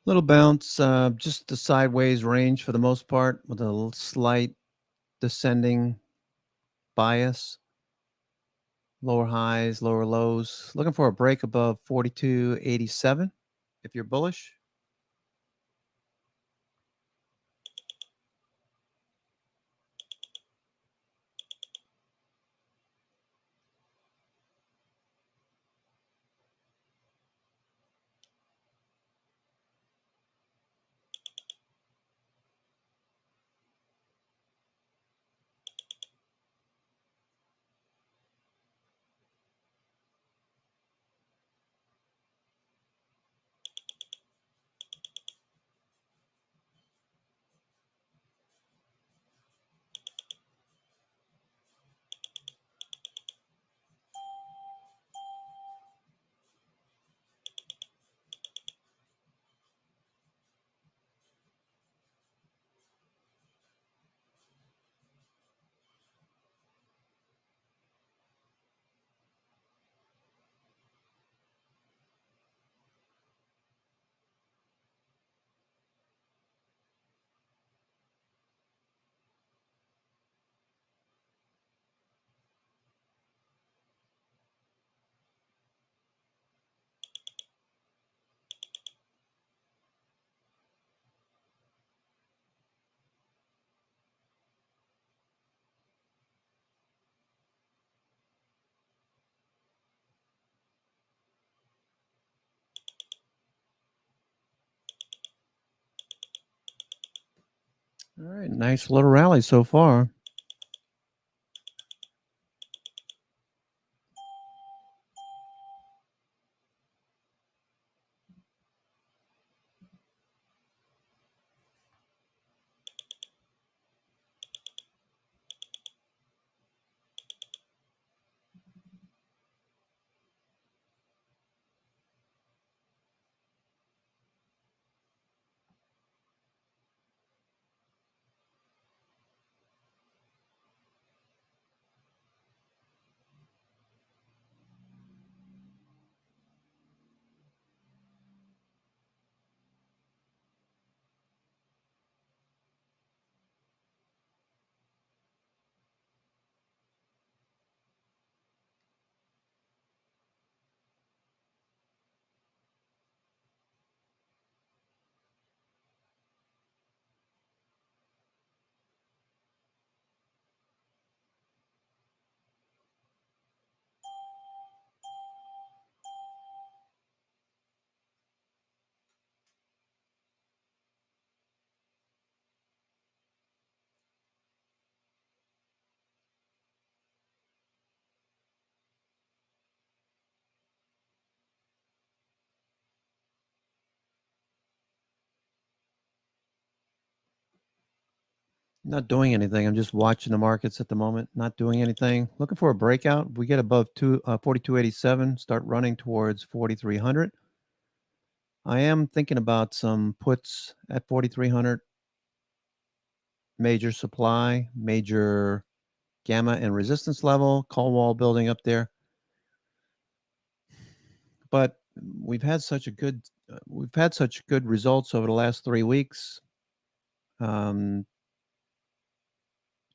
Little bounce, just the sideways range for the most part with a slight descending bias. Lower highs, lower lows. Looking for a break above 42.87 if you're bullish. All right, nice little rally so far. Not doing anything. I'm just watching the markets at the moment. Not doing anything. Looking for a breakout. If we get above 42.87, start running towards 4,300. I am thinking about some puts at 4,300. Major supply, major gamma and resistance level, call wall building up there. But we've had such good results over the last 3 weeks.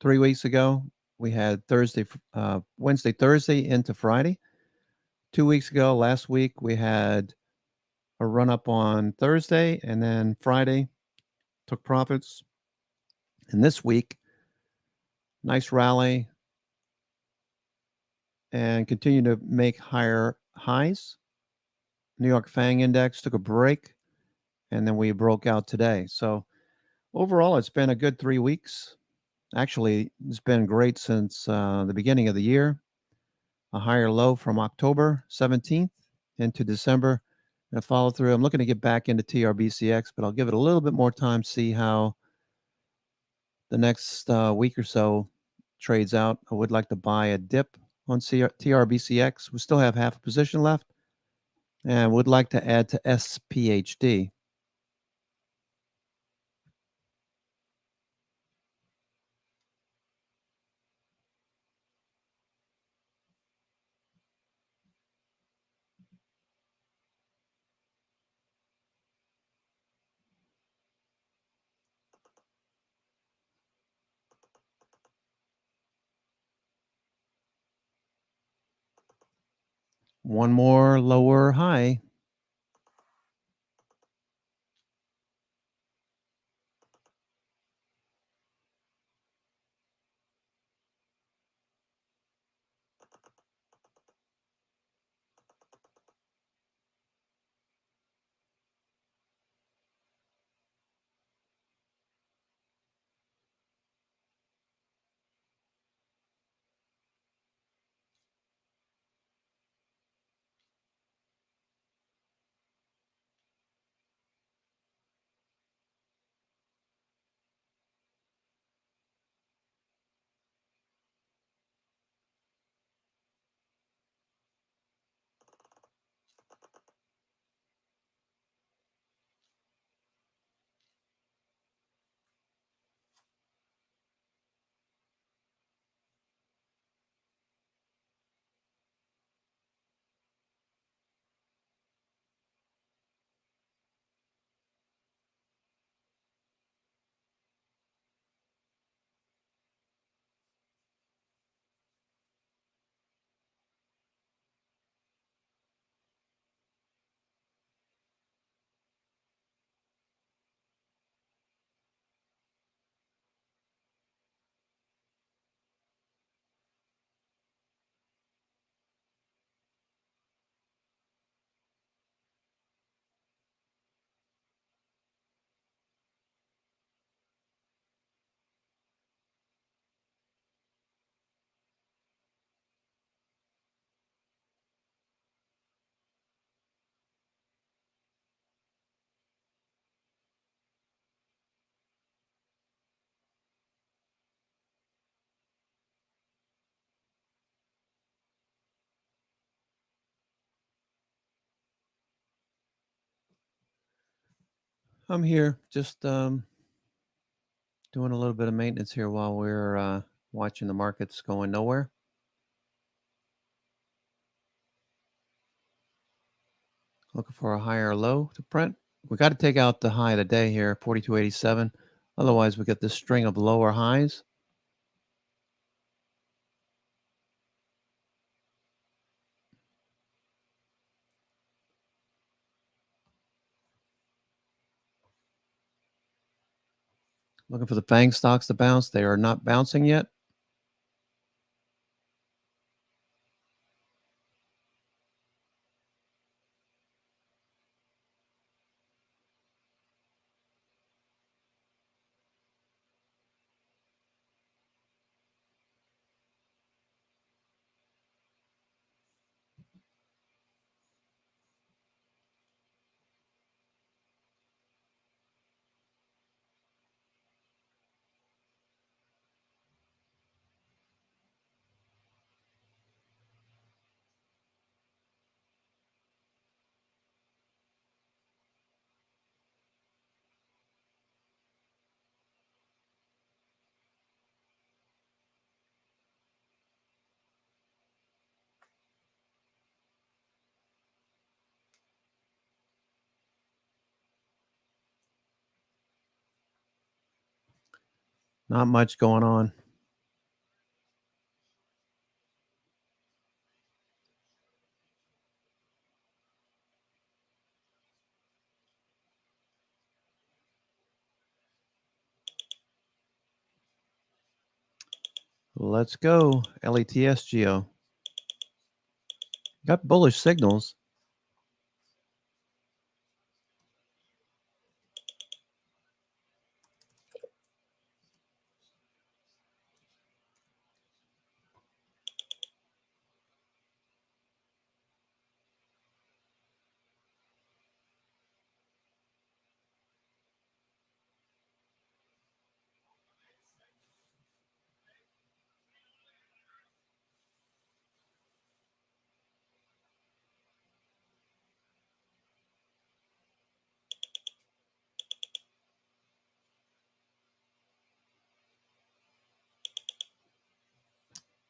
3 weeks ago, we had Wednesday, Thursday into Friday. 2 weeks ago, last week, we had a run up on Thursday, and then Friday took profits. And this week, nice rally and continue to make higher highs. New York FANG index took a break, and then we broke out today. So overall, it's been a good 3 weeks. Actually, it's been great since the beginning of the year. A higher low from October 17th into December. And a follow through. I'm looking to get back into TRBCX, but I'll give it a little bit more time, see how the next week or so trades out. I would like to buy a dip on TRBCX. We still have half a position left, and would like to add to SPHD. One more lower high. I'm here just doing a little bit of maintenance here while we're watching the markets going nowhere. Looking for a higher low to print. We got to take out the high of the day here, 42.87. Otherwise, we get this string of lower highs. Looking for the FANG stocks to bounce. They are not bouncing yet. Not much going on. Let's go. LETSGO. Got bullish signals.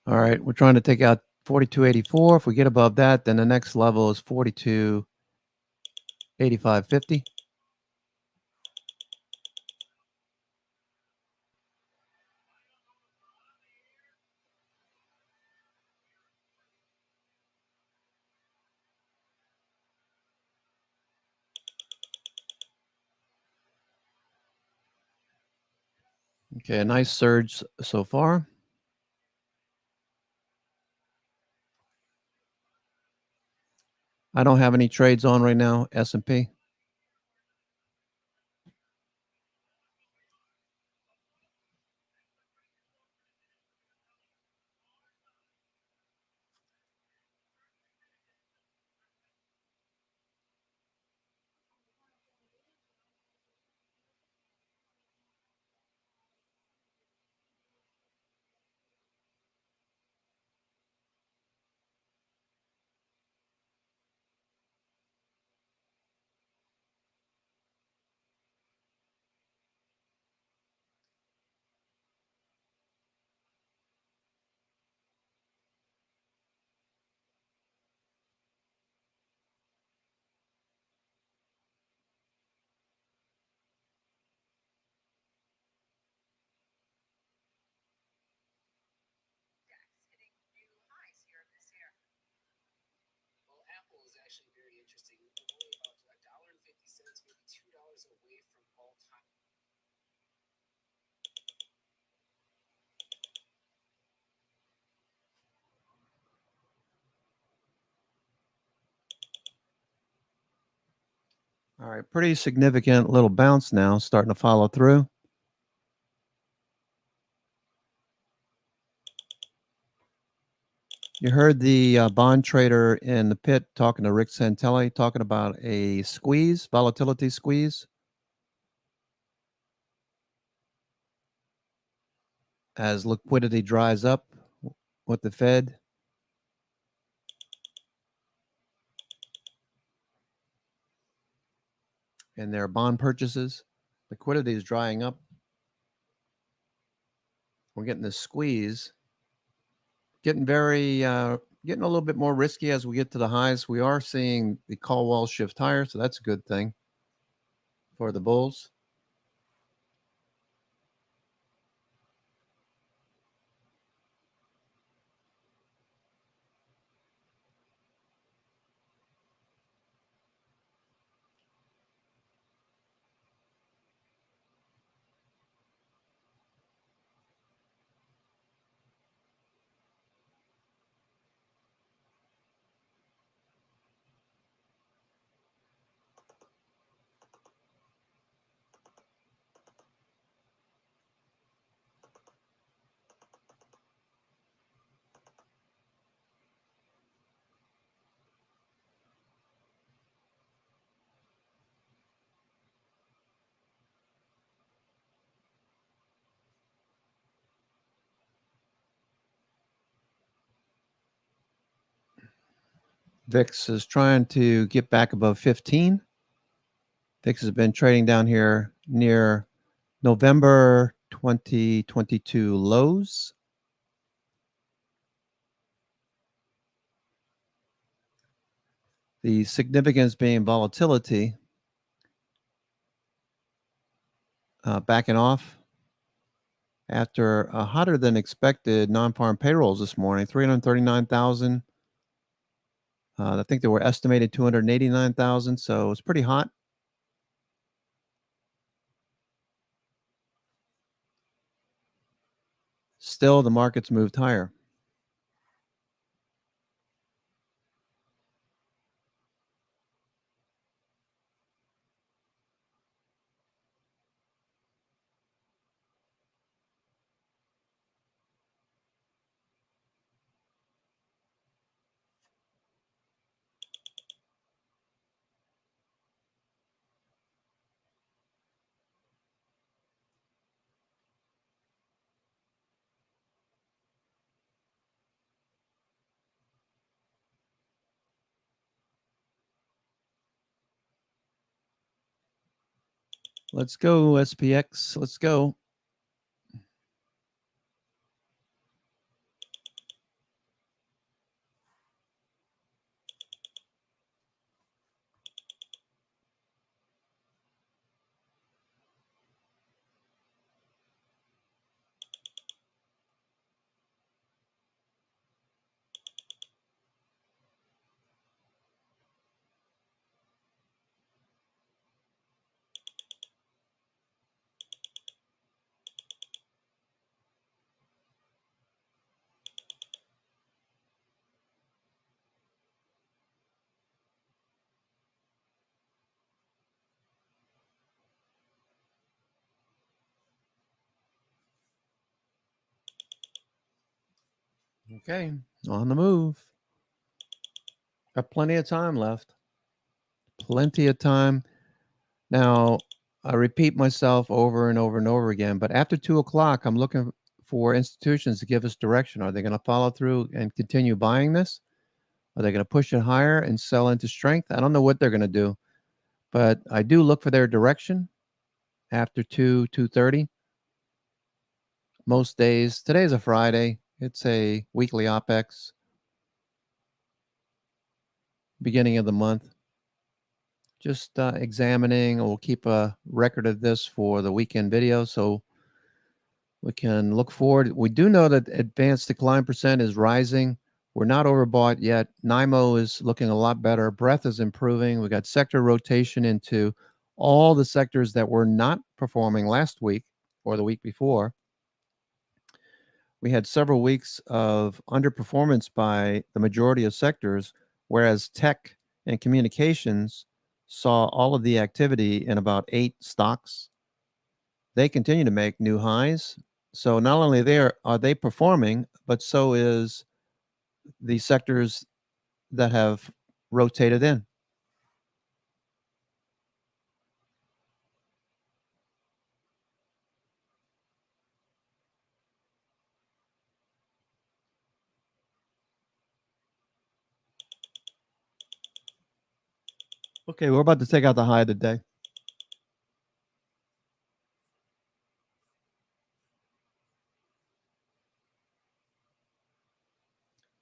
All right, we're trying to take out 42.84. If we get above that, then the next level is 42.8550. Okay, a nice surge so far. I don't have any trades on right now, S&P. Well, Apple is actually very interesting. We're only about $1.50, maybe $2 away from all time. All right, pretty significant little bounce now, starting to follow through. You heard the bond trader in the pit talking to Rick Santelli, talking about a squeeze, volatility squeeze. As liquidity dries up with the Fed. And their bond purchases. Liquidity is drying up. We're getting this squeeze. Getting getting a little bit more risky as we get to the highs. We are seeing the call wall shift higher, so that's a good thing for the bulls. VIX is trying to get back above 15. VIX has been trading down here near November 2022 lows. The significance being volatility backing off after a hotter than expected non-farm payrolls this morning, 339,000. I think they were estimated 289,000, so it's pretty hot. Still, the market's moved higher. Let's go, SPX. Let's go. Okay, on the move. Got plenty of time left. Plenty of time. Now, I repeat myself over and over and over again, but after 2 o'clock, I'm looking for institutions to give us direction. Are they going to follow through and continue buying this? Are they going to push it higher and sell into strength? I don't know what they're going to do, but I do look for their direction after 2:30. Most days. Today's a Friday. It's a weekly OPEX, beginning of the month. Just examining. We'll keep a record of this for the weekend video so we can look forward. We do know that advanced decline percent is rising. We're not overbought yet. NIMO is looking a lot better. Breadth is improving. We got sector rotation into all the sectors that were not performing last week or the week before. We had several weeks of underperformance by the majority of sectors, whereas tech and communications saw all of the activity in about 8 stocks. They continue to make new highs. So not only are they performing, but so is the sectors that have rotated in. Okay, we're about to take out the high of the day.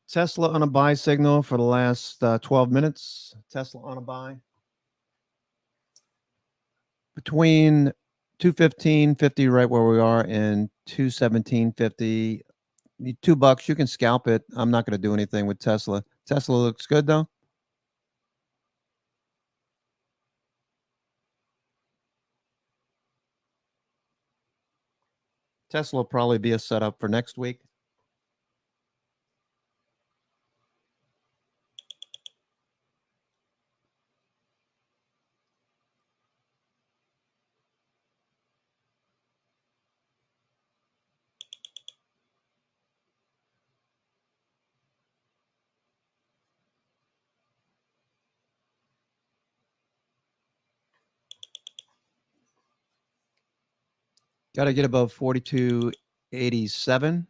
Tesla on a buy signal for the last 12 minutes. Tesla on a buy. Between 215.50 right where we are and 217.50. $2, you can scalp it. I'm not going to do anything with Tesla. Tesla looks good though. Tesla will probably be a setup for next week. Got to get above 42.87.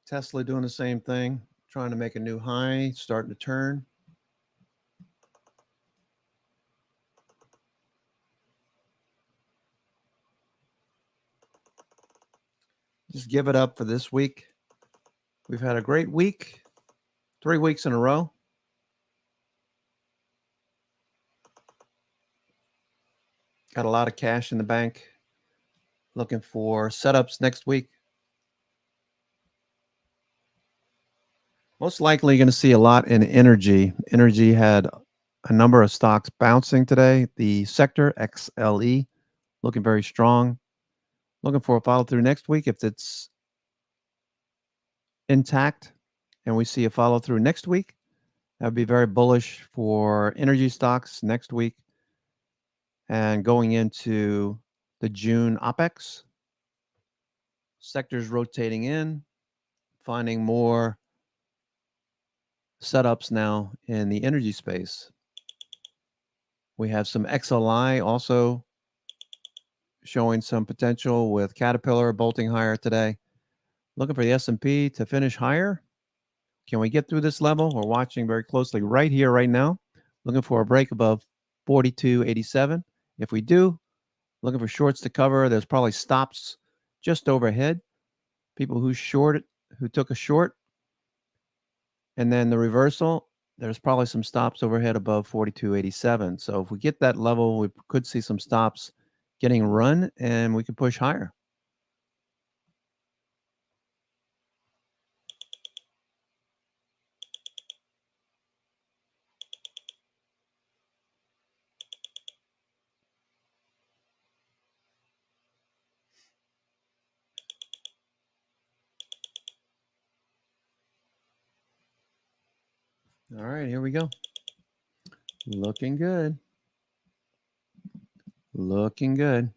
Tesla doing the same thing, trying to make a new high, starting to turn. Just give it up for this week. We've had a great week, 3 weeks in a row. Got a lot of cash in the bank. Looking for setups next week. Most likely going to see a lot in energy. Energy had a number of stocks bouncing today. The sector XLE looking very strong. Looking for a follow through next week if it's intact and we see a follow through next week, that would be very bullish for energy stocks next week and going into the June OPEX. Sectors rotating in, finding more setups now in the energy space. We have some XLI also showing some potential with Caterpillar bolting higher today. Looking for the S&P to finish higher. Can we get through this level? We're watching very closely right here, right now. Looking for a break above 42.87. If we do, looking for shorts to cover. There's probably stops just overhead. People who shorted, who took a short. And then the reversal, there's probably some stops overhead above 42.87. So if we get that level, we could see some stops getting run and we could push higher. All right, here we go. Looking good. Looking good.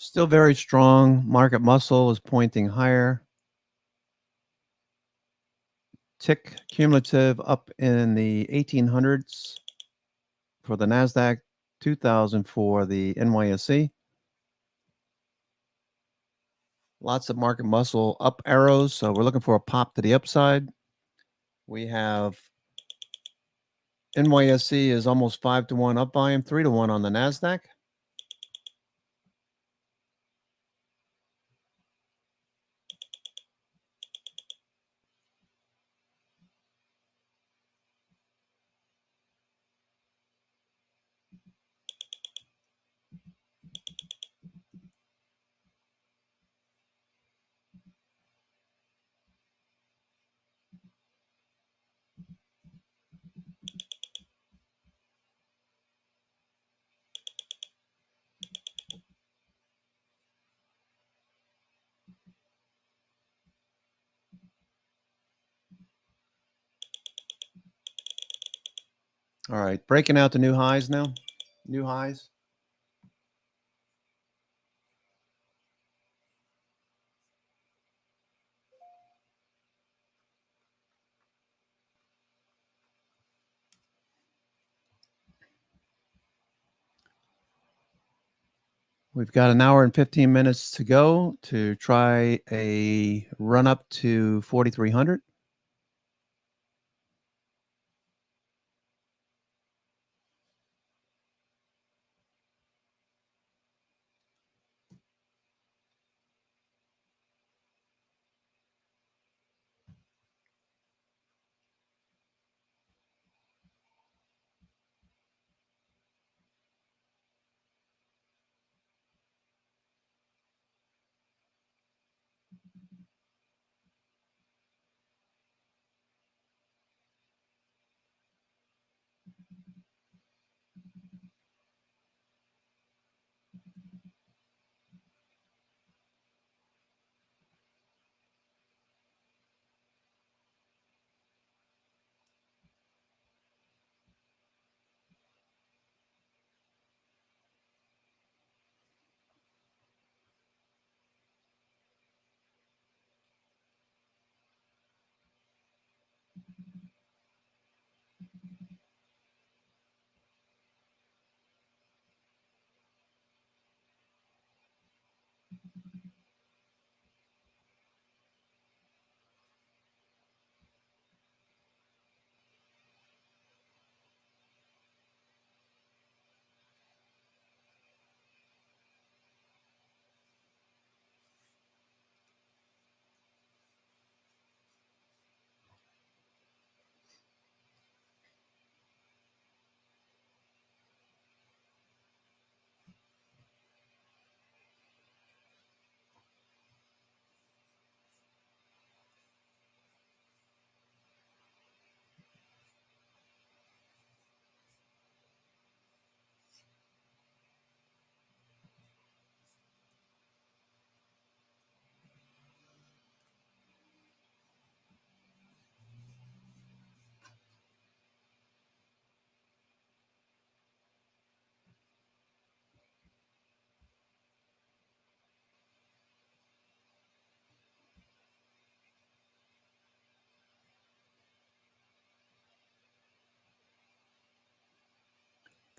Still very strong. Market muscle is pointing higher. Tick cumulative up in the 1800s for the Nasdaq, 2000 for the NYSE. Lots of market muscle up arrows. So we're looking for a pop to the upside. We have NYSE is almost 5-1 up volume, 3-1 on the Nasdaq. All right, breaking out the new highs now. New highs. We've got an hour and 15 minutes to go to try a run up to 4,300.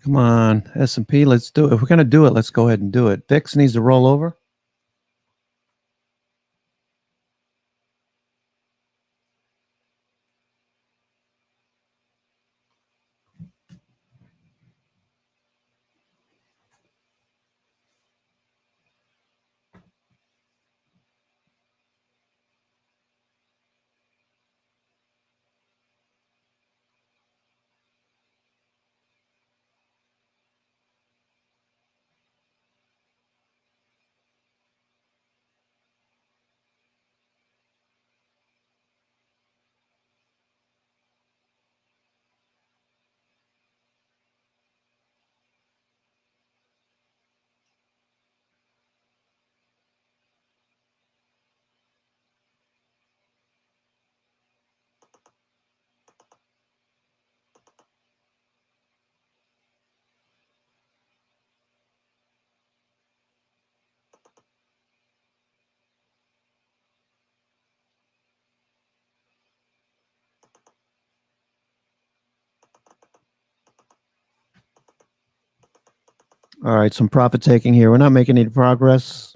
Come on, S&P, let's do it. If we're going to do it, let's go ahead and do it. VIX needs to roll over. All right, some profit taking here. We're not making any progress.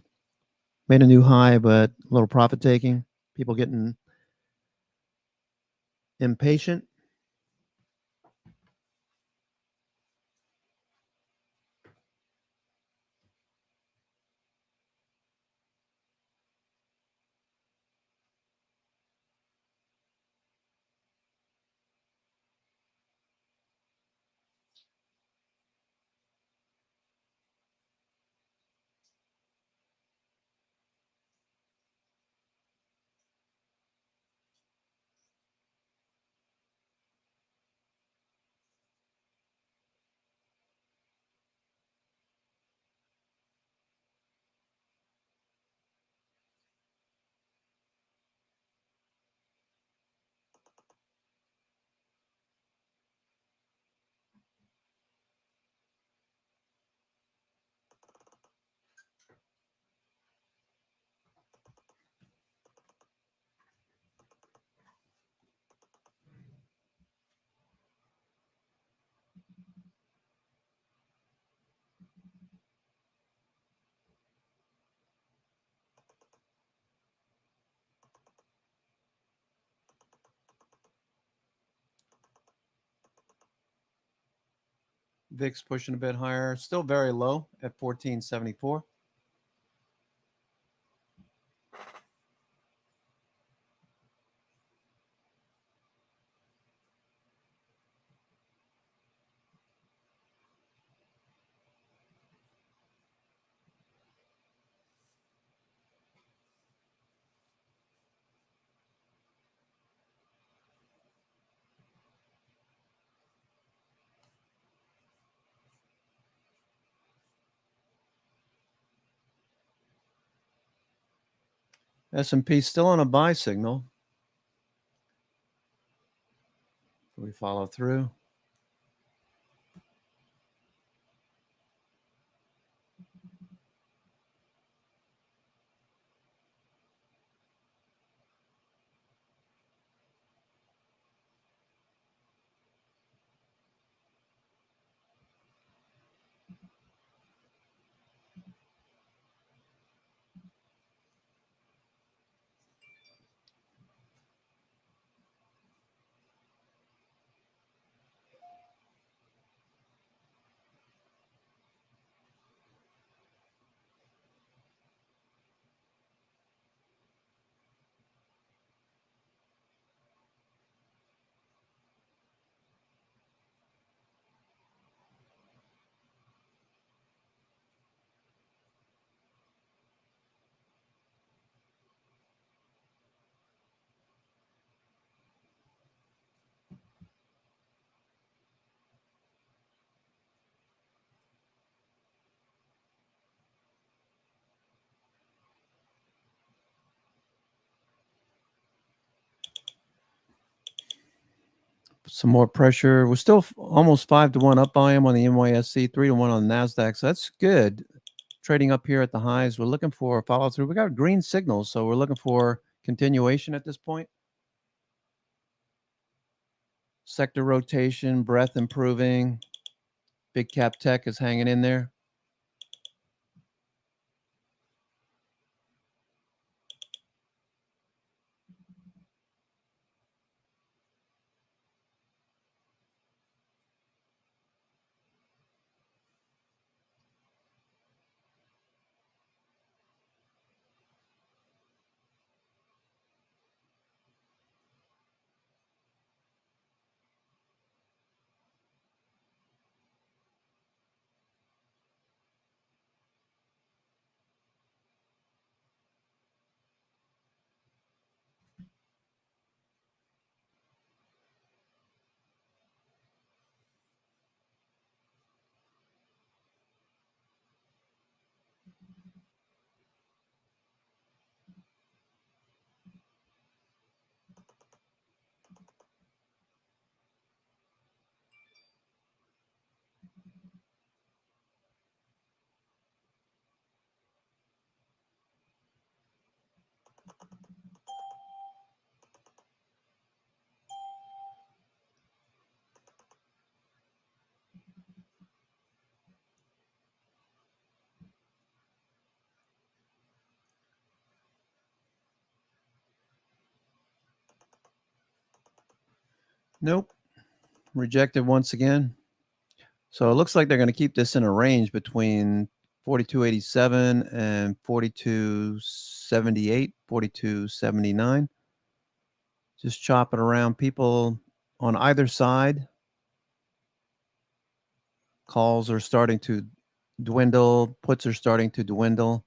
Made a new high, but a little profit taking. People getting impatient. VIX pushing a bit higher. Still very low at 1474. S&P still on a buy signal. We follow through. Some more pressure. We're still almost 5-1 up by him on the NYSE, 3-1 on the Nasdaq. So that's good. Trading up here at the highs. We're looking for a follow through. We got green signals, so we're looking for continuation at this point. Sector rotation, breadth improving. Big cap tech is hanging in there. Nope. Rejected once again. So it looks like they're going to keep this in a range between 42.87 and 42.78, 42.79. Just chop it around. People on either side. Calls are starting to dwindle. Puts are starting to dwindle.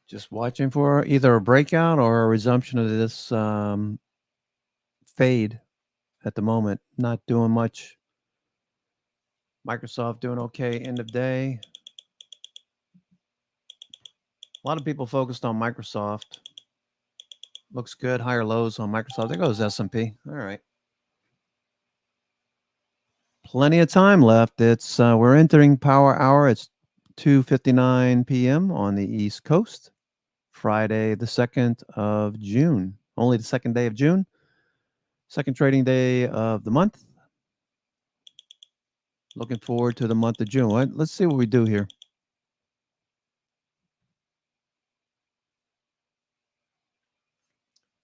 Just watching for either a breakout or a resumption of this fade at the moment. Not doing much. Microsoft doing okay end of day. A lot of people focused on Microsoft. Looks good. Higher lows on Microsoft. There goes S&P. All right. Plenty of time left. It's we're entering power hour. It's 2:59 p.m. on the East Coast. Friday, the 2nd of June. Only the second day of June. Second trading day of the month. Looking forward to the month of June. Let's see what we do here.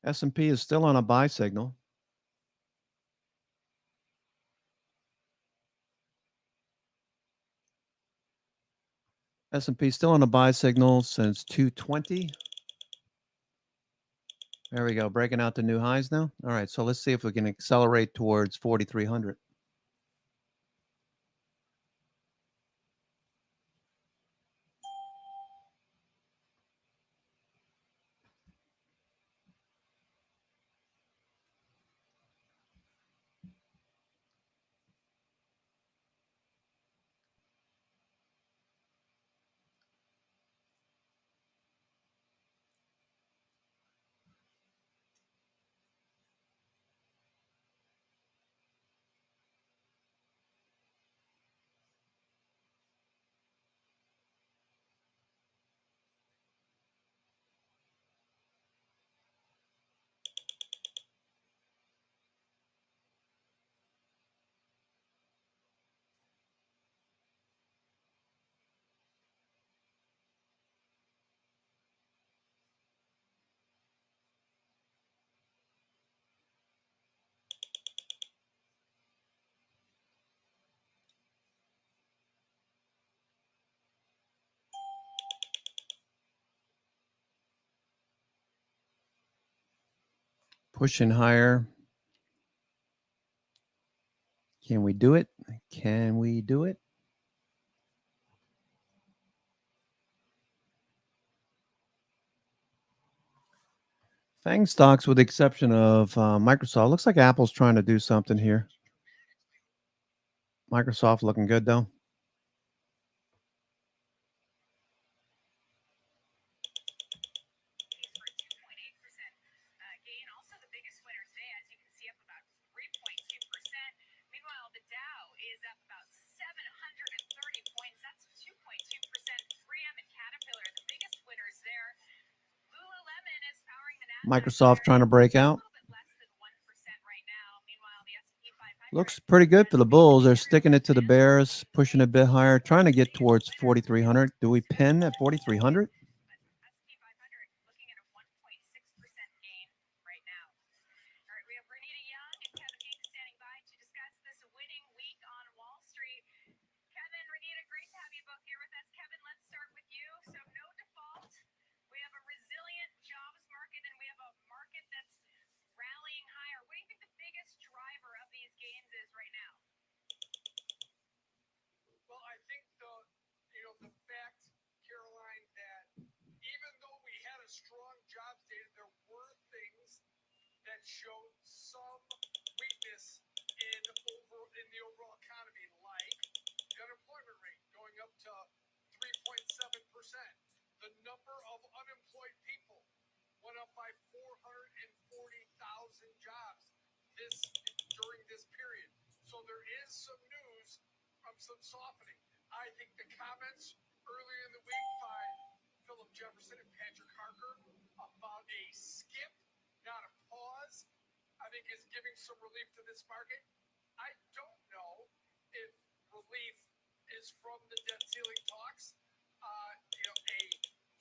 S&P is still on a buy signal. S&P still on a buy signal since 220. There we go, breaking out the new highs now. All right, so let's see if we can accelerate towards 4,300. Pushing higher. Can we do it? Can we do it? FANG stocks, with the exception of Microsoft. Looks like Apple's trying to do something here. Microsoft looking good, though. Gain. Also, the biggest winner today, as you can see, up about 3.2%. Meanwhile, the Dow is up about 730 points. That's 2.2%. 3M and Caterpillar, the biggest winners there. Lululemon is powering the Nasdaq. Microsoft trying to break out. Looks pretty good for the bulls. They're sticking it to the bears, pushing a bit higher, trying to get towards 4,300. Do we pin at 4,300? Well, I think the fact, Caroline, that even though we had a strong jobs data, there were things that showed some weakness in the overall economy, like the unemployment rate going up to 3.7%. The number of unemployed people went up by 440,000 jobs during this period. So there is some news from some softening. I think the comments earlier in the week by Philip Jefferson and Patrick Harker about a skip, not a pause, I think is giving some relief to this market. I don't know if relief is from the debt ceiling talks. A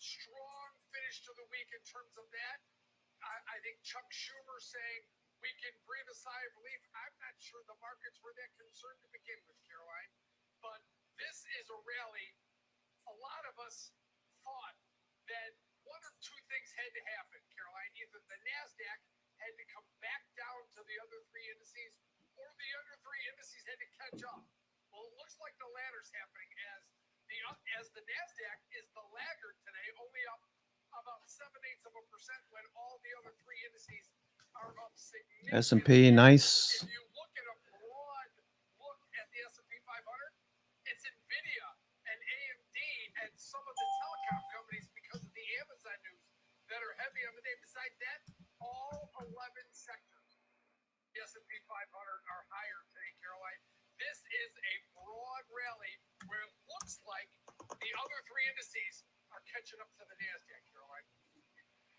strong finish to the week in terms of that. I think Chuck Schumer saying we can breathe a sigh of relief. I'm not sure the markets were that concerned to begin with, Caroline. But this is a rally. A lot of us thought that one or two things had to happen, Caroline. Either the Nasdaq had to come back down to the other three indices, or the other three indices had to catch up. Well, it looks like the latter's happening as the Nasdaq is the laggard today, only up about 0.7% when all the other three indices are up significantly. S&P, nice. If you look at a broad look at the S&P 500, it's Nvidia and AMD and some of the telecom companies because of the Amazon news that are heavy on the day. Besides that, all 11 sectors, the S&P 500 are higher today, Caroline. This is a broad rally where it looks like the other three indices are catching up to the Nasdaq, Caroline.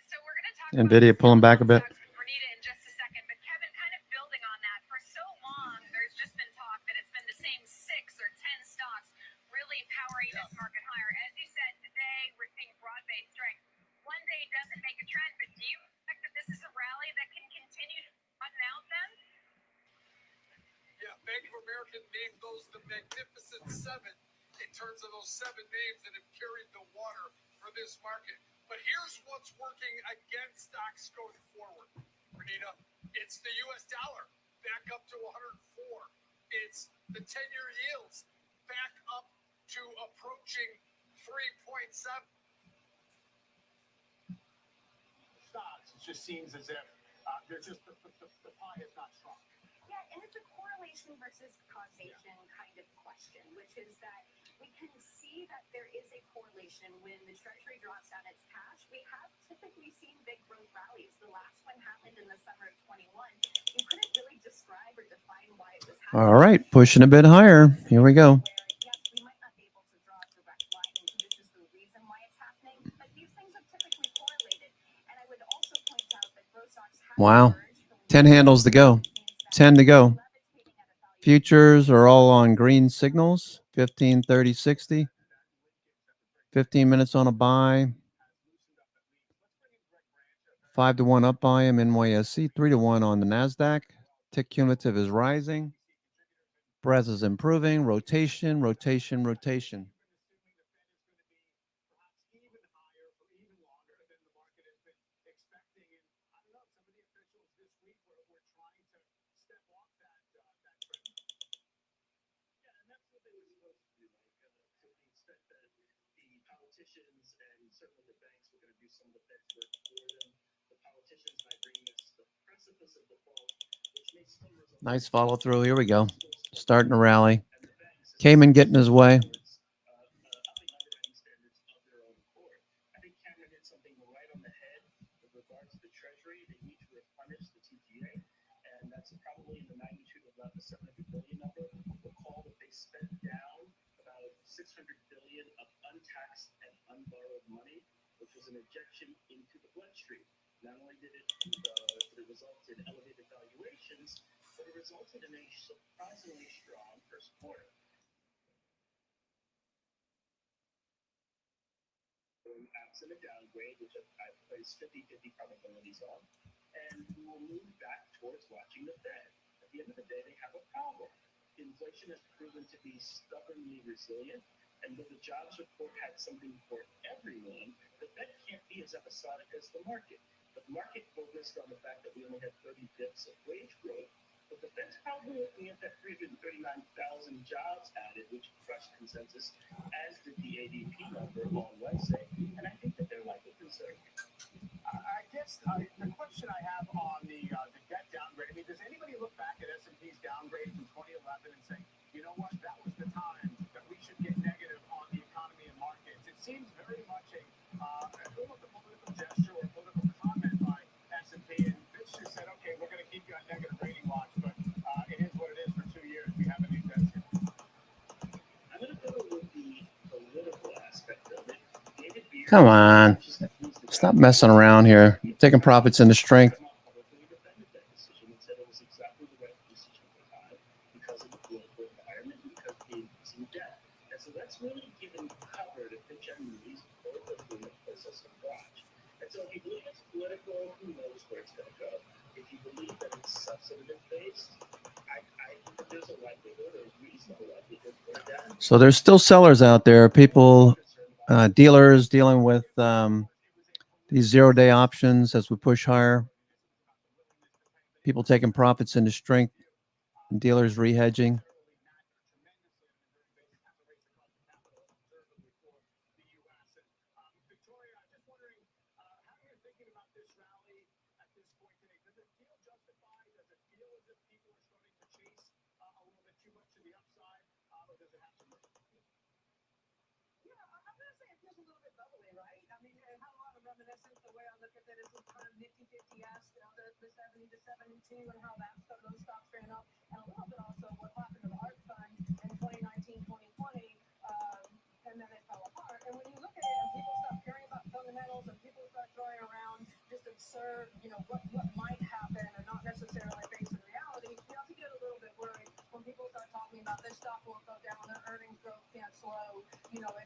So we're going to talk Nvidia pulling back a bit. Renita in just a second, but Kevin, kind of building on that, for so long, there's just been talk that it's been the same 6 or 10 stocks really powering this market higher. As you said, today we're seeing broad-based strength. One day doesn't make a trend, but do you expect that this is a rally that can continue to run out then? Yeah, Bank of America named those the Magnificent Seven in terms of those 7 names that have carried the water for this market. But here's what's working against stocks going forward, Renita. It's the U.S. dollar back up to 104. It's the 10-year yields back up to approaching 3.7. Stocks, it just seems as if there's just the pie is not strong. Yeah, and it's a correlation versus causation kind of question, which is that we can see that there is a correlation when the Treasury draws down its cash. We have typically seen big growth rallies. The last one happened in the summer of 21. You couldn't really describe or define why it was happening. All right, pushing a bit higher. Here we go. Yes, we might not be able to draw a direct line into this is the reason why it's happening, but these things are typically correlated. And I would also point out that growth stocks have Wow, 10 handles to go. 10 to go. Futures are all on green signals. 15, 30, 60. 15 minutes on a buy. 5 to 1 up buy him NYSE. 3 to 1 on the Nasdaq. Tick cumulative is rising. Breadth is improving. Rotation, rotation, rotation. Politicians and certainly the banks were going to do some of the Fed's work for them. The politicians might bring us to the precipice of default, which may still result. Nice follow through. Here we go. Starting to rally. Cayman getting his way. Upping underwriting standards of their own accord. I think Cameron hit something right on the head with regard to the Treasury. They need to replenish the TGA, and that's probably in the magnitude of about the 700 billion number. Recall that they spent down about 600 billion of untaxed and unborrowed money, which was an injection into the bloodstream. Not only did it result in elevated valuations, but it resulted in a surprisingly strong first quarter. Absent a downgrade, which I've placed 50-50 probabilities on, and we will move back towards watching the Fed. At the end of the day, they have a problem. Inflation has proven to be stubbornly resilient, and though the jobs report had something for everyone, the Fed can't be as episodic as the market. The market focused on the fact that we only had 30 bps of wage growth, but the Fed's probably looking at that 339,000 jobs added, which crushed consensus, as did the ADP number on Wednesday, and I think that they're likely concerned. I guess the question I have on the debt downgrade, I mean, does anybody look back at S&P's downgrade from 2011 and say, you know what, that was the time that we should get negative on the economy and markets? It seems very much almost a political gesture or a political comment by S&P, and Fitch just said, okay, we're going to keep you on negative rating watch, but it is what it is for 2 years. We haven't invested. I'm going to go with the political aspect of it. Come on. Stop messing around here. Taking profits into strength. So that's really given cover to Fitch and Moody's, both of whom have placed us on watch. And so if you believe it's political, who knows where it's going to go? If you believe that it's substantive based, I think that there's a likelihood or a reasonable likelihood for that. So there's still sellers out there. People, dealers dealing with these 0-day options as we push higher. People taking profits into strength. And dealers rehedging. this rally at this point today? Does it feel justified? Does it feel as if people are starting to chase a little bit too much to the upside, or does it have some room? Yeah, I'm gonna say it feels a little bit bubbly, right? I mean, it had a lot of reminiscence. The way I look at it is it's kind of nifty 50-esque, the 70 to 72 and how those stocks ran up, and a little bit also what happened to the ARC fund in 2019, 2020, and then it fell apart. And when you look at it and people stop caring about fundamentals and people start throwing around just absurd, what might happen and not necessarily based in reality, you have to get a little bit worried when people start talking about this stock won't go down, their earnings growth can't slow,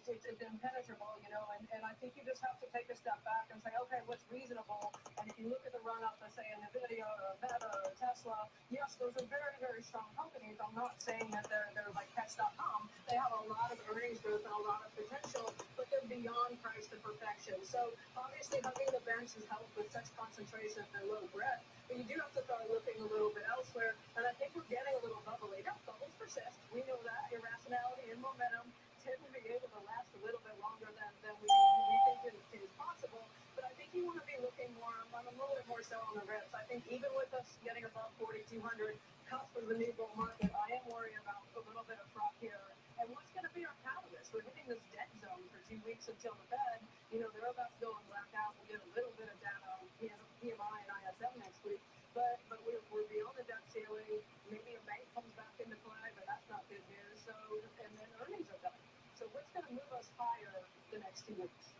it's impenetrable, and I think you just have to take a step back and say, okay, what's reasonable? And if you look at the run up, let's say a Nvidia or a Meta or a Tesla, yes, those are very, very strong companies. I'm not saying that they're like Pets.com. They have a lot of earnings growth and a lot of potential, but they're beyond price to perfection. So obviously having the bench has helped with such concentration and low breadth. But you do have to start looking a little bit elsewhere, and I think we're getting a little bubbly. Now, bubbles persist. We know that. Irrationality and momentum tend to be able to last a little bit longer than we think is possible. But I think you want to be looking more, I'm a little bit more so on the rips. I think even with us getting above 4,200, cusp of the new bull market, I am worried about a little bit of froth here. And what's going to be our catalyst? We're hitting this dead zone for 2 weeks until the Fed. They're about to go and black out. We'll get a little bit of data on PMI and ISM next week. But we're beyond the debt ceiling. Maybe a bank comes back into play, but that's not good news. So, and then earnings are done. So what's going to move us higher the next 2 weeks?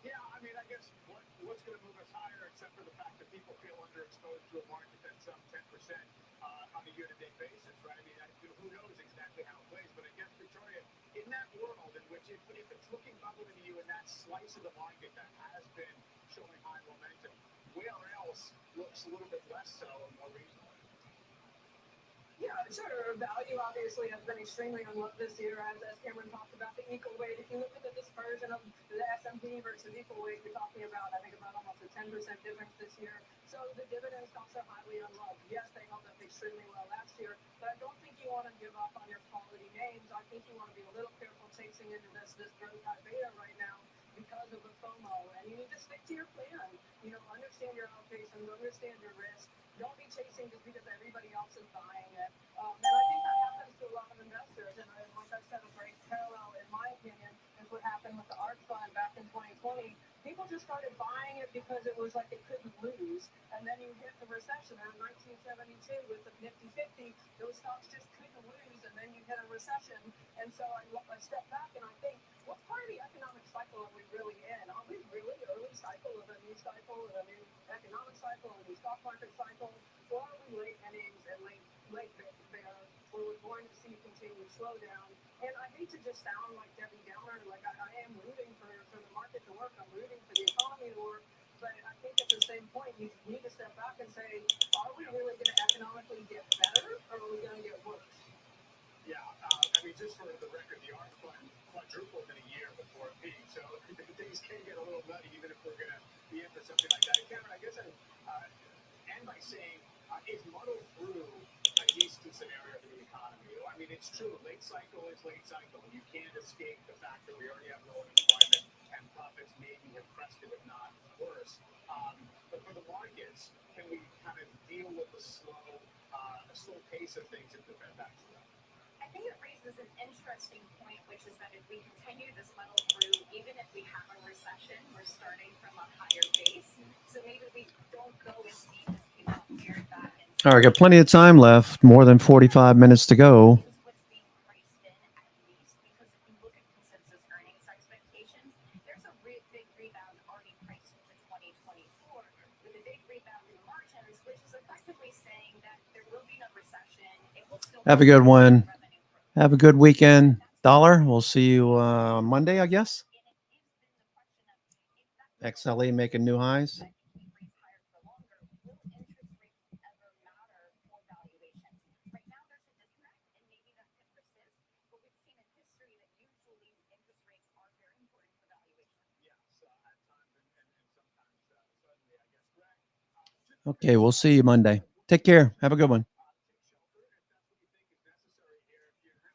Yeah, I mean, I guess what's going to move us higher, except for the fact that people feel underexposed to a market that's up 10% on a year-to-date basis, right? I mean, who knows exactly how it plays, but I guess, Victoria, in that world in which if it's looking bubbly to you in that slice of the market that has been showing high momentum, where else looks a little bit less so and more reasonable? Yeah, sure. Value obviously has been extremely unloved this year, as Cameron talked about the equal weight. If you look at the dispersion of the S&P versus equal weight, you're talking about, I think, about almost a 10% difference this year. So the dividend stocks are highly unloved. Yes, they held up extremely well last year, but I don't think you want to give up on your quality names. I think you want to be a little careful chasing into this growth high beta right now because of the FOMO, and you need to stick to your plan. Understand your allocation, understand your risk. Don't be chasing just because everybody else is buying it. And I think that happens to a lot of investors. And like I said, a great parallel, in my opinion, is what happened with the ARC fund back in 2020. People just started buying it because it was like it couldn't lose. And then you hit the recession in 1972 with the Nifty 50. Those stocks just couldn't lose. And then you hit a recession. And so I step back and I think, what part of the economic cycle are we really in? Are we really early cycle of a new cycle, of a new economic cycle, a new stock market cycle, or are we late innings and late bear, where we're going to see continued slowdown? And I hate to just sound like Debbie Downer, like I am rooting for the market to work, I'm rooting for the economy to work, but I think at the same point you need to step back and say, are we really going to economically get better, or are we going to get worse? Yeah, I mean, just for the record, the ARC fund quadrupled in a year before it peaked, so things can get a little nutty even if we're going to be in for something like that. Cameron, I guess I end by saying it's muddled through a Houston scenario for the economy. I mean, it's true, late cycle is late cycle. You can't escape the fact that we already have low unemployment and profits maybe have crested, if not worse. But for the markets, can we kind of deal with the slow pace of things if the Fed backs it up? I think it raises an interesting point, which is that if we continue this muddle through, even if we have a recession, we're starting from a higher base. So maybe we don't go as deep as people feared back in. All right, got plenty of time left, more than 45 minutes to go. What's being priced in, at least, because if you look at consensus earnings expectations, there's a big rebound already priced into 2024 with a big rebound in margins, which is effectively saying that there will be no recession. It will still Have a good one. Have a good weekend, Dollar. We'll see you Monday, I guess. XLE making new highs. Okay, we'll see you Monday. Take care. Have a good one.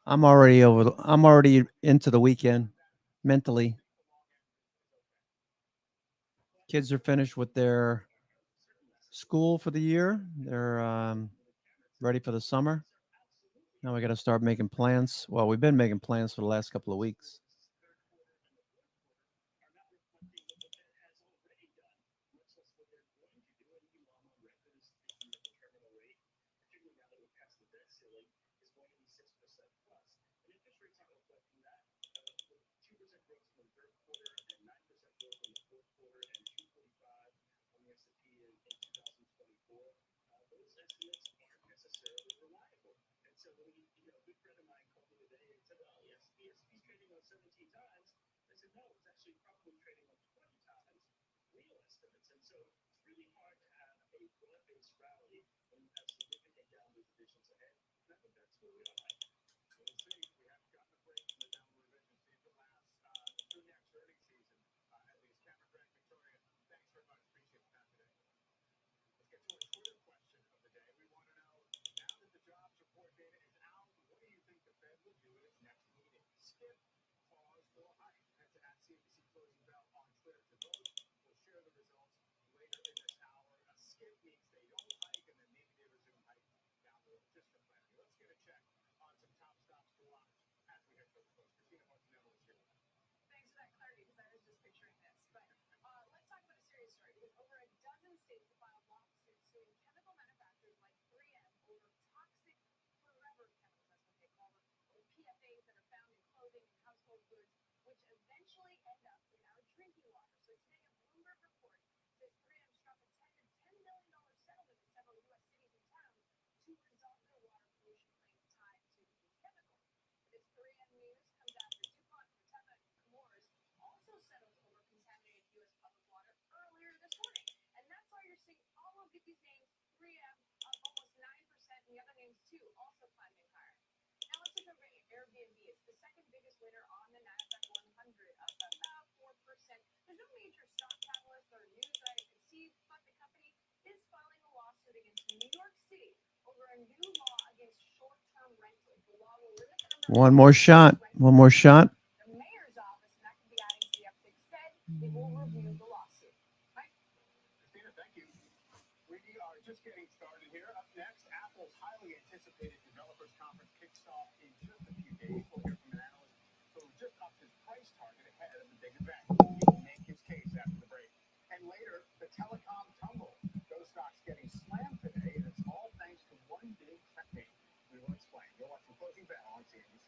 I'm already into the weekend mentally. Kids are finished with their school for the year. They're ready for the summer. Now we got to start making plans. Well, we've been making plans for the last couple of weeks. Thanks for that clarity, because I was just picturing this. But let's talk about a serious story, because over a dozen states have filed lawsuits suing chemical manufacturers like 3M over toxic forever chemicals, that's what they call them, or PFAs that are found in clothing and household goods, which eventually end up in our drinking water. So today, a Bloomberg report says 3M struck a $10 million settlement with several U.S. cities and towns to resolve their water pollution claims tied to these chemicals. This 3M news comes after DuPont, Corteva, and Chemours also settled over contaminated U.S. public water earlier this morning. And that's why you're seeing all of these names, 3M up almost 9%, and the other names too also climbing higher. Now let's look over at Airbnb. It's the second biggest winner on the Nasdaq 100, up about 4%. There's no major stock catalyst or news that I can see, but the company is filing a lawsuit against New York City over a new law against short-term rentals. The law will limit the number of One more shot. One more shot. the mayor's office, and that could be adding to the uptick, said they will review the lawsuit. Mike? Christina, thank you. We are just getting started here. Up next, Apple's highly anticipated developers conference kicks off in just a few days. We'll hear from an analyst who just upped his price target ahead of the big event. He will make his case after the break. And later, the telecom tumble. Those stocks getting slammed today, and it's all thanks to one big tech name. We will explain. You're watching Closing Bell on CNBC.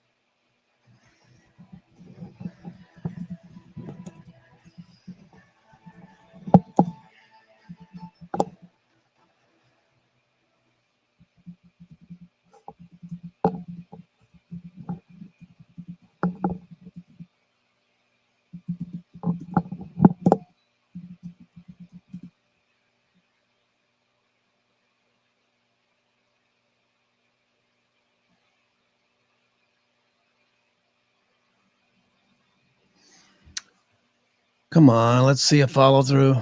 Come on, let's see a follow through.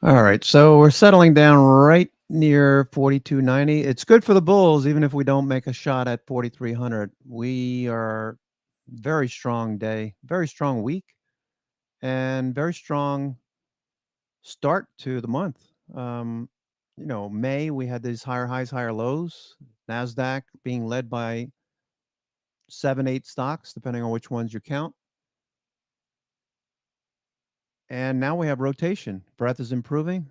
All right, so we're settling down right near 42.90. It's good for the bulls, even if we don't make a shot at 4,300. We are very strong day, very strong week, and very strong start to the month. May we had these higher highs, higher lows. Nasdaq being led by 7, 8 stocks, depending on which ones you count. And now we have rotation. Breadth is improving.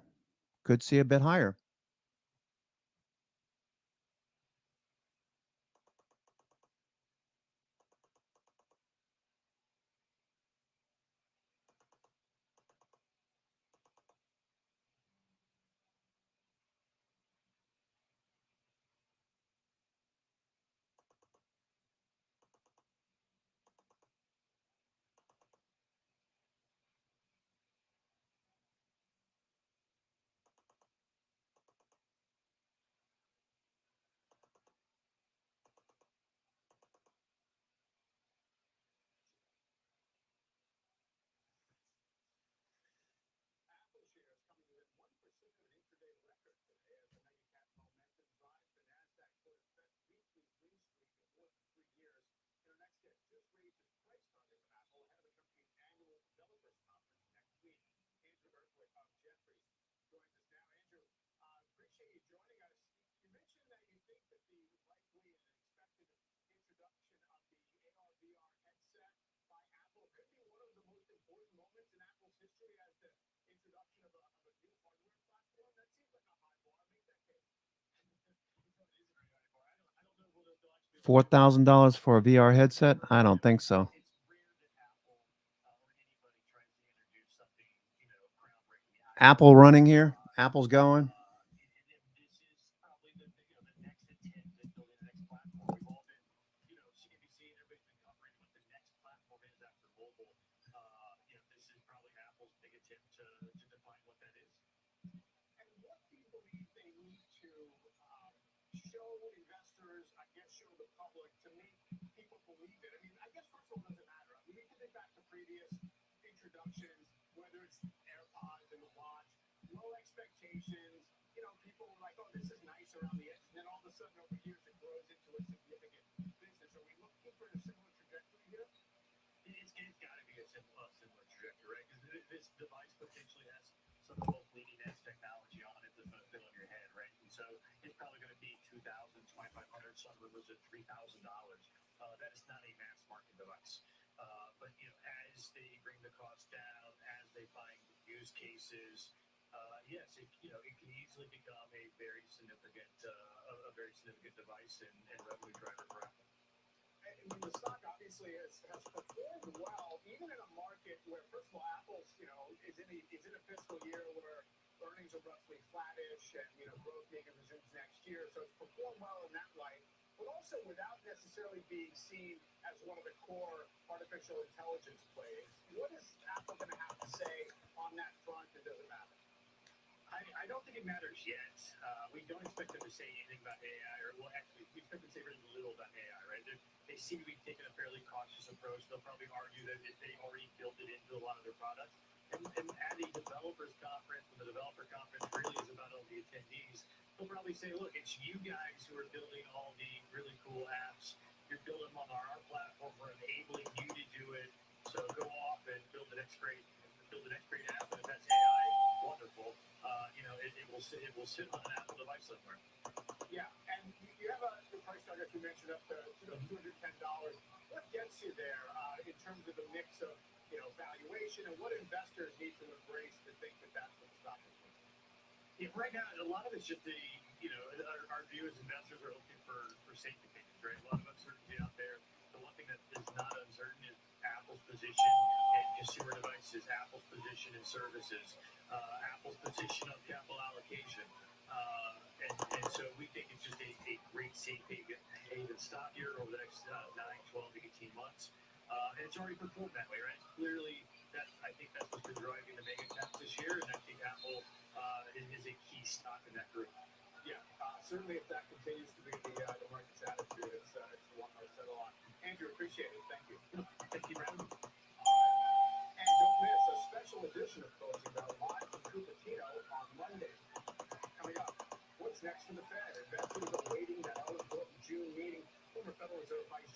Could see a bit higher. $4,000 for a VR headset? I don't think so. Apple running here. Apple's going. The stock obviously has performed well, even in a market where, first of all, Apple's is in a fiscal year where earnings are roughly flattish, and growth maybe resumes next year. So it's performed well in that light, but also without necessarily being seen as one of the core artificial intelligence plays. What is Apple going to have to say on that front? It doesn't matter. I don't think it matters yet. We don't expect them to say anything about AI, or well, actually, we expect them to say very little about AI, right? They seem to be taking a fairly cautious approach. They'll probably argue that they already built it into a lot of their products. And at a developers conference, when the developer conference really is about all the attendees, they'll probably say, look, it's you guys who are building all the really cool apps. You're building them on our platform. We're enabling you to do it. So go off and build the next great app. And if that's AI, wonderful. It will sit on an Apple device somewhere. Yeah, and you have the price target you mentioned up to $210. What gets you there in terms of the mix of valuation, and what investors need to embrace to think that that's what the stock is worth? Yeah, right now, a lot of it's just our view as investors are looking for safety picks, right? A lot of uncertainty out there. The one thing that is not uncertain is Apple's position in consumer devices, Apple's position in services, Apple's position on capital allocation. And so we think it's just a great safe haven stock here over the next 9, 12, 18 months. And it's already performed that way, right? Clearly, I think that's what's been driving the mega caps this year, and I think Apple is a key stock in that group. Yeah, certainly if that continues to be the market's attitude, it's one I'll settle on. Andrew, appreciate it. Thank you. Thank you, Brandon. And don't miss a special edition of Closing Bell live from Cupertino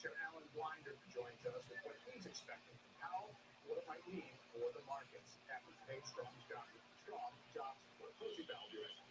Chair Alan Blinder joins us with what he's expecting from Powell, what it might mean for the markets after today's strong jobs report. Cozy Bell, be right back.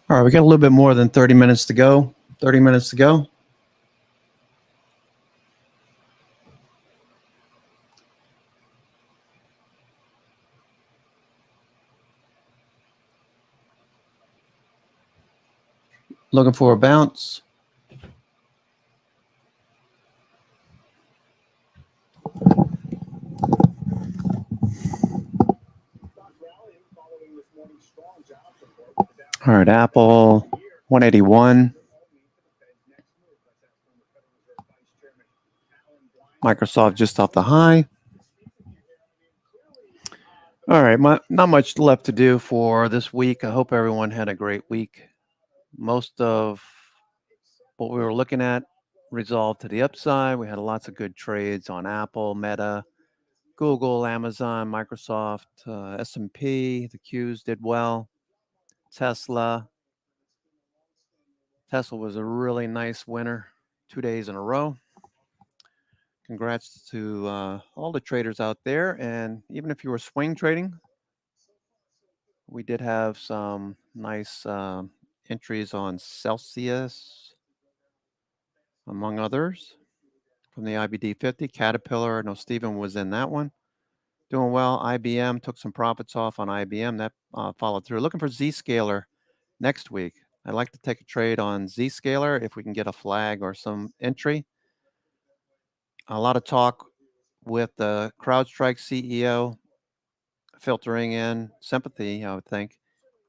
All right, we got a little bit more than 30 minutes to go. 30 minutes to go. Looking for a bounce. All right, Apple 181. Microsoft just off the high. All right, not much left to do for this week. I hope everyone had a great week. Most of what we were looking at resolved to the upside. We had lots of good trades on Apple, Meta, Google, Amazon, Microsoft, S&P. The Qs did well. Tesla. Tesla was a really nice winner 2 days in a row. Congrats to all the traders out there. And even if you were swing trading, we did have some nice entries on Celsius, among others, from the IBD 50. Caterpillar, no, Stephen was in that one. Doing well. IBM took some profits off on IBM. That followed through. Looking for Zscaler next week. I'd like to take a trade on Zscaler if we can get a flag or some entry. A lot of talk with the CrowdStrike CEO filtering in sympathy, I would think,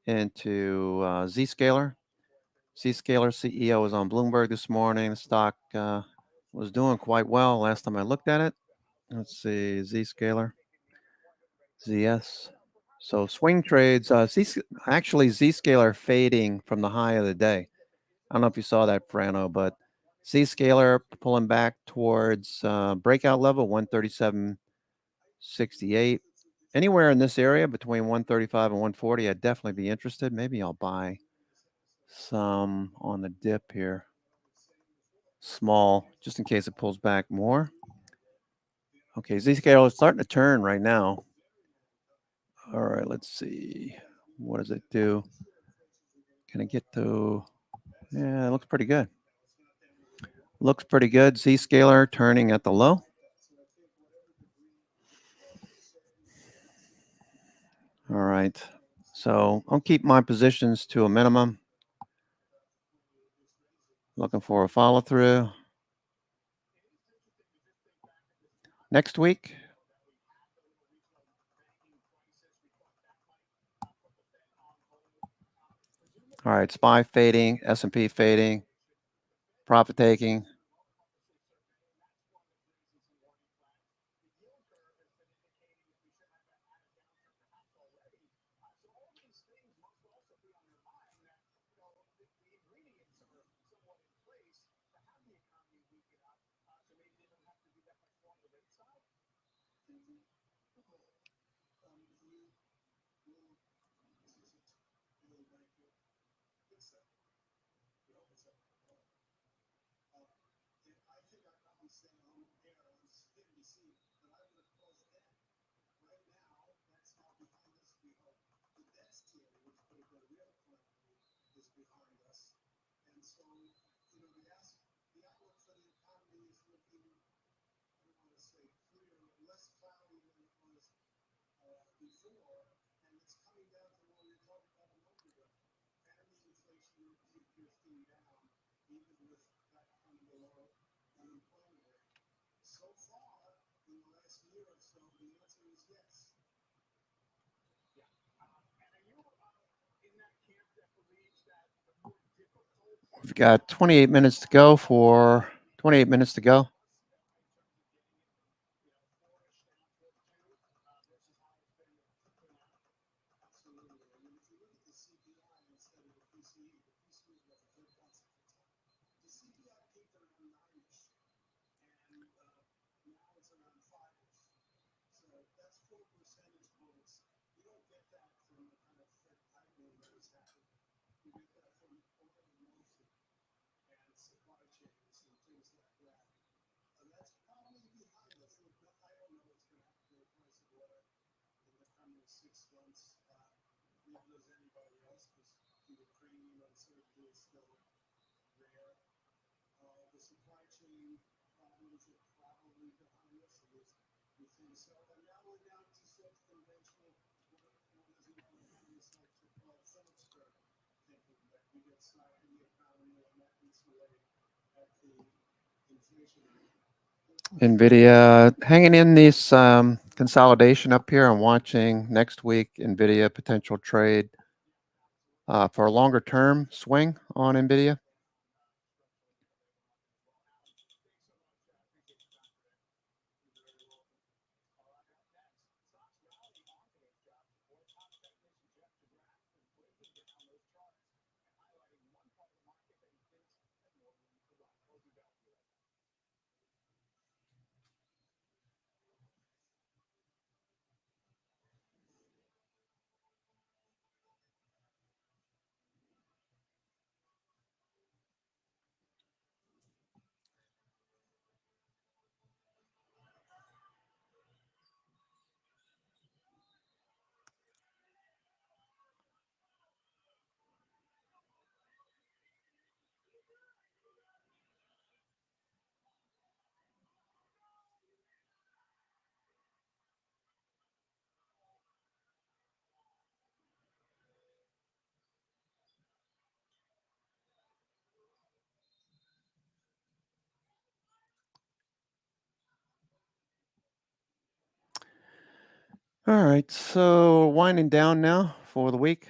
into Zscaler. Zscaler CEO was on Bloomberg this morning. The stock was doing quite well last time I looked at it. Let's see, Zscaler, ZS. So swing trades, actually Zscaler fading from the high of the day. I don't know if you saw that, Frano, but Zscaler pulling back towards breakout level 137.68 anywhere in this area between 135 and 140, I'd definitely be interested. Maybe I'll buy some on the dip here. Small, just in case it pulls back more. Okay, Z-scale is starting to turn right now. All right, let's see. What does it do? Can I get to... Yeah, it looks pretty good. Looks pretty good. Z-scaler turning at the low. All right. So I'll keep my positions to a minimum. Looking for a follow through. Next week. All right, SPY fading, S&P fading, profit taking. We've got 28 minutes to go for 28 minutes to go. NVIDIA hanging in this consolidation up here. I'm watching next week NVIDIA potential trade for a longer term swing on NVIDIA. All right, so winding down now for the week.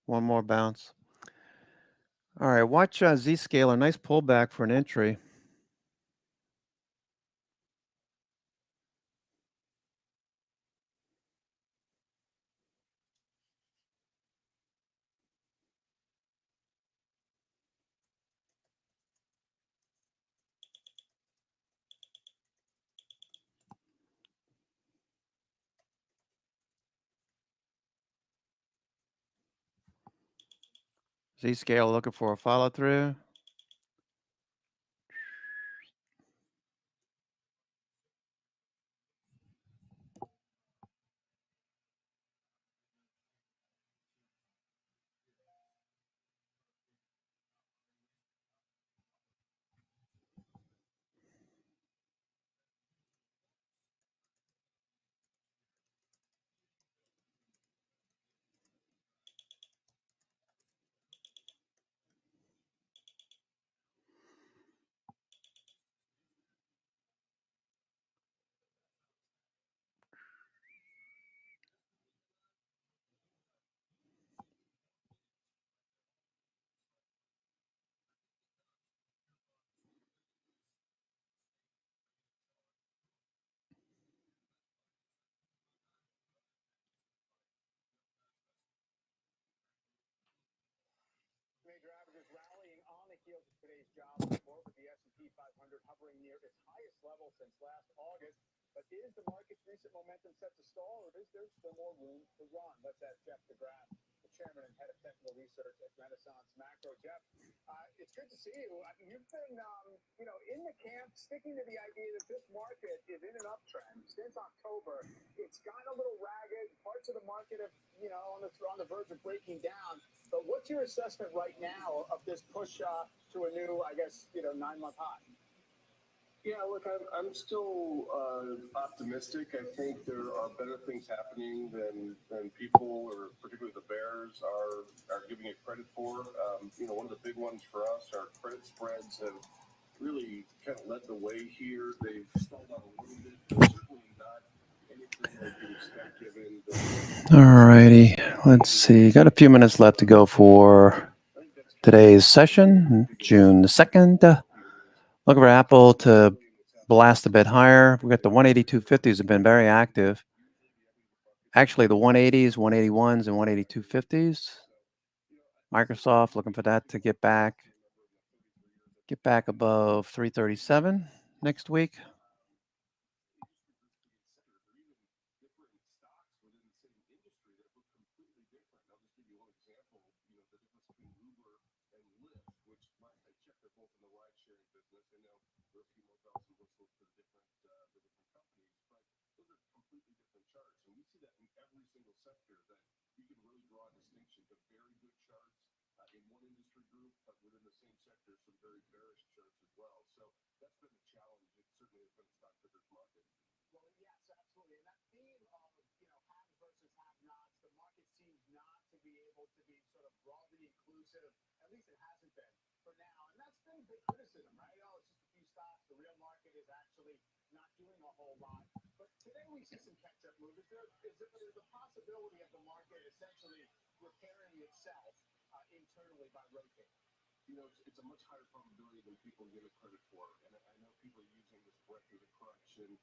One more bounce. All right, watch Zscaler. Nice pullback for an entry. Zscaler looking for a follow through. Major averages rallying on the heels of today's jobs report, with the S&P 500 hovering near its highest level since last August. But is the market's recent momentum set to stall, or is there still more room to run? Let's ask Jeff DeGraff, the chairman and head of technical research at Renaissance Macro. Jeff, it's good to see you. You've been, in the camp, sticking to the idea that this market is in an uptrend. Since October, it's gotten a little ragged. Parts of the market have, on the verge of breaking down. But what's your assessment right now of this push to a new, 9-month high? Yeah, look, I'm still optimistic. I think there are better things happening than people, or particularly the bears, are giving it credit for. One of the big ones for us, our credit spreads have really kind of led the way here. They've stalled out a little bit, but certainly not anything that you'd expect given the... All righty, let's see. Got a few minutes left to go for today's session, June the 2nd. Looking for Apple to blast a bit higher. We got the 182.50s have been very active. Actually, the 180s, 181s, and 182.50s. Microsoft looking for that to get back above 337 next week. At least it hasn't been for now. And that's been a big criticism, right? Oh, it's just a few stocks. The real market is actually not doing a whole lot. But today we see some catch-up move. Is there the possibility of the market essentially repairing itself internally by rotating? It's a much higher probability than people give it credit for. And I know people are using this breadth of the correction.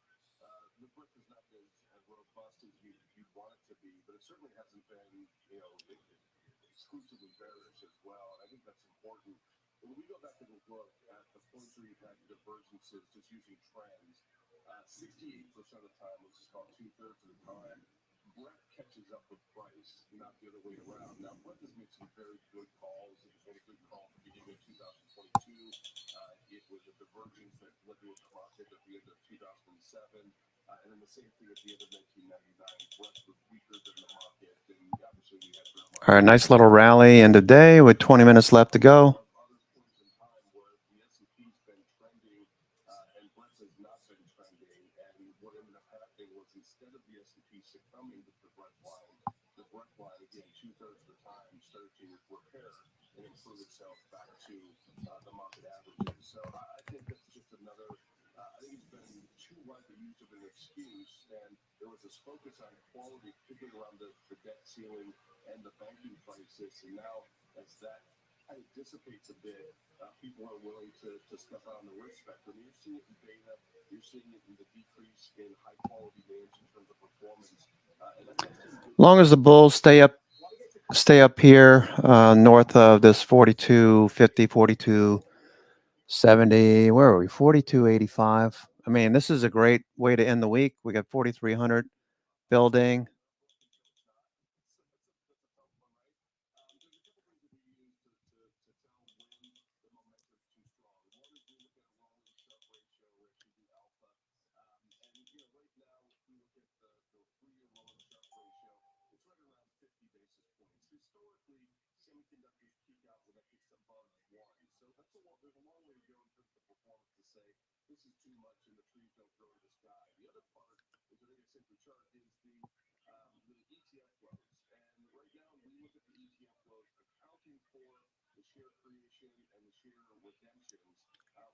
The breadth has not been as robust as you'd want it to be, but it certainly hasn't been, exclusively bearish as well. And I think that's important. When we go back and look at the points where you've had divergences just using trends, 68% of the time, which is about 2/3 of the time, breadth catches up with price, not the other way around. Now, breadth has made some very good calls. It was a good call at the beginning of 2022. It was a divergence that led to a market at the end of 2007. And then the same thing at the end of 1999. Breadth was weaker than the market. And obviously, we had the market. All right, nice little rally end of day with 20 minutes left to go. Other points in time where the S&P's been trending and breadth has not been trending. And what ended up happening was, instead of the S&P succumbing to the breadth line, again, 2/3 of the time, started to repair and improve itself back to the market averages. So I think that's just another. I think it's been too widely used huge of an excuse, and there was this focus on quality, particularly around the debt ceiling and the banking crisis. And now, as that kind of dissipates a bit, people are willing to step out on the risk spectrum. You're seeing it in beta, you're seeing it in the decrease in high quality names in terms of performance. Long as the bulls stay up here north of this 42.50, 42.70. Where are we? 42.85. I mean, this is a great way to end the week. We got 4,300 building.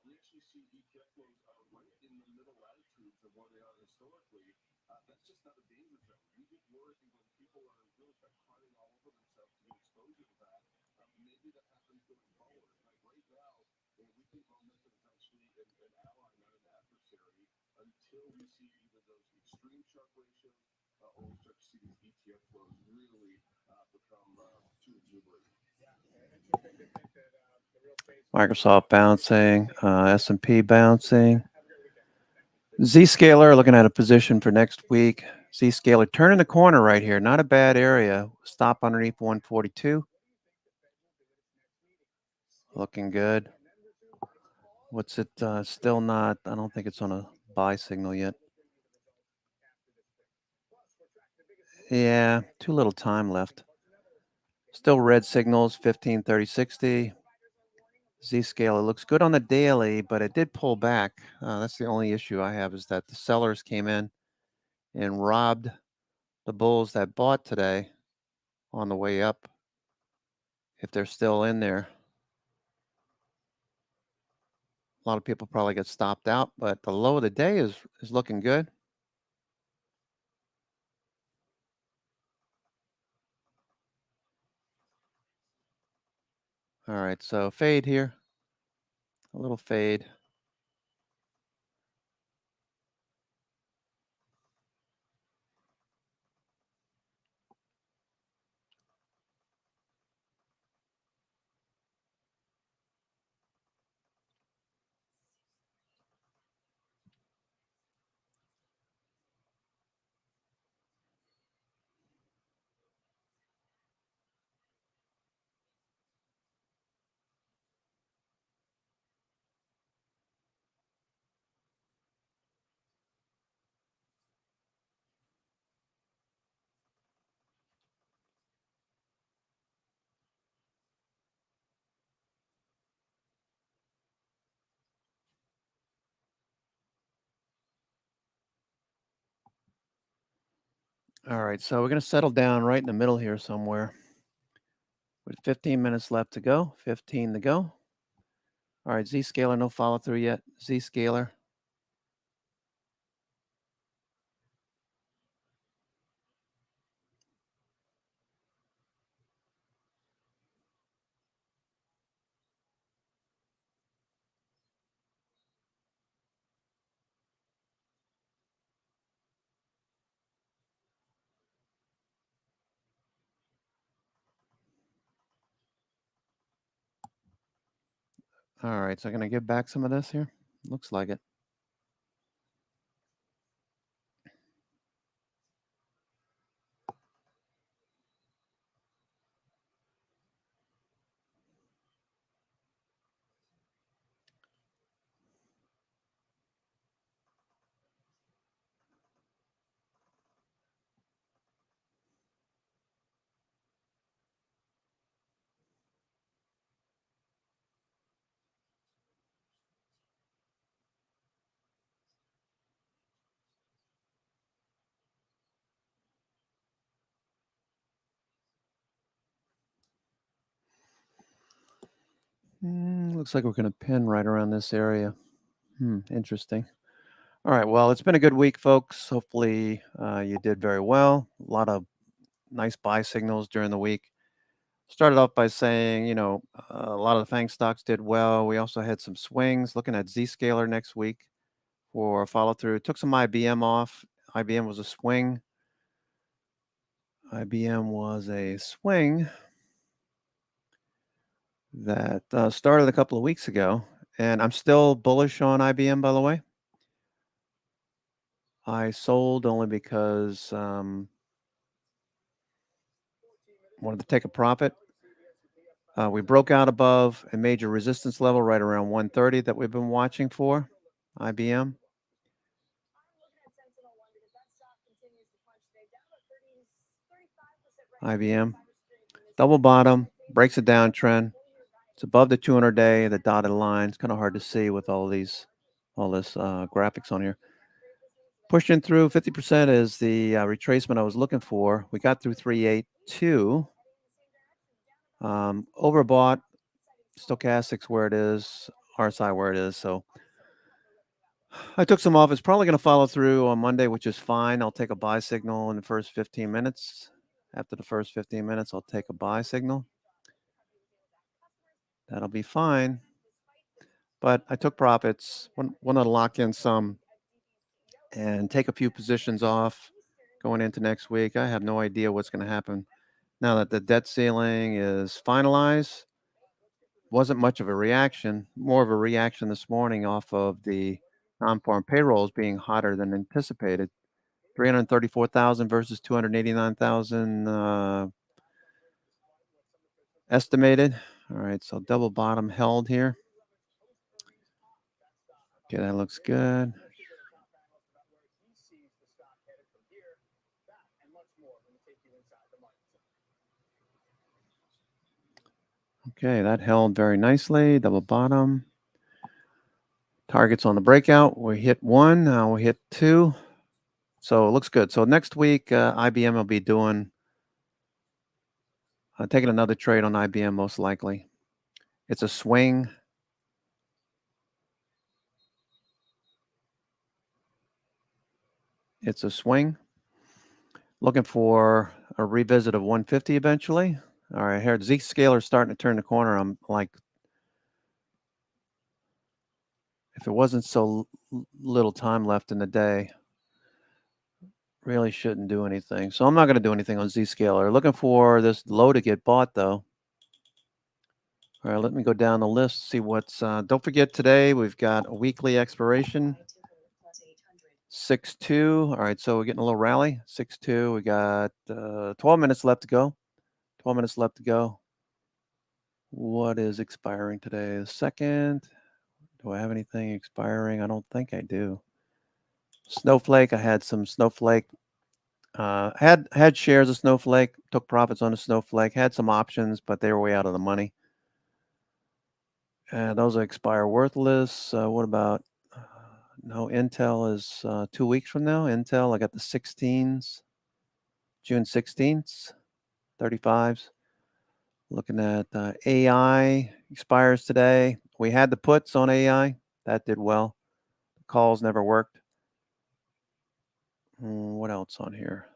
We actually see ETF flows are right in the middle latitudes of where they are historically. That's just not a danger zone. You get worried when people are really kind of crying all over themselves to get exposure to that. Maybe that happens going forward. Right now, we think momentum is actually an ally, not an adversary, until we see either those extreme sharp ratios or we start to see these ETF flows really become too exuberant. Microsoft bouncing, S&P bouncing. Zscaler looking at a position for next week. Zscaler turning the corner right here. Not a bad area. Stop underneath 142. Looking good. What's it? Still not. I don't think it's on a buy signal yet. Yeah, too little time left. Still red signals, 15, 30, 60. Zscaler looks good on the daily, but it did pull back. That's the only issue I have, is that the sellers came in and robbed the bulls that bought today on the way up, if they're still in there. A lot of people probably get stopped out, but the low of the day is looking good. All right, so fade here. A little fade. All right, so we're going to settle down right in the middle here somewhere. With 15 minutes left to go, 15 to go. All right, Zscaler, no follow through yet. Zscaler. All right, so I'm going to give back some of this here. Looks like it. Looks like we're going to pin right around this area. Interesting. All right. Well, it's been a good week, folks. Hopefully, you did very well. A lot of nice buy signals during the week. Started off by saying, a lot of the FANG stocks did well. We also had some swings. Looking at Zscaler next week for follow through. Took some IBM off. IBM was a swing. IBM was a swing that started a couple of weeks ago, and I'm still bullish on IBM, by the way. I sold only because wanted to take a profit. We broke out above a major resistance level right around 130 that we've been watching for IBM. IBM, double bottom, breaks a downtrend. It's above the 200-day, the dotted line. It's kind of hard to see with all this graphics on here. Pushing through 50% is the retracement I was looking for. We got through 382. Overbought, stochastics where it is, RSI where it is. So I took some off. It's probably going to follow through on Monday, which is fine. I'll take a buy signal in the first 15 minutes. After the first 15 minutes, I'll take a buy signal. That'll be fine. But I took profits. Want to lock in some and take a few positions off going into next week. I have no idea what's going to happen now that the debt ceiling is finalized. Wasn't much of a reaction, more of a reaction this morning off of the non-farm payrolls being hotter than anticipated. 334,000 versus 289,000 estimated. All right, so double bottom held here. Okay, that looks good. Okay, that held very nicely. Double bottom. Targets on the breakout. We hit 1. Now we hit 2. So it looks good. So next week, IBM will be doing, taking another trade on IBM most likely. It's a swing. It's a swing. Looking for a revisit of 150 eventually. All right, here Zscaler starting to turn the corner. I'm like, if it wasn't so little time left in the day, really shouldn't do anything. So I'm not going to do anything on Zscaler. Looking for this low to get bought though. All right, let me go down the list, see what's, don't forget today we've got a weekly expiration. 6-2. All right, so we're getting a little rally. 6-2. We got 12 minutes left to go. 12 minutes left to go. What is expiring today? The second. Do I have anything expiring? I don't think I do. Snowflake. I had some Snowflake. Had shares of Snowflake. Took profits on a Snowflake. Had some options, but they were way out of the money. And those expire worthless. What about? No, Intel is 2 weeks from now. Intel, I got the 16s, June 16th, 35s. Looking at AI expires today. We had the puts on AI. That did well. The calls never worked. What else on here?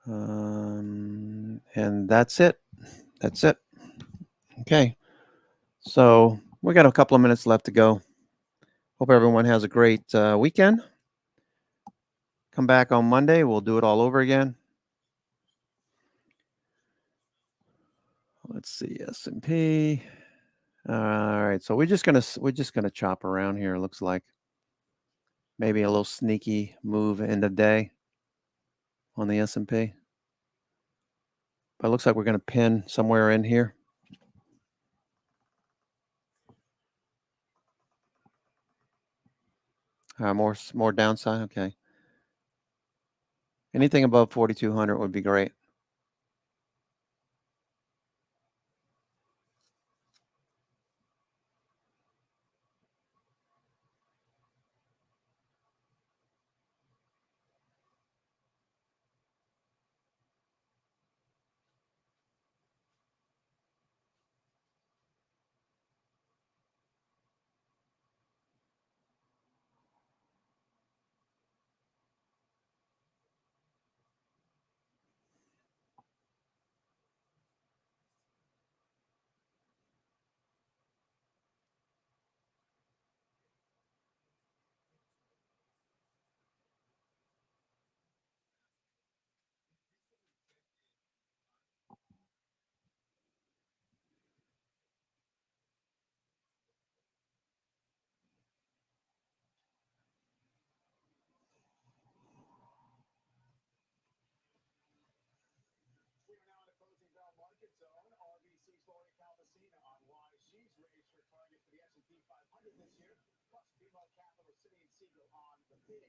And that's it. That's it. Okay. So we got a couple of minutes left to go. Hope everyone has a great weekend. Come back on Monday. We'll do it all over again. Let's see, S&P. All right, so we're just gonna chop around here. It looks like maybe a little sneaky move in the day on the S&P. But it looks like we're gonna pin somewhere in here. More downside. Okay. Anything above 4,200 would be great. 500 this year. Plus, BMO Capital, City and Siegel on the big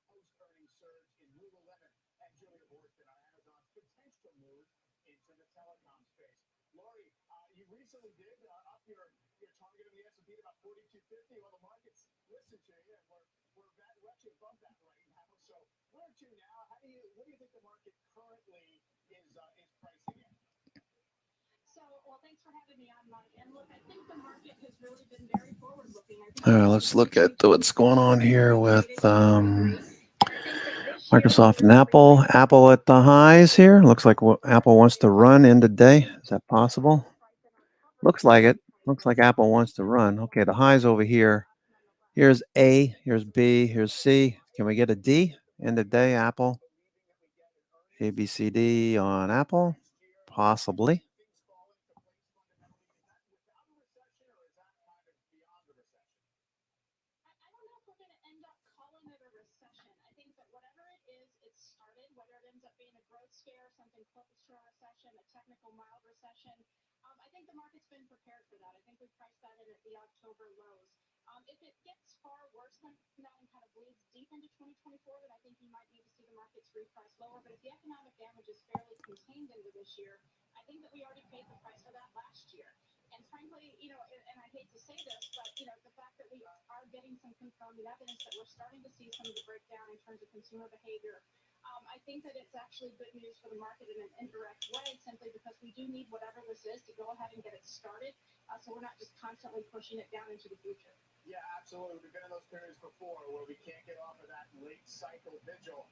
post-earnings surge in Lululemon and Julia Boorstin on Amazon's potential move into the telecom space. Lori, you recently did up your target in the S&P to about 4250. Well, the market's listened to you, and we're actually above that right now. So where to now? What do you think the market currently is pricing in? So, well, thanks for having me on, Mike. And look, I think the market has really been very forward-looking. Let's look at what's going on here with Microsoft and Apple. Apple at the highs here. Looks like Apple wants to run in today. Is that possible? Looks like it. Looks like Apple wants to run. Okay, the highs over here. Here's A, here's B, here's C. Can we get a D in the day, Apple? A, B, C, D on Apple? Possibly. Mild recession. I think the market's been prepared for that. I think we priced that in at the October lows. If it gets far worse than that and kind of bleeds deep into 2024, then I think you might need to see the markets reprice lower. But if the economic damage is fairly contained into this year, I think that we already paid the price for that last year. And frankly, and I hate to say this, but the fact that we are getting some confirming evidence that we're starting to see some of the breakdown in terms of consumer behavior. I think that it's actually good news for the market in an indirect way, simply because we do need whatever this is to go ahead and get it started, so we're not just constantly pushing it down into the future. Yeah, absolutely. We've been in those periods before where we can't get off of that late cycle vigil.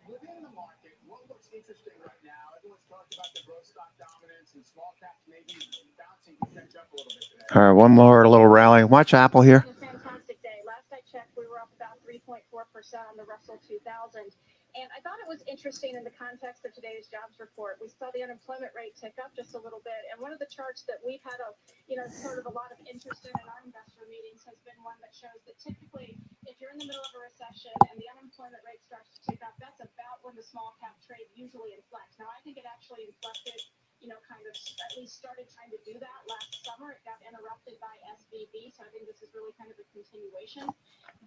Within the market, what looks interesting right now? Everyone's talked about the growth stock dominance and small caps maybe bouncing to catch up a little bit today. All right, one more little rally. Watch Apple here. It was a fantastic day. Last I checked, we were up about 3.4% on the Russell 2000. And I thought it was interesting in the context of today's jobs report. We saw the unemployment rate tick up just a little bit. And one of the charts that we've had sort of a lot of interest in our investor meetings has been one that shows that typically if you're in the middle of a recession and the unemployment rate starts to tick up, that's about when the small cap trade usually inflects. Now, I think it actually inflected, kind of at least started trying to do that last summer. It got interrupted by SVB. So I think this is really kind of a continuation.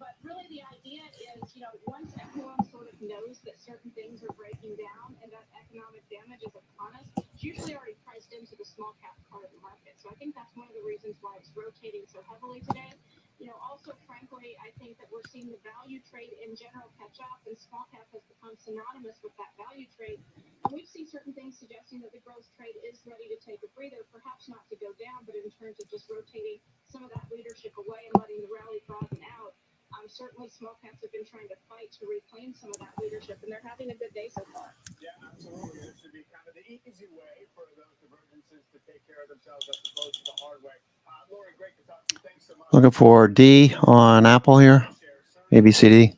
But really the idea is, once everyone sort of knows that certain things are breaking down and that economic damage is upon us, it's usually already priced into the small cap part of the market. So I think that's one of the reasons why it's rotating so heavily today. Also, frankly, I think that we're seeing the value trade in general catch up, and small cap has become synonymous with that value trade. And we've seen certain things suggesting that the growth trade is ready to take a breather, perhaps not to go down, but in terms of just rotating some of that leadership away and letting the rally broaden out. Certainly, small caps have been trying to fight to reclaim some of that leadership, and they're having a good day so far. Yeah, absolutely. This should be kind of the easy way for those divergences to take care of themselves as opposed to the hard way. Lori, great to talk to you. Thanks so much. Looking for D on Apple here. ABCD.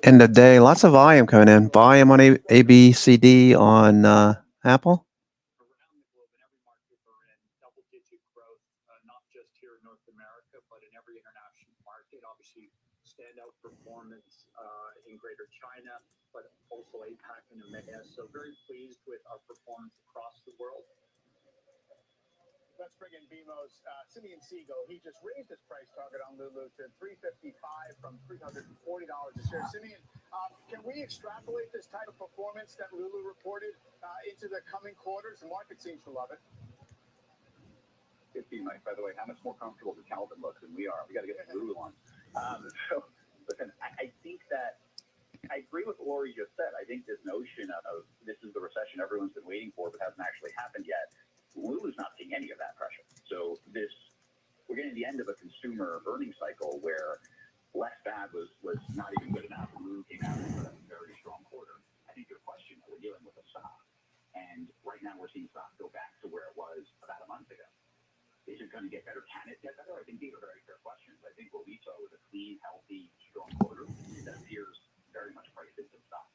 End of day. Lots of volume coming in. Volume on ABCD on Apple. Standout performance in Greater China, but also APAC and EMEA. So very pleased with our performance across the world. Let's bring in BMO's Simeon Siegel. He just raised his price target on Lulu to $355 from $340 a share. Simeon, can we extrapolate this type of performance that Lulu reported into the coming quarters? The market seems to love it. 50, Mike, by the way, how much more comfortable does Calvin look than we are? We got to get Lulu on. So, listen, I think that I agree with what Lori just said. I think this notion of this is the recession everyone's been waiting for but hasn't actually happened yet. Lulu's not seeing any of that pressure. So we're getting the end of a consumer earnings cycle where less bad was not even good enough. Lulu came out with a very strong quarter. I think your question, we're dealing with a stock. And right now we're seeing stock go back to where it was about a month ago. Is it going to get better? Can it get better? I think these are very fair questions. I think what we saw was a clean, healthy, strong quarter that appears very much priced into the stock.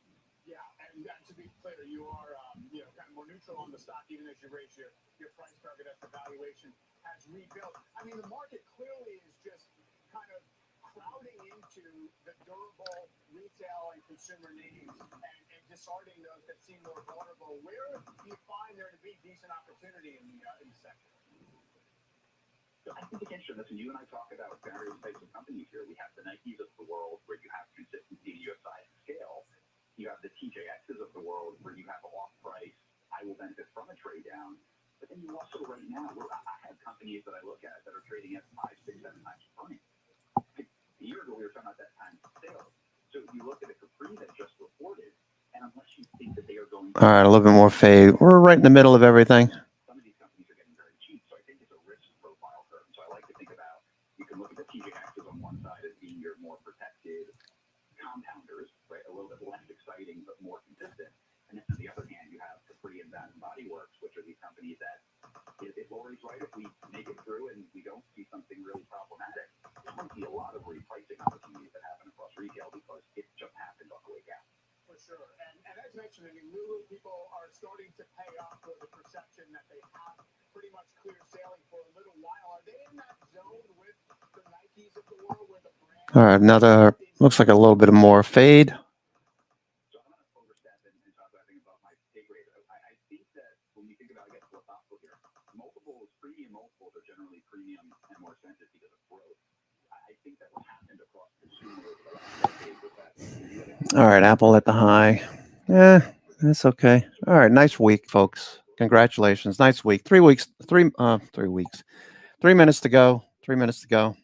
Yeah, and to be clear, you are kind of more neutral on the stock, even as you raise your price target as the valuation has rebuilt. I mean, the market clearly is just kind of crowding into the durable retail and consumer names and discarding those that seem more vulnerable. Where do you find there to be decent opportunity in the sector? I think it's interesting. Listen, you and I talk about various types of companies here. We have the Nikes of the world where you have consistency in your size and scale. You have the TJXs of the world where you have off price. I will benefit from a trade down. But then you also right now, I have companies that I look at that are trading at 5, 6, 7 times earnings. A year ago, we were talking about that time sales. So you look at a Capri that just reported, and unless you think that they are going All right, a little bit more fade. We're right in the middle of everything. some of these companies are getting very cheap. So I think it's a risk profile curve. So I like to think about, you can look at the TJXs on one side as being your more protected compounders, right? A little bit less exciting, but more consistent. And then on the other hand, you have Capri and Bath and Body Works, which are these companies that, if Lori's right, if we make it through and we don't see something really problematic, there might be a lot of repricing opportunities that happen across retail because it just happened on the way down. For sure. And as mentioned, I mean, Lulu people are starting to pay off for the perception that they have pretty much clear sailing for a little while. Are they in that zone with the Nikes of the world where the brand? All right, another, looks like a little bit more fade. So I'm going to overstep and talk about things about my take rate. I think that when you think about, I guess, philosophical here, multiples, premium multiples are generally premium and more expensive because of growth. I think that what happened across consumer over the last decade was that. All right, Apple at the high. Yeah, that's okay. All right, nice week, folks. Congratulations. Nice week. 3 weeks, 3 weeks. 3 minutes to go. 3 minutes to go.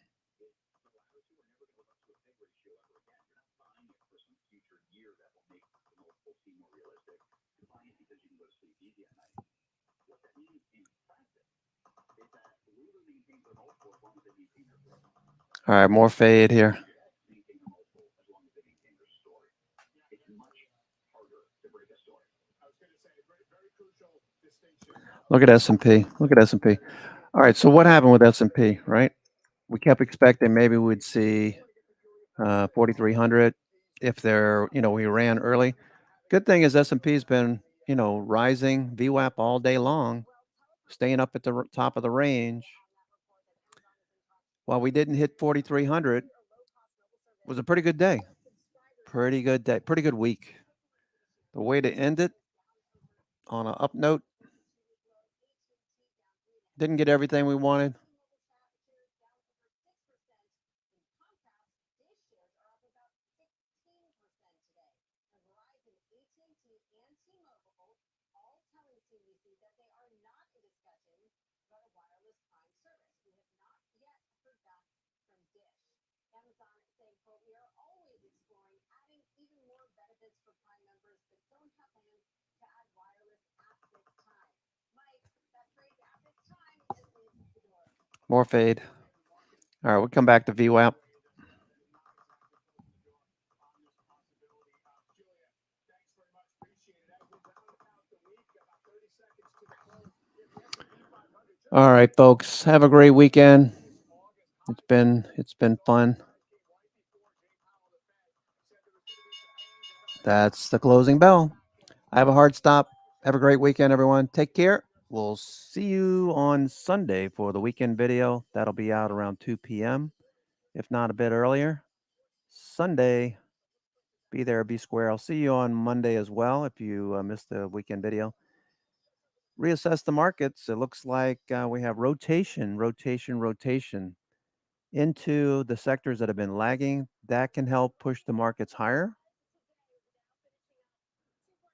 All right, more fade here. Look at S&P. Look at S&P. All right, so what happened with S&P, right? We kept expecting maybe we'd see 4,300 if they're, we ran early. Good thing is S&P's been, rising VWAP all day long, staying up at the top of the range. While we didn't hit 4,300, was a pretty good day. Pretty good day. Pretty good week. The way to end it on an up note. Didn't get everything we wanted. More fade. All right, we'll come back to VWAP. All right, folks. Have a great weekend. It's been fun. That's the closing bell. I have a hard stop. Have a great weekend, everyone. Take care. We'll see you on Sunday for the weekend video. That'll be out around 2 p.m., if not a bit earlier. Sunday, be there, be square. I'll see you on Monday as well if you missed the weekend video. Reassess the markets. It looks like we have rotation into the sectors that have been lagging. That can help push the markets higher.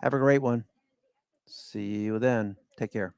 Have a great one. See you then. Take care.